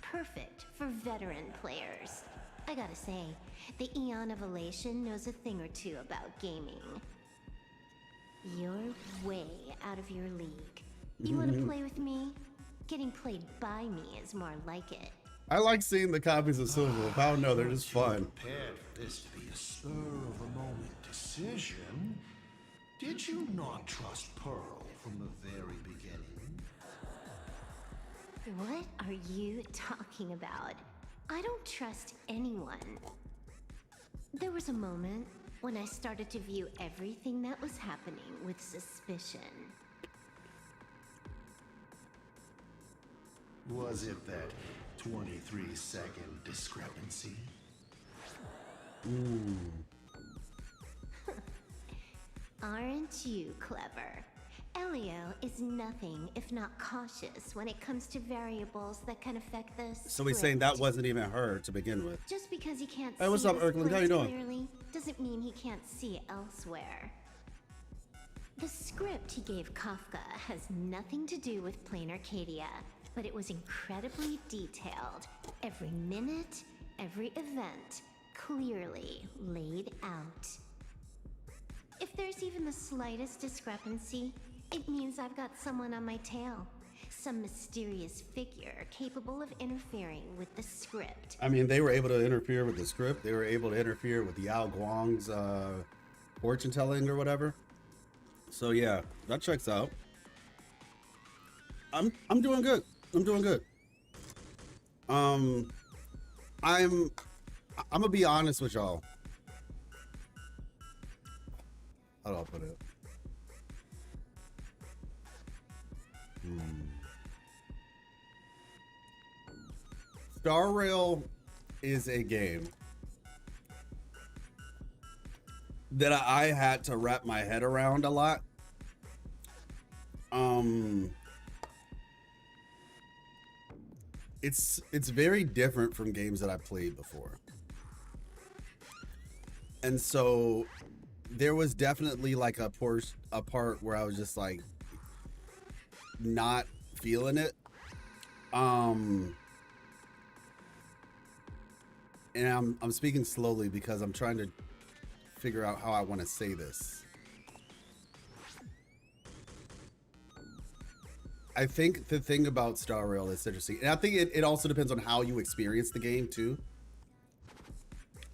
Perfect for veteran players. I gotta say, the Eon of Elation knows a thing or two about gaming. You're way out of your league. You wanna play with me? Getting played by me is more like it. I like seeing the copies of Silver Wolf. I don't know, they're just fun. Prepared for this to be a spur-of-the-moment decision. Did you not trust Pearl from the very beginning? What are you talking about? I don't trust anyone. There was a moment when I started to view everything that was happening with suspicion. Was it that 23-second discrepancy? Aren't you clever? Elio is nothing if not cautious when it comes to variables that can affect the So he's saying that wasn't even her to begin with. Just because he can't Hey, what's see up, this Erkland? How place you doing? clearly doesn't mean he can't see elsewhere. The script he gave Kafka has nothing to do with Plain Arcadia, but it was incredibly detailed. Every minute, every event, clearly laid out. If there's even the slightest discrepancy, it means I've got someone on my tail. Some mysterious figure capable of interfering with the script. I mean, they were able to interfere with the script. They were able to interfere with Yao Guang's fortune telling or whatever. So yeah, that checks out. I'm doing good. I'm doing good. I'm gonna be honest with y'all. How do I put it? Star Rail is a game that I had to wrap my head around a lot. It's very different from games that I played before. And so there was definitely like a part where I was just like not feeling it. And I'm speaking slowly because I'm trying to figure out how I want to say this. I think the thing about Star Rail is interesting, and I think it also depends on how you experience the game too.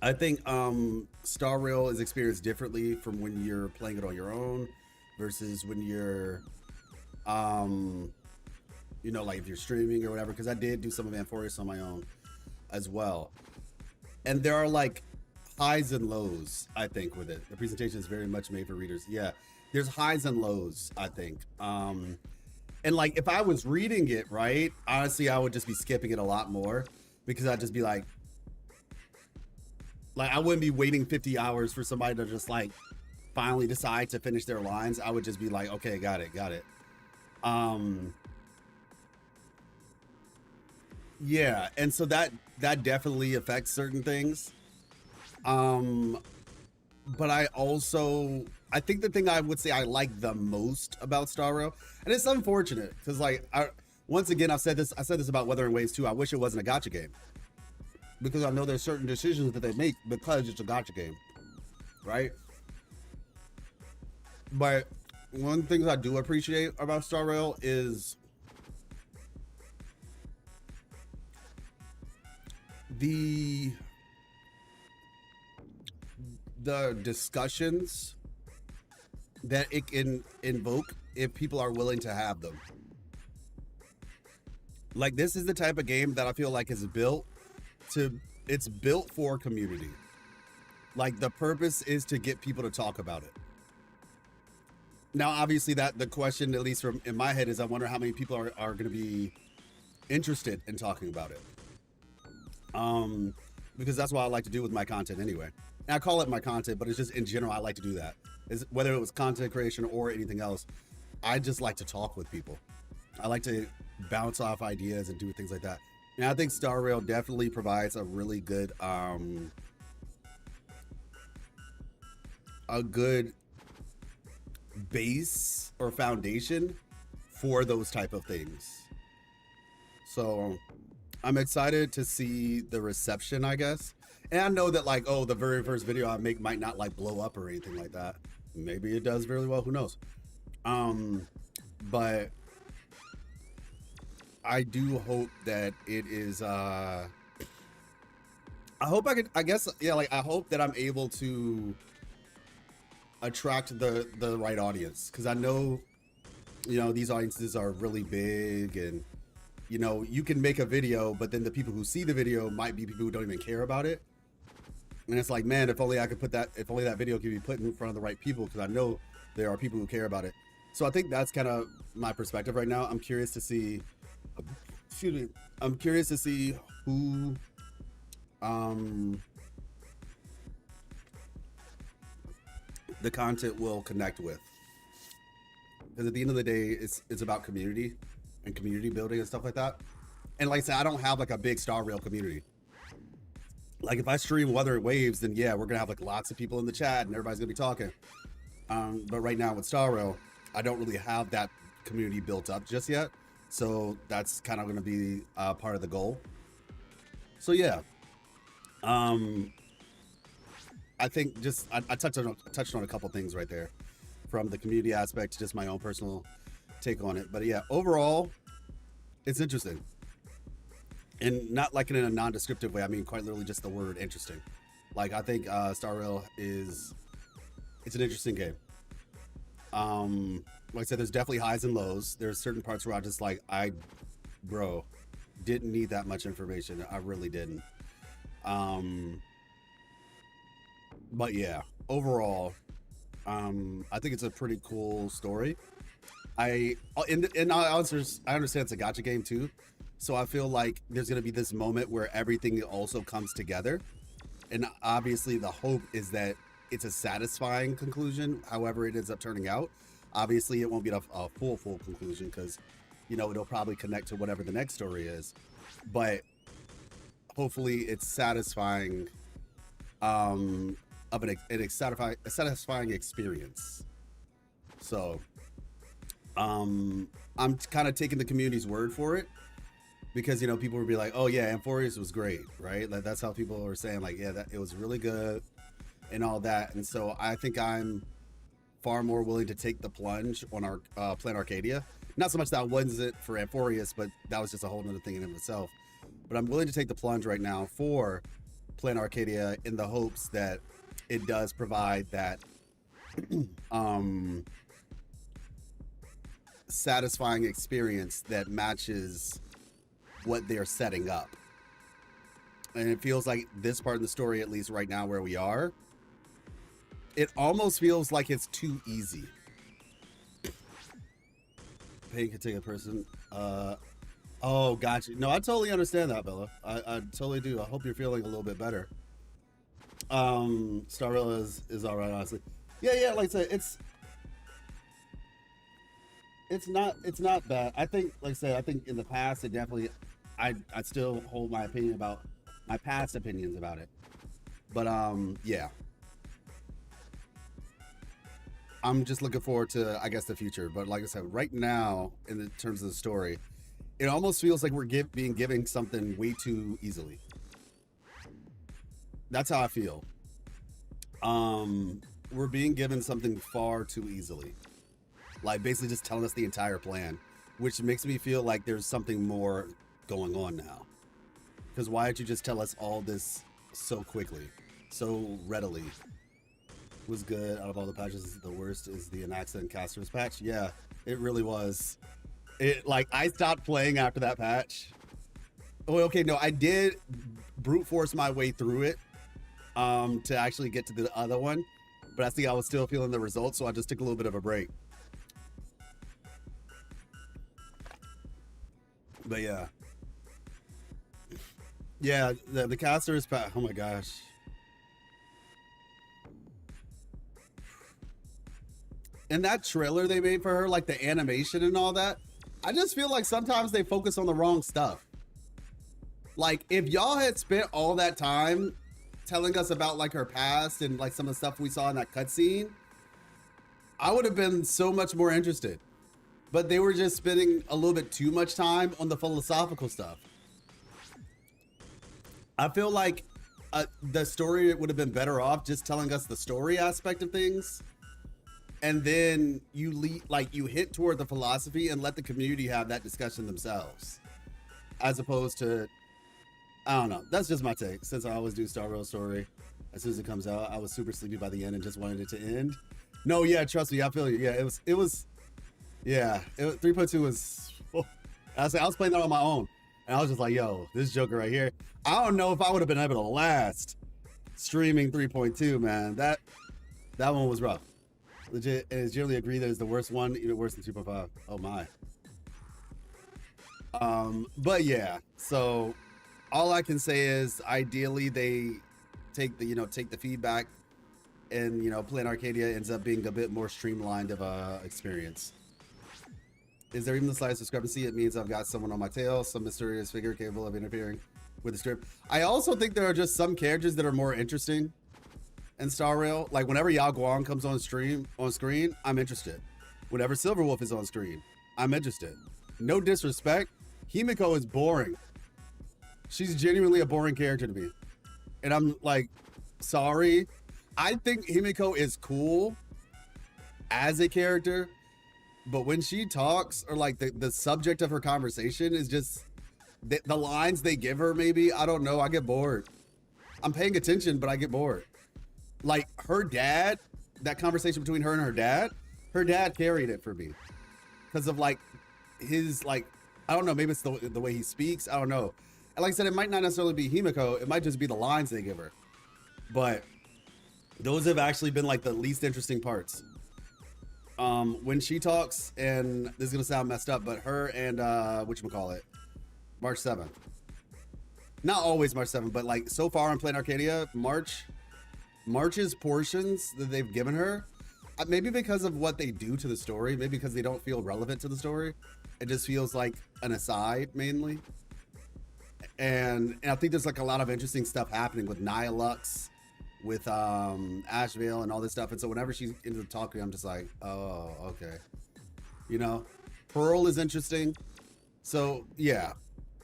I think Star Rail is experienced differently from when you're playing it on your own versus when you're, you know, like if you're streaming or whatever, because I did do some of Amphorius on my own as well. And there are like highs and lows, I think, with it. The presentation is very much made for readers. Yeah, there's highs and lows, I think. And like if I was reading it, right, honestly, I would just be skipping it a lot more because I'd just be like I wouldn't be waiting 50 hours for somebody to just like finally decide to finish their lines. I would just be like, okay, got it. Yeah, and so that definitely affects certain things. But I think the thing I would say I like the most about Star Rail, and it's unfortunate because like once again I said this about Wuthering Waves 2. I wish it wasn't a gacha game because I know there's certain decisions that they make because it's a gacha game, right? But one of the things I do appreciate about Star Rail is the discussions that it can invoke if people are willing to have them. Like this is the type of game that I feel like is built for community. Like the purpose is to get people to talk about it. Now, obviously that the question, at least from in my head, is I wonder how many people are going to be interested in talking about it. Because that's what I like to do with my content anyway. And I call it my content, but it's just in general, I like to do that. Whether it was content creation or anything else, I just like to talk with people. I like to bounce off ideas and do things like that. And I think Star Rail definitely provides a really good, base or foundation for those type of things. So I'm excited to see the reception, I guess. And I know that like, oh, the very first video I make might not like blow up or anything like that. Maybe it does really well, who knows? But I do hope that it is I hope I hope that I'm able to attract the right audience, because I know, you know, these audiences are really big, and you know, you can make a video, but then the people who see the video might be people who don't even care about it. And it's like, man, if only that video could be put in front of the right people, because I know there are people who care about it. So I think that's kind of my perspective right now. I'm curious to see, who the content will connect with. Because at the end of the day, it's about community and community building and stuff like that. And like I said, I don't have like a big Star Rail community. Like if I stream Wuthering Waves, then yeah, we're gonna have like lots of people in the chat and everybody's gonna be talking. But right now with Star Rail, I don't really have that community built up just yet. So that's kind of gonna be part of the goal. So yeah, I think just I touched on a couple things right there, from the community aspect to just my own personal take on it. But yeah, overall, it's interesting. And not like in a non-descriptive way. I mean, quite literally just the word interesting. Like, I think Star Rail it's an interesting game. Like I said, there's definitely highs and lows. There's certain parts where I just like, bro, didn't need that much information. I really didn't. But yeah, overall, I think it's a pretty cool story. I understand it's a gacha game too. So I feel like there's going to be this moment where everything also comes together. And obviously the hope is that it's a satisfying conclusion, however it ends up turning out. Obviously it won't be a full conclusion, because, you know, it'll probably connect to whatever the next story is. But hopefully it's satisfying of a satisfying experience. So I'm kind of taking the community's word for it, because, you know, people would be like, oh yeah, Amphorius was great, right? Like that's how people are saying, like, yeah, that it was really good and all that. And so I think I'm far more willing to take the plunge on our Plan Arcadia. Not so much that I wasn't for Amphorius, but that was just a whole nother thing in of itself. But I'm willing to take the plunge right now for Plan Arcadia in the hopes that it does provide that satisfying experience that matches what they're setting up. And it feels like this part of the story, at least right now where we are, it almost feels like it's too easy. Pain can take a person. Oh, gotcha. No, I totally understand that, Bella. I totally do. I hope you're feeling a little bit better. Starrella is all right, honestly. Yeah, like I said, it's not bad. I think, like I said, I think in the past it definitely, I still hold my opinion about my past opinions about it. But yeah. I'm just looking forward to, I guess, the future. But like I said, right now, in the terms of the story, it almost feels like we're being given something way too easily. That's how I feel. We're being given something far too easily. Like basically just telling us the entire plan, which makes me feel like there's something more going on now. Because why did you just tell us all this so quickly, so readily? Was good out of all the patches. The worst is the Anaxa and Casters patch. Yeah, it really was. It, like, I stopped playing after that patch. Oh, okay, no, I did brute force my way through it to actually get to the other one, but I think I was still feeling the results, so I just took a little bit of a break. But yeah, the Casters patch. Oh my gosh. And that trailer they made for her, like the animation and all that, I just feel like sometimes they focus on the wrong stuff. Like, if y'all had spent all that time telling us about like her past and like some of the stuff we saw in that cutscene, I would have been so much more interested. But they were just spending a little bit too much time on the philosophical stuff. I feel like the story would have been better off just telling us the story aspect of things. And then you hit toward the philosophy and let the community have that discussion themselves, as opposed to, I don't know. That's just my take. Since I always do Star Rail story, as soon as it comes out, I was super sleepy by the end and just wanted it to end. No, yeah, trust me, I feel you. Yeah, it was. 3.2 was. I was playing that on my own, and I was just like, yo, this Joker right here. I don't know if I would have been able to last streaming 3.2, man. That one was rough. Legit, and it's generally agreed that it's the worst one, even worse than 2.5. Oh my. But yeah, so all I can say is ideally they take the feedback, and Plan Arcadia ends up being a bit more streamlined of a experience. Is there even the slightest discrepancy? It means I've got someone on my tail, some mysterious figure capable of interfering with the script. I also think there are just some characters that are more interesting in Star Rail. Like whenever Yao Guang comes on screen, I'm interested. Whenever Silverwolf is on screen, I'm interested. No disrespect, Himiko is boring. She's genuinely a boring character to me. And I'm like, sorry. I think Himiko is cool as a character, but when she talks, or like the subject of her conversation is just the lines they give her, maybe, I don't know, I get bored. I'm paying attention, but I get bored. Like her dad, that conversation between her and her dad carried it for me. Because of like his, like, I don't know, maybe it's the way he speaks, I don't know. And like I said, it might not necessarily be Himiko, it might just be the lines they give her. But those have actually been like the least interesting parts. When she talks, and this is gonna sound messed up, but her and whatchamacallit, March 7th. Not always March 7th, but like so far on Plan Arcadia, March's portions that they've given her, maybe because of what they do to the story, maybe because they don't feel relevant to the story, it just feels like an aside mainly. And I think there's like a lot of interesting stuff happening with Nihilux with Asheville and all this stuff. And so whenever she's into the talking, I'm just like, oh, okay. You know, Pearl is interesting. So yeah,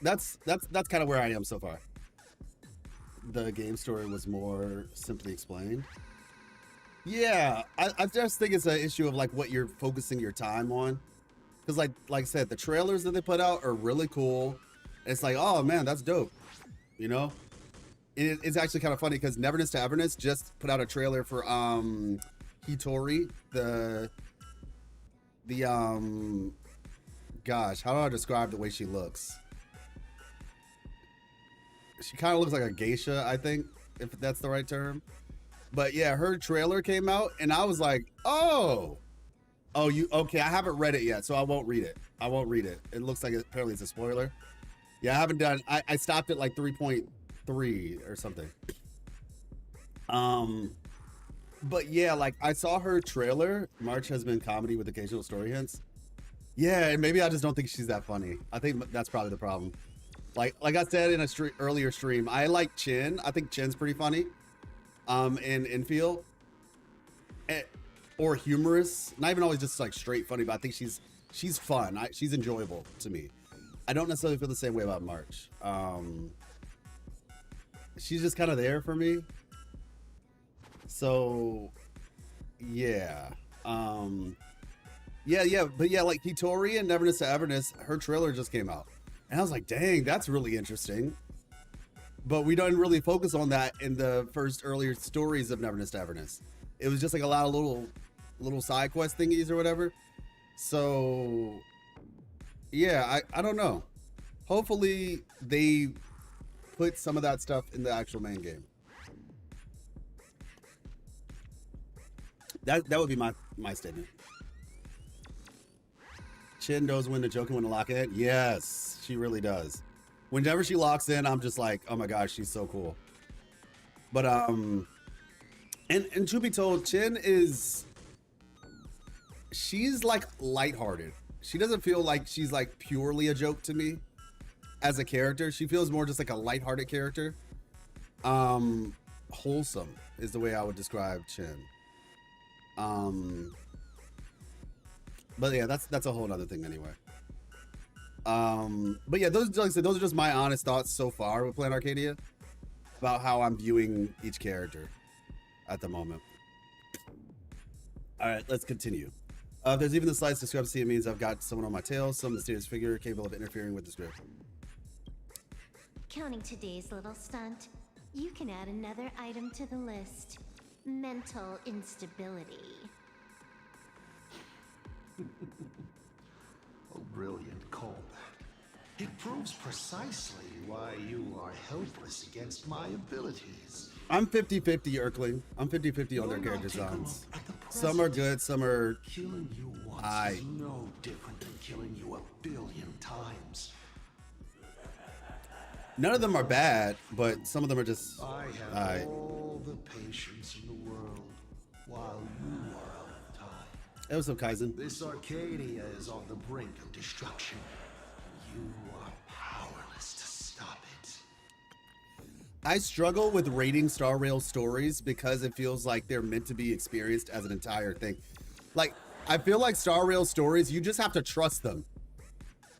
that's kind of where I am so far. The game story was more simply explained. Yeah, I just think it's an issue of like what you're focusing your time on. Because like I said, the trailers that they put out are really cool. It's like, oh man, that's dope. You know? It's actually kind of funny because Neverness to Everness just put out a trailer for Hitori, the gosh, how do I describe the way she looks? She kind of looks like a geisha, I think, if that's the right term. But yeah, her trailer came out and I was like, oh, you okay? I haven't read it yet, so I won't read it. It looks like apparently it's a spoiler. Yeah, I haven't done. I stopped at like 3.3 or something. But yeah, like I saw her trailer. March has been comedy with occasional story hints. Yeah, and maybe I just don't think she's that funny. I think that's probably the problem. Like I said in a earlier stream, I like Chin. I think Chin's pretty funny. In feel. Or humorous. Not even always just like straight funny, but I think she's fun. She's enjoyable to me. I don't necessarily feel the same way about March. She's just kind of there for me. So, yeah. But yeah, like Hitori and Neverness to Everness, her trailer just came out. And I was like, dang, that's really interesting. But we don't really focus on that in the first earlier stories of Neverness to Everness. It was just like a lot of little side quest thingies or whatever. So yeah, I don't know. Hopefully they put some of that stuff in the actual main game. That would be my statement. Chin knows when to joke and when to lock in. Yes, she really does. Whenever she locks in, I'm just like, oh my gosh, she's so cool. But and to be told, Chin she's like lighthearted. She doesn't feel like she's like purely a joke to me as a character. She feels more just like a lighthearted character. Wholesome is the way I would describe Chin. But yeah, that's a whole other thing anyway. But yeah, those like I said, those are just my honest thoughts so far with Planet Arcadia about how I'm viewing each character at the moment. All right, let's continue. There's even the slightest discrepancy. It means I've got someone on my tail, some mysterious figure capable of interfering with the script. Counting today's little stunt, you can add another item to the list. Mental instability. A brilliant callback. It proves precisely why you are helpless against my abilities. I'm 50-50, Erkling. I'm 50-50 on their character designs. Some are good, some are... Killing you once is no different than killing you 1 billion times. None of them are bad, but some of them are just... I have all the patience in the world, while you are out of time. It was some Kaizen. This Arcadia is on the brink of destruction. You are powerless to stop it. I struggle with rating Star Rail stories because it feels like they're meant to be experienced as an entire thing. Like, I feel like Star Rail stories, you just have to trust them.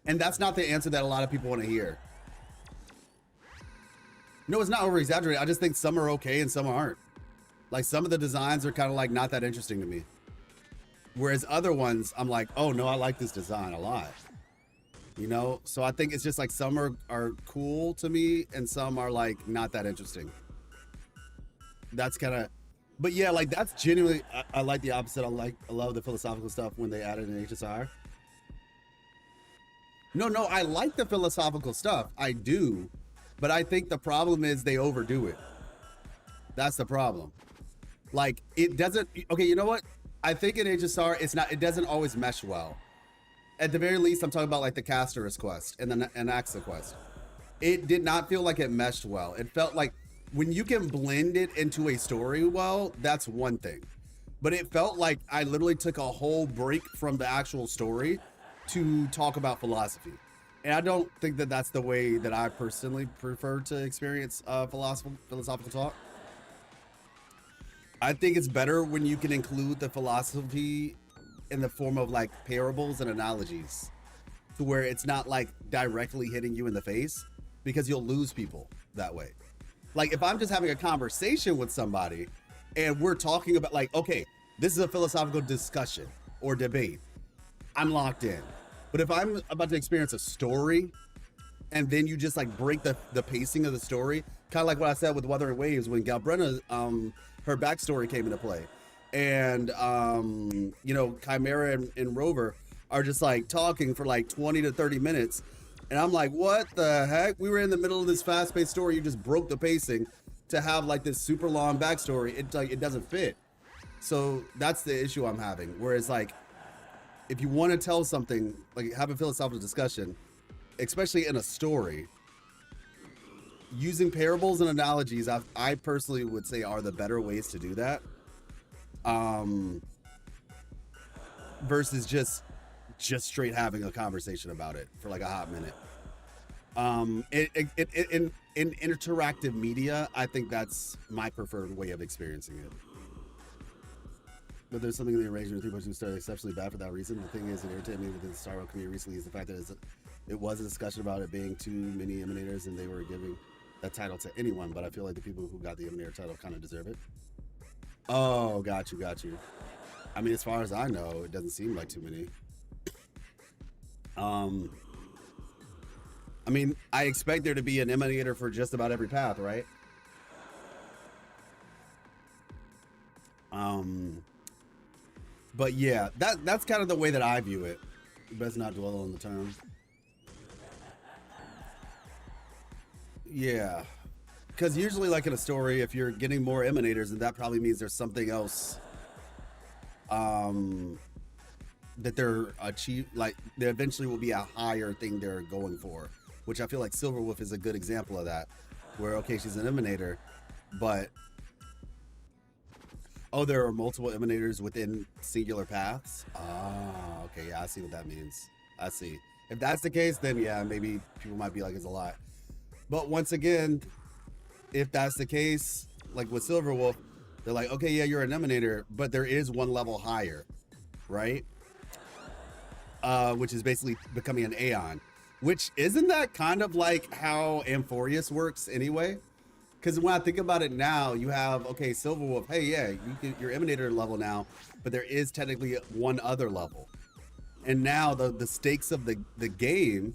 And that's not the answer that a lot of people want to hear. No, it's not over-exaggerated. I just think some are okay and some aren't. Like, some of the designs are kind of like not that interesting to me. Whereas other ones, I'm like, oh no, I like this design a lot. You know? So I think it's just like some are cool to me and some are like not that interesting. That's kind of, but yeah, like that's genuinely, I like the opposite. I love the philosophical stuff when they added in HSR. No, I like the philosophical stuff. I do. But I think the problem is they overdo it. That's the problem. Like it doesn't, okay, you know what? I think in HSR, it doesn't always mesh well. At the very least, I'm talking about like the Castorus quest and the Anaxa quest. It did not feel like it meshed well. It felt like when you can blend it into a story well, that's one thing. But it felt like I literally took a whole break from the actual story to talk about philosophy. And I don't think that that's the way that I personally prefer to experience philosophical talk. I think it's better when you can include the philosophy in the form of like parables and analogies, to where it's not like directly hitting you in the face, because you'll lose people that way. Like if I'm just having a conversation with somebody and we're talking about like, okay, this is a philosophical discussion or debate, I'm locked in. But if I'm about to experience a story and then you just like break the pacing of the story, kind of like what I said with Wuthering Waves when Galbrenna, her backstory came into play. And, you know, Chimera and Rover are just like talking for like 20 to 30 minutes. And I'm like, what the heck? We were in the middle of this fast-paced story. You just broke the pacing to have like this super long backstory. It's like, it doesn't fit. So that's the issue I'm having. Whereas like, if you want to tell something, like have a philosophical discussion, especially in a story, using parables and analogies, I personally would say are the better ways to do that. Versus just straight having a conversation about it for like a hot minute. In interactive media, I think that's my preferred way of experiencing it. But there's something in the arrangement of 3.2 started exceptionally bad for that reason. The thing is, it irritated me within the Star Wars community recently is the fact that it was a discussion about it being too many Emanators and they were giving that title to anyone, but I feel like the people who got the Emanator title kind of deserve it. Oh, got you. I mean, as far as I know, it doesn't seem like too many. I mean, I expect there to be an Emanator for just about every path, right? But yeah, that's kind of the way that I view it. Best not dwell on the term. Yeah, because usually like in a story, if you're getting more Emanators, then that probably means there's something else that they're like there eventually will be a higher thing they're going for, which I feel like Silverwolf is a good example of that, where okay, she's an Emanator, but oh, there are multiple Emanators within singular paths. Ah, okay, yeah, I see what that means. I see. If that's the case, then yeah, maybe people might be like, it's a lot. But once again, if that's the case, like with Silverwolf, they're like, okay, yeah, you're an Emanator, but there is one level higher, right? Which is basically becoming an Aeon. Which, isn't that kind of like how Amphorius works anyway? Because when I think about it now, you have, okay, Silverwolf, hey, yeah, you're Emanator level now, but there is technically one other level. And now the stakes of the game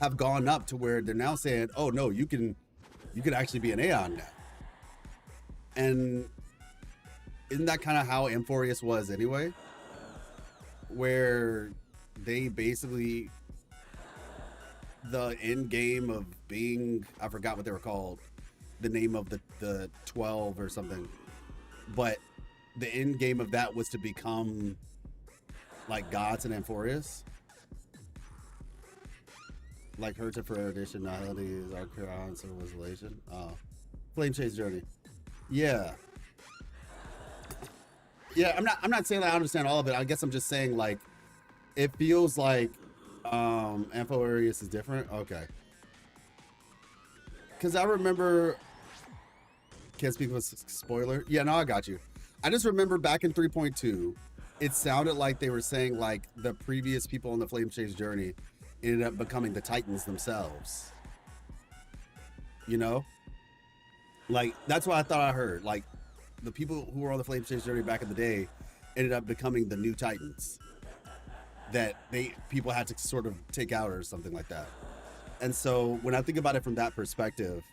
have gone up to where they're now saying, oh no, you can actually be an Aeon now. And isn't that kind of how Amphorius was anyway? Where they basically, the end game of being, I forgot what they were called, the name of the 12 or something, but the end game of that was to become like gods in Amphorius. Like Herta for erudition, nihility is Archaon, so was elation. Flame Chase Journey. Yeah. Yeah, I'm not saying that I understand all of it. I guess I'm just saying like it feels like Amphorius is different. Okay. Cause I remember, can't speak with spoiler. Yeah, no, I got you. I just remember back in 3.2, it sounded like they were saying like the previous people on the Flame Chase Journey ended up becoming the Titans themselves. You know? Like, that's what I thought I heard. Like, the people who were on the Flame Chase Journey back in the day ended up becoming the new Titans that people had to sort of take out or something like that. And so when I think about it from that perspective,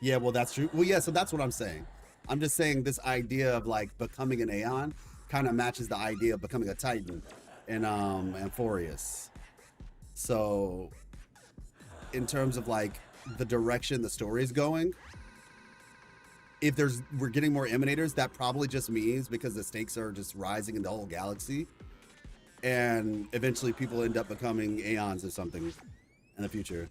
yeah, well, that's true. Well, yeah, so that's what I'm saying. I'm just saying this idea of like becoming an Aeon kind of matches the idea of becoming a Titan in Amphorius. So in terms of like the direction the story is going, if we're getting more Emanators, that probably just means because the stakes are just rising in the whole galaxy, and eventually people end up becoming Aeons or something in the future.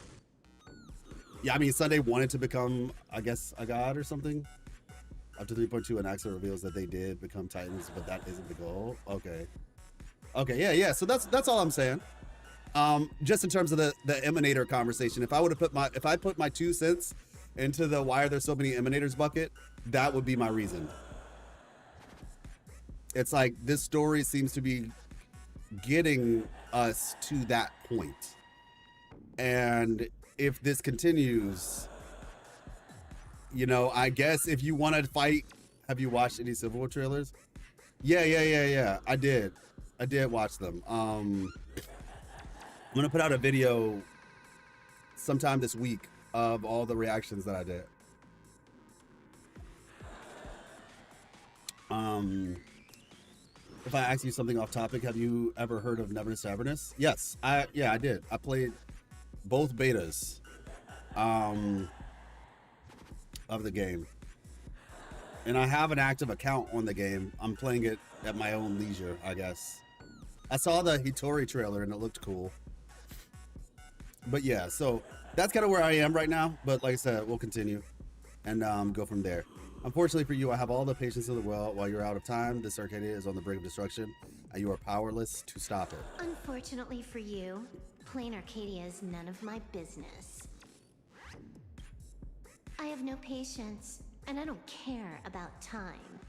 Yeah, I mean, Sunday wanted to become, I guess, a god or something. Up to 3.2, and Axel reveals that they did become Titans, but that isn't the goal. Okay. Okay, yeah. So that's all I'm saying. Just in terms of the Emanator conversation, if I put my 2 cents into the why are there so many Emanators bucket, that would be my reason. it's like this story seems to be getting us to that point. And if this continues, you know, I guess if you want to fight, have you watched any Civil War trailers? Yeah. I did watch them. I'm gonna put out a video sometime this week of all the reactions that I did. If I ask you something off topic, have you ever heard of Neverness Tavernus? Yes, I did. I played both betas of the game. And I have an active account on the game. I'm playing it at my own leisure, I guess. I saw the Hitori trailer and it looked cool. But yeah, so that's kind of where I am right now. But like I said, we'll continue and go from there. Unfortunately for you, I have all the patience in the world. While you're out of time, this Arcadia is on the brink of destruction, and you are powerless to stop it. Unfortunately for you, plain Arcadia is none of my business. I have no patience, and I don't care about time.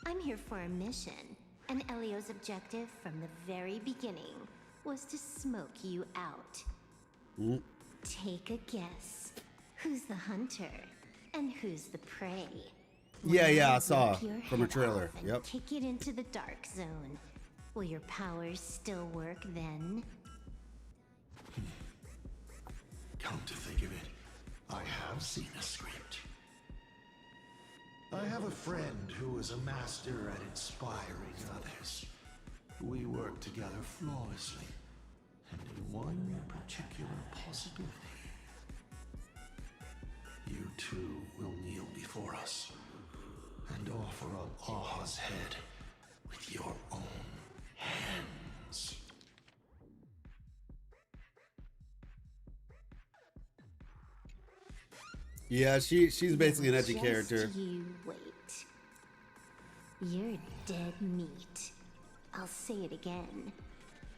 I'm here for a mission, and Elio's objective from the very beginning was to smoke you out. Take a guess. Who's the hunter, and who's the prey? Yeah, I saw from a trailer. Yep. Kick it into the dark zone. Will your powers still work then? Come to think of it, I have seen a script. I have a friend who is a master at inspiring others. We work together flawlessly, and in one particular possibility. You two will kneel before us and offer up Aha's head with your own hands. Yeah, she's basically an edgy character. You wait. You're dead meat. I'll say it again.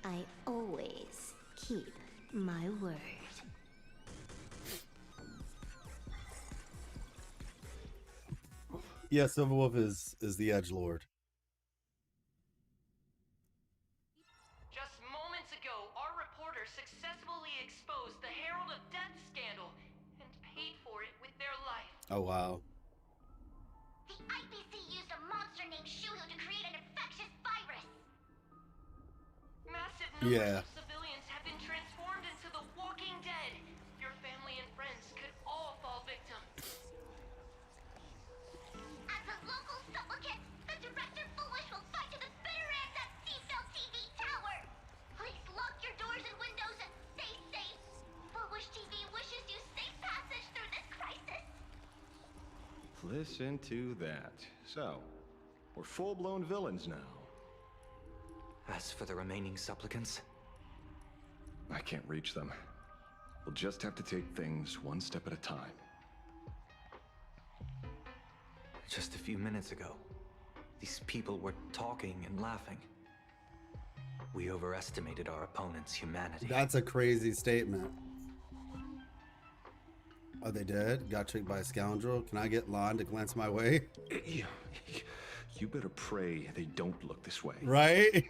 I always keep my word. Yeah, Silverwolf is the edgelord. Just moments ago, our reporter successfully exposed the Herald of Death scandal and paid for it with their life. Oh wow. The IPC used a monster named Shuhu to create an infectious virus. Massive numbers Yeah. of civilians have been transformed into the Walking Dead. Your family and friends could all fall victim. As a local supplicant, the Director Foolish will fight to the bitter end at Seafell TV Tower. Please lock your doors and windows and stay safe. Foolish TV wishes you safe passage through this crisis. Listen to that. So, we're full-blown villains now. As for the remaining supplicants, I can't reach them. We'll just have to take things one step at a time. just a few minutes ago, these people were talking and laughing. We overestimated our opponent's humanity. That's a crazy statement. Are they dead? Got tricked by a scoundrel? Can I get Lon to glance my way? You better pray they don't look this way. Right?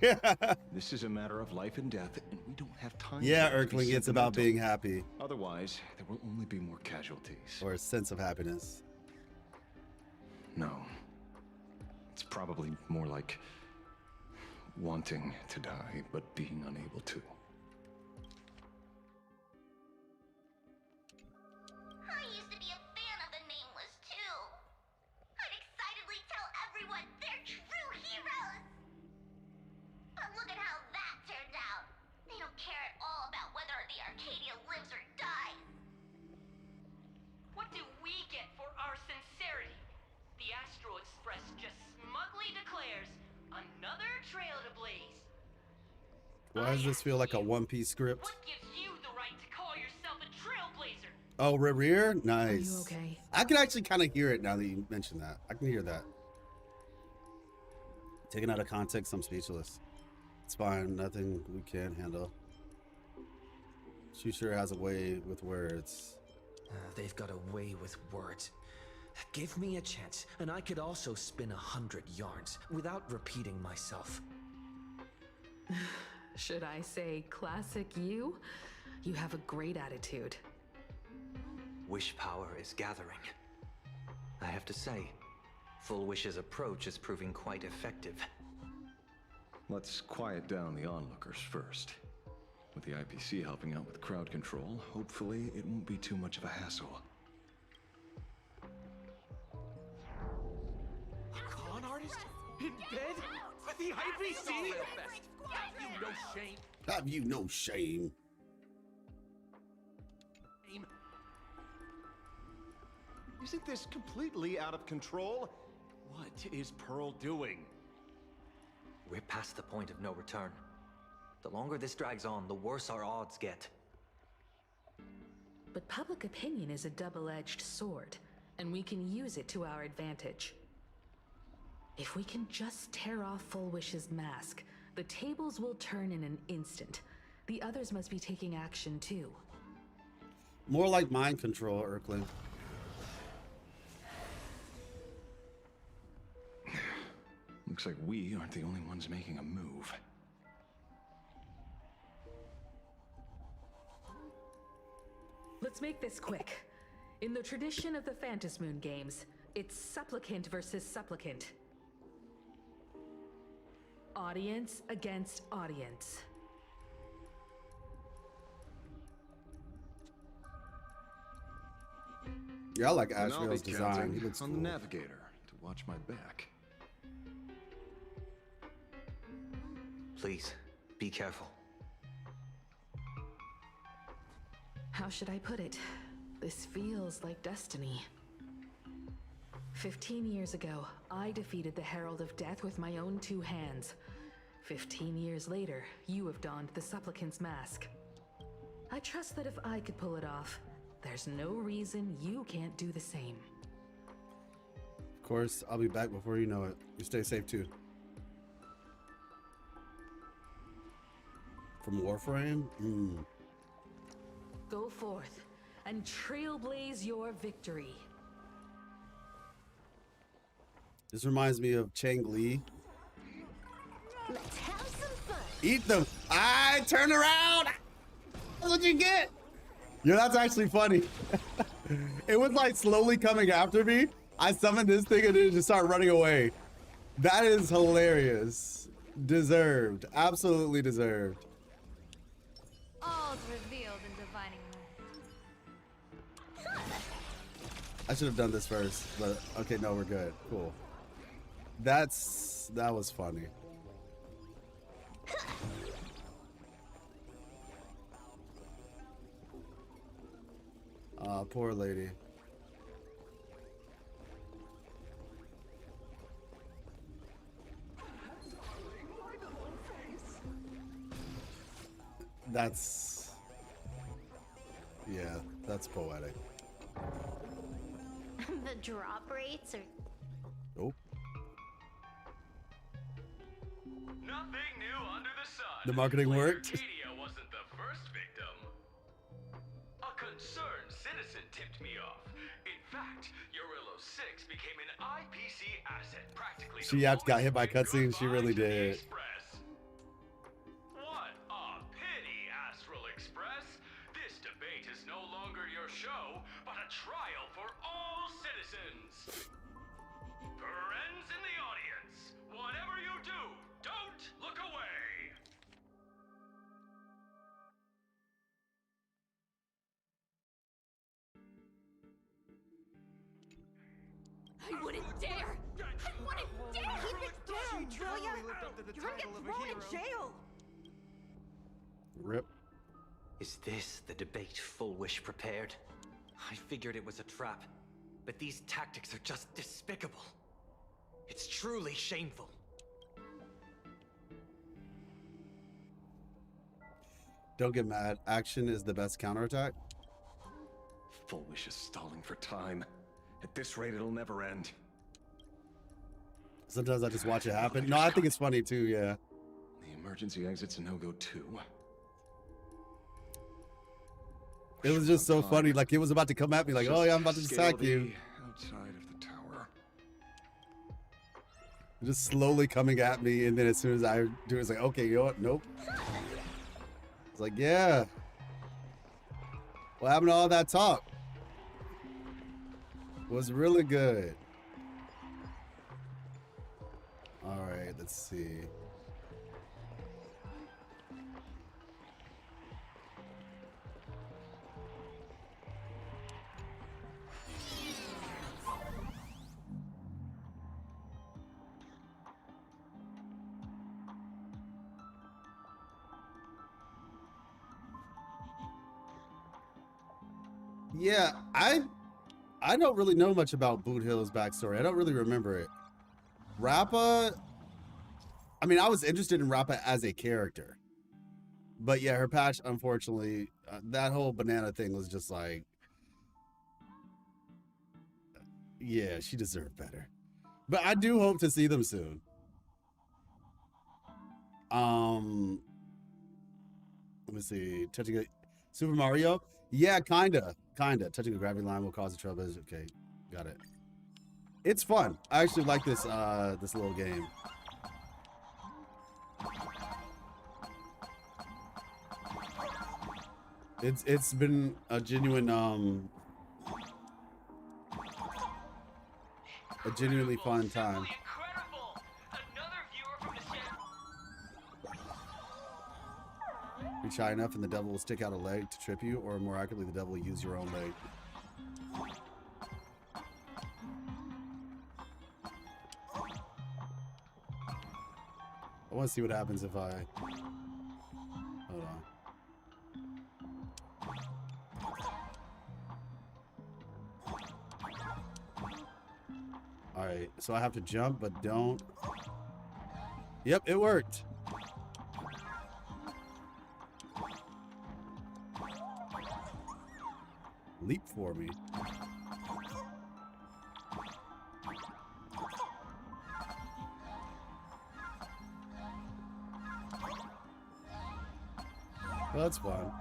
This is a matter of life and death, and we don't have time. Yeah, to be Earthling, it's about sentimental. being happy. Otherwise, there will only be more casualties. Or a sense of happiness. No. It's probably more like wanting to die, but being unable to. I used to be a fan of the Nameless, too. I'd excitedly tell everyone they're true heroes. But look at how that turned out. They don't care at all about whether the Arcadia lives or dies. What do we get for our sincerity? The Astral Express just smugly declares another trail to blaze. Why does this feel like a One Piece script? What gives you the right to call yourself a trailblazer? Oh, Rear? Nice. Are you okay? I can actually kind of hear it now that you mentioned that. I can hear that. Taken out of context, I'm speechless. It's fine. Nothing we can't handle. She sure has a way with words. They've got a way with words. Give me a chance, and I could also spin 100 yarns without repeating myself. Should I say classic you? You have a great attitude. Wish power is gathering. I have to say, Full Wish's approach is proving quite effective. Let's quiet down the onlookers first. With the IPC helping out with crowd control, hopefully it won't be too much of a hassle. A con artist? In bed? With the IPC? You no shame. Have you no shame? Isn't this completely out of control? What is Pearl doing? We're past the point of no return. The longer this drags on, the worse our odds get. But public opinion is a double-edged sword, and we can use it to our advantage. If we can just tear off Full Wish's mask, the tables will turn in an instant. The others must be taking action too. More like mind control, Erklin. Looks like we aren't the only ones making a move. Let's make this quick. In the tradition of the Phantasmoon games, it's supplicant versus supplicant. Audience against audience. Yeah, I like And I'll be Asriel's design. counting He looks on cool. the navigator to watch my back. Please, be careful. How should I put it? This feels like destiny. 15 years ago, I defeated the Herald of Death with my own 2 hands. 15 years later, you have donned the Supplicant's mask. I trust that if I could pull it off, there's no reason you can't do the same. Of course, I'll be back before you know it. You stay safe too. From Warframe? Go forth and trailblaze your victory. This reminds me of Chang Li. Let's have some fun. Eat them. I turn around. That's what you get. Yeah, that's actually funny. It was like slowly coming after me. I summoned this thing and it just started running away. That is hilarious. Deserved. Absolutely deserved. All's revealed in divining light. I should have done this first, but okay, no, we're good. Cool. That was funny. Poor lady. That's poetic. The drop rates are... Oh. Nothing new under the sun. The marketing worked. Arcadia wasn't the first victim. A concerned citizen tipped me off. In fact, Urillo 6 became an IPC asset practically. She got hit by cutscenes. She really did. What a pity, Astral Express. This debate is no longer your show, but a trial for all citizens. Friends in the audience, whatever you do, don't look away. I wouldn't dare! I wouldn't dare! Keep it down, will ya? You're gonna get thrown in jail! Rip. Is this the debate Full Wish prepared? I figured it was a trap, but these tactics are just despicable. It's truly shameful. Don't get mad. Action is the best counterattack. Full Wish is stalling for time. At this rate, it'll never end. Sometimes I just watch it happen. No, I think it's funny too, yeah. The emergency exit's a no-go too. It was just so funny. Like, it was about to come at me like, oh yeah, I'm about to attack you. Outside of Just slowly coming at me, and then as soon as I do it, it's like, okay, you know what? Nope. It's like, yeah. What happened to all that talk? It was really good. All right, let's see. Yeah, I don't really know much about Boot Hill's backstory. I don't really remember it. Rappa, I mean, I was interested in Rappa as a character. But yeah, her patch, unfortunately, that whole banana thing was just like, yeah, she deserved better. But I do hope to see them soon. Let me see. Touching a Super Mario? Yeah, kinda. Touching a gravity line will cause a trouble. Okay, got it. It's fun. I actually like this this little game. It's been a genuinely fun time. Reach high enough and the devil will stick out a leg to trip you, or more accurately, the devil will use your own leg. I want to see what happens if I... Hold on. Alright, so I have to jump, but don't... Yep, it worked. Leap for me. Well, that's fun.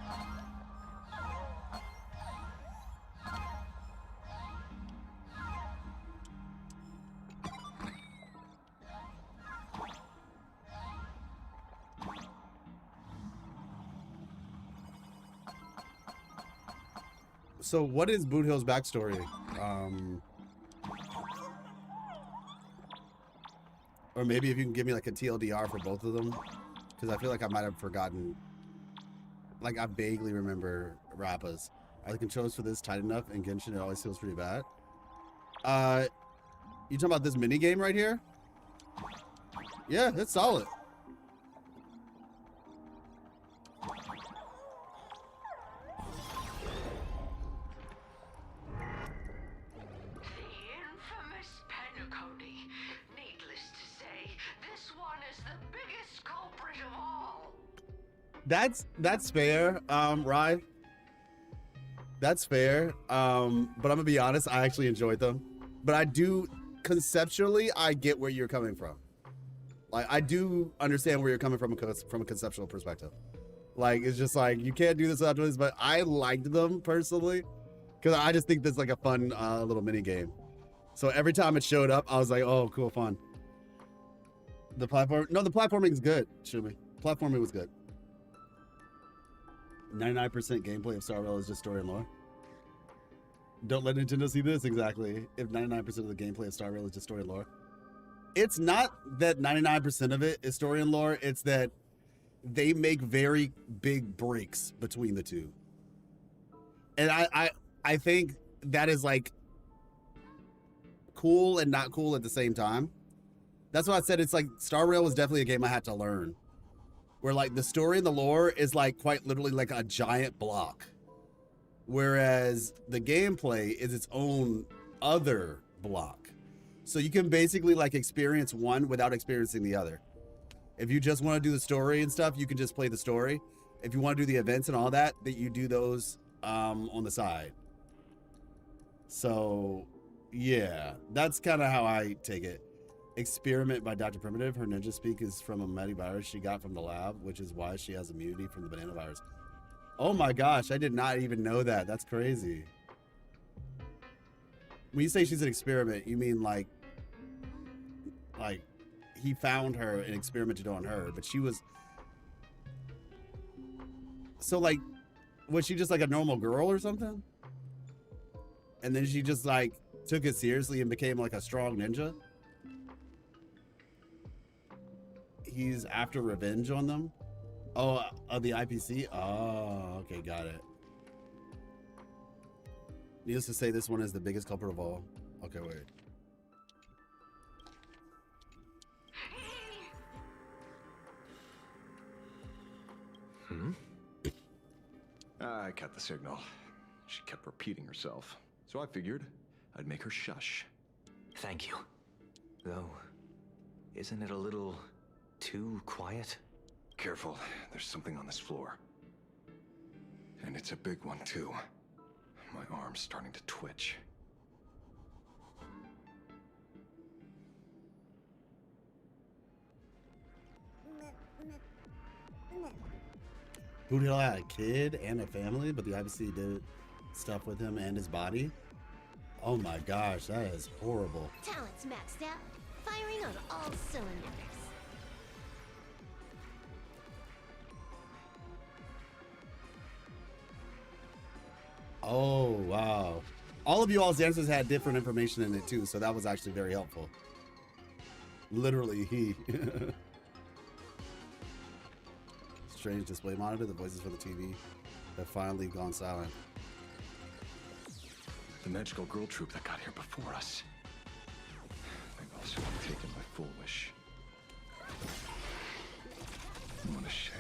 So what is Boot Hill's backstory? Or maybe if you can give me like a TLDR for both of them, because I feel like I might have forgotten. Like I vaguely remember Rappa's. Are the controls for this tight enough? In Genshin, it always feels pretty bad. You talking about this mini game right here? Yeah, it's solid. That's fair, Rye. That's fair. But I'm gonna be honest, I actually enjoyed them. But I do conceptually, I get where you're coming from. Like I do understand where you're coming from a conceptual perspective. Like it's just like you can't do this without doing this, but I liked them personally because I just think this is like a fun little mini game. So every time it showed up, I was like, oh, cool, fun. The platforming is good, Shumi. Platforming was good. 99% gameplay of Star Rail is just story and lore. Don't let Nintendo see this exactly. If 99% of the gameplay of Star Rail is just story and lore. It's not that 99% of it is story and lore. It's that they make very big breaks between the two. And I think that is like cool and not cool at the same time. That's why I said it's like Star Rail was definitely a game I had to learn. Where like the story and the lore is like quite literally like a giant block. Whereas the gameplay is its own other block. So you can basically like experience one without experiencing the other. If you just want to do the story and stuff, you can just play the story. If you want to do the events and all that, you do those on the side. So yeah, that's kind of how I take it. Experiment by Dr. Primitive. Her ninja speak is from a mighty virus she got from the lab, which is why she has immunity from the banana virus. Oh my gosh, I did not even know that. That's crazy. When you say she's an experiment, you mean like he found her and experimented on her, but she was so like, was she just like a normal girl or something? And then she just like took it seriously and became like a strong ninja. He's after revenge on them. Oh, the IPC? Oh, okay, got it. Needless to say, this one is the biggest culprit of all. Okay, wait. I cut the signal. She kept repeating herself. So I figured I'd make her shush. Thank you. Though, isn't it a little too quiet? Careful, there's something on this floor. And it's a big one, too. My arm's starting to twitch. Who had a kid and a family, but the IBC did stuff with him and his body. Oh my gosh, that is horrible. Talent's maxed out, firing on all cylinders. Oh wow. All of you all's answers had different information in it too, so that was actually very helpful. Literally he. Strange display monitor, the voices for the TV have finally gone silent. The magical girl troop that got here before us. They've also taken my full wish. What a shame.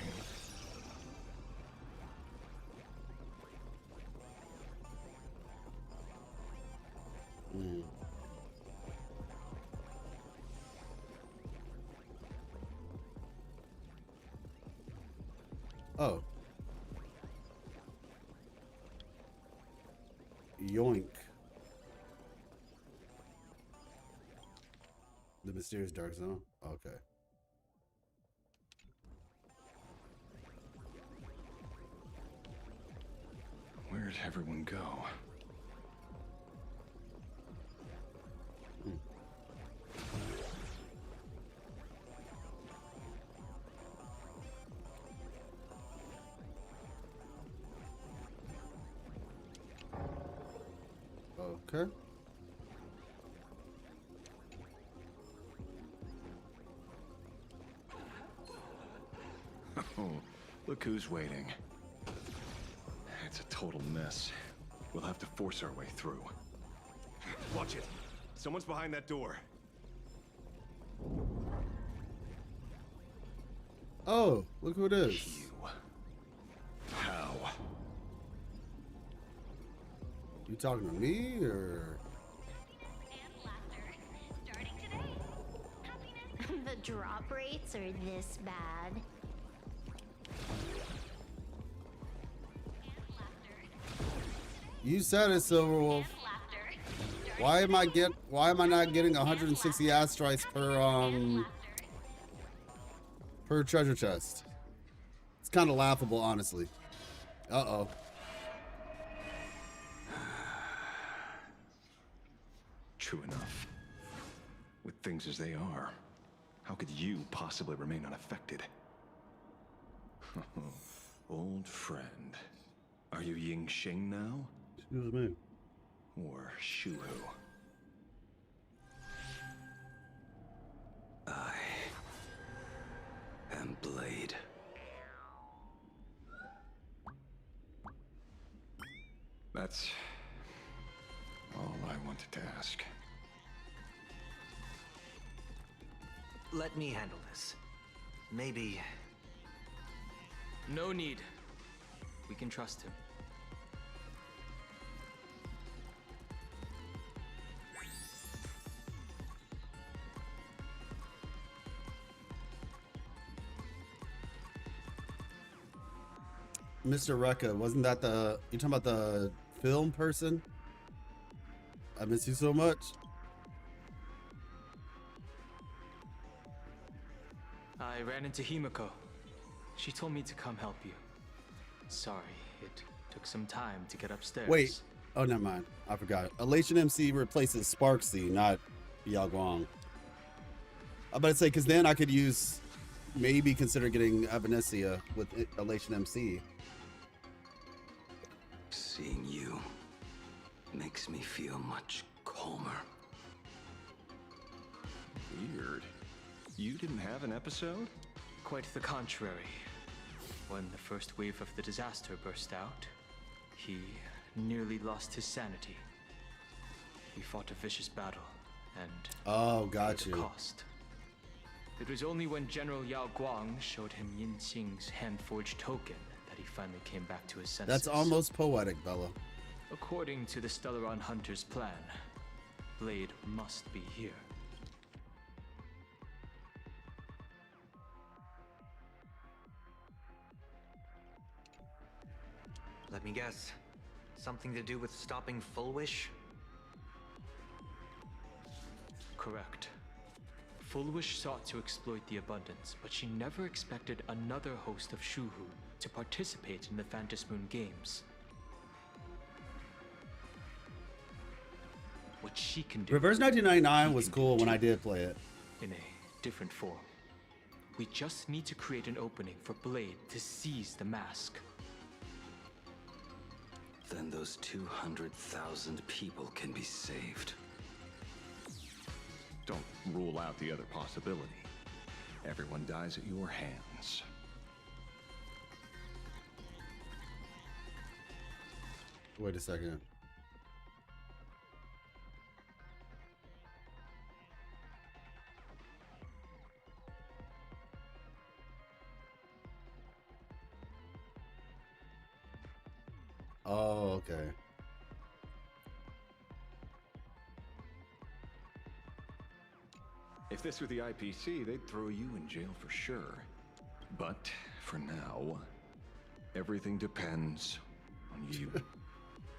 Oh. Yoink. The mysterious dark zone? Okay. Where'd everyone go? Okay. Oh, look who's waiting. It's a total mess. We'll have to force our way through. Watch it. Someone's behind that door. Oh, look who it is. How? You talking to me or? The drop rates are this bad. You said it, Silverwolf. Why am I not getting 160 ass strikes per treasure chest? It's kind of laughable, honestly. Uh-oh. True enough. With things as they are, how could you possibly remain unaffected? Old friend. Are you Ying Sheng now? Excuse me. Or Shuhu? I am Blade. That's all I wanted to ask. Let me handle this. Maybe... No need. We can trust him. Mr. Rekka, wasn't that you talking about the film person? I miss you so much. I ran into Himiko. She told me to come help you. Sorry, it took some time to get upstairs. Wait. Oh, never mind. I forgot. Elation MC replaces Sparksy, not Yaguang. But it's like, because then I could use, maybe consider getting Avenesia with Elation MC. Seeing you makes me feel much calmer. Weird. You didn't have an episode? Quite the contrary. When the first wave of the disaster burst out, he nearly lost his sanity. We fought a vicious battle, and got at you. a cost. It was only when General Yao Guang showed him Yin Xing's hand-forged token that he finally came back to his senses. That's almost poetic, Bella. According to the Stellaron Hunter's plan, Blade must be here. Let me guess. Something to do with stopping Full Wish? Correct. Full Wish sought to exploit the abundance, but she never expected another host of Shuhu to participate in the Phantom Moon Games. What she can do... Reverse 1999 was cool when I did play it. In a different form. We just need to create an opening for Blade to seize the mask. Then those 200,000 people can be saved. Don't rule out the other possibility. Everyone dies at your hands. Wait a second. Oh, okay. If this were the IPC, they'd throw you in jail for sure. But for now, everything depends on you.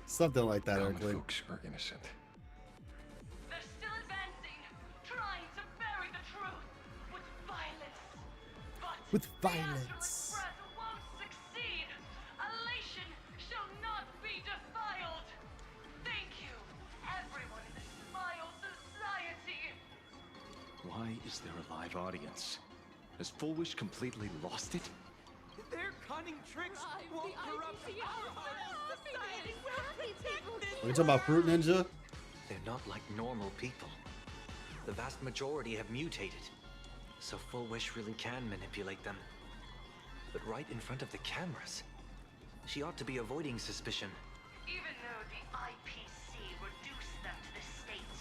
Something like that, Common Erkley. folks are innocent. They're still advancing, trying to bury the truth with violence. But With the Astral violence. Express won't succeed. Elation shall not be defiled. Thank you, everyone in the Smile Society. Why is there a live audience? Has Full Wish completely lost it? Their cunning tricks won't corrupt our society. Are you talking about Fruit Ninja? They're not like normal people. The vast majority have mutated, so Full Wish really can manipulate them. But right in front of the cameras, she ought to be avoiding suspicion. Even though the IPC reduced them to this state,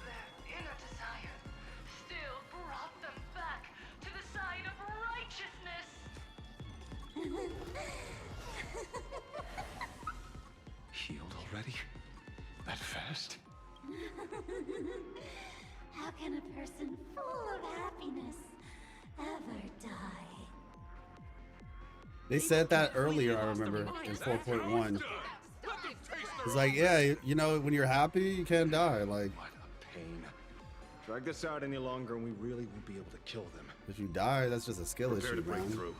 their inner desire still brought them back to the side of righteousness. Healed already? That fast? How can a person full of happiness ever die? They said that earlier, I remember, in 4.1. It's like, yeah, you know, when you're happy, you can't die. Like, Pain. Drag this out any longer and we really won't be able to kill them. if you die, that's just a skill Prepare issue, to break man. through.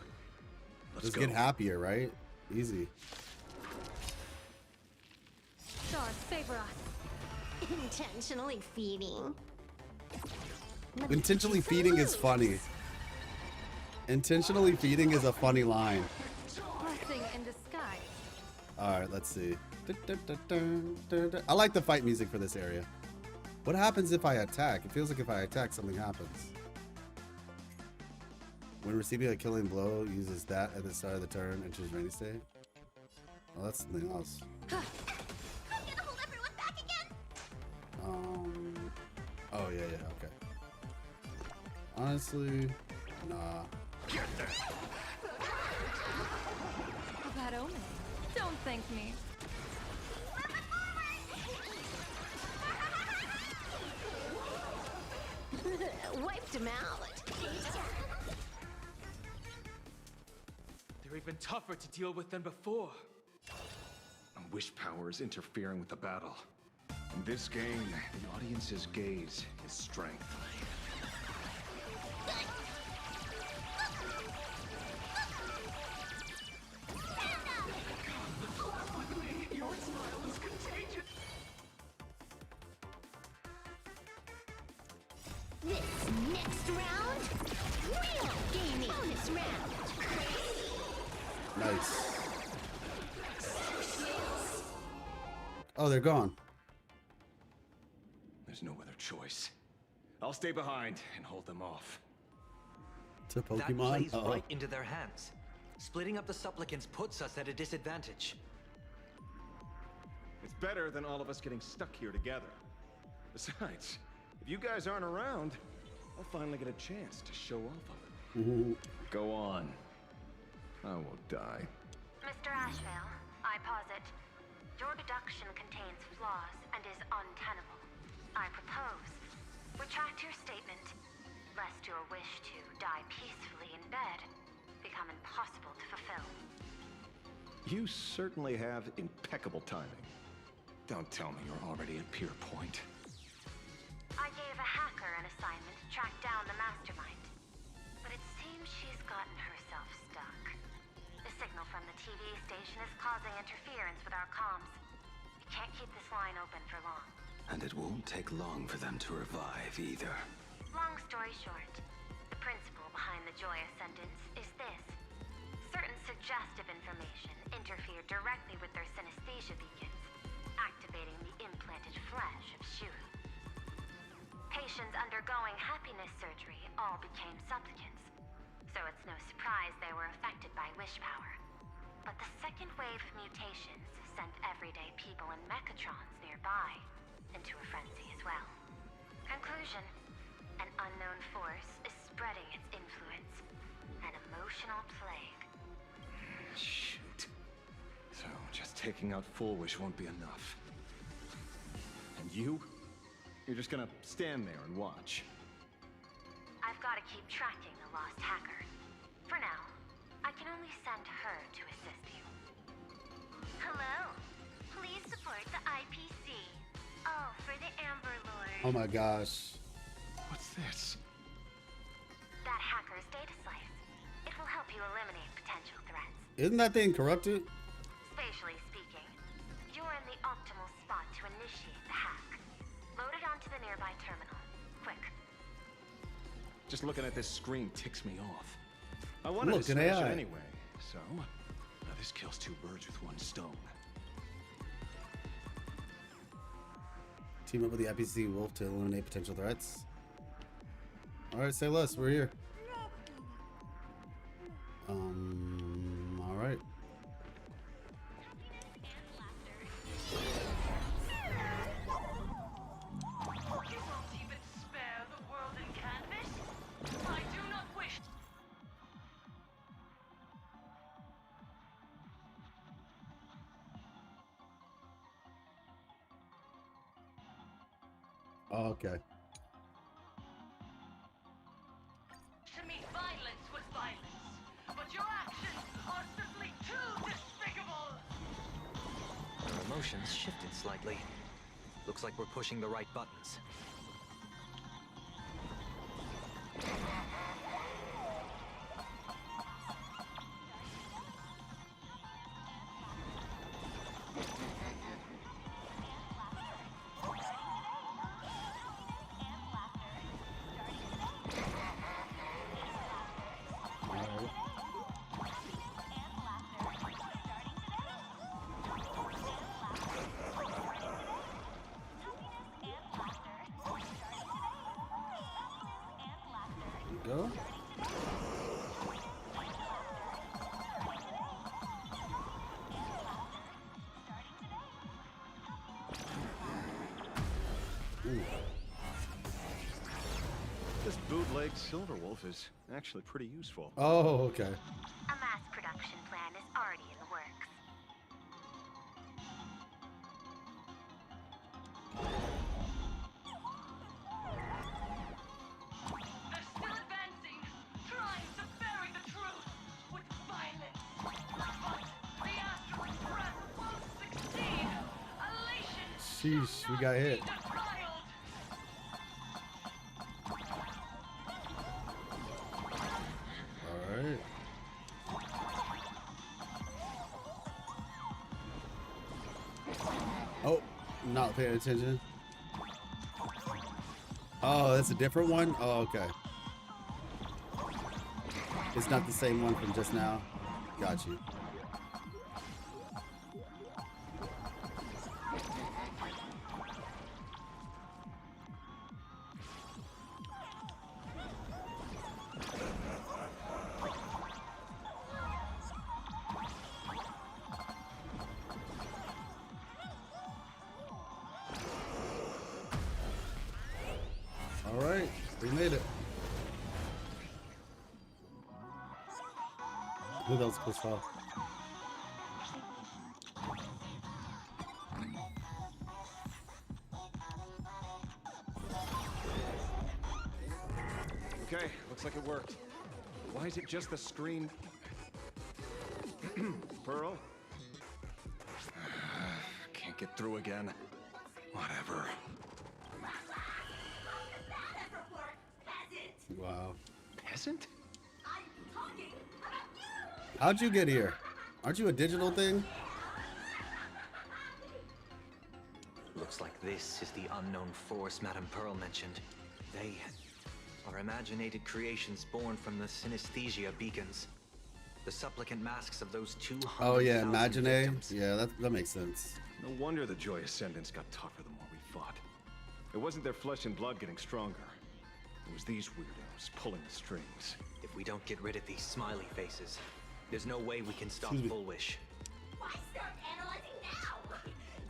Let's Just go. get happier, right? Easy. Stars favor us. Intentionally feeding. Intentionally feeding is funny. Intentionally feeding is a funny line. Blessing in disguise. Alright, let's see. I like the fight music for this area. What happens if I attack? It feels like if I attack, something happens. When receiving a killing blow, uses that at the start of the turn and choose rainy state. Oh, that's something else. I'm gonna hold everyone back again. Oh yeah, okay. Honestly, nah. A bad omen. Don't thank me. Wiped him out. They're even tougher to deal with than before. Wish power is interfering with the battle. In this game, the audience's gaze is strength. Your smile is contagious. This next Nice. Oh, they're gone. There's no other choice. I'll stay behind and hold them off. To Pokemon? That plays Uh-oh. right into their hands. Splitting up the supplicants puts us at a disadvantage. It's better than all of us getting stuck here together. Besides, if you guys aren't around, I'll finally get a chance to show off a little. Go on. I won't die. Mr. Ashvale, I posit, your deduction contains flaws and is untenable. I propose, retract your statement, lest your wish to die peacefully in bed become impossible to fulfill. You certainly have impeccable timing. Don't tell me you're already at Pier Point. I gave a hacker an assignment to track down the mastermind, but it seems she's gotten herself stuck. The signal from the TV station is causing interference with our comms. We can't keep this line open for long. And it won't take long for them to revive either. Long story short, the principle behind the Joyous sentence is this. Certain suggestive information interfered directly with their synesthesia beacons, activating the implanted flesh of Shuri. Patients undergoing happiness surgery all became supplicants, so it's no surprise they were affected by wish power. But the second wave of mutations sent everyday people and mechatrons nearby into a frenzy as well. Conclusion: an unknown force is spreading its influence. An emotional plague. Shoot. So, just taking out Full Wish won't be enough. And you? You're just gonna stand there and watch. I've got to keep tracking the lost hacker. For now, I can only send her to assist you. Hello. Please support the IPC. All for the Amber Lord. Oh my gosh. What's this? That hacker's data slice. It will help you eliminate potential threats. Isn't that thing corrupted? Spatially speaking, you're in the optimal spot to initiate the hack. Load it onto the nearby terminal. Quick. Just looking at this screen ticks me off. I wanted Look, to an smash AI. it anyway, so now this kills two birds with one stone. Team up with the IPC Wolf to eliminate potential threats. Alright, say less, we're here. Alright. You won't even spare the world in canvas? I do not wish. Okay. To me, violence was violence, but your actions are simply too despicable. Our emotions shifted slightly. Looks like we're pushing the right buttons. Go. Ooh. This bootleg Silver Wolf is actually pretty useful. Oh, okay. A mass production plan is already in the works. They're still advancing, trying to bury the truth with violence. But the Astral Breath won't succeed. Elation Sheesh, we got hit. defiled. Alright. Oh, not paying attention. Oh, that's a different one? Oh, okay. It's not the same one from just now. Got you. We made it. Who else pissed off? Okay, looks like it worked. Why is it just the screen? Pearl? Can't get through again. Whatever. Wow. Peasant? How'd you get here? Aren't you a digital thing? Looks like this is the unknown force Madame Pearl mentioned. They are imaginated creations born from the synesthesia beacons. The supplicant masks of those 200,000 Oh yeah, Imagine. victims. Yeah, that makes sense. No wonder the Joy Ascendants got tougher the more we fought. It wasn't their flesh and blood getting stronger. It was these weirdos pulling the strings. If we don't get rid of these smiley faces, there's no way we can stop Full Wish. Why start analyzing now?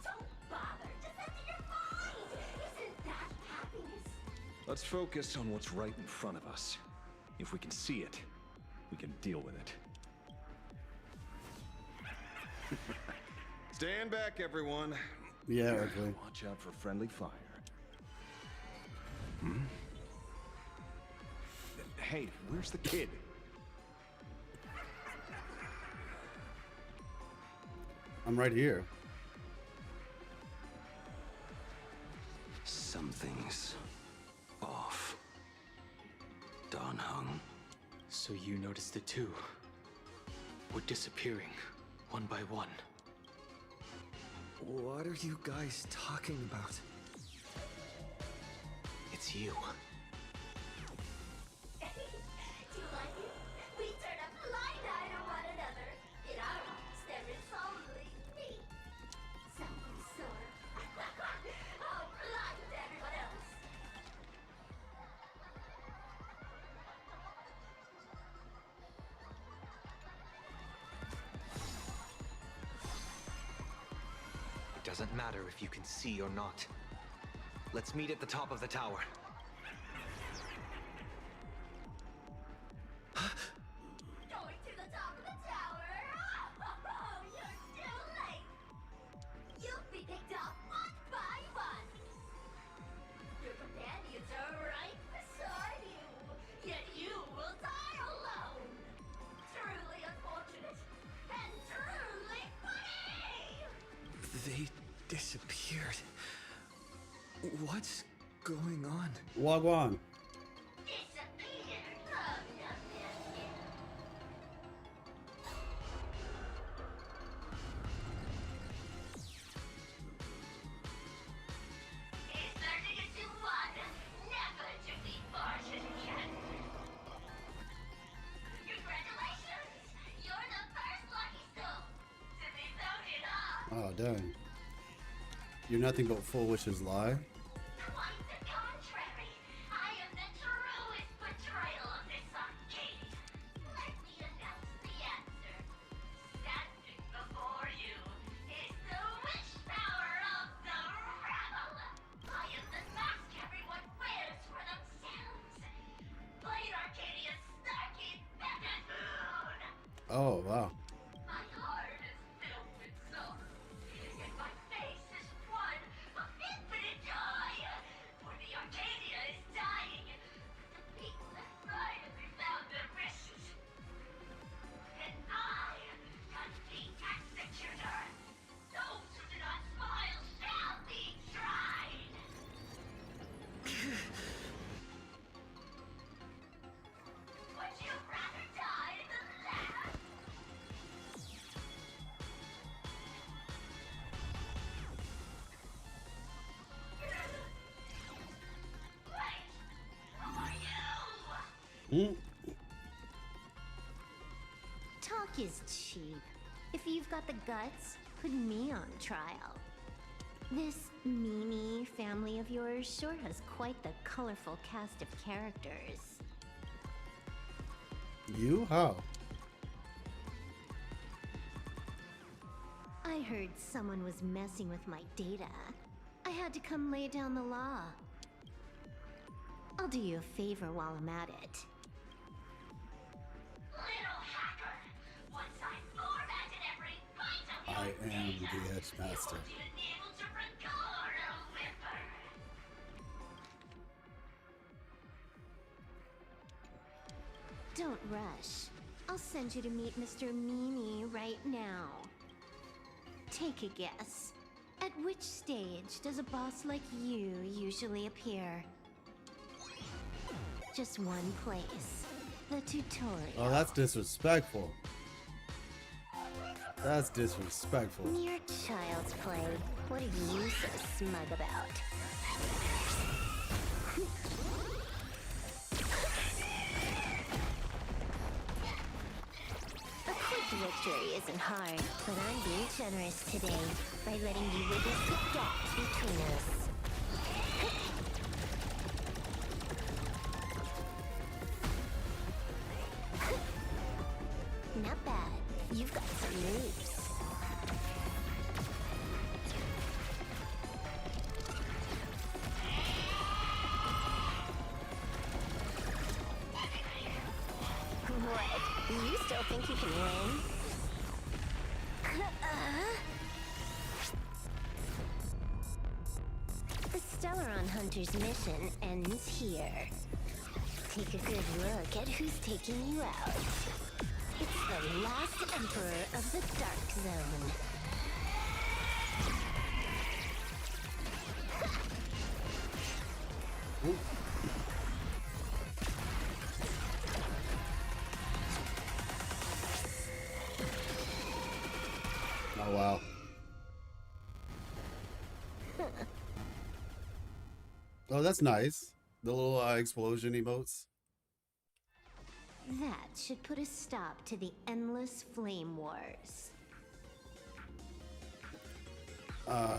Don't bother. Just empty your mind. Isn't that happiness? Let's focus on what's right in front of us. If we can see it, we can deal with it. Stand back, everyone. Yeah, okay. Watch out for friendly fire. Hmm? Hey, where's the kid? I'm right here. Something's off. Dawn Hung. So you noticed it too. We're disappearing, one by one. What are you guys talking about? It's you. Do you like it? We turn a blind eye to one another. In our eyes, there is only me. Self-absorbed. Oh, blind to everyone else. It doesn't matter if you can see or not. Let's meet at the top of the tower. Going to the top of the tower. Oh, you're too late. You'll be picked off one by one. Your companions are right beside you, yet you will die alone. Truly unfortunate and truly funny. They disappeared. What's going on? Wagwan. Oh, dang. You're nothing but Full Wish's lie? Quite the contrary. I am the truest betrayal of this arcade. Let me announce the answer. Standing before you is the wish power of the rebel. I am the mask everyone wears for themselves. Blade Arcadia's snarky buffoon. Oh, wow. My heart is filled with sorrow, and my face is one of infinite joy. For the Arcadia is dying. The people have finally found their wishes. And I am the executor. Those who do not smile shall be tried. Would you rather die than laugh? Mm. Talk is cheap. If you've got the guts, put me on trial. This Mimi family of yours sure has quite the colorful cast of characters. You? How? I heard someone was messing with my data. I had to come lay down the law. I'll do you a favor while I'm at it. Little hacker! Once I formatted every bite of your I am the Edge Master. you won't even be able to record a whimper! Don't rush. I'll send you to meet Mr. Meanie right now. Take a guess. At which stage does a boss like you usually appear? Just one place. The tutorial. Oh, that's disrespectful. That's disrespectful. Mere child's play. What are you so smug about? A quick victory isn't hard, but I'm being generous today by letting you witness the gap between us. Not bad. You've got some moves. What? You still think you can win? The Stellaron Hunter's mission ends here. Take a good look at who's taking you out. It's the last Emperor of the Dark Zone. Oh, wow. Oh, that's nice. The little explosion emotes. That should put a stop to the endless flame wars.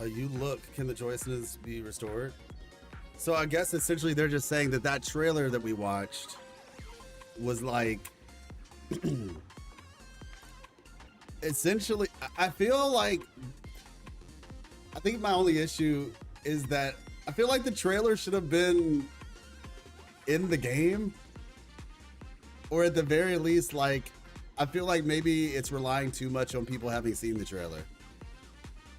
You look, can the joyousness be restored? So I guess essentially they're just saying that that trailer that we watched was like essentially I feel like I think my only issue is that I feel like the trailer should have been in the game, or at the very least, like I feel like maybe it's relying too much on people having seen the trailer,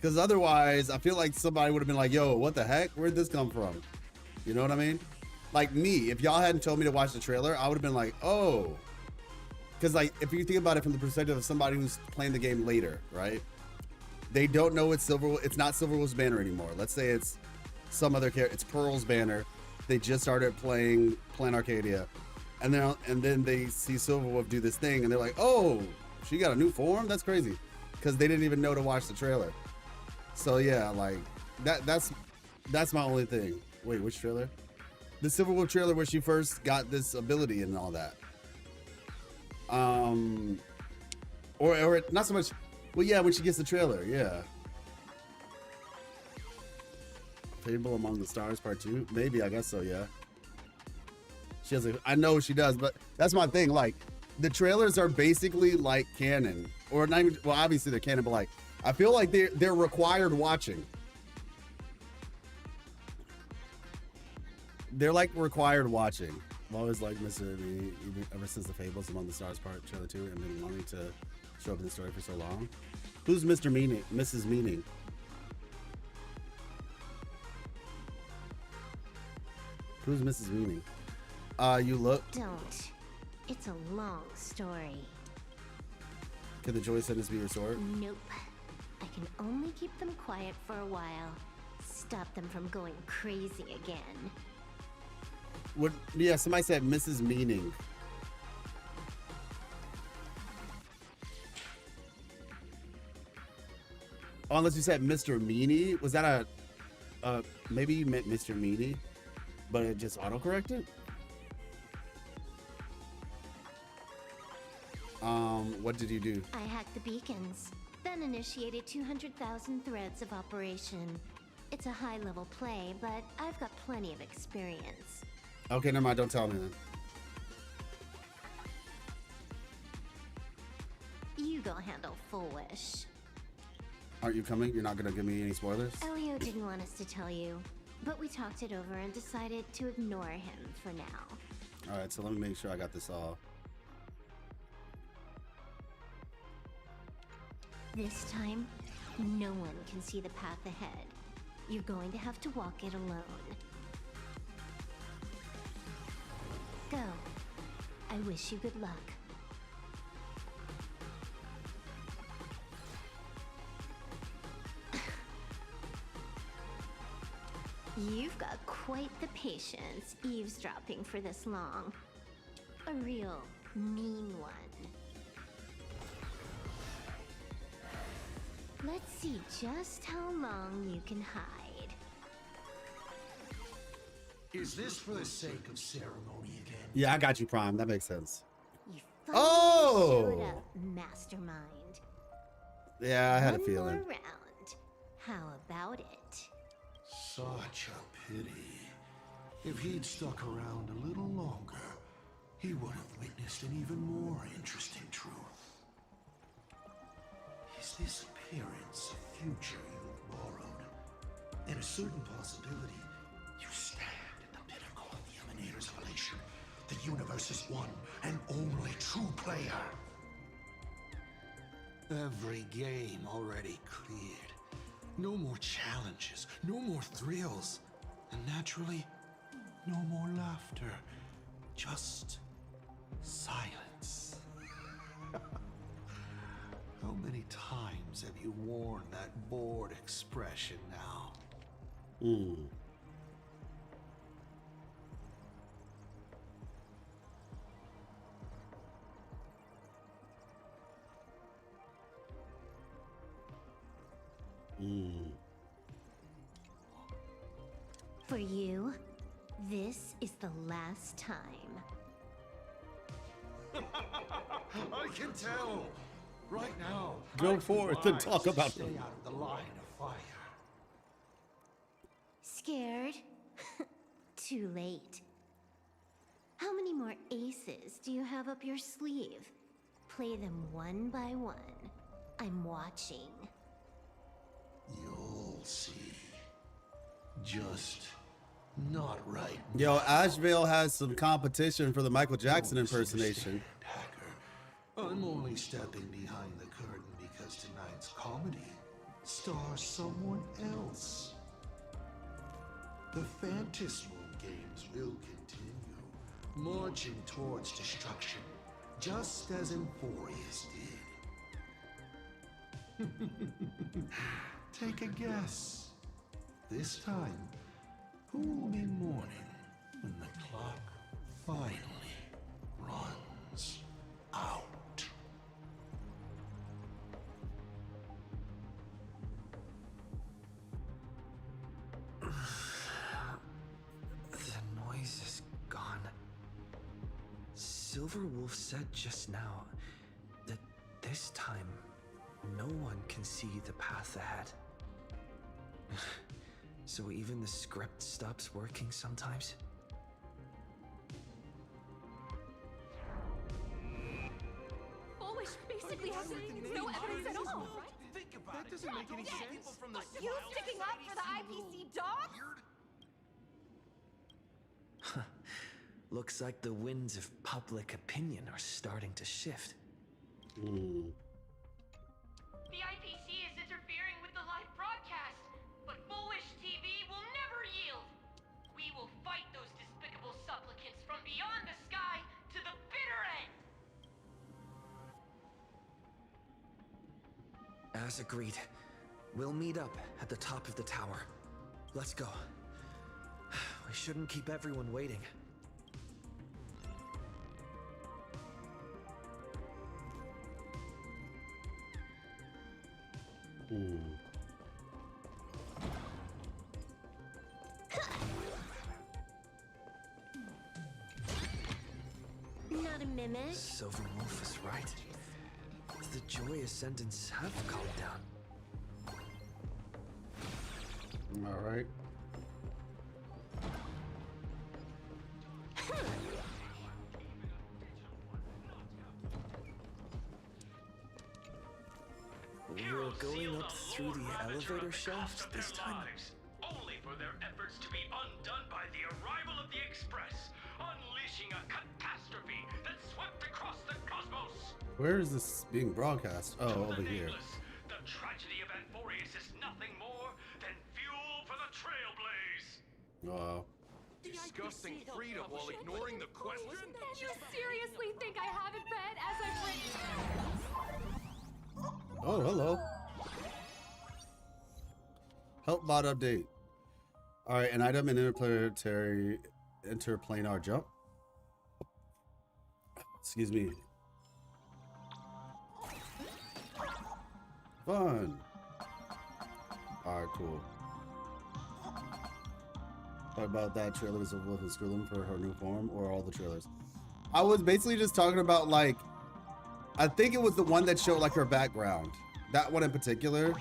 because otherwise I feel like somebody would have been like, yo, what the heck, where'd this come from? You know what I mean? Like me, if y'all hadn't told me to watch the trailer, I would have been like, oh, because like if you think about it from the perspective of somebody who's playing the game later, right? They don't know it's not Silverwolf's banner anymore. Let's say it's some other character, it's Pearl's banner. They just started playing Plan Arcadia, and then they see Silverwolf do this thing, and they're like, oh, she got a new form? That's crazy, because they didn't even know to watch the trailer. So yeah, like that's my only thing. Wait, which trailer? The Silverwolf trailer where she first got this ability and all that. Or not so much. Well, yeah, when she gets the trailer, yeah. Fable Among the Stars Part 2? Maybe, I guess so, yeah. She has I know she does, but that's my thing. Like, the trailers are basically like canon. Or not even, well, obviously they're canon, but like, I feel like they're required watching. They're like required watching. I've always liked Mr. B, ever since the Fables Among the Stars Part Trailer 2, and been wanting to show up in the story for so long. Who's Mr. Meaning? Mrs. Meaning? Who's Mrs. Meaning? You look. Don't. It's a long story. Can the joy sentence be restored? Nope. I can only keep them quiet for a while. Stop them from going crazy again. What? Yeah, somebody said Mrs. Meaning. Oh, unless you said Mr. Meanie. Was that maybe you meant Mr. Meanie, but it just autocorrected? What did you do? I hacked the beacons, then initiated 200,000 threads of operation. It's a high-level play, but I've got plenty of experience. Okay, never mind. Don't tell me then. You go handle Full Wish. Aren't you coming? You're not gonna give me any spoilers? Elio didn't want us to tell you. But we talked it over and decided to ignore him for now. All right, so let me make sure I got this all. This time, no one can see the path ahead. You're going to have to walk it alone. Go. I wish you good luck. You've got quite the patience eavesdropping for this long. A real mean one. Let's see just how long you can hide. Is this for the sake of ceremony again? Yeah, I got you, Prime. That makes sense. You finally showed up, mastermind. Yeah, I had a One feeling. more round. How about it? Such a pity. If he'd stuck around a little longer, he would have witnessed an even more interesting truth. Is this appearance a future you've borrowed? In a certain possibility, you stand at the pinnacle of the Emanators of Elation, the universe's one and only true player. Every game already cleared. No more challenges, no more thrills, and naturally, no more laughter. Just silence. How many times have you worn that bored expression now? For you, this is the last time. I can tell. Right now. Go forth and talk about stay them. out of the line of fire. Scared? Too late. How many more aces do you have up your sleeve? Play them one by one. I'm watching. You'll see. Just not right. Yo, Asheville has some competition for the Michael Jackson impersonation. I'm only stepping behind the curtain because tonight's comedy stars someone else. The phantasmal games will continue, marching towards destruction, just as Emphorius did. Take a guess. This time, who will be mourning when the clock finally runs out? The noise is gone. Silverwolf said just now that this time no one can see the path ahead. So even the script stops working sometimes? Foolish basically has no evidence at all, right? Think about it. That doesn't make any sense. From the You sticking up for the IPC dog? Looks like the winds of public opinion are starting to shift. The IPC is interfering with the live broadcast, but Foolish TV will never yield. We will fight those despicable supplicants from beyond the sky to the bitter end. As agreed, we'll meet up at the top of the tower. Let's go. We shouldn't keep everyone waiting. Not a mimic. Silverwolf is right. The joy ascendants have calmed down. All right. We're going up through the elevator shaft this time? Only for their efforts to be undone by the arrival of the Express, unleashing a catastrophe that swept across the cosmos. Where is this being broadcast? Oh, over here. The tragedy of Anforius is nothing more than fuel for the trailblaze. Wow. Discussing freedom while ignoring the question? You seriously think I haven't read as I've written? Oh, hello. Help bot update. All right, an item in interplanar jump. Excuse me. Fun. All right, cool. What about that trailer with Wolf and Skrillin for her new form, or all the trailers? I was basically just talking about, like, I think it was the one that showed like her background, that one in particular,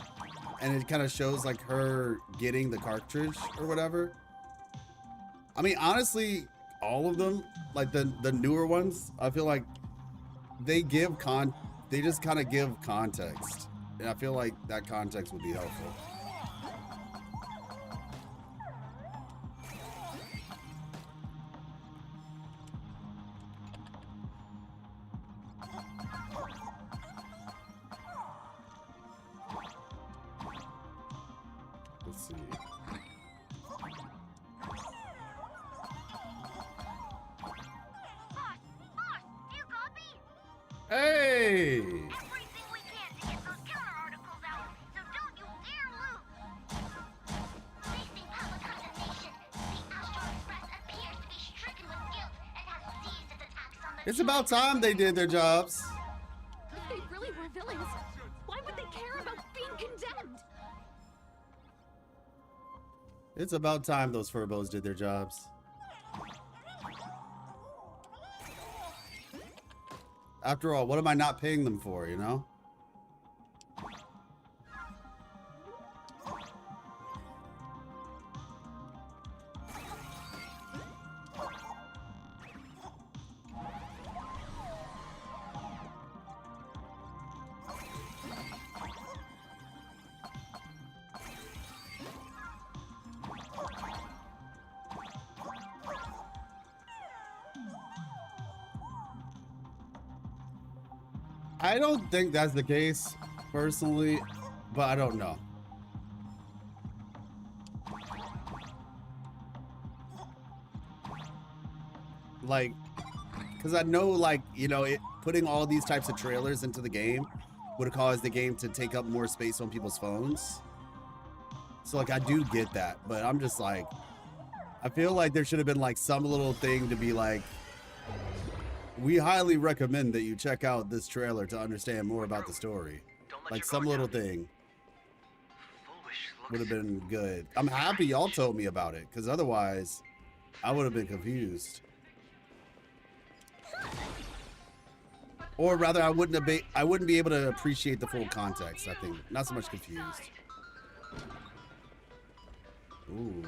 and it kind of shows like her getting the cartridge or whatever. I mean, honestly, all of them, like the newer ones, I feel like they give they just kind of give context, and I feel like that context would be helpful. Let's see. Hey! Everything we can to get those counter articles out, so don't you dare lose! Facing public condemnation, the Astral Express appears to be stricken with guilt and has seized its attacks on the... It's about time they did their jobs. If they really were villains, why would they care about being condemned? It's about time those furbos did their jobs. After all, what am I not paying them for, you know? I don't think that's the case, personally, but I don't know. Like, because I know, like, you know, putting all these types of trailers into the game would cause the game to take up more space on people's phones. So, like, I do get that, but I'm just like, I feel like there should have been, like, some little thing to be like, we highly recommend that you check out this trailer to understand more about the story. Like some little thing would have been good. I'm happy y'all told me about it, because otherwise I would have been confused. Or rather, I wouldn't be able to appreciate the full context, I think. Not so much confused. Ooh.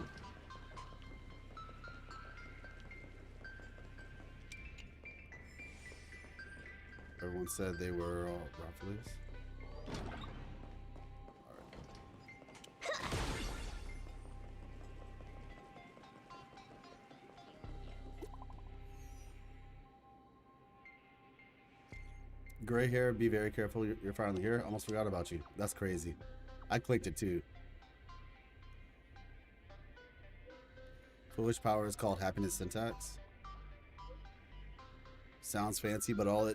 Everyone said they were all Raffles. Gray hair, be very careful. You're finally here. Almost forgot about you. That's crazy. I clicked it too. Foolish power is called happiness syntax. Sounds fancy, but all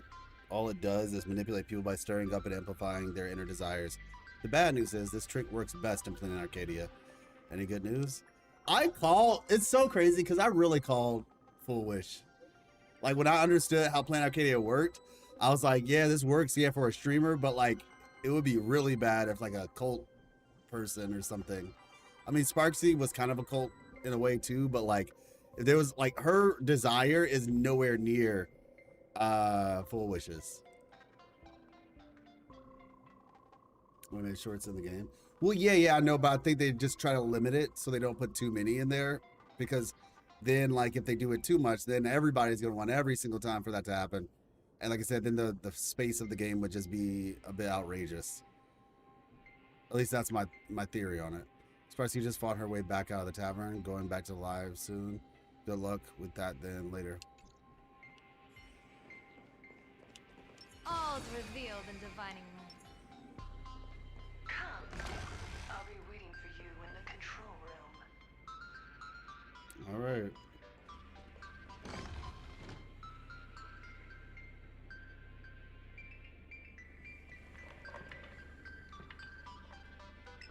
it does is manipulate people by stirring up and amplifying their inner desires. The bad news is this trick works best in Planet Arcadia. Any good news? It's so crazy because I really called Foolish. Like when I understood how Planet Arcadia worked, I was like, yeah, this works, yeah, for a streamer, but like it would be really bad if like a cult person or something. I mean, Sparksy was kind of a cult in a way too, but like if there was like her desire is nowhere near Full Wishes. Want to make sure it's in the game? Well, yeah, I know, but I think they just try to limit it so they don't put too many in there, because then like if they do it too much, then everybody's gonna want every single time for that to happen. And like I said, then the space of the game would just be a bit outrageous. At least that's my theory on it. Express, you just fought her way back out of the tavern, going back to live soon. Good luck with that then later. All's revealed in divining room. Come. I'll be waiting for you in the control room. All right.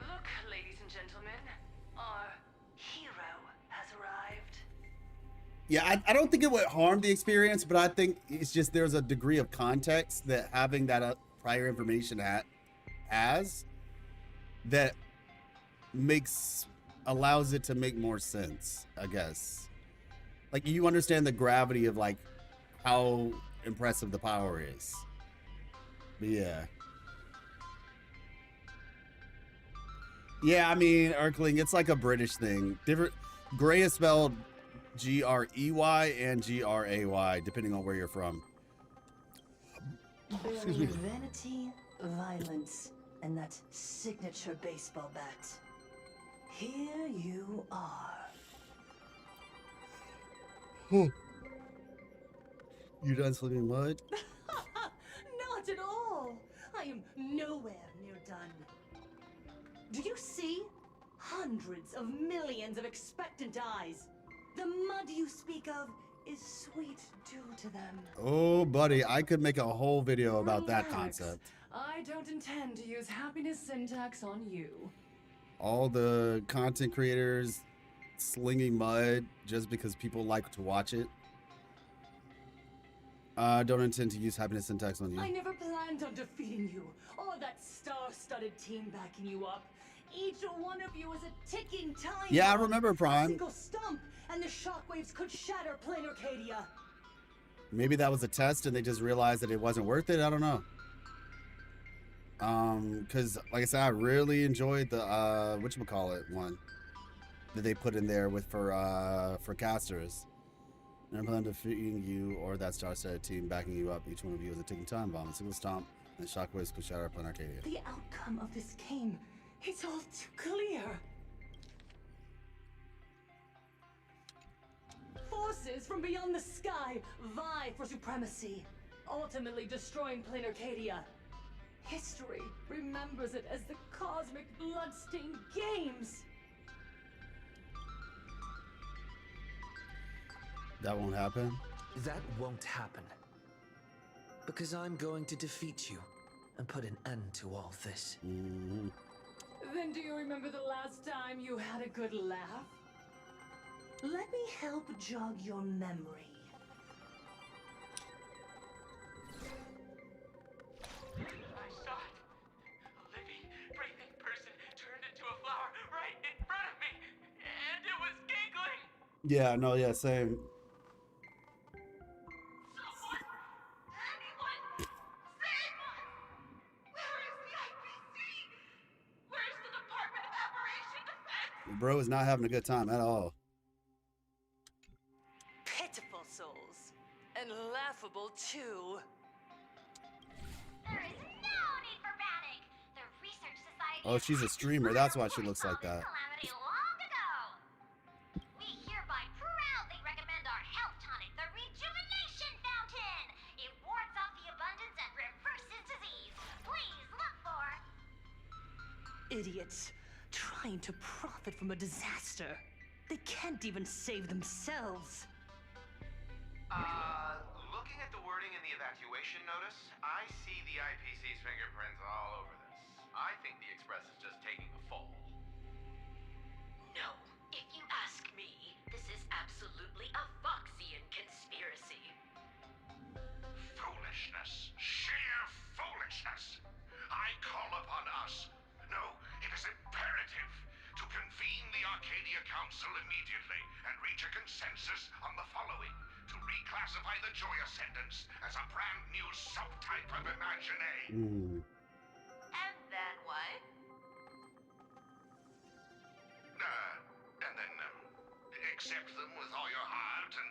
Look, ladies and gentlemen, our hero has arrived. Yeah, I don't think it would harm the experience, but I think it's just there's a degree of context that having that prior information has that allows it to make more sense, I guess. Like, you understand the gravity of like how impressive the power is. But yeah. Yeah, I mean, Erkling, it's like a British thing. Different. Gray is spelled Grey and Gray, depending on where you're from. Burying vanity, violence, and that signature baseball bat. Here you are. You done slipping mud? Not at all. I am nowhere near done. Do you see? Hundreds of millions of expectant eyes. The mud you speak of is sweet due to them. Oh, buddy, I could make a whole video about that Relax. concept. I don't intend to use happiness syntax on you. All the content creators slinging mud just because people like to watch it. I don't intend to use happiness syntax on you. I never planned on defeating you, or that star-studded team backing you up. Each one of you is a ticking time Yeah, I bomb. remember, Prime. A single stump, and the shockwaves could shatter plain Arcadia. Maybe that was a test and they just realized that it wasn't worth it. I don't know. Because like I said, I really enjoyed the whatchamacallit one that they put in there for casters. Never plan on defeating you or that star-studded team backing you up. Each one of you is a ticking time bomb, a single stomp, and the shockwaves could shatter upon Arcadia. The outcome of this game, it's all too clear. Forces from beyond the sky vie for supremacy, ultimately destroying plain Arcadia. History remembers it as the cosmic bloodstained games. That won't happen? That won't happen. Because I'm going to defeat you and put an end to all this. Mm-hmm. Then do you remember the last time you had a good laugh? Let me help jog your memory. I saw it. A living, breathing person turned into a flower right in front of me, and it was giggling. Yeah, no, yeah, same. Someone! Anyone! Save us! Where is the IPC? Where's the Department of Operation Defense? Bro is not having a good time at all. Pitiful souls. And laughable too. There is no need for panic. The Research Society Oh, she's a streamer. That's why she looks like that. calamity long ago. We hereby proudly recommend our health tonic, the Rejuvenation Fountain. It wards off the abundance and reverses disease. Please look for... Idiots. Trying to profit from a disaster. They can't even save themselves. Looking at the wording in the evacuation notice, I see the IPC's fingerprints all over this. I think the Express is just taking the fall. No, if you ask me, this is absolutely a Foxian conspiracy. Foolishness. Sheer foolishness. I call upon us. No, it is imperative to convene the Arcadia Council immediately and reach a consensus on the following. To reclassify the Joy Ascendants as a brand new subtype of Imagine. And then what? And then accept them with all your heart, and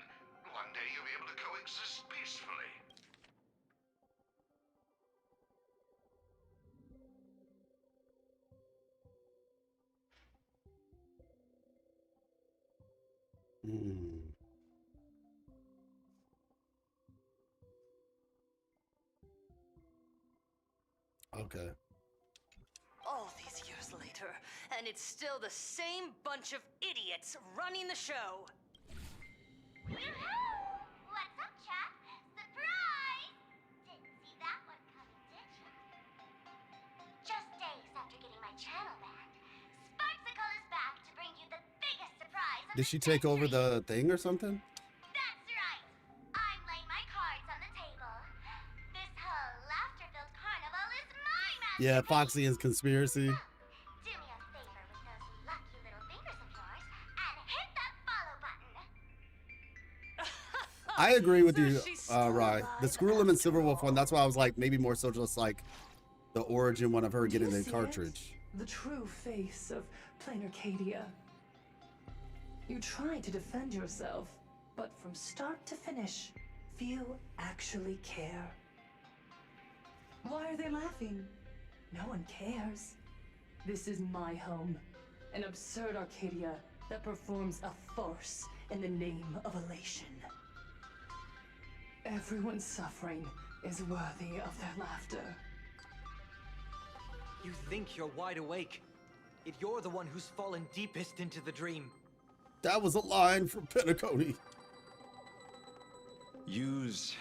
one day you'll be able to coexist peacefully. Mm. Okay. All these years later, and it's still the same bunch of idiots running the show. What's up, chap? Surprise! Didn't see that one coming, did you? Just days after getting my channel banned, Sparksicle is back to bring you the biggest surprise of Did she take over the thing or something? That's right. I'm laying my cards on the table. This whole laughter-filled carnival is my masterpiece. Yeah, Foxian's conspiracy. Do me a favor with those lucky little fingers of yours and hit that follow button. I agree with you, Rye. The Screwlim and Silverwolf one, that's why I was like, maybe more so just like the origin one of her getting the cartridge. The true face of Plain Arcadia. You tried to defend yourself, but from start to finish, few actually care. Why are they laughing? No one cares. This is my home, an absurd Arcadia that performs a farce in the name of elation. Everyone's suffering is worthy of their laughter. You think you're wide awake, yet you're the one who's fallen deepest into the dream. That was a line from Pentacody. Use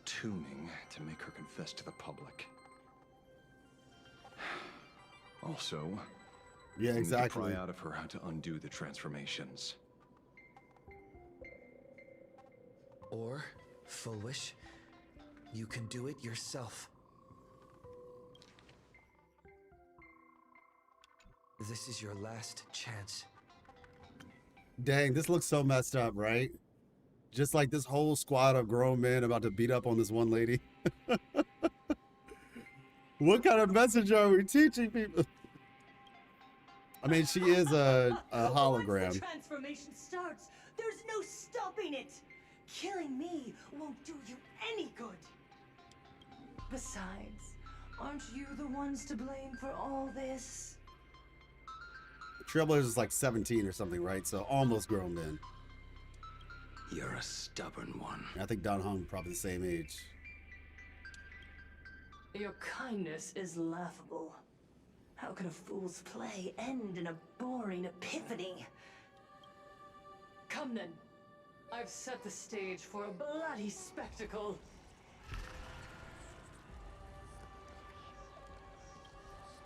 tuning to make her confess to the public. Also, yeah, we exactly. need to pry out of her how to undo the transformations. Or, Full Wish, you can do it yourself. This is your last chance. Dang, this looks so messed up, right? Just like this whole squad of grown men about to beat up on this one lady. What kind of message are we teaching people? I mean, she is a hologram. Once the transformation starts, there's no stopping it. Killing me won't do you any good. Besides, aren't you the ones to blame for all this? Trailblazer is like 17 or something, right? So almost grown men. You're a stubborn one. I think Don Hong probably the same age. Your kindness is laughable. How can a fool's play end in a boring epiphany? Come then. I've set the stage for a bloody spectacle.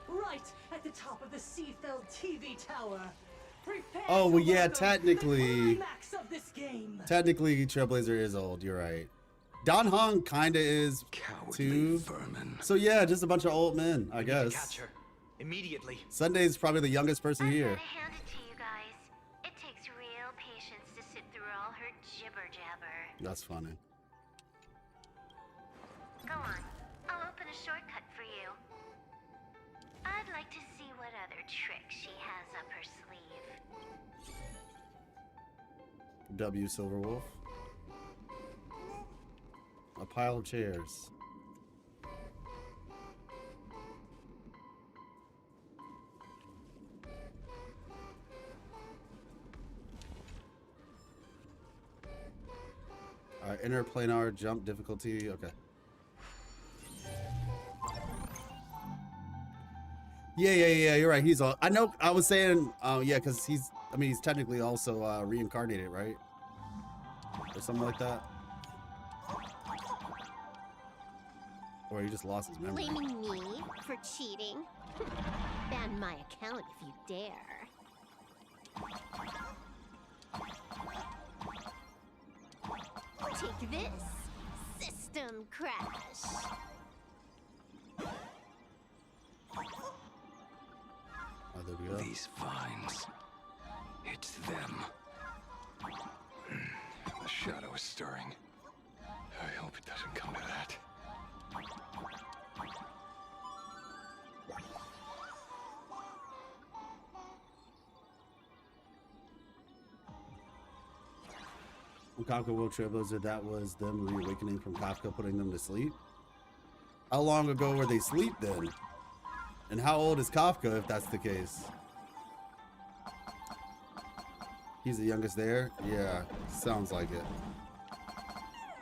Right at the top of the Seafeld TV tower. Prepare Oh, well, to yeah, welcome technically. the climax of this game. Technically, Trailblazer is old. You're right. Don Hong kind of is too. Vermin. So yeah, just a bunch of old men, I guess. Catch her immediately. Sunday's probably the youngest person here. I hand it to you guys. It takes real patience to sit through all her jibber jabber. That's funny. Go on. I'll open a shortcut for you. I'd like to see what other tricks she has up her sleeve. W Silverwolf. A pile of chairs. Interplanar jump difficulty. Okay. Yeah. You're right. He's all. I know. I was saying. Yeah, because he's. I mean, he's technically also reincarnated, right? Or something like that. Or he just lost his memory. Blaming me for cheating? Ban my account if you dare. Take this, system crash. Oh, there we go. These vines. It's them. The shadow is stirring. I hope it doesn't come to that. When Kafka woke Trailblazer, that was them reawakening from Kafka putting them to sleep? How long ago were they asleep then? And how old is Kafka if that's the case? He's the youngest there? Yeah, sounds like it.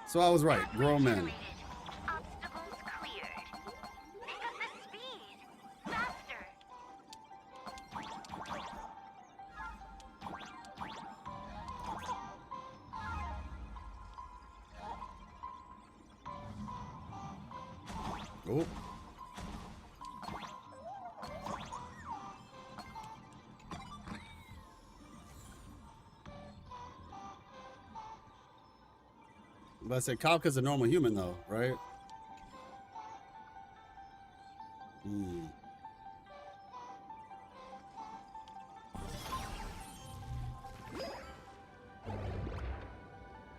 So I was right. Grown men. Obstacles cleared. Pick up the speed. Faster. Oh. But I said Kafka's a normal human though, right? Hmm.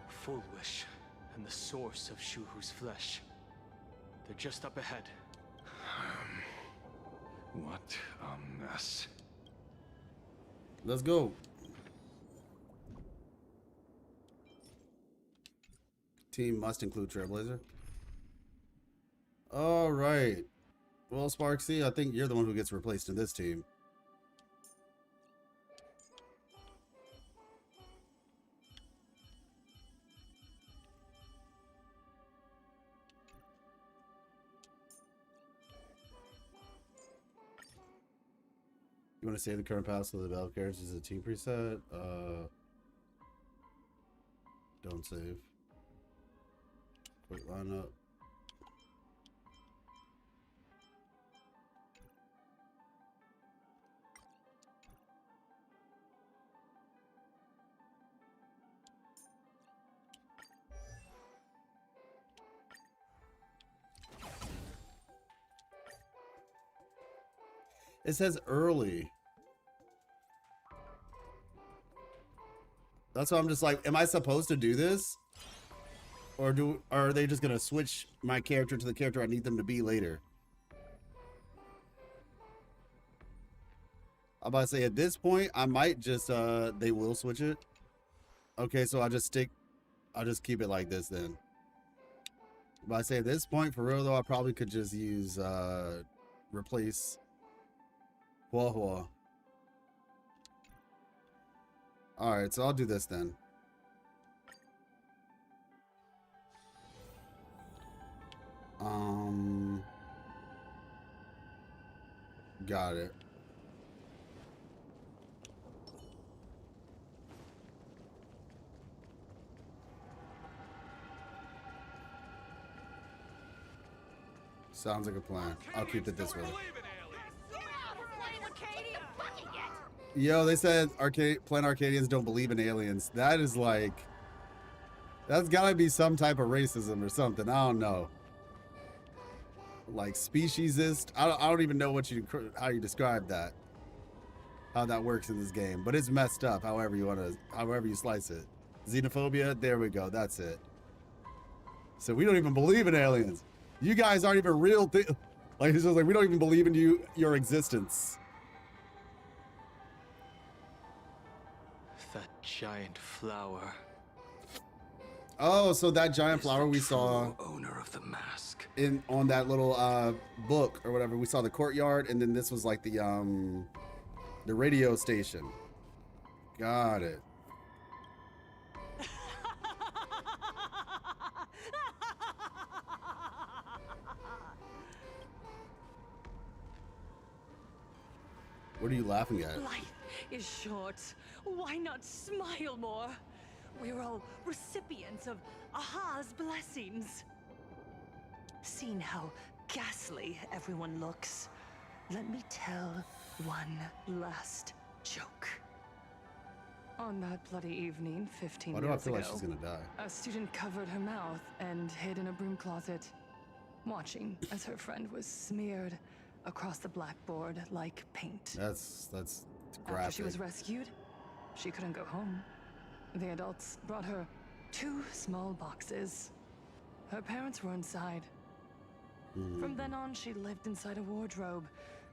Full Wish and the source of Shuhu's flesh. They're just up ahead. What a mess. Let's go. Team must include Trailblazer. All right. Well, Sparksy, I think you're the one who gets replaced in this team. You want to save the current pass so the Valve characters is a team preset? Don't save. Quick lineup. It says early. That's why I'm just like, am I supposed to do this? Or are they just gonna switch my character to the character I need them to be later? I'm about to say at this point, I might just they will switch it. Okay, so I'll just keep it like this then. But I say at this point, for real though, I probably could just use replace Hua Hua. Alright, so I'll do this then. Got it. Sounds like a plan. I'll keep it this way. Yo, they said Planet Arcadians don't believe in aliens. That is like, that's gotta be some type of racism or something. I don't know. Like speciesist. I don't even know how you describe that. How that works in this game, but it's messed up. However you slice it. Xenophobia. There we go. That's it. So we don't even believe in aliens. You guys aren't even real. Like it's just like we don't even believe in your existence. That giant flower. Oh, so that giant flower we saw owner of the mask on that little book or whatever. We saw the courtyard, and then this was like the radio station. Got it. What are you laughing at? Life is short. Why not smile more? We're all recipients of Aha's blessings. Seeing how ghastly everyone looks, let me tell one last joke. On that bloody evening, 15 Why years do I feel ago, like she's gonna die? a student covered her mouth and hid in a broom closet, watching as her friend was smeared across the blackboard like paint. That's graphic. After she was rescued, she couldn't go home. The adults brought her 2 small boxes. Her parents were inside. From then on, she lived inside a wardrobe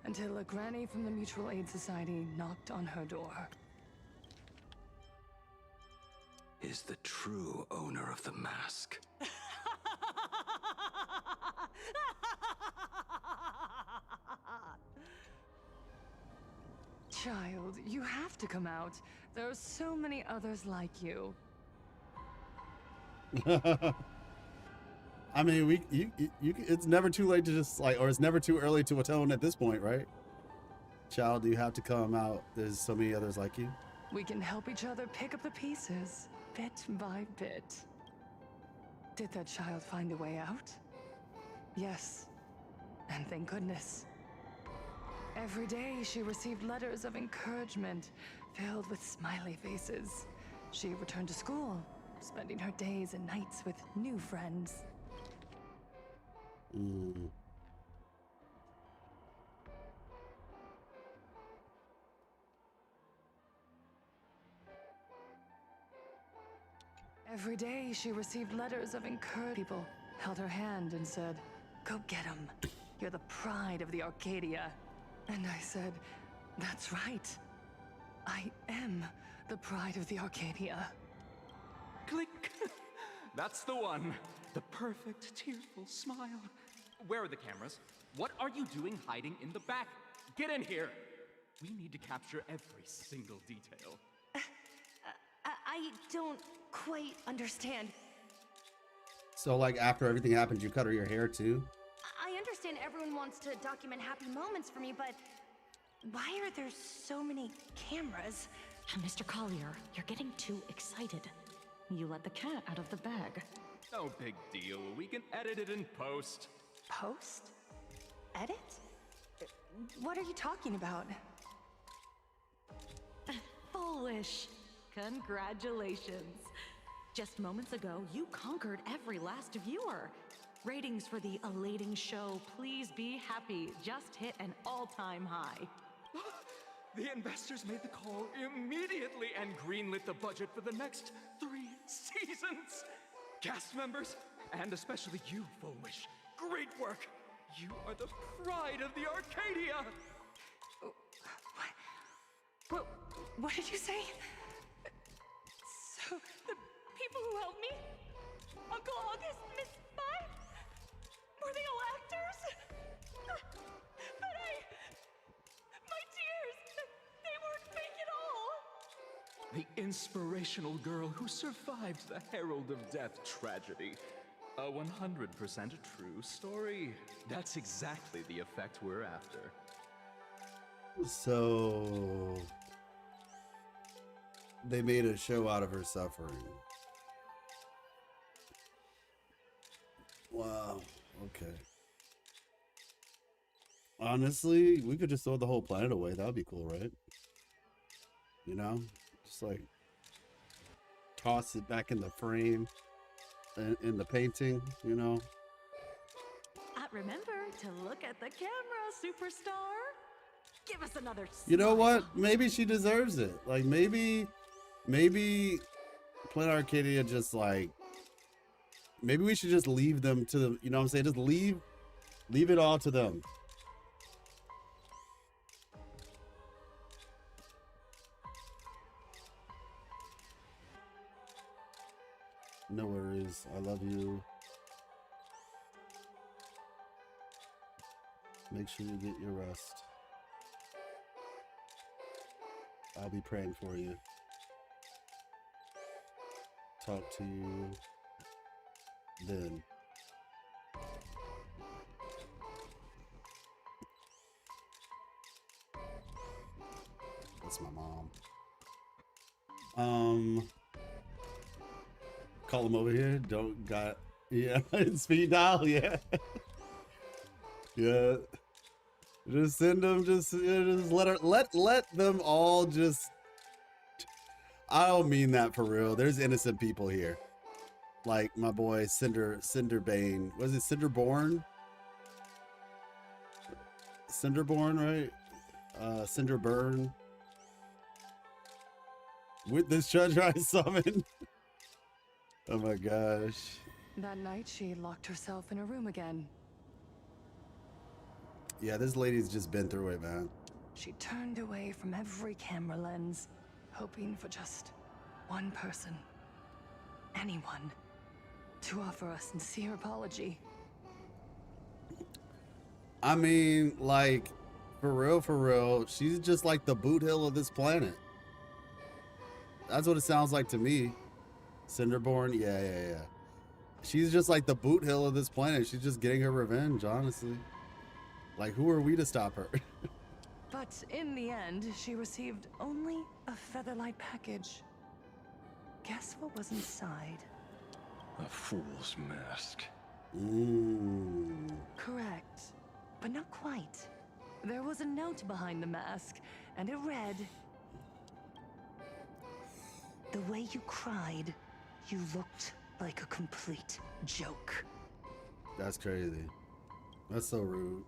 until a granny from the Mutual Aid Society knocked on her door. is the true owner of the mask. Child, you have to come out. There are so many others like you. I mean, it's never too late to just like, or it's never too early to atone at this point, right? Child, you have to come out. There's so many others like you. We can help each other pick up the pieces, bit by bit. Did that child find a way out? Yes. And thank goodness. Every day she received letters of encouragement filled with smiley faces. She returned to school, spending her days and nights with new friends. Every day she received letters of encouragement. People held her hand and said, "Go get him. You're the pride of the Arcadia." And I said, "That's right. I am the pride of the Arcadia." Click. That's the one. The perfect, tearful smile. Where are the cameras? What are you doing hiding in the back? Get in here. We need to capture every single detail. I don't quite understand. So like after everything happened, you cut her your hair too? I understand everyone wants to document happy moments for me, but why are there so many cameras? Mr. Collier, you're getting too excited. You let the cat out of the bag. No big deal. We can edit it in post. Post? Edit? What are you talking about? Foolish. Congratulations. Just moments ago, you conquered every last viewer. Ratings for the elating show, Please Be Happy, just hit an all-time high. The investors made the call immediately and greenlit the budget for the next 3 seasons. Cast members, and especially you, Foolish. Great work. You are the pride of the Arcadia. What did you say? So, the people who helped me? Uncle August, Miss Five? Were they all actors? But my tears, they weren't fake at all. The inspirational girl who survived the Herald of Death tragedy. A 100% true story. That's exactly the effect we're after. So they made a show out of her suffering. Wow. Okay. Honestly, we could just throw the whole planet away. That would be cool, right? You know? Just like toss it back in the frame, in the painting, you know? Remember to look at the camera, superstar. Give us another smile. You know what? Maybe she deserves it. Like maybe Planet Arcadia just like, maybe we should just leave them to the, you know what I'm saying? Just leave it all to them. No worries. I love you. Make sure you get your rest. I'll be praying for you. Talk to you then. That's my mom. Call him over here. Yeah, speed dial. Yeah. Yeah. Just send them. Just let them all just. I don't mean that for real. There's innocent people here, like my boy Cinderbane. Was it Cinderborn? Cinderborn, right? Cinderburn. With this treasure I summoned. Oh my gosh. That night, she locked herself in a room again. Yeah, this lady's just been through it, man. She turned away from every camera lens, hoping for just one person, anyone, to offer a sincere apology. I mean, like, For real, she's just like the boot hill of this planet. That's what it sounds like to me. Cinderborn, yeah. She's just like the boot hill of this planet. She's just getting her revenge, honestly. Like, who are we to stop her? But in the end, she received only a featherlight package. Guess what was inside? A fool's mask. Correct, but not quite. There was a note behind the mask, and it read, "The way you cried, you looked like a complete joke." That's crazy. That's so rude.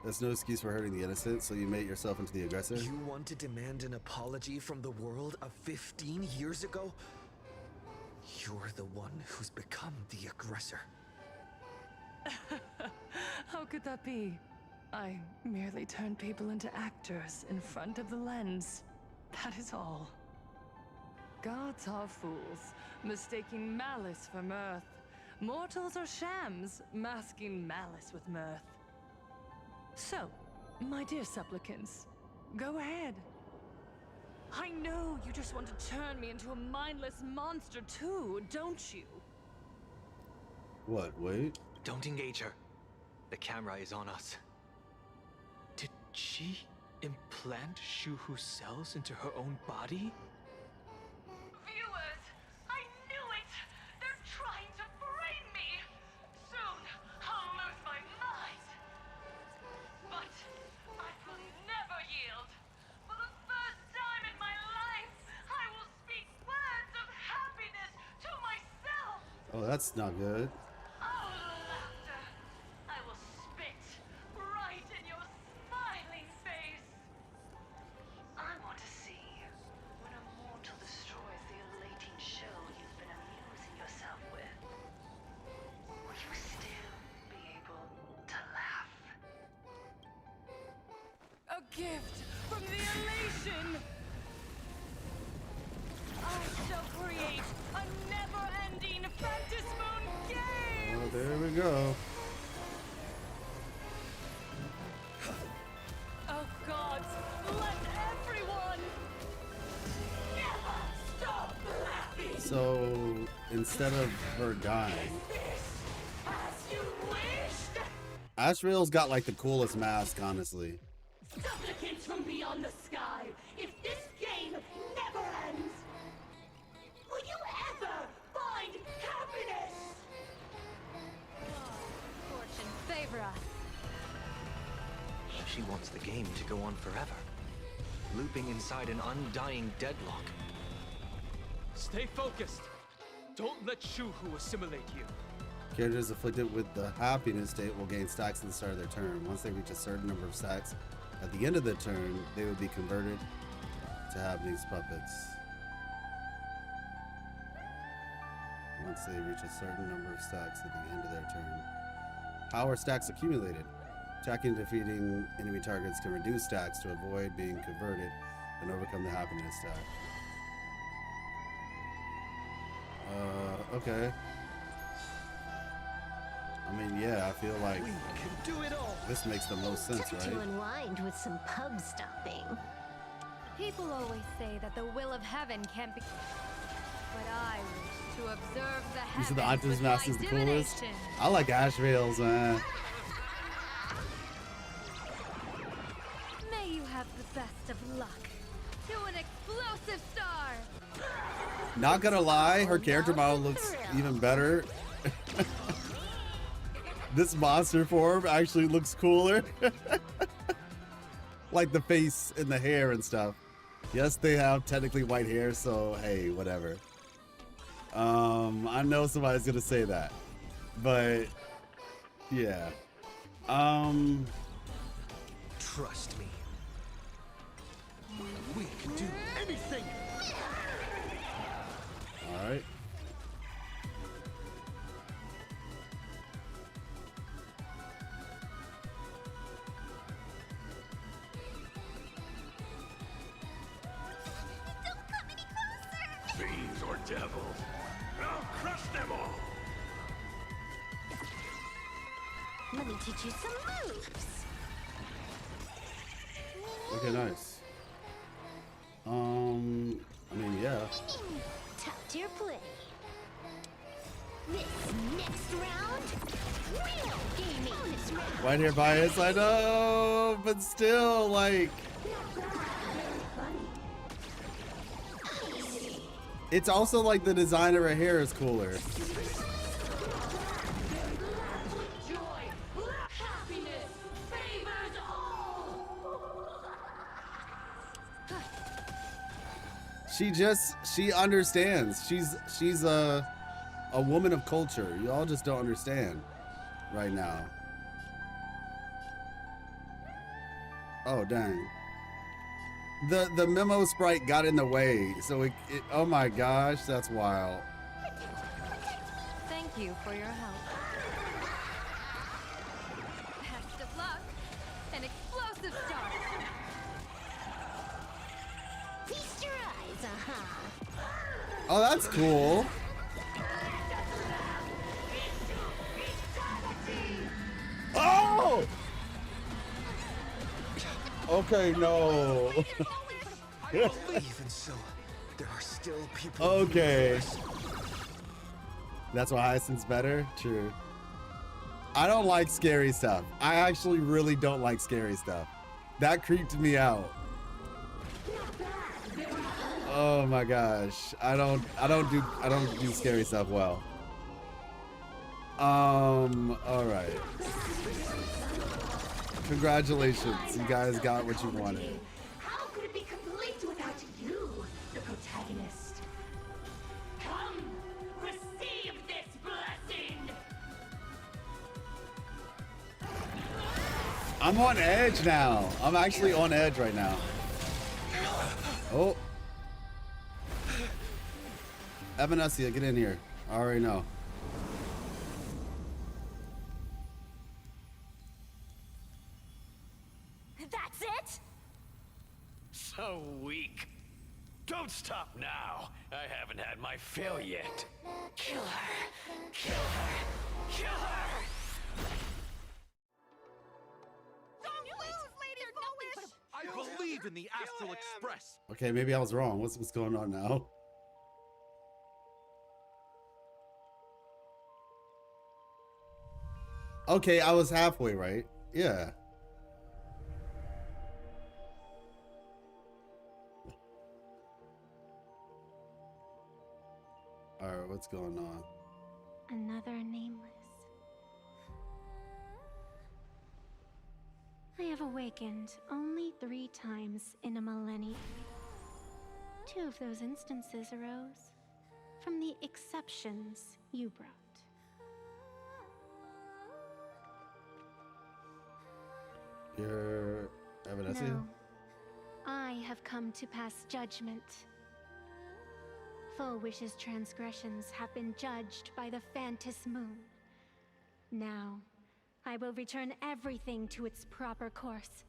That's no excuse for hurting the innocent, so you made yourself into the aggressor? You want to demand an apology from the world of 15 years ago? You're the one who's become the aggressor. How could that be? I merely turned people into actors in front of the lens. That is all. Gods are fools, mistaking malice for mirth. Mortals are shams, masking malice with mirth. So, my dear supplicants, go ahead. I know you just want to turn me into a mindless monster too, don't you? What, wait? Don't engage her. The camera is on us. Did she implant Shuhu's cells into her own body? Viewers, I knew it! They're trying to frame me! Soon, I'll lose my mind! But I will never yield! For the first time in my life, I will speak words of happiness to myself! Oh, that's not good. Oh, laughter! I will spit right in your smiling face! I want to see when a mortal destroys the elating show you've been amusing yourself with. Will you still be able to laugh? A gift from the elation! I shall create a never-ending Phantasmoon game! Oh, there we go. Oh gods, let everyone never stop laughing! So, instead of her dying, As you wished! Ashrael's got like the coolest mask, honestly. Supplicants from beyond the sky, if this game never ends, will you ever find happiness? Fortune favor us. She wants the game to go on forever, looping inside an undying deadlock. Stay focused. Don't let Shuhu assimilate you. Characters afflicted with the happiness state will gain stacks at the start of their turn. Once they reach a certain number of stacks, at the end of their turn, they would be converted to happiness puppets. Once they reach a certain number of stacks at the end of their turn. How are stacks accumulated? Attacking and defeating enemy targets can reduce stacks to avoid being converted and overcome the happiness stack. Okay. I mean, yeah, I feel like We can do it all. this makes the most sense, Time right? to unwind with some pub stomping. People always say that the will of heaven can't be. But I wish to observe the You heavens said the Optimus with mask my is the coolest. divination. I like Ashrael's, man. May you have the best of luck. To an explosive star. Not gonna lie, her character model looks even better. This monster form actually looks cooler. Like the face and the hair and stuff. Yes, they have technically white hair, so hey, whatever. I know somebody's gonna say that, but yeah. Trust me. We can do anything. All right. Fiends or devils, I'll crush them all! Let me teach you some moves. Okay, nice. I mean, yeah. Top tier play. This next round, real gaming. Bonus round. Right here by his side, no, but still, like, it's also like the design of her hair is cooler. She understands. She's a woman of culture. You all just don't understand right now. Oh dang. The memo sprite got in the way, so it oh my gosh, that's wild. Thank you for your help. Best of luck. An explosive start. Feast your eyes, Oh, that's cool. Oh! Okay, no. Even so, there are still people. Okay. That's why Hyacinth's better? True. I don't like scary stuff. I actually really don't like scary stuff. That creeped me out. Oh my gosh. I don't do scary stuff well. All right. Congratulations. You guys got what you wanted. How could it be complete without you, the protagonist? Come, receive this blessing. I'm on edge now. I'm actually on edge right now. Oh. Evanescia, get in here. I already know. That's it? So weak. Don't stop now. I haven't had my fill yet. Kill her. Kill her. Kill her. I believe in the Astral Express. Okay, maybe I was wrong. What's going on now? Okay, I was halfway right. Yeah. All right, what's going on? Another nameless. I have awakened only 3 times in a millennium. 2 of those instances arose from the exceptions you brought. You're Evanescia? No, I have come to pass judgment. Full Wish's transgressions have been judged by the Phantus Moon. Now, I will return everything to its proper course.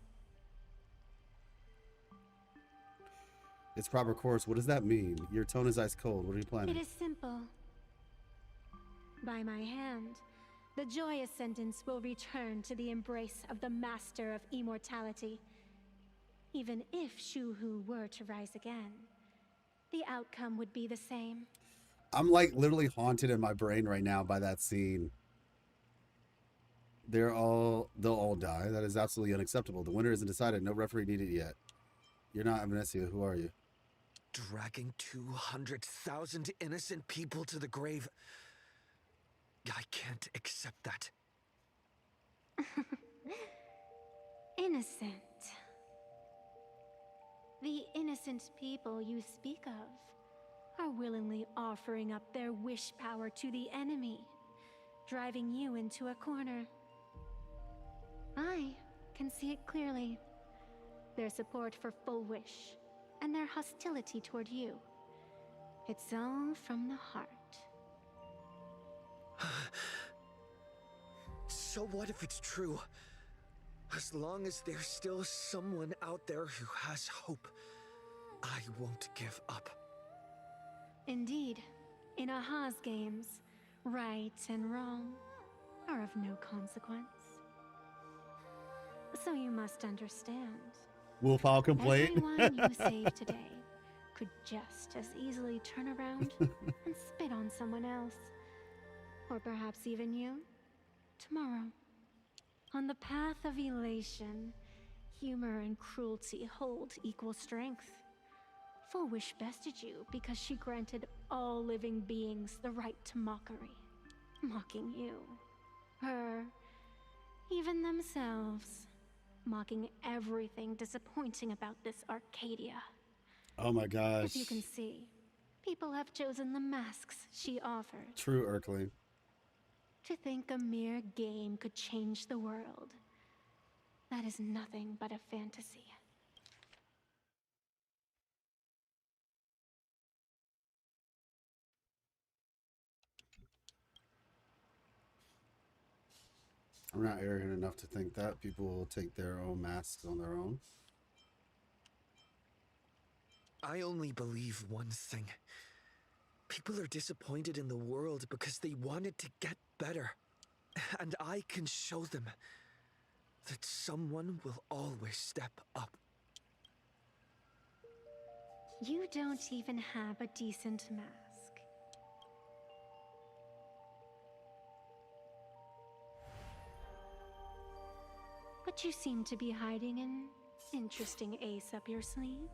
Its proper course. What does that mean? Your tone is ice cold. What are you planning? It is simple. By my hand, the joyous sentence will return to the embrace of the Master of Immortality. Even if Shu-Hu were to rise again, the outcome would be the same. I'm like literally haunted in my brain right now by that scene. They'll all die. That is absolutely unacceptable. The winner isn't decided. No referee needed yet. You're not Evanescia. Who are you? Dragging 200,000 innocent people to the grave. I can't accept that. Innocent. The innocent people you speak of are willingly offering up their wish power to the enemy, driving you into a corner. I can see it clearly. Their support for Full Wish and their hostility toward you. It's all from the heart. So what if it's true? As long as there's still someone out there who has hope, I won't give up. Indeed, in Aha's games, right and wrong are of no consequence. So you must understand. Will file complaint. Everyone you save today could just as easily turn around and spit on someone else. Or perhaps even you, tomorrow. On the path of elation, humor and cruelty hold equal strength. Full Wish bested you because she granted all living beings the right to mockery. Mocking you, her, even themselves. Mocking everything disappointing about this Arcadia. Oh my gosh. As you can see, people have chosen the masks she offered. True, Erkling. To think a mere game could change the world, that is nothing but a fantasy. I'm not arrogant enough to think that people will take their own masks on their own. I only believe one thing. People are disappointed in the world because they wanted to get better. And I can show them that someone will always step up. You don't even have a decent mask. But you seem to be hiding an interesting ace up your sleeve.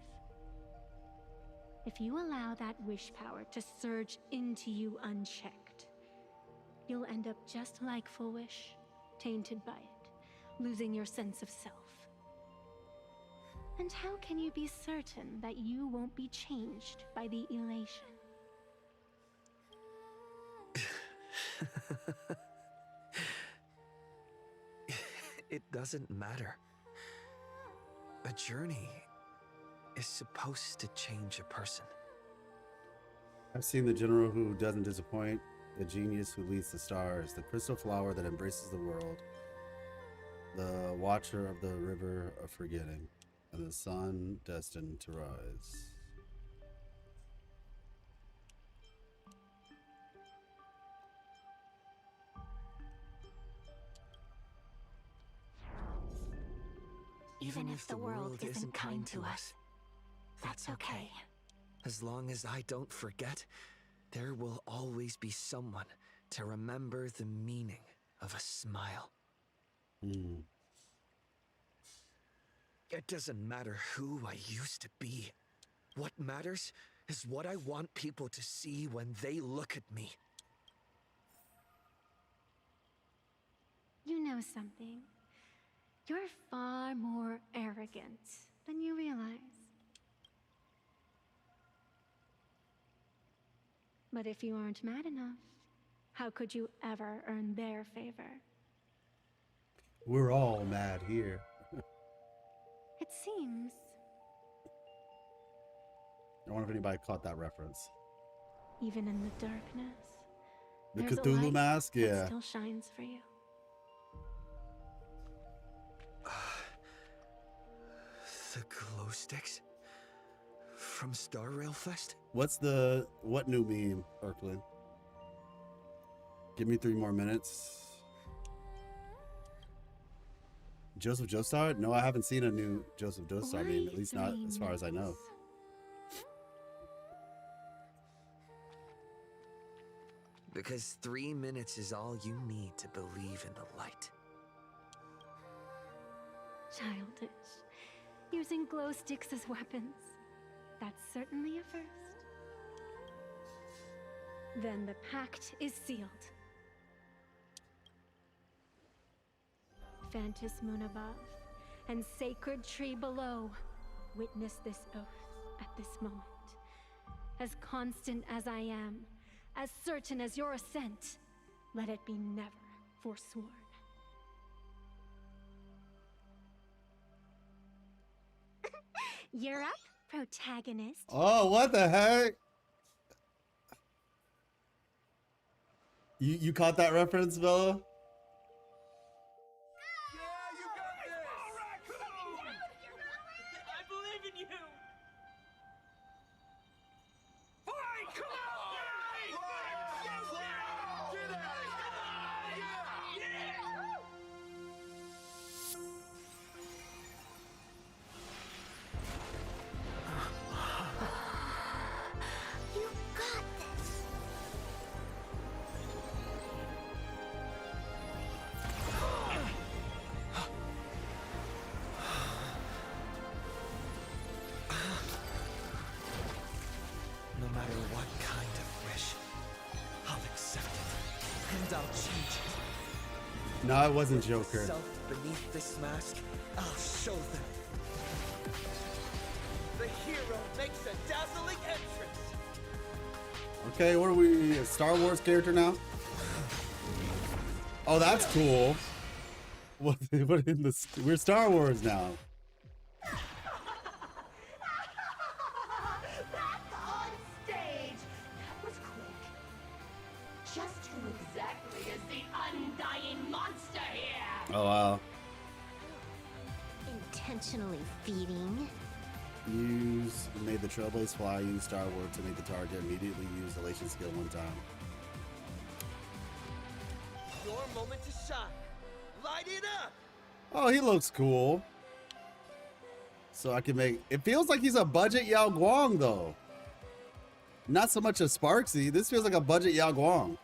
If you allow that wish power to surge into you unchecked, you'll end up just like Full Wish, tainted by it, losing your sense of self. And how can you be certain that you won't be changed by the elation? It doesn't matter. A journey is supposed to change a person. I've seen the general who doesn't disappoint, the genius who leads the stars, the crystal flower that embraces the world, the watcher of the river of forgetting, and the sun destined to rise. Even if the world isn't kind to us, that's okay. As long as I don't forget, there will always be someone to remember the meaning of a smile. It doesn't matter who I used to be. What matters is what I want people to see when they look at me. You know something? You're far more arrogant than you realize. But if you aren't mad enough, how could you ever earn their favor? We're all mad here. It seems. I wonder if anybody caught that reference. Even in the darkness, The there's a Cthulhu light mask? that Yeah. still shines for you. The glow sticks? From Star Rail Fest? What new meme, Erkling? Give me 3 more minutes. Joseph Joestar? No, I haven't seen a new Joseph Joestar meme, at least not as far as I know. Because 3 minutes is all you need to believe in the light. Childish. Using glow sticks as weapons. That's certainly a first. Then the pact is sealed. Phantos moon above and sacred tree below, witness this oath at this moment. As constant as I am, as certain as your ascent, let it be never forsworn. You're up, protagonist. Oh, what the heck? You caught that reference, Bella? I believe in you! Fight! Come on! change it. No, it wasn't Joker. Self beneath this mask, I'll show them. The hero makes a dazzling entrance. Okay, what are we? A Star Wars character now? Oh, that's cool. What in the? We're Star Wars now. Back on stage. That was quick. Just who exactly is the undying monster here? Oh wow. Intentionally feeding. Use made the Trailblaze fly. Use Star Wars to make the target immediately use elation skill one time. Your moment to shine. Light it up. Oh, he looks cool. So I can make it feels like he's a budget Yao Guang though. Not so much a Sparksy. This feels like a budget Yao Guang.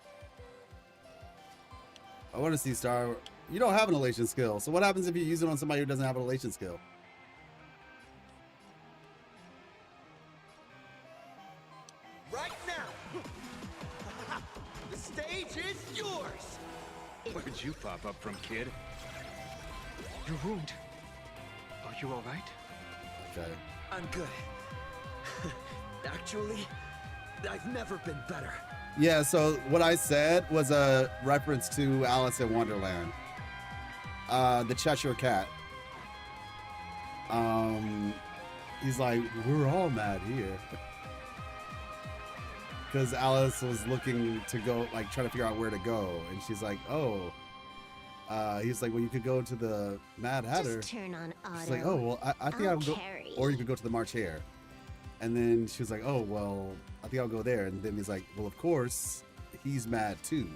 I want to see Star. You don't have an elation skill. So what happens if you use it on somebody who doesn't have an elation skill? Right now. The stage is yours. Where'd you pop up from, kid? Your wound. Are you all right? Okay. I'm good. Actually, I've never been better. Yeah, so what I said was a reference to Alice in Wonderland. The Cheshire Cat. He's like, we're all mad here. Because Alice was looking to go, like, trying to figure out where to go. And she's like, oh. He's like, well, you could go to the Mad Hatter. Just turn on auto. She's like, oh, well, I think I'll go. carry. Or you could go to the March Hare. And then she was like, oh, well, I think I'll go there. And then he's like, well, of course, he's mad too.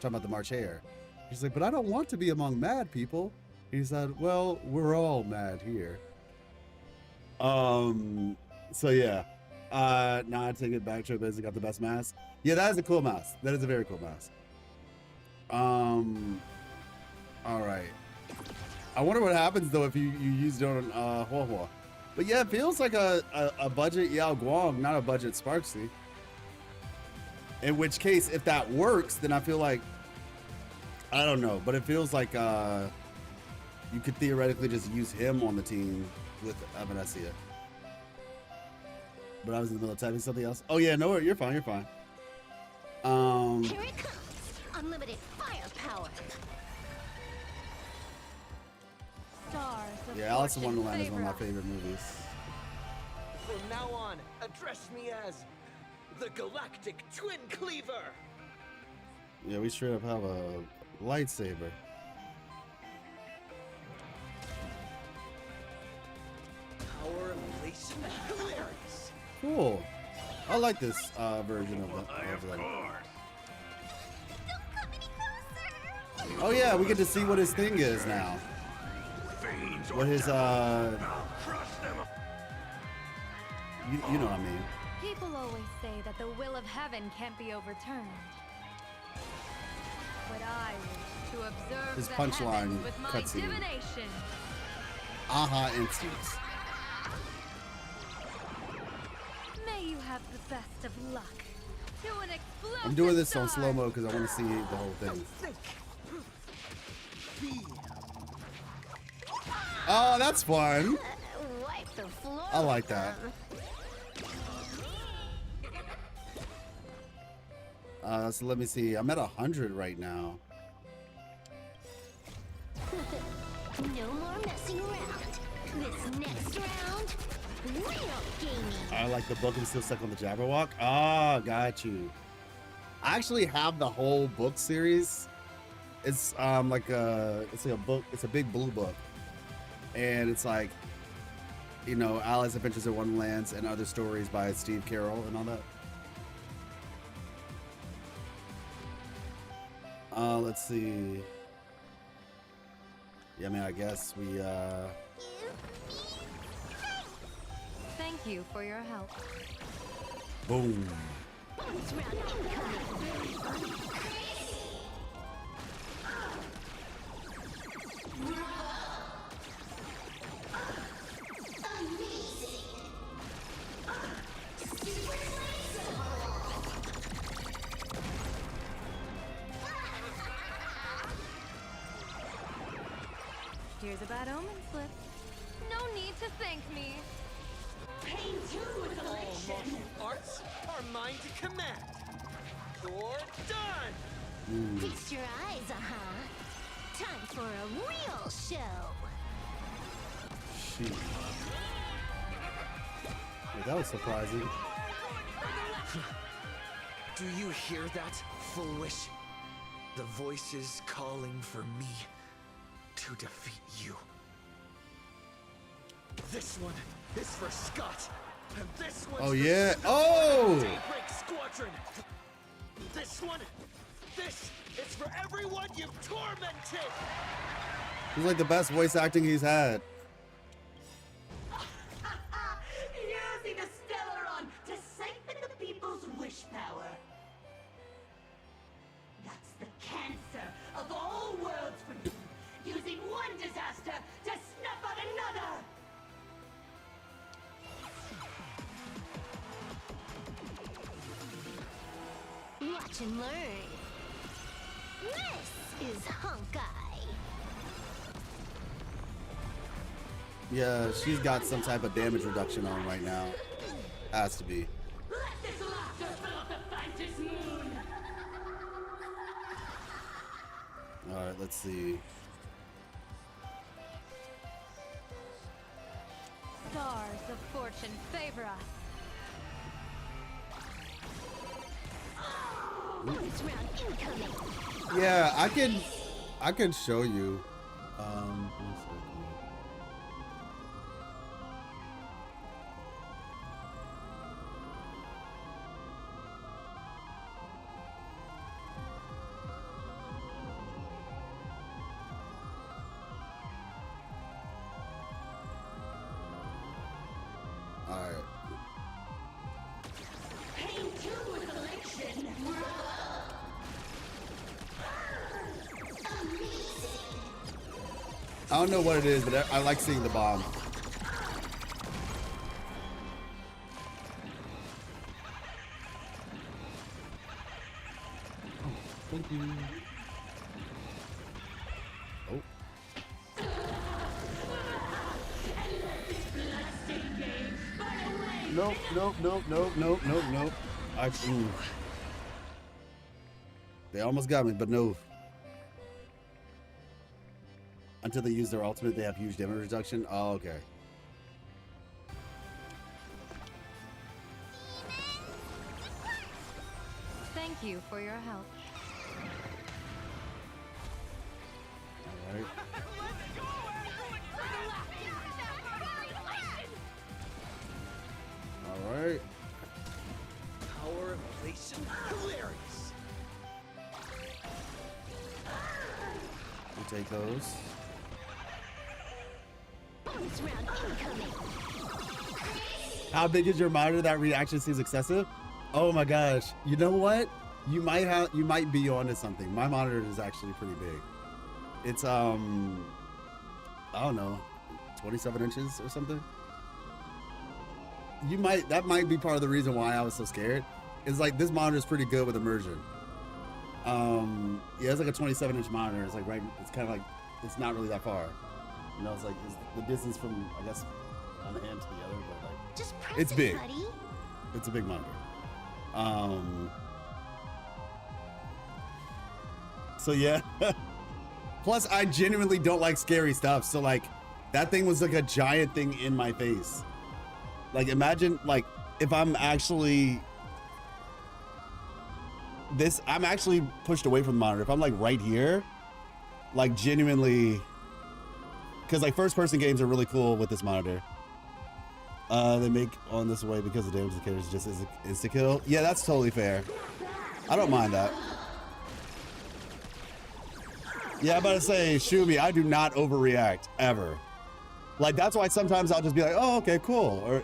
Talking about the March Hare. He's like, but I don't want to be among mad people. He said, well, we're all mad here. So yeah. Now I take it back. Trailblazer got the best mask. Yeah, that is a cool mask. That is a very cool mask. All right. I wonder what happens though if you used it on Hua Hua. But yeah, it feels like a budget Yao Guang, not a budget Sparksy. In which case, if that works, then I feel like, I don't know, but it feels like you could theoretically just use him on the team with Evanesia. But I was in the middle of typing something else. Oh yeah, no, you're fine, you're fine. Here it comes. Unlimited firepower. Stars of Yeah, Alice in Fortune Wonderland is one of my favor favorite movies. From now on, address me as the Galactic Twin Cleaver. Yeah, we straight up have a lightsaber. Power elation hilarious. Cool. I like this version of that. Oh yeah, we get to see what his thing is now. What his you know what I mean. People always say that the will of heaven can't be overturned. But I wish to observe His the punchline heavens with my cutscene. divination. Aha instance. May you have the best of luck. To an explosive I'm doing this on start. slow mo because I want to see the whole thing. Oh, that's fun. Wipe the floor. I like that. So let me see. I'm at 100 right now. No more messing around. This next round, real gaming. I like the book and still stuck on the Jabberwock. Ah, got you. I actually have the whole book series. It's like a book. It's a big blue book, and it's like, you know, Alice's Adventures in Wonderlands and other stories by Steve Carroll and all that. Let's see. Yeah, I mean, I guess we Thank you for your help. boom. Bonus round incoming. Here's a bad omen slip. No need to thank me. Pain too is elation. Arts are mine to command. You're done. Feast your eyes, Time for a real show. Jeez. Well, that was surprising. Do you hear that, Full Wish? The voices calling for me to defeat you. This one is for Scott, and this one's Oh for yeah. Scott Oh. Daybreak Squadron. This is for everyone you've tormented. He's like the best voice acting he's had. Using the Stellaron to siphon the people's wish power. That's the cancer of all worlds for you. Using one disaster to snuff out another. Watch and learn. This is Honkai. Yeah, she's got some type of damage reduction on right now. Has to be. Let this laughter fill up the Phantom moon. All right, let's see. Stars of fortune favor us. Bonus round incoming. Yeah, I can show you. One second. All right. Pain too is elation. I don't know what it is, but I like seeing the bomb. Thank you. Oh. Nope, nope, nope, nope, nope, nope, nope. They almost got me, but no. Until they use their ultimate, they have huge damage reduction. Oh, okay. Thank you for your help. All right. All right. Power of elation, hilarious. We'll take those. Bonus round incoming. How big is your monitor? That reaction seems excessive. Oh my gosh. You know what? You might be onto something. My monitor is actually pretty big. It's I don't know, 27 inches or something. That might be part of the reason why I was so scared. It's like this monitor is pretty good with immersion. Yeah, it's like a 27-inch monitor. It's like it's kind of like it's not really that far. You know, it's like the distance from, I guess, one end to the other, but like just press it's big. Buddy. It's a big monitor. So yeah. Plus, I genuinely don't like scary stuff. So like, that thing was like a giant thing in my face. Like, imagine like if I'm actually I'm actually pushed away from the monitor. If I'm like right here, like genuinely, because like first-person games are really cool with this monitor. They make on this way because the damage indicator is just insta-kill. Yeah, that's totally fair. I don't mind that. Yeah, I'm about to say, Shumi, I do not overreact, ever. Like, that's why sometimes I'll just be like, oh, okay, cool. Or,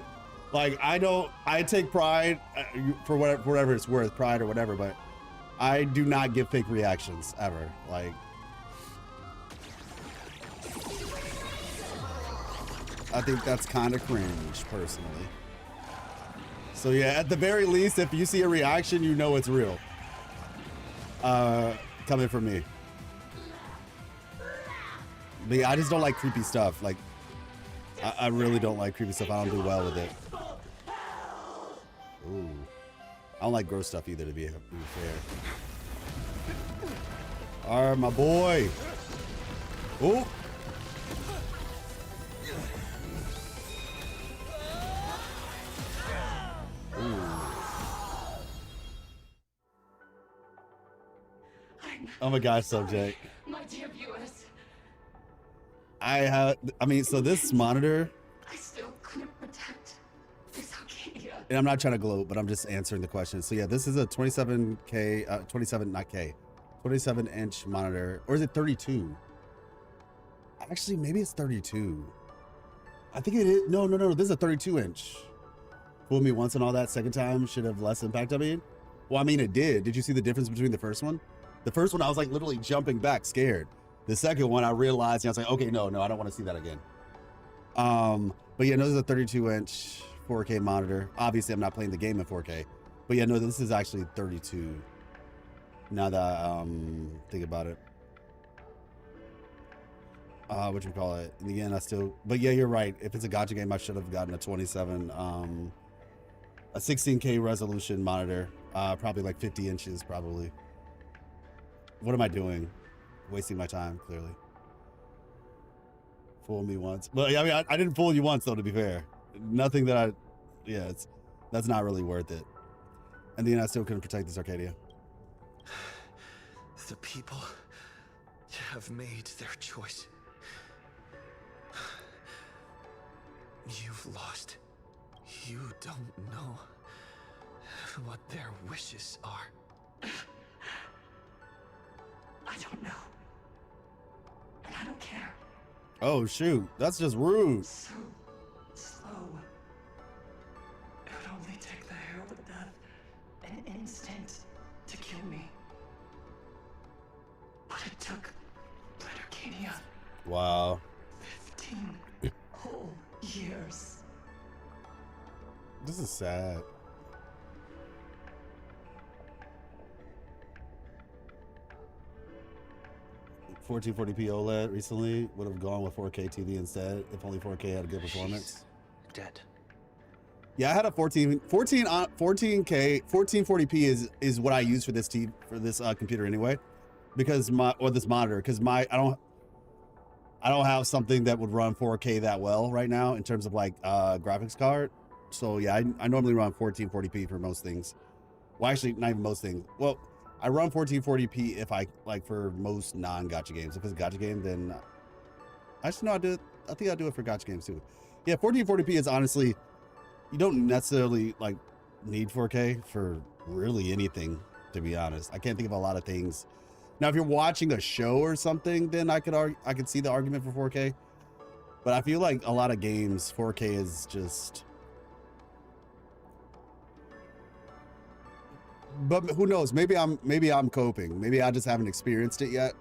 like, I take pride, for whatever it's worth, pride or whatever, but I do not give fake reactions, ever. Like, I think that's kind of cringe, personally. So yeah, at the very least, if you see a reaction, you know it's real. Coming from me. But yeah, I just don't like creepy stuff. Like, I really don't like creepy stuff. I don't do well with it. Ooh. I don't like gross stuff either, to be fair. All right, my boy. Ooh. Ooh. Oh my gosh, subject. My dear viewers, I mean, so this monitor, I still couldn't protect this Arcadia. and I'm not trying to gloat, but I'm just answering the question. So yeah, this is a 27-inch monitor, or is it 32? Actually, maybe it's 32. I think it is. No, this is a 32-inch. Fooled me once and all that. Second time should have less impact. I mean, well, I mean, it did. Did you see the difference between the first one? The first one, I was like literally jumping back, scared. The second one, I realized, and I was like, okay, no, I don't want to see that again. But yeah, no, this is a 32-inch 4K monitor. Obviously, I'm not playing the game in 4K, but yeah, no, this is actually 32. Now that I think about it, what you call it? In the end, I still, but yeah, you're right. If it's a gacha game, I should have gotten a 27, a 16K resolution monitor, probably like 50 inches, probably. What am I doing? Wasting my time, clearly. Fool me once. But I mean, I didn't fool you once, though, to be fair. Nothing that that's not really worth it. And then I still couldn't protect this Arcadia. The people have made their choice. You've lost. You don't know what their wishes are. I don't know. And I don't care. Oh, shoot. That's just rude. So slow. It would only take the herald of death an instant to kill me. But it took Red Arcadia Wow. 15 whole years. This is sad. $1440p OLED recently would have gone with 4K TV instead if only 4K had a good performance. Dead. Yeah, I had a 1440p is what I use for this computer anyway, because this monitor, because I don't have something that would run 4K that well right now in terms of like graphics card. So yeah, I normally run 1440p for most things. Well, actually, not even most things. Well, I run 1440p if I like for most non-gacha games. If it's a gacha game, then actually no, I think I do it for gacha games too. Yeah, 1440p is honestly, you don't necessarily like need 4K for really anything, to be honest. I can't think of a lot of things. Now, if you're watching a show or something, then I could see the argument for 4K. But I feel like a lot of games, 4K is just. But who knows? Maybe I'm coping. Maybe I just haven't experienced it yet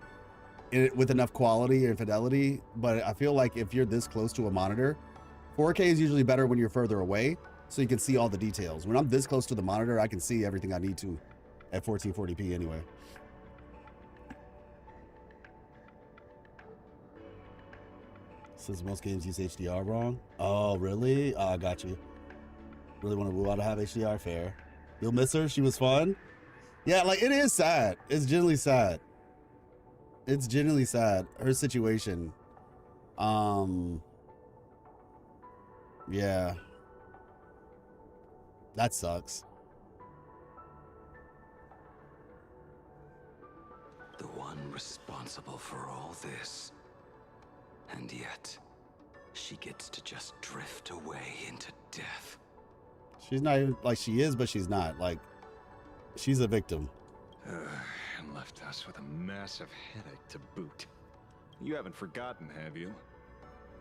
with enough quality and fidelity. But I feel like if you're this close to a monitor, 4K is usually better when you're further away, so you can see all the details. When I'm this close to the monitor, I can see everything I need to at 1440p anyway. Since most games use HDR wrong. Oh, really? I got you. Really want to woo out to have HDR? Fair. You'll miss her. She was fun. Yeah, like it is sad. It's genuinely sad. It's genuinely sad. Her situation. Yeah. That sucks. The one responsible for all this. And yet, she gets to just drift away into death. She's not even like she is, but she's not. Like, she's a victim. And left us with a massive headache to boot. You haven't forgotten, have you?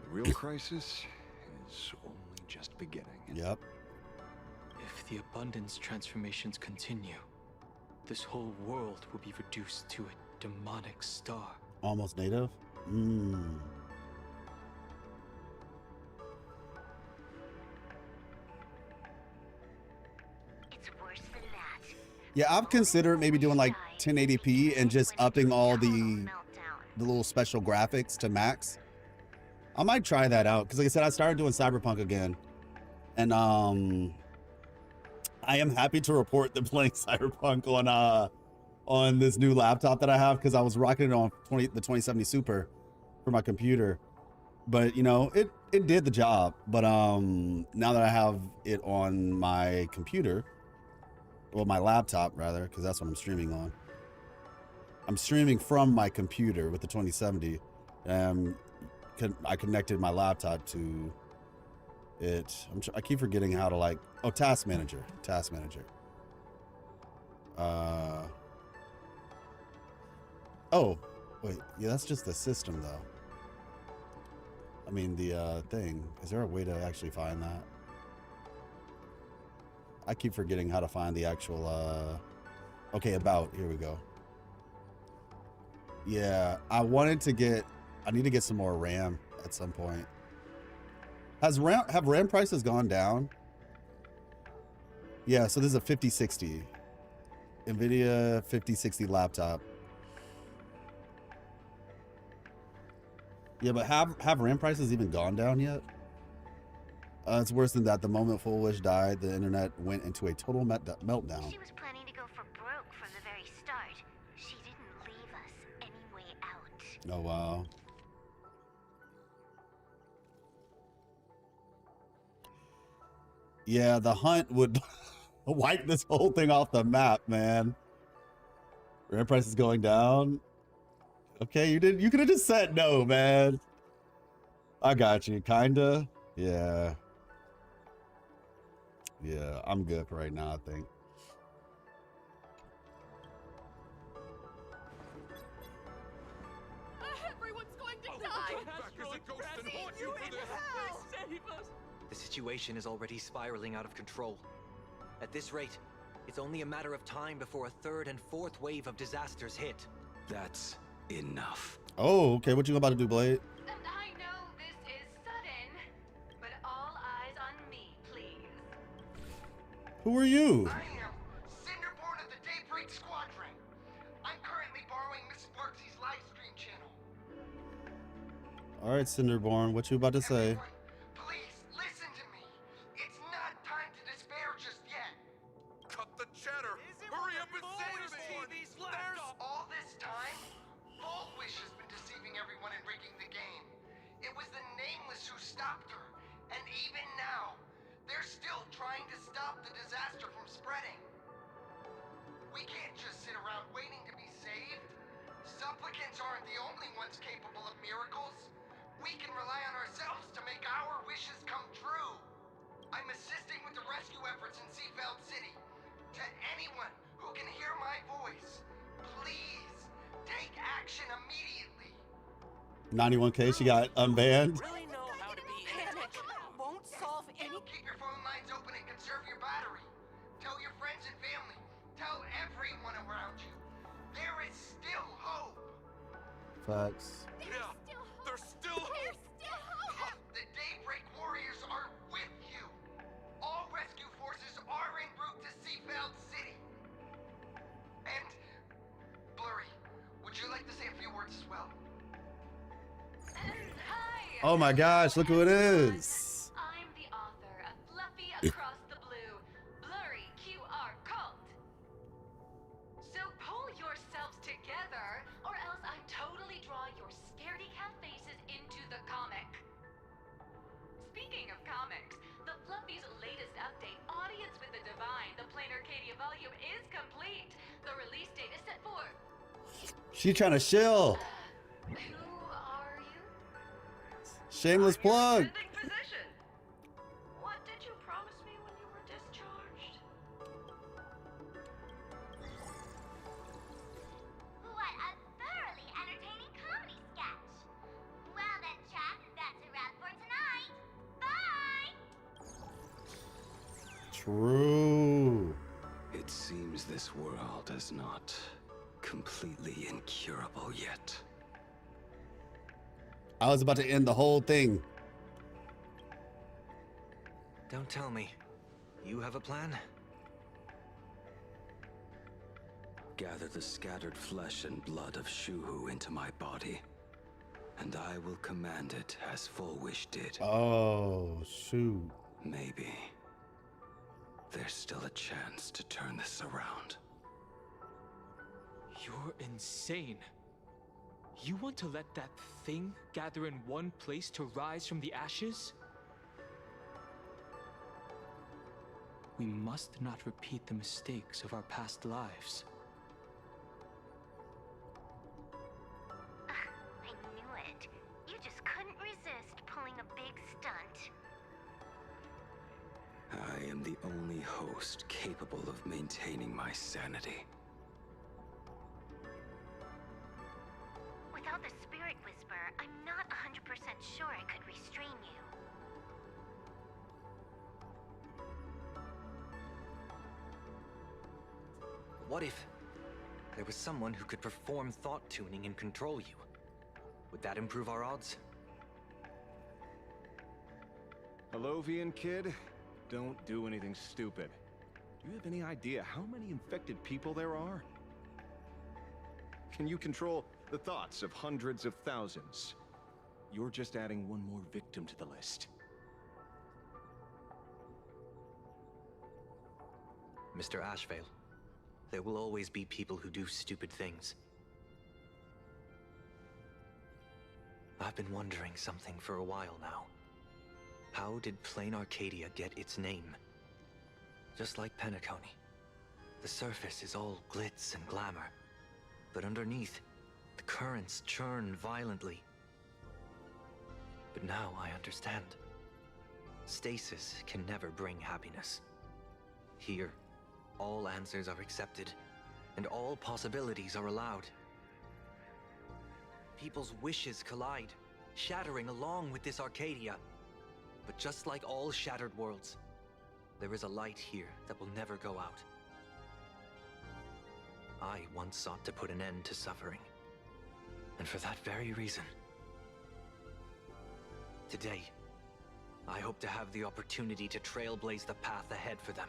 The real crisis is only just beginning. Yep. If the abundance transformations continue, this whole world will be reduced to a demonic star. Almost native? Yeah, I've considered maybe doing like 1080p and just upping all the the little special graphics to max. I might try that out because, like I said, I started doing Cyberpunk again, and I am happy to report that playing Cyberpunk on this new laptop that I have, because I was rocking it on the 2070 Super for my computer, but you know, it did the job. But now that I have it on my computer, well, my laptop rather, because that's what I'm streaming on. I'm streaming from my computer with the 2070. I connected my laptop to it. I keep forgetting how to, like, oh, task manager. Oh, wait, yeah, that's just the system though. I mean, the thing. Is there a way to actually find that? I keep forgetting how to find the actual, okay, about, here we go. Yeah, I need to get some more RAM at some point. Have RAM prices gone down? Yeah, so this is a 5060. NVIDIA 5060 laptop. Yeah, but have RAM prices even gone down yet? It's worse than that. The moment Full Wish died, the internet went into a total meltdown. She was planning to go for broke from the very start. She didn't leave us any way out. Oh, wow. Yeah, the hunt would wipe this whole thing off the map, man. RAM prices going down. Okay, you could have just said no, man. I got you, kinda. Yeah. Yeah, I'm good for right now, I think. Everyone's going to die! The situation is already spiraling out of control. At this rate, it's only a matter of time before a third and fourth wave of disasters hit. That's enough. Oh, okay. What you about to do, Blade? And I know this is sudden, but all eyes on me, please. Who are you? I am Cinderborn of the Daybreak Squadron. I'm currently borrowing Miss Sparksy's live stream channel. All right, Cinderborn. What you about to say? Please, listen to me. It's not time to despair just yet. Cut the chatter. Hurry up and say to me. There's all this time, Full Wish has been deceiving everyone and rigging the game. It was the Nameless who stopped her. And even now, they're still trying to stop the disaster from spreading. We can't just sit around waiting to be saved. Supplicants aren't the only ones capable of miracles. We can rely on ourselves to make our wishes come true. I'm assisting with the rescue efforts in Seafeld City. To anyone who can hear my voice, please take action immediately. 91K, she got unbanned. Really know how to be panic. Won't solve any. Keep your phone lines open and conserve your battery. Tell your friends and family. Tell everyone around you. There is still hope. Facts. Yeah, there's still hope. The Daybreak Warriors are with you. All rescue forces are en route to Seafeld City. And Blurry, would you like to say a few words as well? Oh my gosh, look who it is. I'm the author of Fluffy Across the Blue, Blurry QR Cult. So pull yourselves together, or else I totally draw your scaredy cat faces into the comic. Speaking of comics, the Fluffy's latest update, Audience with the Divine, the Plain Arcadia volume, is complete. The release date is set for... She trying to shill. Who are you? Shameless plug. Position. What did you promise me when you were discharged? What a thoroughly entertaining comedy sketch. Well then, chat, that's a wrap for tonight. Bye! True. It seems this world is not completely incurable yet. I was about to end the whole thing. Don't tell me. You have a plan? Gather the scattered flesh and blood of Shuhu into my body, and I will command it as Full Wish did. Oh, shoot. Maybe there's still a chance to turn this around. You're insane. You want to let that thing gather in one place to rise from the ashes? We must not repeat the mistakes of our past lives. I knew it. You just couldn't resist pulling a big stunt. I am the only host capable of maintaining my sanity. Without the Spirit Whisper, I'm not 100% sure I could restrain you. What if there was someone who could perform thought tuning and control you? Would that improve our odds? Alovian kid, don't do anything stupid. Do you have any idea how many infected people there are? Can you control the thoughts of hundreds of thousands? You're just adding one more victim to the list. Mr. Ashvale, there will always be people who do stupid things. I've been wondering something for a while now. How did Plain Arcadia get its name? Just like Penacony, the surface is all glitz and glamour, but underneath, the currents churn violently. But now I understand. Stasis can never bring happiness. Here, all answers are accepted, and all possibilities are allowed. People's wishes collide, shattering along with this Arcadia. But just like all shattered worlds, there is a light here that will never go out. I once sought to put an end to suffering, and for that very reason, today, I hope to have the opportunity to trailblaze the path ahead for them.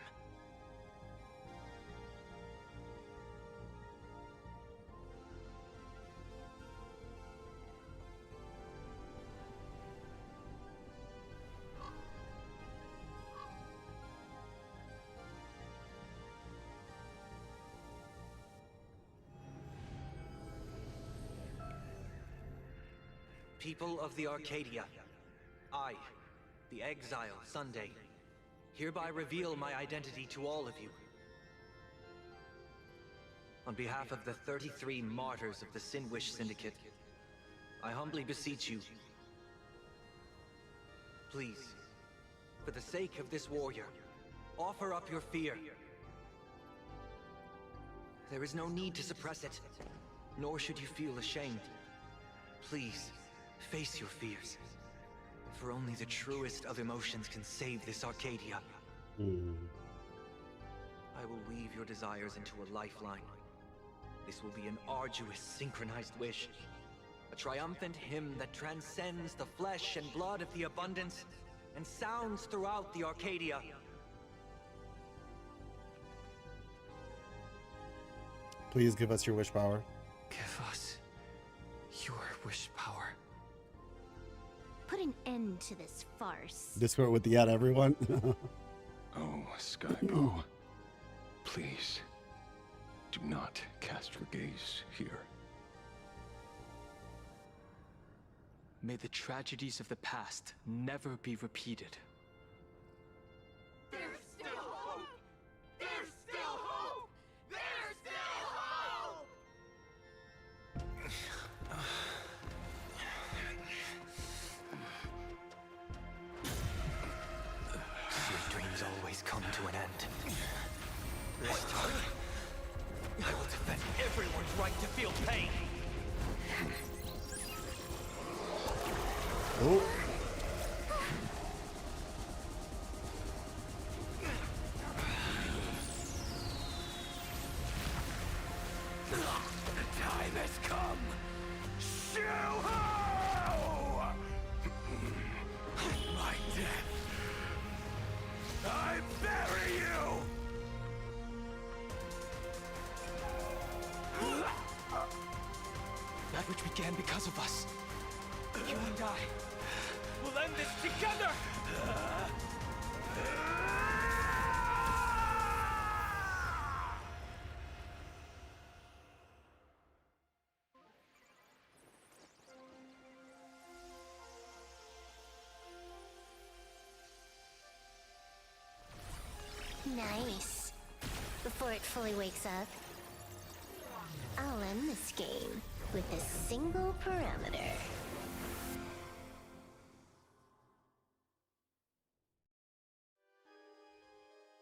People of the Arcadia, I, the Exile Sunday, hereby reveal my identity to all of you. On behalf of the 33 martyrs of the Sinwish Syndicate, I humbly beseech you, please, for the sake of this warrior, offer up your fear. There is no need to suppress it, nor should you feel ashamed. Please, face your fears, for only the truest of emotions can save this Arcadia. I will weave your desires into a lifeline. This will be an arduous, synchronized wish. A triumphant hymn that transcends the flesh and blood of the abundance and sounds throughout the Arcadia. Please give us your wish power. Give us your wish power. Put an end to this farce. Discord with the everyone. Oh, Skybow. Please, do not cast your gaze here. May the tragedies of the past never be repeated. There's still hope! There's still hope! There's still hope! Your dreams always come to an end. This time, I will defend everyone's right to feel pain. Oh. The time has come! Shuhu! My death! I bury you! that which began because of us. You and I will end this together! Nice. Before it fully wakes up, I'll end this game with a single parameter.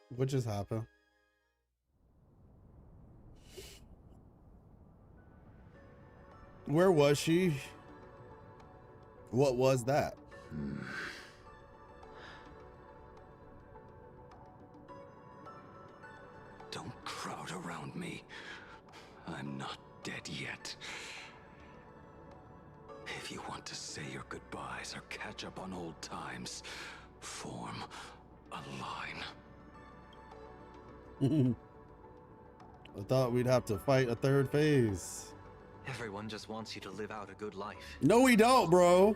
What just happened? Where was she? What was that? Don't crowd around me. I'm not dead yet. If you want to say your goodbyes or catch up on old times, form a line. I thought we'd have to fight a third phase. Everyone just wants you to live out a good life. No, we don't, bro.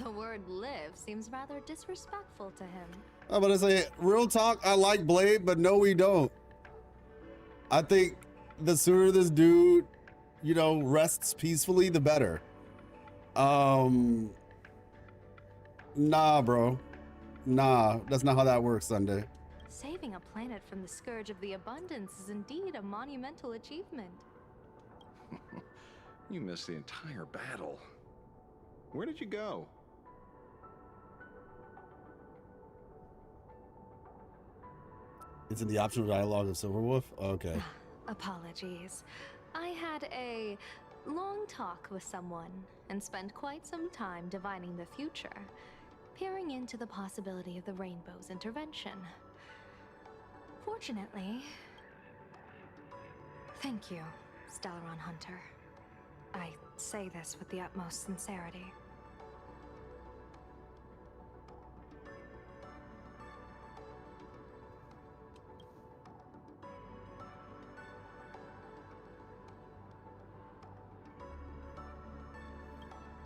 The word live seems rather disrespectful to him. I'm gonna say, real talk, I like Blade, but no, we don't. I think the sooner this dude, you know, rests peacefully, the better. Nah, bro. Nah, that's not how that works, Sunday. Saving a planet from the scourge of the abundance is indeed a monumental achievement. You missed the entire battle. Where did you go? It's in the optional dialogue of Silverwolf? Okay. Apologies. I had a long talk with someone and spent quite some time divining the future, peering into the possibility of the Rainbow's intervention. Fortunately... Thank you, Stellaron Hunter. I say this with the utmost sincerity.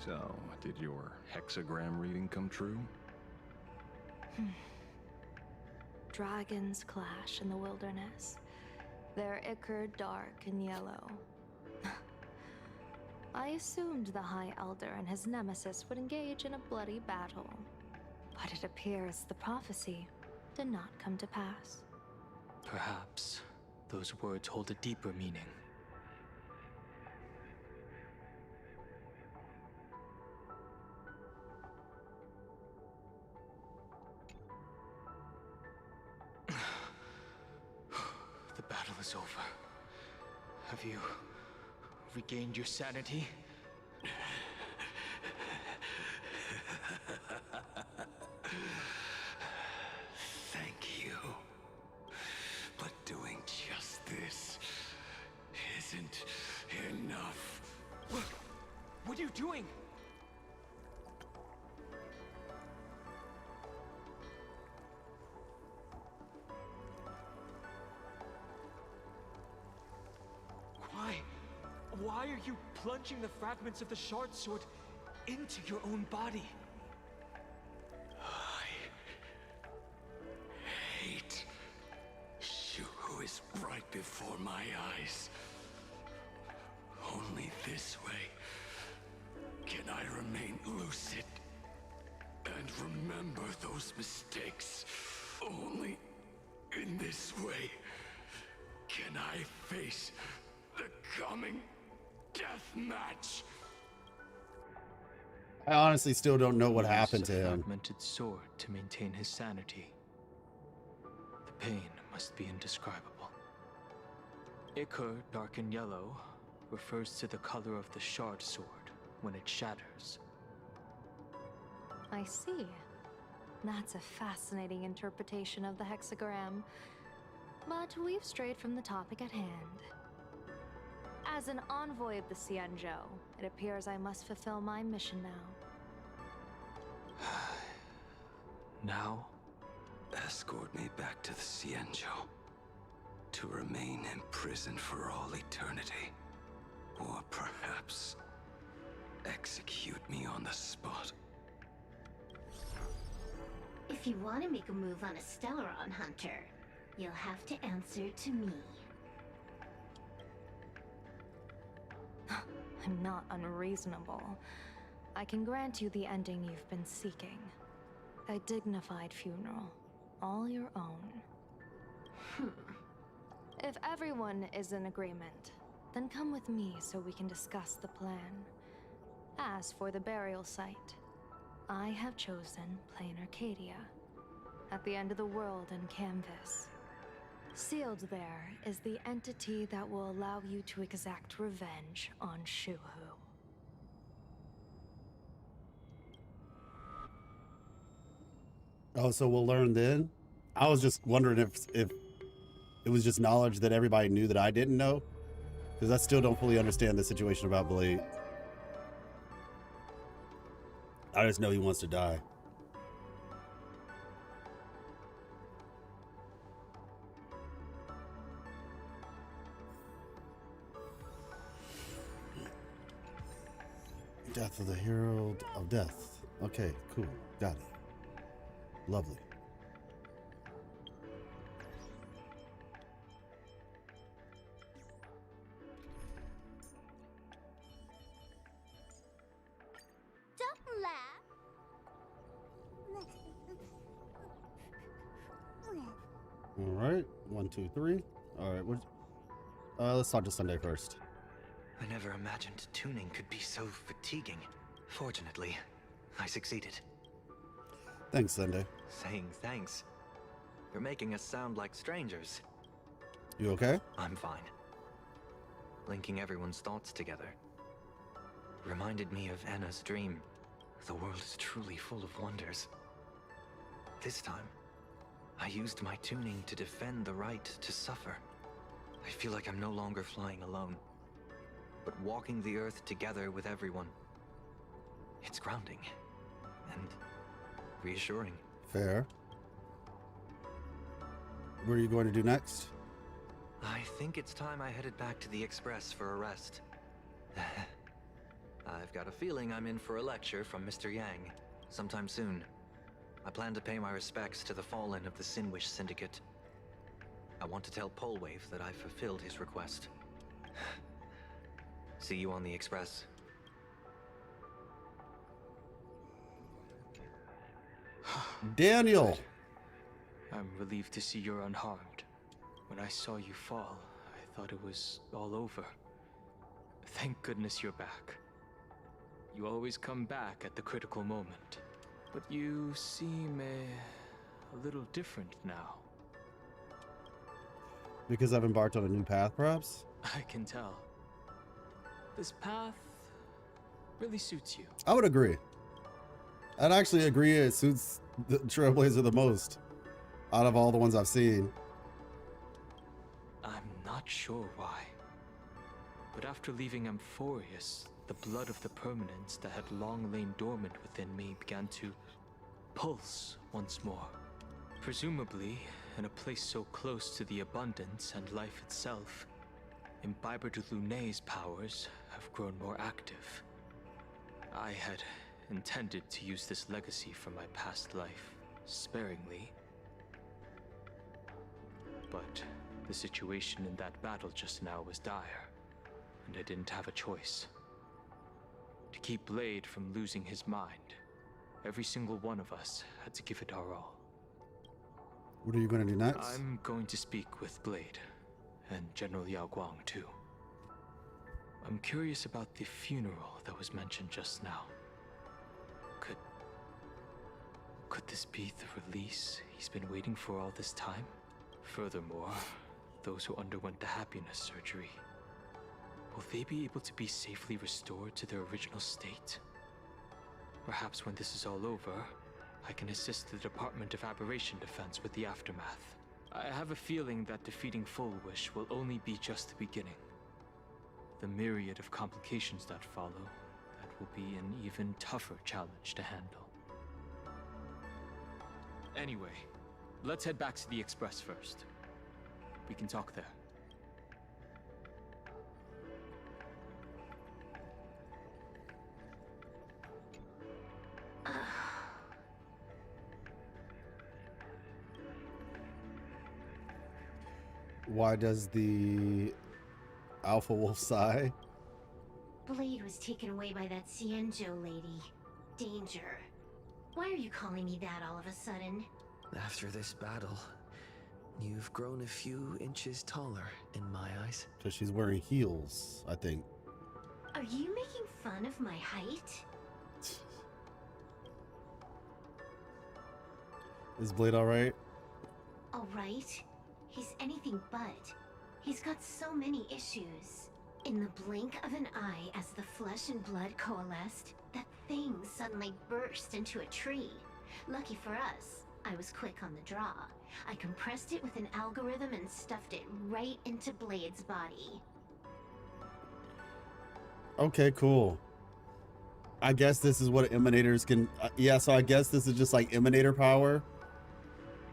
So, did your hexagram reading come true? Dragons clash in the wilderness. Their ichor dark and yellow. I assumed the High Elder and his nemesis would engage in a bloody battle, but it appears the prophecy did not come to pass. Perhaps those words hold a deeper meaning. The battle is over. Have you regained your sanity? Thank you. But doing just this isn't enough. What are you doing? Why are you plunging the fragments of the shard sword into your own body? I hate you who is right before my eyes. Only this way can I remain lucid and remember those mistakes. Only in this way can I face the coming death match. I honestly still don't know what He happened uses to a him. fragmented sword to maintain his sanity. The pain must be indescribable. Ichor, dark and yellow, refers to the color of the shard sword when it shatters. I see. That's a fascinating interpretation of the hexagram. But we've strayed from the topic at hand. As an envoy of the Xianzhou, it appears I must fulfill my mission now. Now? Escort me back to the Xianzhou. To remain imprisoned for all eternity. Or perhaps Execute me on the spot. If you want to make a move on a Stellaron hunter, you'll have to answer to me. I'm not unreasonable. I can grant you the ending you've been seeking. A dignified funeral, all your own. If everyone is in agreement, then come with me so we can discuss the plan. As for the burial site, I have chosen Plain Arcadia, at the end of the world in Canvas. Sealed there is the entity that will allow you to exact revenge on Shuhu. Oh, so we'll learn then? I was just wondering if it was just knowledge that everybody knew that I didn't know, because I still don't fully understand the situation about Blade. I just know he wants to die. Death of the Herald of Death. Okay, cool. Got it. Lovely. Don't laugh. All right. 1, 2, 3. All right. Let's talk to Sunday first. I never imagined tuning could be so fatiguing. Fortunately, I succeeded. Thanks, Sunday. Saying thanks. You're making us sound like strangers. You okay? I'm fine. Linking everyone's thoughts together reminded me of Anna's dream. The world is truly full of wonders. This time, I used my tuning to defend the right to suffer. I feel like I'm no longer flying alone, but walking the earth together with everyone. It's grounding and reassuring. Fair. What are you going to do next? I think it's time I headed back to the Express for a rest. I've got a feeling I'm in for a lecture from Mr. Yang sometime soon. I plan to pay my respects to the fallen of the Sinwish Syndicate. I want to tell Polwave that I fulfilled his request. See you on the Express. Daniel! I'm relieved to see you're unharmed. When I saw you fall, I thought it was all over. Thank goodness you're back. You always come back at the critical moment. But you seem a little different now. Because I've embarked on a new path, perhaps? I can tell. This path really suits you. I would agree. I'd actually agree it suits the Trailblazer the most out of all the ones I've seen. I'm not sure why. But after leaving Amphorius, the blood of the permanence that had long lain dormant within me began to pulse once more. Presumably, in a place so close to the abundance and life itself, Imbiber de Lunay's powers have grown more active. I had intended to use this legacy from my past life sparingly, but the situation in that battle just now was dire, and I didn't have a choice. To keep Blade from losing his mind, every single one of us had to give it our all. What are you going to do next? I'm going to speak with Blade, and General Yao Guang too. I'm curious about the funeral that was mentioned just now. Could this be the release he's been waiting for all this time? Furthermore, those who underwent the happiness surgery, will they be able to be safely restored to their original state? Perhaps when this is all over, I can assist the Department of Aberration Defense with the aftermath. I have a feeling that defeating Full Wish will only be just the beginning. The myriad of complications that follow, that will be an even tougher challenge to handle. Anyway, let's head back to the Express first. We can talk there. Why does the alpha wolf sigh? Blade was taken away by that Cienjo lady. Danger. Why are you calling me that all of a sudden? After this battle, you've grown a few inches taller in my eyes. Because she's wearing heels, I think. Are you making fun of my height? Is Blade alright? Alright. He's anything but. He's got so many issues. In the blink of an eye, as the flesh and blood coalesced, that thing suddenly burst into a tree. Lucky for us, I was quick on the draw. I compressed it with an algorithm and stuffed it right into Blade's body. Okay, cool. I guess this is what emanators can... yeah, so I guess this is just like emanator power.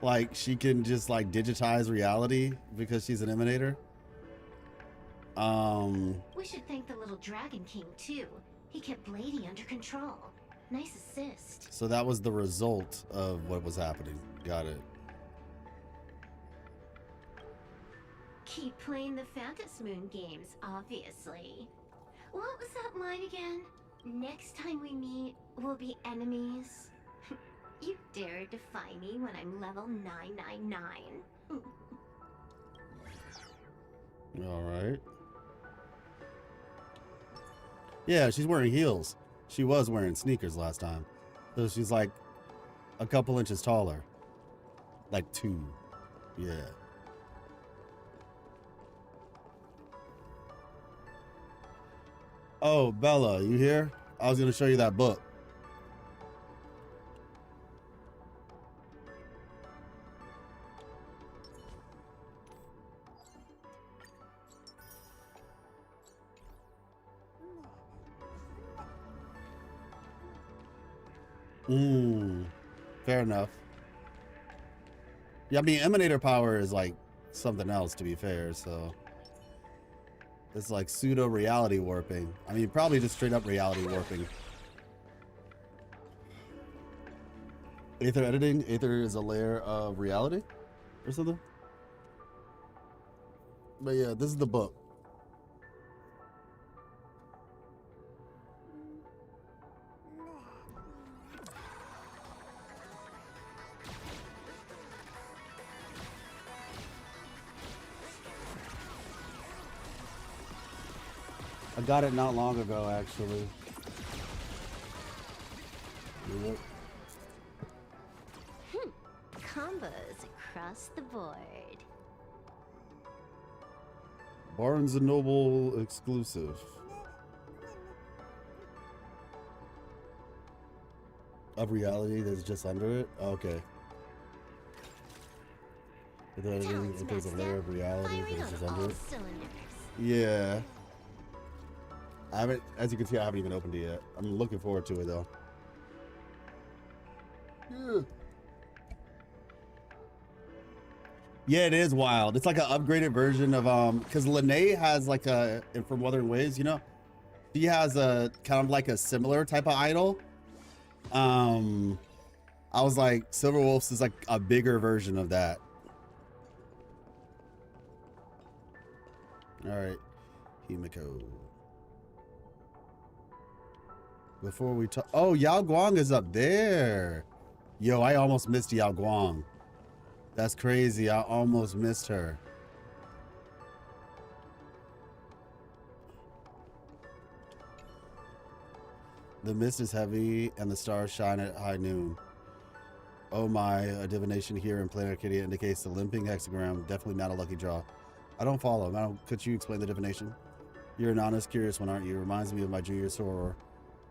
Like, she can just like digitize reality because she's an emanator. We should thank the little Dragon King too. He kept Bladey under control. Nice assist. So that was the result of what was happening. Got it. Keep playing the Phantasm Moon games, obviously. What was that line again? Next time we meet, we'll be enemies. You dare defy me when I'm level 999. All right. Yeah, she's wearing heels. She was wearing sneakers last time. So she's like a couple inches taller. Like 2. Yeah. Oh, Bella, you here? I was going to show you that book. Fair enough. Yeah, I mean, emanator power is like something else, to be fair, so it's like pseudo reality warping. I mean, probably just straight up reality warping. Aether editing? Aether is a layer of reality or something? But yeah, this is the book. I got it not long ago, actually. Yep. Combos across the board. Barnes & Noble exclusive. Of reality that's just under it? Okay. If there's a layer of reality that's just under it. Yeah. I haven't, as you can see, I haven't even opened it yet. I'm looking forward to it though. Yeah. Yeah, it is wild. It's like an upgraded version of because Lene has like a, and from Wuthering Waves, you know, she has a kind of like a similar type of idol. I was like, Silver Wolves is like a bigger version of that. All right, Himiko. Before we talk, oh, Yao Guang is up there. Yo, I almost missed Yao Guang. That's crazy. I almost missed her. The mist is heavy and the stars shine at high noon. Oh my, a divination here in Planet Arcadia indicates the limping hexagram. Definitely not a lucky draw. I don't follow. Could you explain the divination? You're an honest, curious one, aren't you? Reminds me of my junior soror.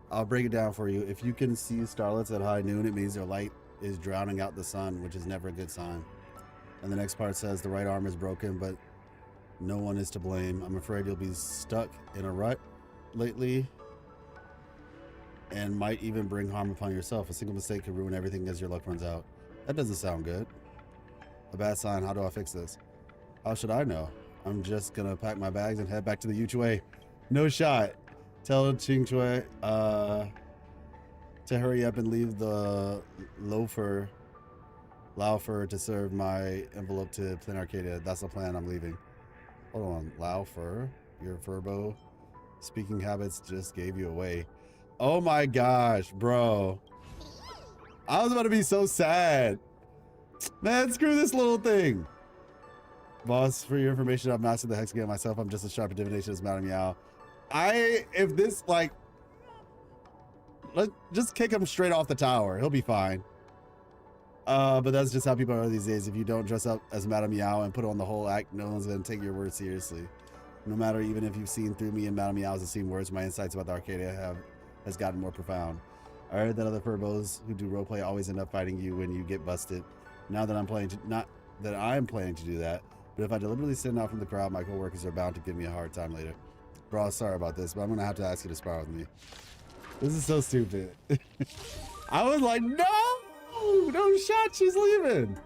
I'll break it down for you. If you can see starlets at high noon, it means their light is drowning out the sun, which is never a good sign. And the next part says the right arm is broken, but no one is to blame. I'm afraid you'll be stuck in a rut lately and might even bring harm upon yourself. A single mistake could ruin everything as your luck runs out. That doesn't sound good. A bad sign. How do I fix this? How should I know? I'm just gonna pack my bags and head back to the Yuchue. No shot. Tell Qingchui to hurry up and leave the loafer Laufer to serve my envelope to Planet Arcadia. That's the plan. I'm leaving. Hold on. Laufer, your Furbo speaking habits just gave you away. Oh my gosh, bro. I was about to be so sad. Man, screw this little thing. Boss, for your information, I've mastered the hex game myself. I'm just as sharp at divination as Madame Meow. If this, like, let's just kick him straight off the tower. He'll be fine. But that's just how people are these days. If you don't dress up as Madame Meow and put on the whole act, no one's gonna take your word seriously. No matter, even if you've seen through me and Madame Meow's and seen words, my insights about the Arcadia has gotten more profound. I heard that other Furbos who do roleplay always end up fighting you when you get busted. Now that I'm planning to, not that I'm planning to do that, but if I deliberately stand out from the crowd, my coworkers are bound to give me a hard time later. Bro, sorry about this, but I'm gonna have to ask you to spar with me. This is so stupid. I was like, no shot, she's leaving.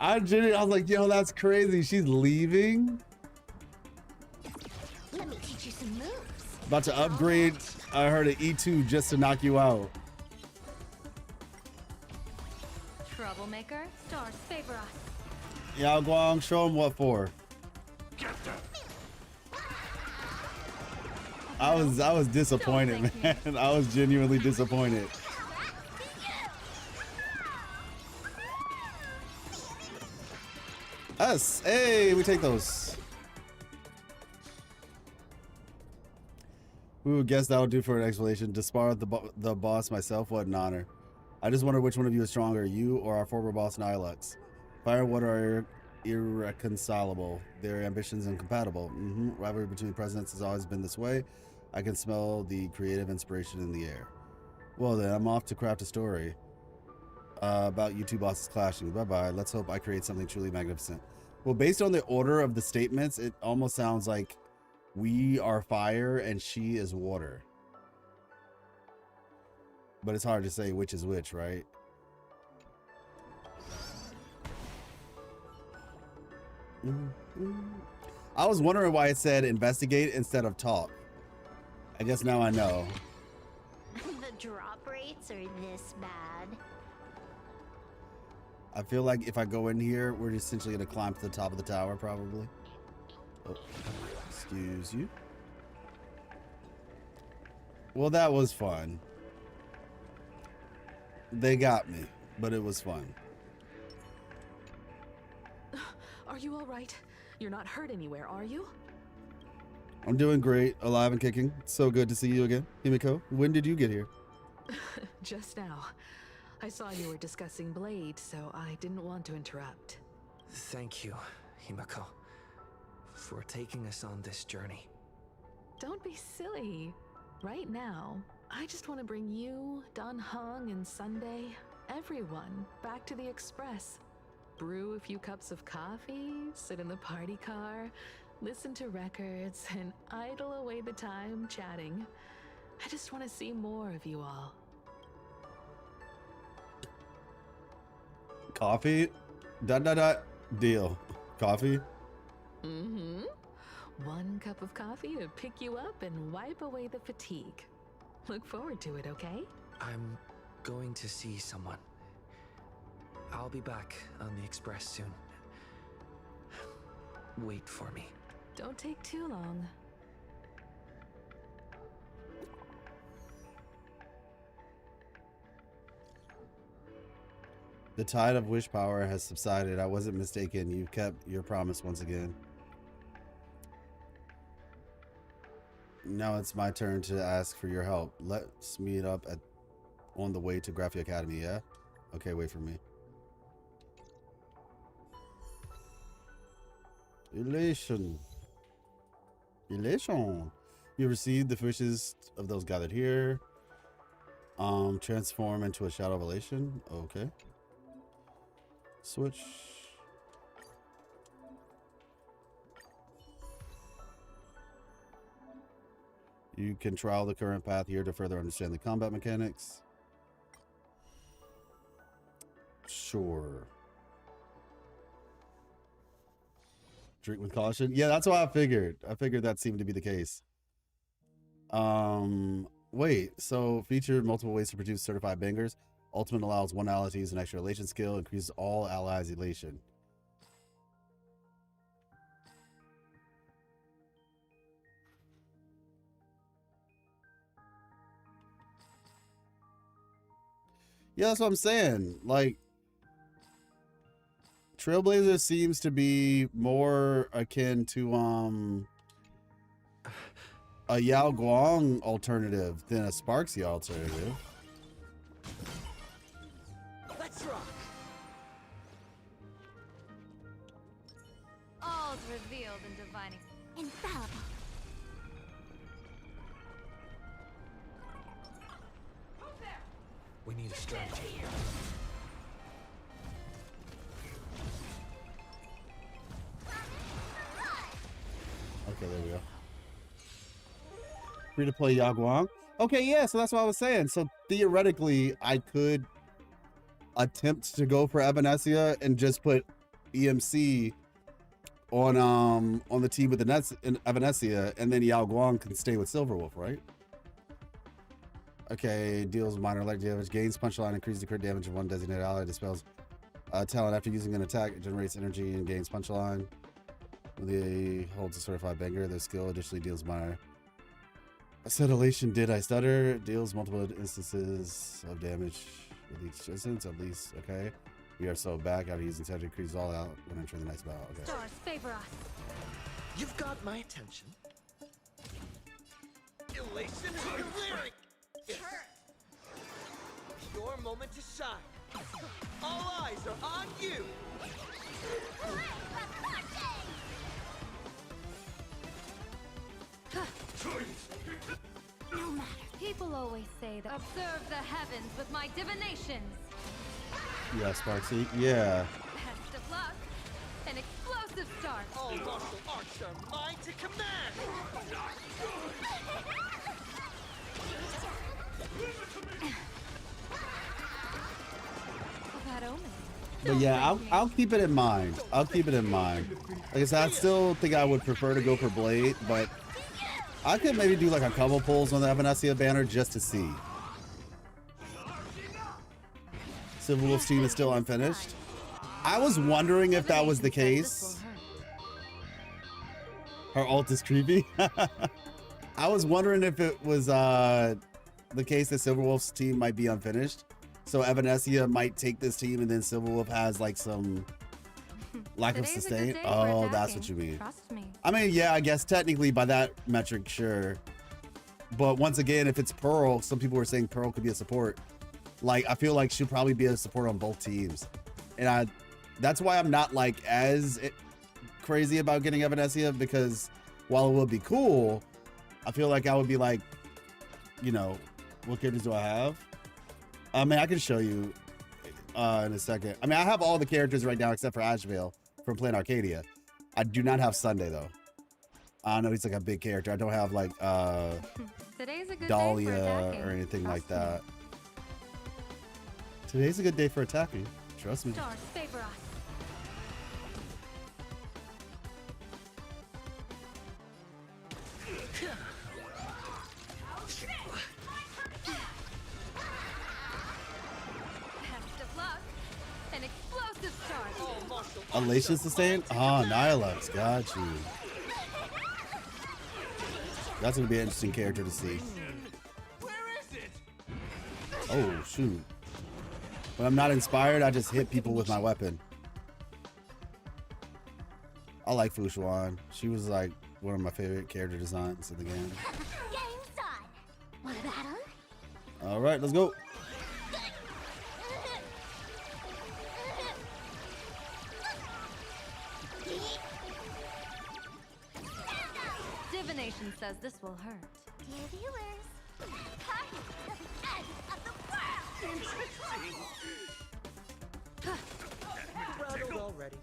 I was like, yo, that's crazy. She's leaving. Let me teach you some moves. About to upgrade, I heard an E2 just to knock you out. Troublemaker, stars favor us. Yao Guang, show him what for. I was disappointed, man. I was genuinely disappointed. Us, hey, we take those. We would guess that would do for an explanation. To spar with the boss myself, what an honor. I just wonder which one of you is stronger, you or our former boss Nihilux. Fire and water are irreconcilable. Their ambitions incompatible. Rivalry between presidents has always been this way. I can smell the creative inspiration in the air. Well then, I'm off to craft a story about you two bosses clashing. Bye-bye. Let's hope I create something truly magnificent. Well, based on the order of the statements, it almost sounds like we are fire and she is water. But it's hard to say which is which, right? I was wondering why it said investigate instead of talk. I guess now I know. The drop rates are this bad. I feel like if I go in here, we're essentially gonna climb to the top of the tower, probably. Oh, excuse you. Well, that was fun. They got me, but it was fun. Are you all right? You're not hurt anywhere, are you? I'm doing great, alive and kicking. So good to see you again, Himiko. When did you get here? Just now. I saw you were discussing Blade, so I didn't want to interrupt. Thank you, Himiko, for taking us on this journey. Don't be silly. Right now, I just want to bring you, Dan Heng, and Sunday, everyone, back to the Express. Brew a few cups of coffee, sit in the party car, listen to records, and idle away the time chatting. I just want to see more of you all. Coffee? Deal. Coffee? Mm-hmm. One cup of coffee to pick you up and wipe away the fatigue. Look forward to it, okay? I'm going to see someone. I'll be back on the Express soon. Wait for me. Don't take too long. The tide of wish power has subsided. I wasn't mistaken. You kept your promise once again. Now it's my turn to ask for your help. Let's meet up on the way to Graphia Academy, yeah? Okay, wait for me. Elation. You received the wishes of those gathered here. Transform into a shadow of elation. Okay. Switch. You can trial the current path here to further understand the combat mechanics. Sure. Drink with caution. Yeah, that's what I figured. I figured that seemed to be the case. Wait, so featured multiple ways to produce certified bangers. Ultimate allows one ally to use an extra elation skill, increases all allies' elation. Yeah, that's what I'm saying. Like, Trailblazer seems to be more akin to a Yao Guang alternative than a Sparksy alternative. Let's rock. All's revealed in divining. Infallible. We need a strategy. Okay, there we go. Free to play Yao Guang. Okay, yeah, so that's what I was saying. So theoretically, I could attempt to go for Evanescia and just put EMC on the team with the Nets in Evanescia, and then Yao Guang can stay with Silverwolf, right? Okay, deals minor leg damage, gains punchline, increases the crit damage of one designated ally, dispels talent after using an attack, it generates energy and gains punchline. When they holds a certified banger, their skill additionally deals minor. I said elation, did I stutter? Deals multiple instances of damage with each instance, at least, okay. We are so back after using such increases all out when entering the next battle, okay. Stars favor us. You've got my attention. Elation is clearing. Yes. Your moment to shine. All eyes are on you. No matter. People always say that observe the heavens with my divinations. Yeah, Sparksy, yeah. Best of luck. An explosive start. All martial arts are mine to command. That omen. But yeah, I'll keep it in mind. I'll keep it in mind. Like I said, I still think I would prefer to go for Blade, but I could maybe do like a couple pulls on the Evanescia banner just to see. Silverwolf's team is still unfinished. I was wondering if that was the case. Her ult is creepy. I was wondering if it was the case that Silverwolf's team might be unfinished. So Evanescia might take this team and then Silverwolf has like some lack of sustain. Oh, that's what you mean. Trust me. I mean, yeah, I guess technically by that metric, sure. But once again, if it's Pearl, some people were saying Pearl could be a support. Like, I feel like she'll probably be a support on both teams. And that's why I'm not like as crazy about getting Evanescia, because while it would be cool, I feel like I would be like, you know, what characters do I have? I mean, I can show you in a second. I mean, I have all the characters right now except for Ashvale from playing Arcadia. I do not have Sunday though. I know he's like a big character. I don't have like Today's a good Dahlia day for attacking. or anything like Trust me. that. Today's a good day for attacking. Trust me. Stars favor us. Best of luck. An explosive start. Elation sustain? Oh, Nylex. Got you. That's going to be an interesting character to see. Oh, shoot. When I'm not inspired, I just hit people with my weapon. I like Fu Xuan. She was like one of my favorite character designs in the game. Game's on. Want a battle? All right, let's go. Divination says this will hurt. Dear viewers, party till the end of the world. Rattled already.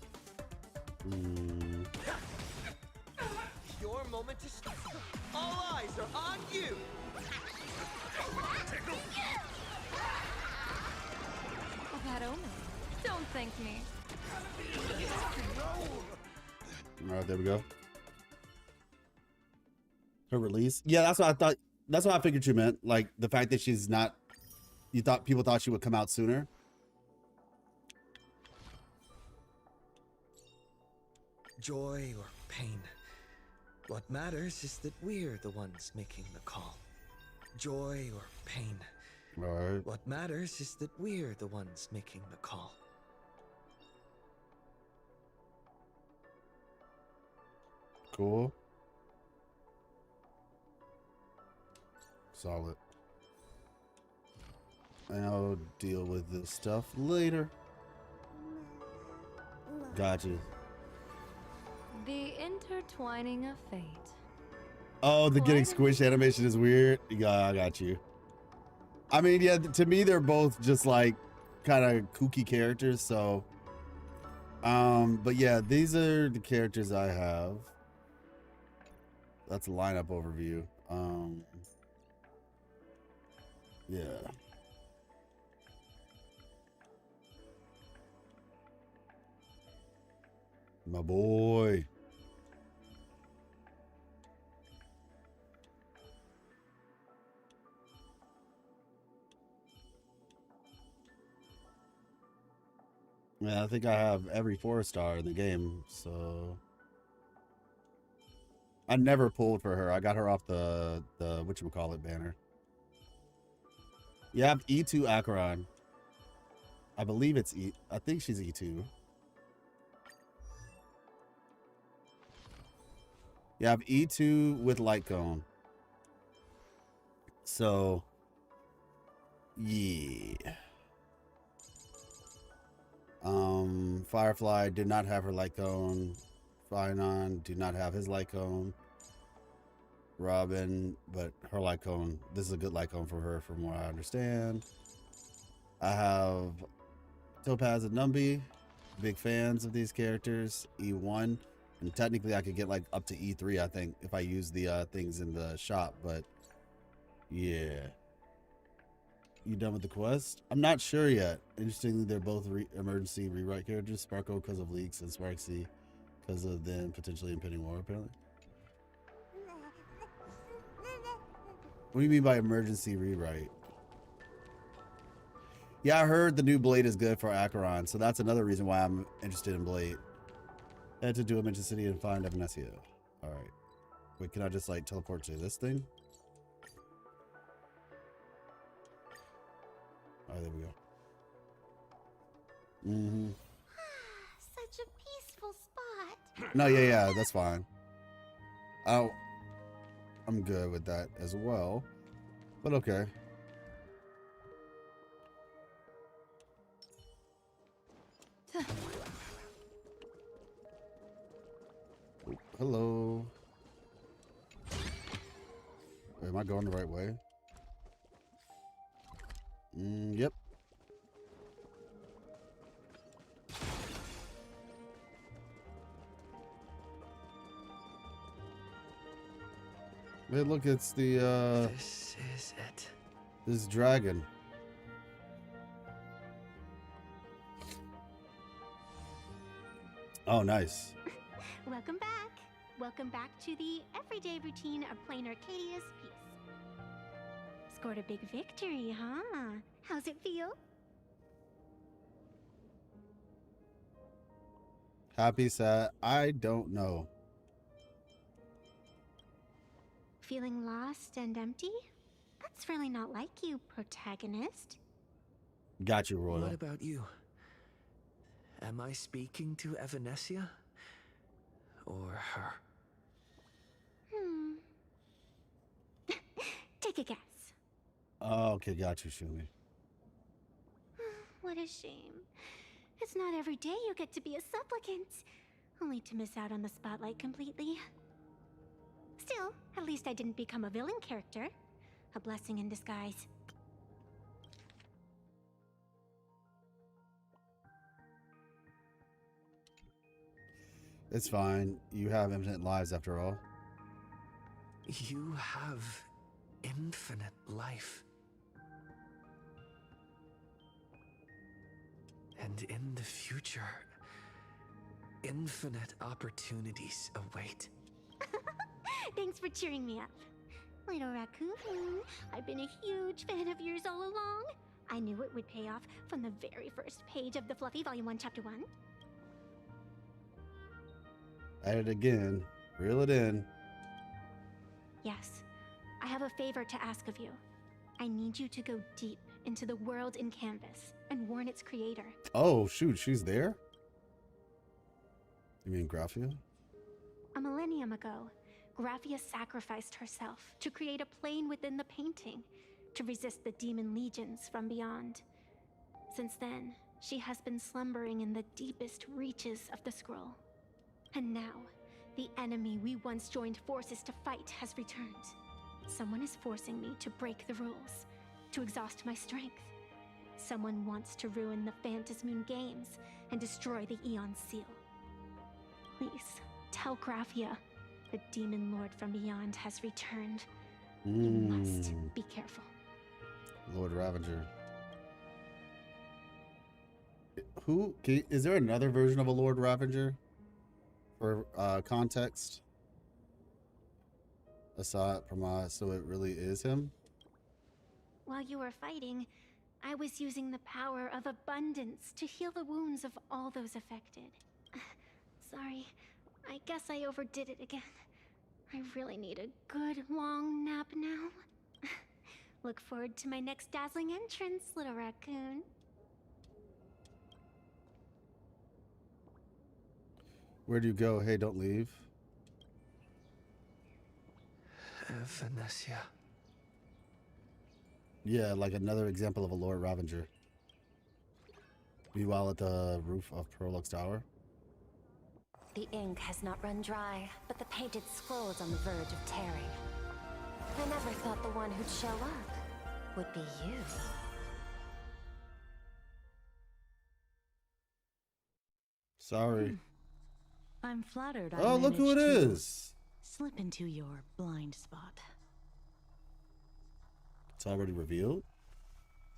Your moment to start. All eyes are on you. That omen. Don't thank me. All right, there we go. Her release. Yeah, that's what I thought. That's what I figured you meant. Like the fact that she's not You thought people thought she would come out sooner? Joy or pain. What matters is that we're the ones making the call. Joy or pain. All right. What matters is that we're the ones making the call. Cool. Solid. And I'll deal with this stuff later. Gotcha. The intertwining of fate. Oh, the getting squished animation is weird. Yeah, I got you. I mean, yeah, to me, they're both just like kind of kooky characters. So, but yeah, these are the characters I have. That's a lineup overview. Yeah. My boy. Yeah, I think I have every 4-star in the game, so I never pulled for her. I got her off the whatchamacallit banner. You have E2 Acheron. I believe it's I think she's E2. You have E2 with Light Cone. So, yeah. Firefly did not have her Light Cone. Finon did not have his Light Cone. Robin, but her Light Cone, this is a good Light Cone for her from what I understand. I have Topaz and Numby, big fans of these characters. E1, and technically I could get like up to E3, I think, if I use the things in the shop, but yeah. You done with the quest? I'm not sure yet. Interestingly, they're both emergency rewrite characters. Sparko because of leaks and Sparksy because of then potentially impending war, apparently. What do you mean by emergency rewrite? Yeah, I heard the new Blade is good for Acheron, so that's another reason why I'm interested in Blade. Head to Dimension City and find Evanescia. Alright. Wait, can I just like teleport to this thing? Oh, there we go. Mm-hmm. Such a peaceful spot. No, yeah, that's fine. I'm good with that as well. But okay. Hello. Wait, am I going the right way? Yep. Hey, look, it's the, This is it. this dragon. Oh, nice. Welcome back. Welcome back to the everyday routine of plain Arcadia's peace. Scored a big victory, huh? How's it feel? Happy, sad? I don't know. Feeling lost and empty? That's really not like you, protagonist. Got you, Royal. What about you? Am I speaking to Evanescia? Or her? Take a guess. Oh, okay, got you, Shumi. What a shame. It's not every day you get to be a supplicant, only to miss out on the spotlight completely. Still, at least I didn't become a villain character. A blessing in disguise. It's fine. You have infinite lives after all. You have infinite life. And in the future, infinite opportunities await. Thanks for cheering me up. Little raccoon, I've been a huge fan of yours all along. I knew it would pay off from the very first page of the Fluffy Volume 1, Chapter 1. At it again. Reel it in. Yes, I have a favor to ask of you. I need you to go deep into the world in Canvas and warn its creator. Oh, shoot, she's there? You mean Graphia? A millennium ago, Graphia sacrificed herself to create a plane within the painting to resist the demon legions from beyond. Since then, she has been slumbering in the deepest reaches of the scroll. And now, the enemy we once joined forces to fight has returned. Someone is forcing me to break the rules, to exhaust my strength. Someone wants to ruin the Phantasmoon games and destroy the Eon Seal. Please, tell Graphia, the demon lord from beyond has returned. You must be careful. Lord Ravager. Is there another version of a Lord Ravager? For context? Aside from so it really is him? While you were fighting, I was using the power of abundance to heal the wounds of all those affected. Sorry, I guess I overdid it again. I really need a good long nap now. Look forward to my next dazzling entrance, little raccoon. Where do you go? Hey, don't leave. Venetia. Yeah, like another example of a Lord Ravager. Meanwhile, at the roof of Prolux Tower. The ink has not run dry, but the painted scroll is on the verge of tearing. I never thought the one who'd show up would be you. Sorry. I'm flattered. Oh, look who it is. Slip into your blind spot. It's already revealed.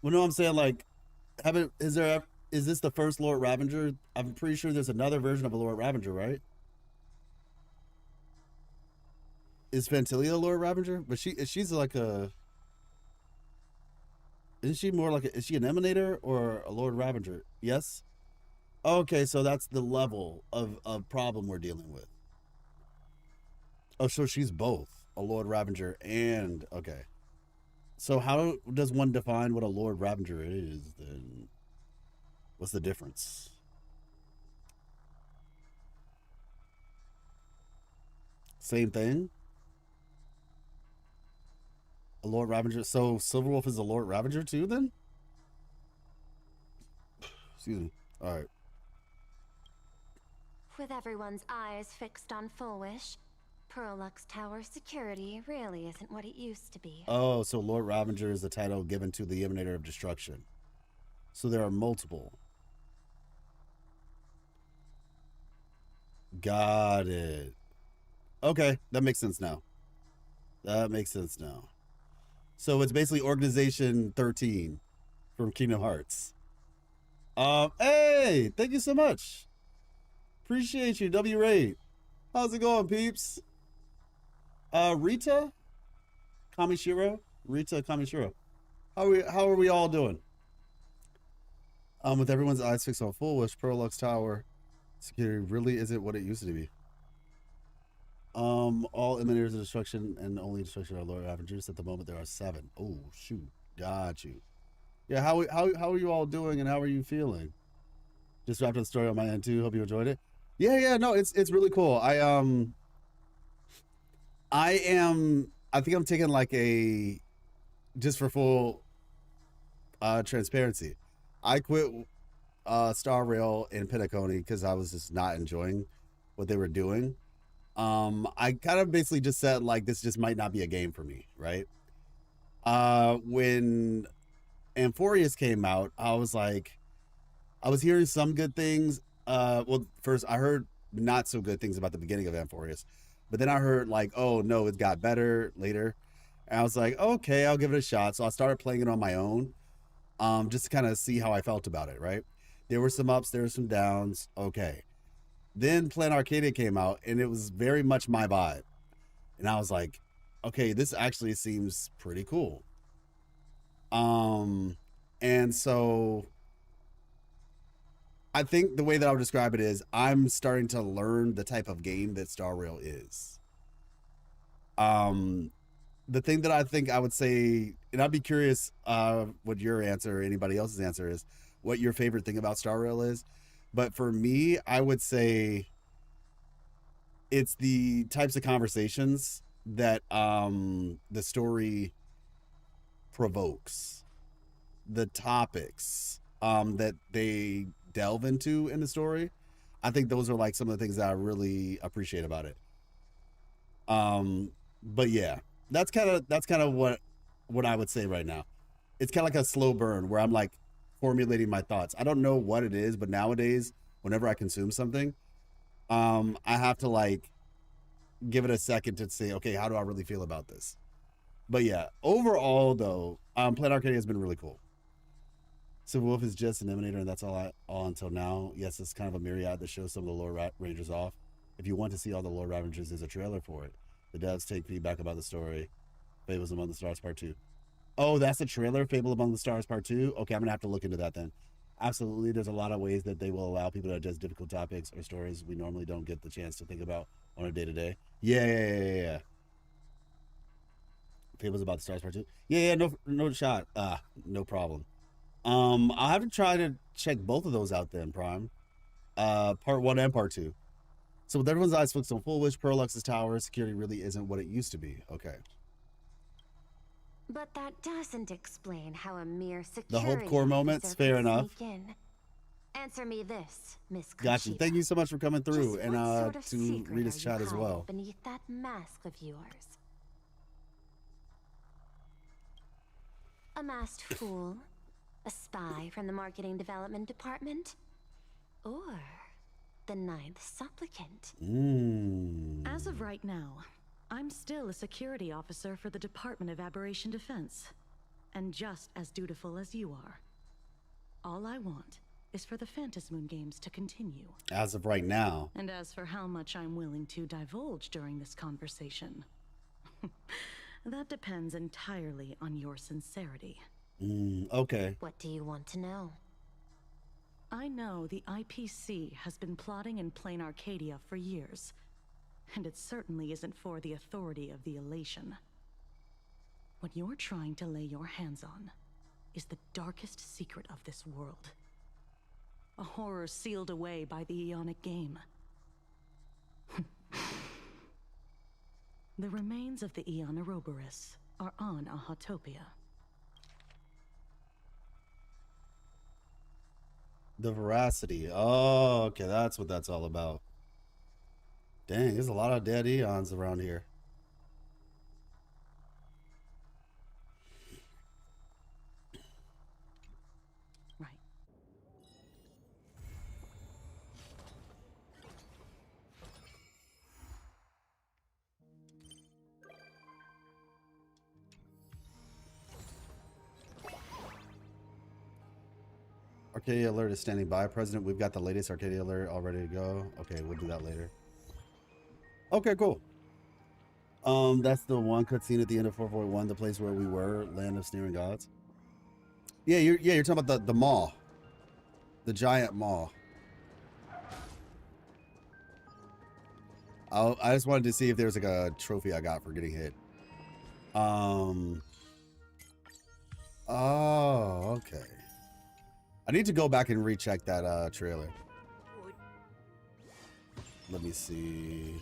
Well, no, I'm saying like, is this the first Lord Ravager? I'm pretty sure there's another version of a Lord Ravager, right? Is Fantilia a Lord Ravager? But she's like a. Isn't she more like is she an Emanator or a Lord Ravager? Yes. Okay, so that's the level of problem we're dealing with. Oh, so she's both a Lord Ravager and okay. So how does one define what a Lord Ravager is then? What's the difference? Same thing? A Lord Ravager. So Silverwolf is a Lord Ravager too then? Excuse me. All right. With everyone's eyes fixed on Full Wish, Prolux Tower security really isn't what it used to be. Oh, so Lord Ravager is the title given to the Emanator of Destruction. So there are multiple. Got it. Okay, that makes sense now. That makes sense now. So it's basically Organization 13 from Kingdom Hearts. Hey, thank you so much. Appreciate you, W-Raid. How's it going, peeps? Rita Kamishiro? Rita Kamishiro. How are we all doing? With everyone's eyes fixed on Full Wish, Prolux Tower security really isn't what it used to be. All Emanators of Destruction and only Destruction are Lord Ravengers. At the moment, there are 7. Oh, shoot. Got you. Yeah, how are you all doing and how are you feeling? Just wrapped up the story on my end too. Hope you enjoyed it. Yeah, no, it's really cool. I think I'm taking like a, just for full transparency, I quit Star Rail and Pentaconi because I was just not enjoying what they were doing. I kind of basically just said like this just might not be a game for me, right? When Amphorius came out, I was hearing some good things. Well, first I heard not so good things about the beginning of Amphorius, but then I heard like, oh no, it got better later. And I was like, okay, I'll give it a shot. So I started playing it on my own, just to kind of see how I felt about it, right? There were some ups, there were some downs. Okay. Then Plan Arcadia came out and it was very much my vibe. And I was like, okay, this actually seems pretty cool. And And so I think the way that I would describe it is I'm starting to learn the type of game that Star Rail is. The thing that I think I would say, and I'd be curious what your answer or anybody else's answer is, what your favorite thing about Star Rail is. But for me, I would say it's the types of conversations that the story provokes, the topics that they delve into in the story. I think those are like some of the things that I really appreciate about it. But yeah, that's kind of what I would say right now. It's kind of like a slow burn where I'm like formulating my thoughts. I don't know what it is, but nowadays, whenever I consume something, I have to like give it a second to say, okay, how do I really feel about this? But yeah, overall though, Planet Arcadia has been really cool. Civil Wolf is just an emanator, and that's all until now. Yes, it's kind of a myriad that shows some of the lore rangers off. If you want to see all the lore ravagers, there's a trailer for it. The devs take feedback about the story. Fables Among the Stars Part 2. Oh, that's a trailer, Fable Among the Stars Part 2? Okay, I'm going to have to look into that then. Absolutely, there's a lot of ways that they will allow people to address difficult topics or stories we normally don't get the chance to think about on a day-to-day. Yeah. Fables About the Stars Part 2? Yeah, no shot. No problem. I'll have to try to check both of those out then, Prime. Part 1 and Part 2. So with everyone's eyes fixed on Full Wish, Parallax's tower, security really isn't what it used to be. Okay. But that doesn't explain how a mere security The Hope Core moments, officer fair can enough. sneak in. Answer me this, Miss Gotcha. Conchita. Thank you so much for coming through, Just and what sort of to secret read his are you chat as hiding well. beneath that mask of yours? A masked fool? A spy from the marketing development department? Or the ninth supplicant? As of right now, I'm still a security officer for the Department of Aberration Defense, and just as dutiful as you are. All I want is for the Phantasmoon games to continue. As of right now. And as for how much I'm willing to divulge during this conversation, that depends entirely on your sincerity. Okay. What do you want to know? I know the IPC has been plotting in Plain Arcadia for years, and it certainly isn't for the authority of the Elation. What you're trying to lay your hands on is the darkest secret of this world. A horror sealed away by the Ionic game. The remains of the Aeon Ouroboros are on a Hotopia. The veracity. Oh, okay. That's what that's all about. Dang, there's a lot of dead eons around here. Right. Arcadia Alert is standing by. President, we've got the latest Arcadia Alert all ready to go. Okay, we'll do that later. Okay, cool. That's the one cutscene at the end of 441, the place where we were, Land of Sneering Gods. Yeah, you're talking about the maw. The giant maw. I just wanted to see if there's like a trophy I got for getting hit. Oh, okay. I need to go back and recheck that trailer. Let me see.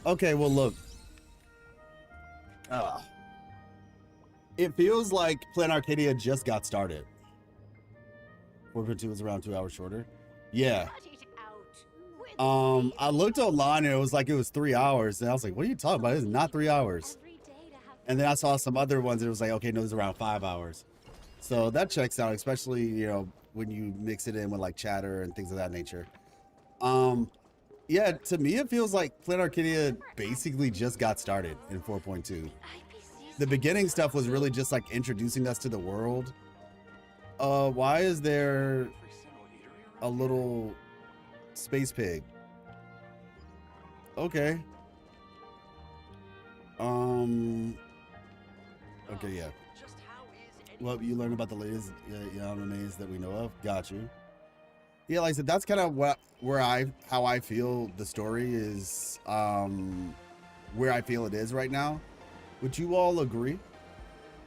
Okay, well look. It feels like Planet Arcadia just got started. 4.2 is around 2 hours shorter. Yeah. I looked online and it was like it was 3 hours, and I was like, "What are you talking about? It's not 3 hours." And then I saw some other ones. And it was like, "Okay, no, it's around 5 hours." So that checks out, especially when you mix it in with like chatter and things of that nature. Yeah, to me it feels like Planet Arcadia basically just got started in 4.2. The beginning stuff was really just like introducing us to the world. Why is there a little space pig? Okay. Okay, yeah. What you learned about the latest animes that we know of? Got you. Yeah, like I said, that's kind of how I feel the story is, where I feel it is right now. Would you all agree?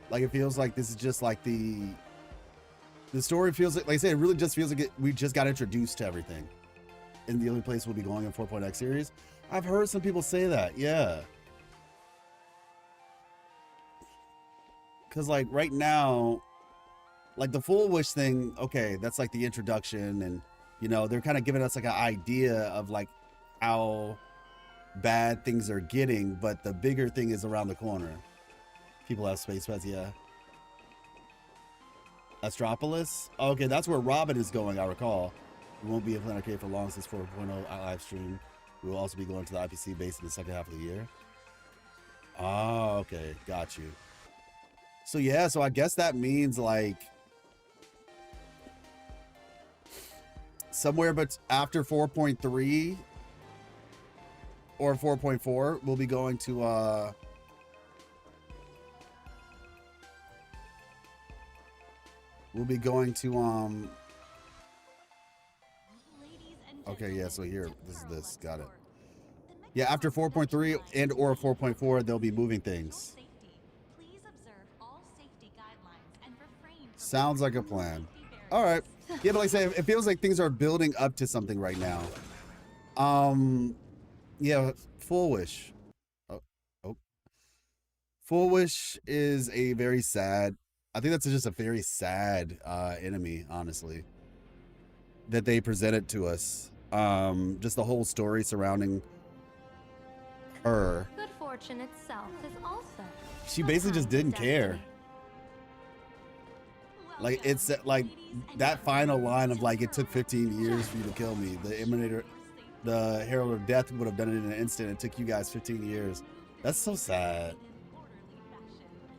Like, it feels like this is just like the story feels like I said, it really just feels like we just got introduced to everything. And the only place we'll be going in 4.x series. I've heard some people say that, yeah. Because like right now, like the Full Wish thing, okay, that's like the introduction, and you know, they're kind of giving us like an idea of like how bad things are getting, but the bigger thing is around the corner. People have space pets, yeah. Astropolis? Okay, that's where Robin is going, I recall. We won't be in Planet Arcade for long since 4.0 live stream. We will also be going to the IPC base in the second half of the year. Oh, okay, got you. So yeah, so I guess that means like somewhere but after 4.3 or 4.4, we'll be going to okay, yeah, so here, this, got it. Yeah, after 4.3 and or 4.4, they'll be moving things. Sounds like a plan. All right. Yeah, but like I say, it feels like things are building up to something right now. Yeah, Full Wish. Oh. Full Wish is a very sad, I think that's just a very sad enemy, honestly, that they presented to us. Just the whole story surrounding her. Good fortune itself is also. She basically just didn't care. Like, it's like that final line of like, it took 15 years for you to kill me. The Emanator, the Herald of Death would have done it in an instant. It took you guys 15 years. That's so sad.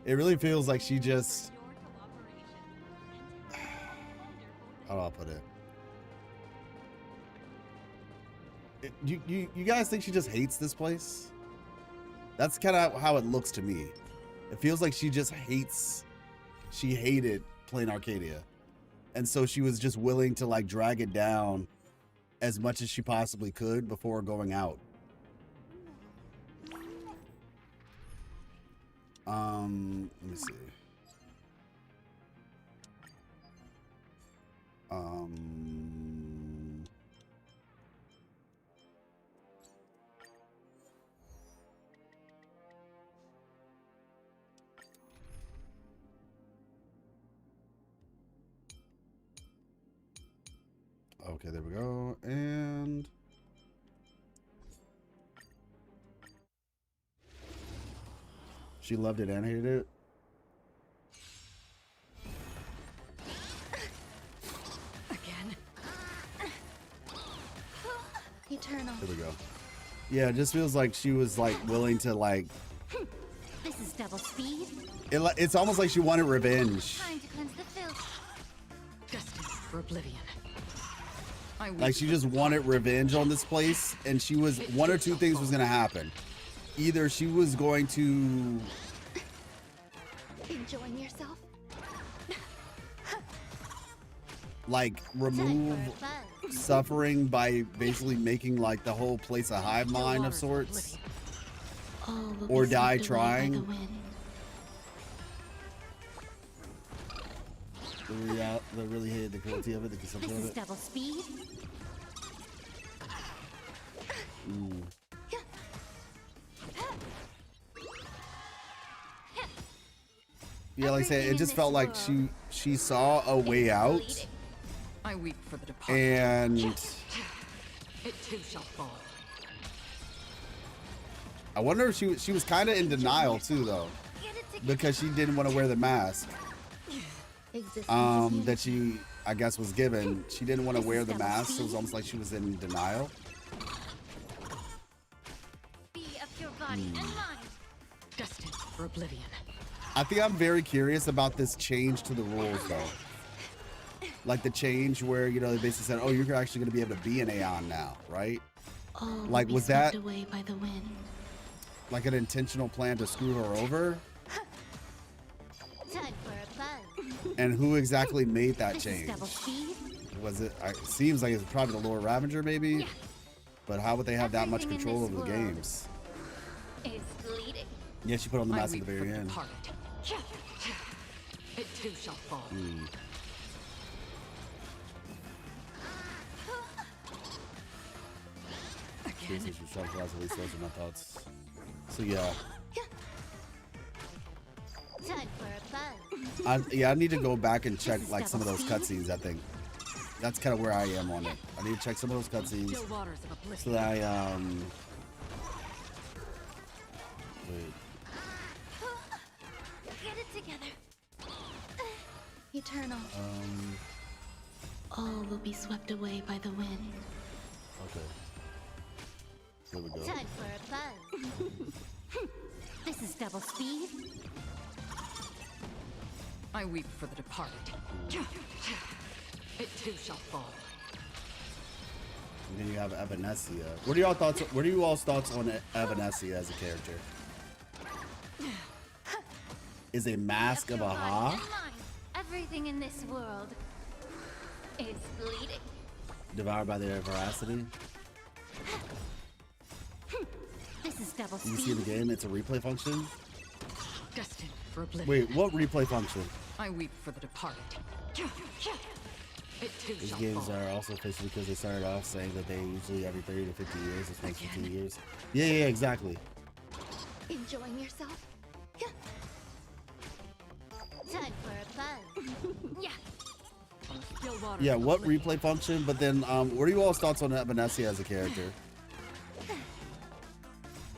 It really feels like she just, how do I put it? You guys think she just hates this place? That's kind of how it looks to me. It feels like she just hates, she hated playing Arcadia. And so she was just willing to like drag it down as much as she possibly could before going out. Let me see. Okay, there we go. And she loved it and hated it. Again. Eternal. There we go. Yeah, it just feels like she was like willing to like. This is double speed. It's almost like she wanted revenge. Time to cleanse the filth. Destined for oblivion. Like she just wanted revenge on this place, and she was one or two things was gonna happen. Either she was going to Enjoying yourself? like remove suffering by basically making like the whole place a hive mind of sorts, or die trying. They really hated the cruelty of it, the consumption of it. Double speed. Yeah, like I said, it just felt like she saw a way out, I weep for the departed. and It too shall fall. I wonder if she was kind of in denial too, though, because she didn't want to wear the mask. That she, I guess, was given. She didn't want to wear the mask, so it was almost like she was in denial. Be of your body and mind. Destined for oblivion. I think I'm very curious about this change to the rules, though. Like the change where, you know, they basically said, oh, you're actually going to be able to be an Aeon now, right? Like, was that away by the wind. Like an intentional plan to screw her over? Time for a buzz. And who exactly made that This is change? double speed. Was it? It seems like it's probably the Lord Ravager, maybe. But how would they have that much Everything in control this over the world games? is bleeding. Yeah, she put on the I mask at weep the for very the end. departed. It too shall fall. Seriously, she was trying to at least those are my thoughts. So yeah, Time for a buzz. I need to go back and check like some of those cutscenes. I think that's kind of where I am on it. I need to check some of those cutscenes Still waters of oblivion. so that I wait. Get it together. Eternal. All will be swept away by the wind. Okay. There we go. Time for a buzz. This is double speed. I weep for the departed. It too shall fall. And then you have Evanescia. What are y'all thoughts? What are you all's thoughts on Evanescia as a character? Is a mask of a ha? Everything in this world is bleeding. Devoured by their veracity? This is double You speed. see the game? It's a replay function? Destined for oblivion. Wait, what replay function? I weep for the departed. It too These shall games fall. are also official because they started off saying that they usually every 30 to 50 years, it's once 15 years. Yeah, exactly. Enjoying yourself? Time for a buzz. Yeah. Still waters Yeah, of what oblivion. replay function? But then, what are you all's thoughts on Evanescia as a character?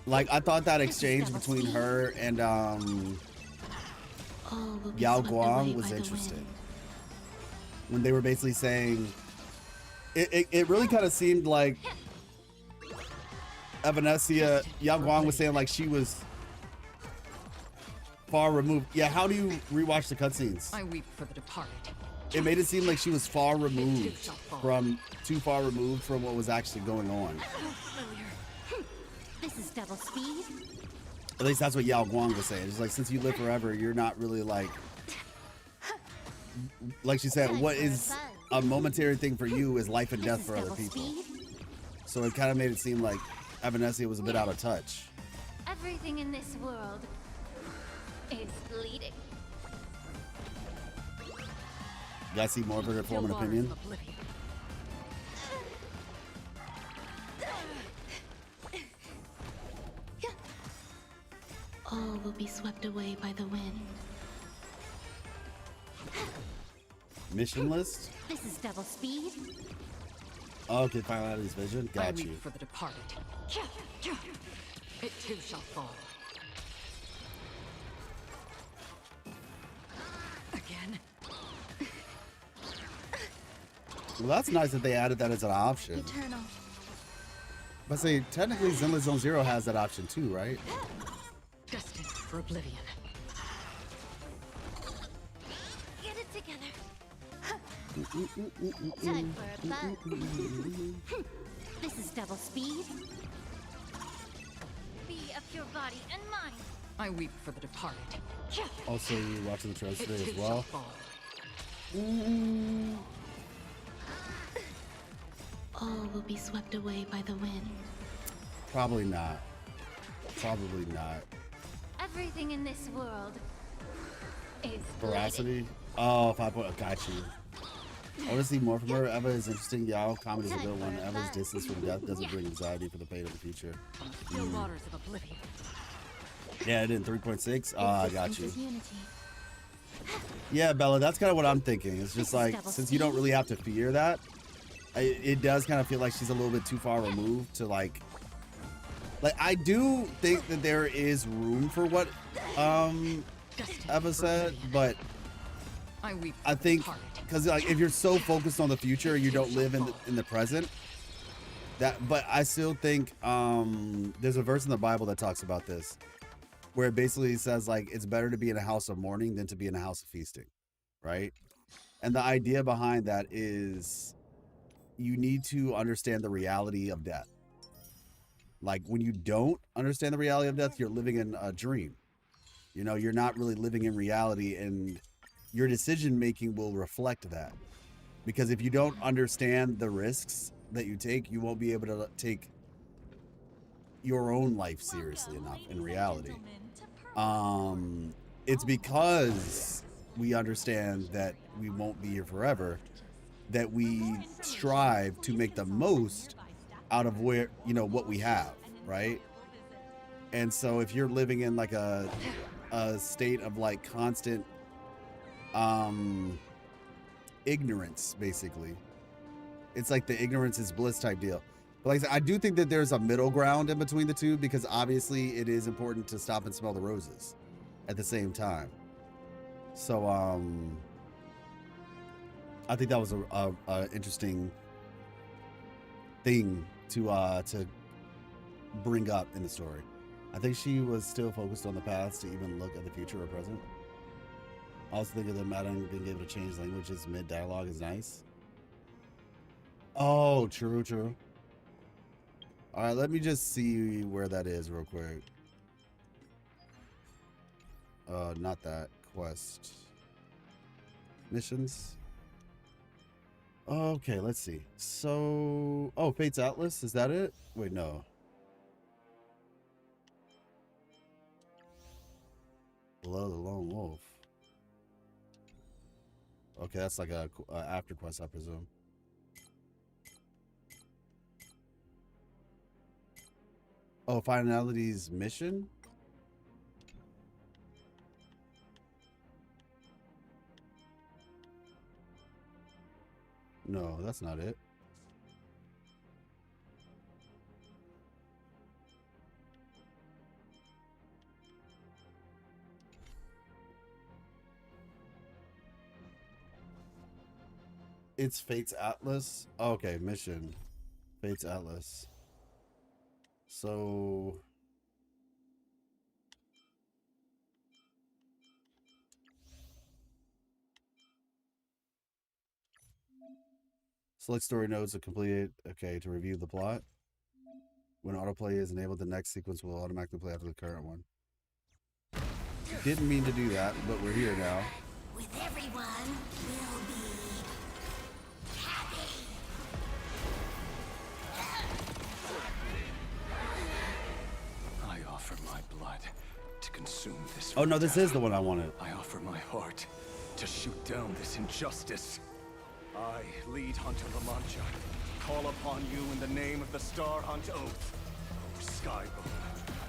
Like, I thought that exchange between her and Yao Guang was interesting. When they were basically saying, it really kind of seemed like Evanescia, Yao Guang was saying like she was far removed. Yeah, how do you rewatch the cutscenes? I weep for the departed. It made it seem like she was far removed too far removed from what was actually going on. This is double speed. At least that's what Yao Guang was saying. It's like, since you live forever, you're not really like she said, what is a momentary thing for you is life and death for other people. So it kind of made it seem like Evanescia was a bit out of touch. Everything in this world is bleeding. You guys see more of her form an opinion? All will be swept away by the wind. Mission list? This is double speed. Okay, finality's vision. I Got weep you. for the departed. It too shall fall. Again. Well, that's nice that they added that as an option. Eternal. But say, technically, Zenless Zone Zero has that option too, right? Destined for oblivion. Get it together. Time for a buzz. This is double speed. Be of your body and mind. I weep for the departed. Also, you watching the trailer It today too as shall well. fall. All will be swept away by the wind. Probably not. Probably not. Everything in this world is Veracity? Oh, 5 point. Got you. I want to see more from her. Eva is interesting. Yao, comedy's a good one. Eva's distance from death doesn't bring anxiety for the pain of the future. Still waters of oblivion. Yeah, it in 3.6. I got you. Unity. Yeah, Bella, that's kind of what I'm thinking. It's just like, since you don't really have to fear that, it does kind of feel like she's a little bit too far removed to like I do think that there is room for what Eva said, but I think because like if you're so focused on the future, you don't live in the present. But I still think there's a verse in the Bible that talks about this, where it basically says like it's better to be in a house of mourning than to be in a house of feasting, right? And the idea behind that is you need to understand the reality of death. Like when you don't understand the reality of death, you're living in a dream. You know, you're not really living in reality, and your decision making will reflect that. Because if you don't understand the risks that you take, you won't be able to take your own life seriously enough in reality. It's because we understand that we won't be here forever that we strive to make the most out of where, you know, what we have, right? And so if you're living in like a state of like constant ignorance, basically, it's like the ignorance is bliss type deal. But like I said, I do think that there's a middle ground in between the two, because obviously it is important to stop and smell the roses at the same time. So I think that was a interesting thing to bring up in the story. I think she was still focused on the past to even look at the future or present. I also think of them adding being able to change languages mid dialogue is nice. Oh, true. All right, let me just see where that is real quick. Not that quest. Missions. Okay, let's see. So, oh, Fate's Atlas, is that it? Wait, no. Below the Lone Wolf. Okay, that's like a after quest, I presume. Oh, Finality's mission? No, that's not it. It's Fate's Atlas. Oh, okay, mission. Fate's Atlas. So select story nodes to complete it. Okay, to review the plot. When autoplay is enabled, the next sequence will automatically play after the current one. Didn't mean to do that, but we're here now. With everyone, we'll be happy. I offer my blood to consume this. Oh no, this is the one I wanted. I offer my heart to shoot down this injustice. I, lead Hunter La Mancha, call upon you in the name of the Star Hunt Oath. O Skybone,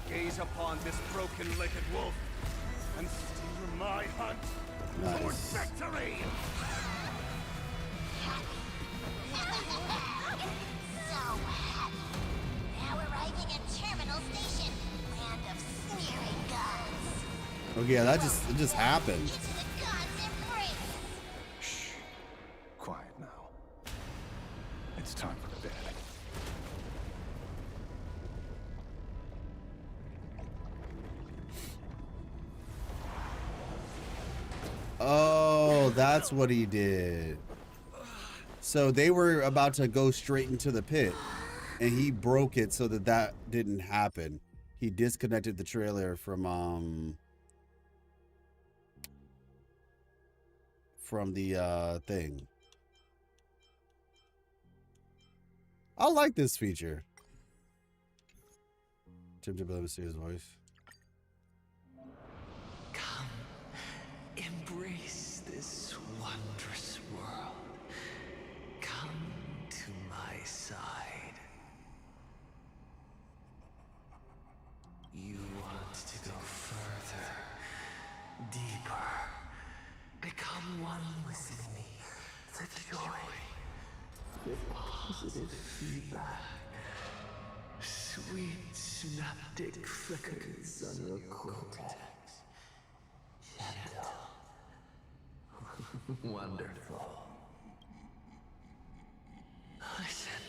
gaze upon this broken-legged wolf and steer my hunt towards victory! So happy. Now arriving at Terminal Station, land of smearing guns. Okay, yeah, it just happened. Into the gods' embrace. Shh. Quiet now. It's time for bed. Oh, that's what he did. So they were about to go straight into the pit, and he broke it so that that didn't happen. He disconnected the trailer from the thing. I like this feature. Tim Jabba mysterious voice. Come, embrace this wondrous world. Come to my side. You want to go further, deeper. Become one with me. The joy, the positive feedback, sweet synaptic flickers on your cortex. Gentle. Wonderful. Listen.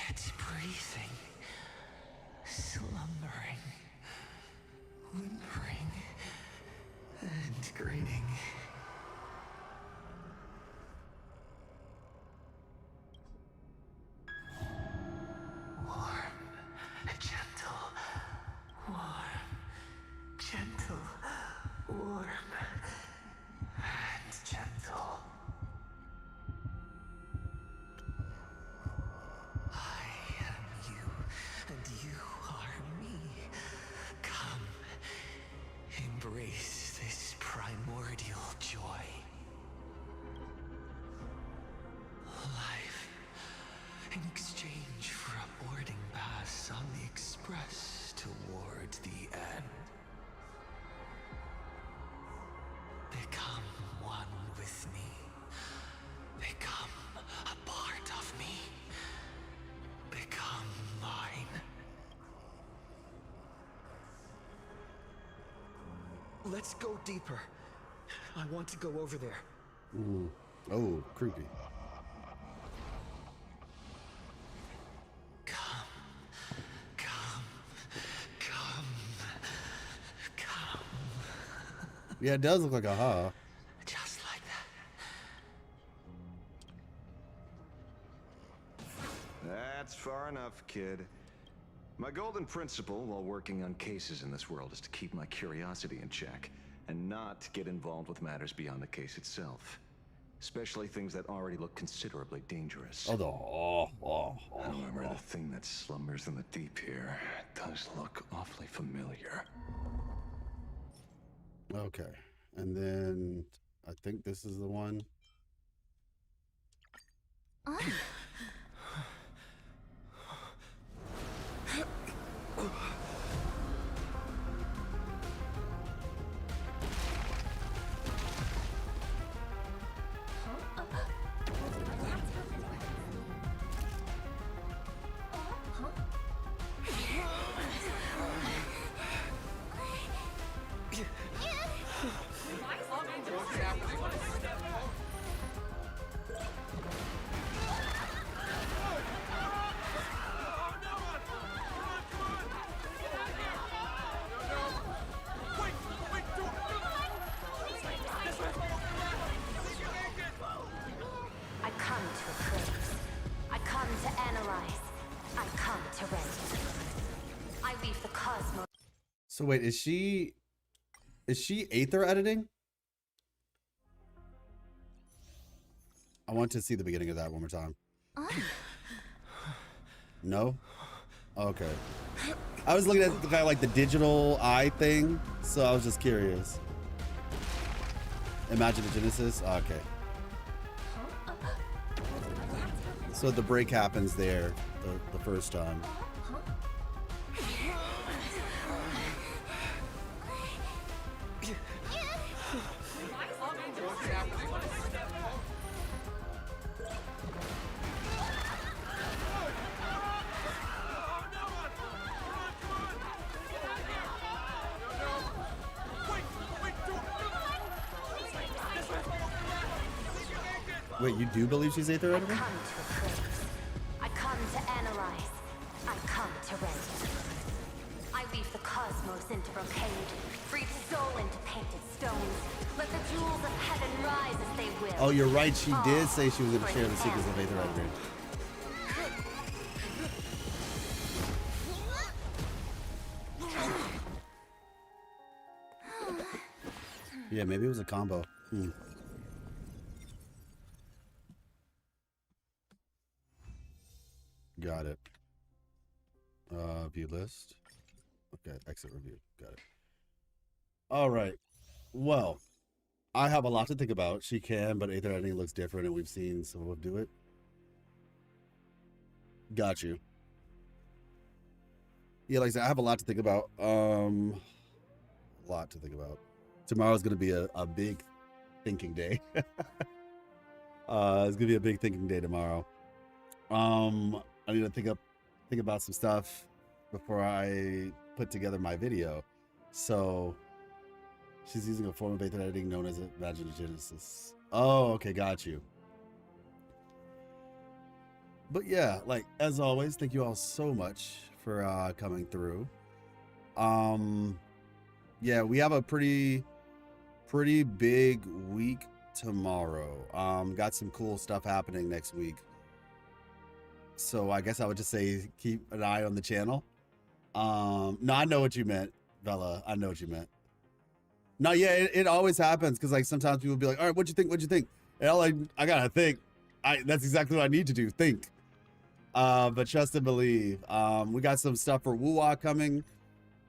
It's breathing. Slumbering. Whimpering. And grating. Warm. Gentle. Warm. Gentle. Warm. Let's go deeper. I want to go over there. Ooh. Oh, creepy. Come. Yeah, it does look like a ha. Just like that. That's far enough, kid. My golden principle while working on cases in this world is to keep my curiosity in check and not get involved with matters beyond the case itself. Especially things that already look considerably dangerous. However, the thing that slumbers in the deep here does look awfully familiar. Okay. And then I think this is the one. I come to appraise. I come to analyze. I come to render. I weave the cosmos. So wait, is she Aether editing? I want to see the beginning of that one more time. No? Okay. I was looking at the guy like the digital eye thing, so I was just curious. Imaginogenesis? Okay. So the break happens there the first time. Wait, you do believe she's Aether editing? I come to appraise. I come to analyze. I come to render. I weave the cosmos into brocade, breathe soul into painted stones. Let the jewels of heaven rise as they will. Oh, you're right. She did say she was going to share the secrets of Aether editing. Yeah, maybe it was a combo. Got it. View list. Okay, exit review. Got it. All right. Well, I have a lot to think about. She can, but Aether editing looks different, and we've seen some of them do it. Got you. Yeah, like I said, I have a lot to think about. A lot to think about. Tomorrow's going to be a big thinking day. It's going to be a big thinking day tomorrow. I need to think about some stuff before I put together my video. So she's using a form of Aether editing known as Imaginogenesis. Oh, okay, got you. But yeah, like as always, thank you all so much for coming through. Yeah, we have a pretty big week tomorrow. Got some cool stuff happening next week. So I guess I would just say keep an eye on the channel. No, I know what you meant, Bella. I know what you meant. No, yeah, it always happens because like sometimes people be like, all right, what'd you think? What'd you think? And I'm like, I gotta think. That's exactly what I need to do. Think. But trust and believe. We got some stuff for Woo-Wah coming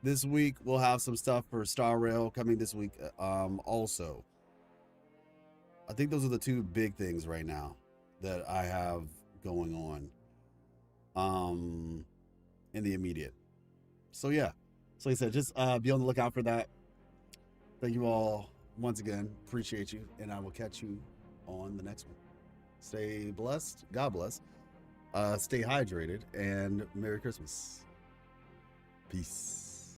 this week. We'll have some stuff for Star Rail coming this week. Also, I think those are the two big things right now that I have going on. In the immediate. So yeah, so like I said, just be on the lookout for that. Thank you all once again. Appreciate you, and I will catch you on the next one. Stay blessed. God bless. Stay hydrated, and Merry Christmas. Peace.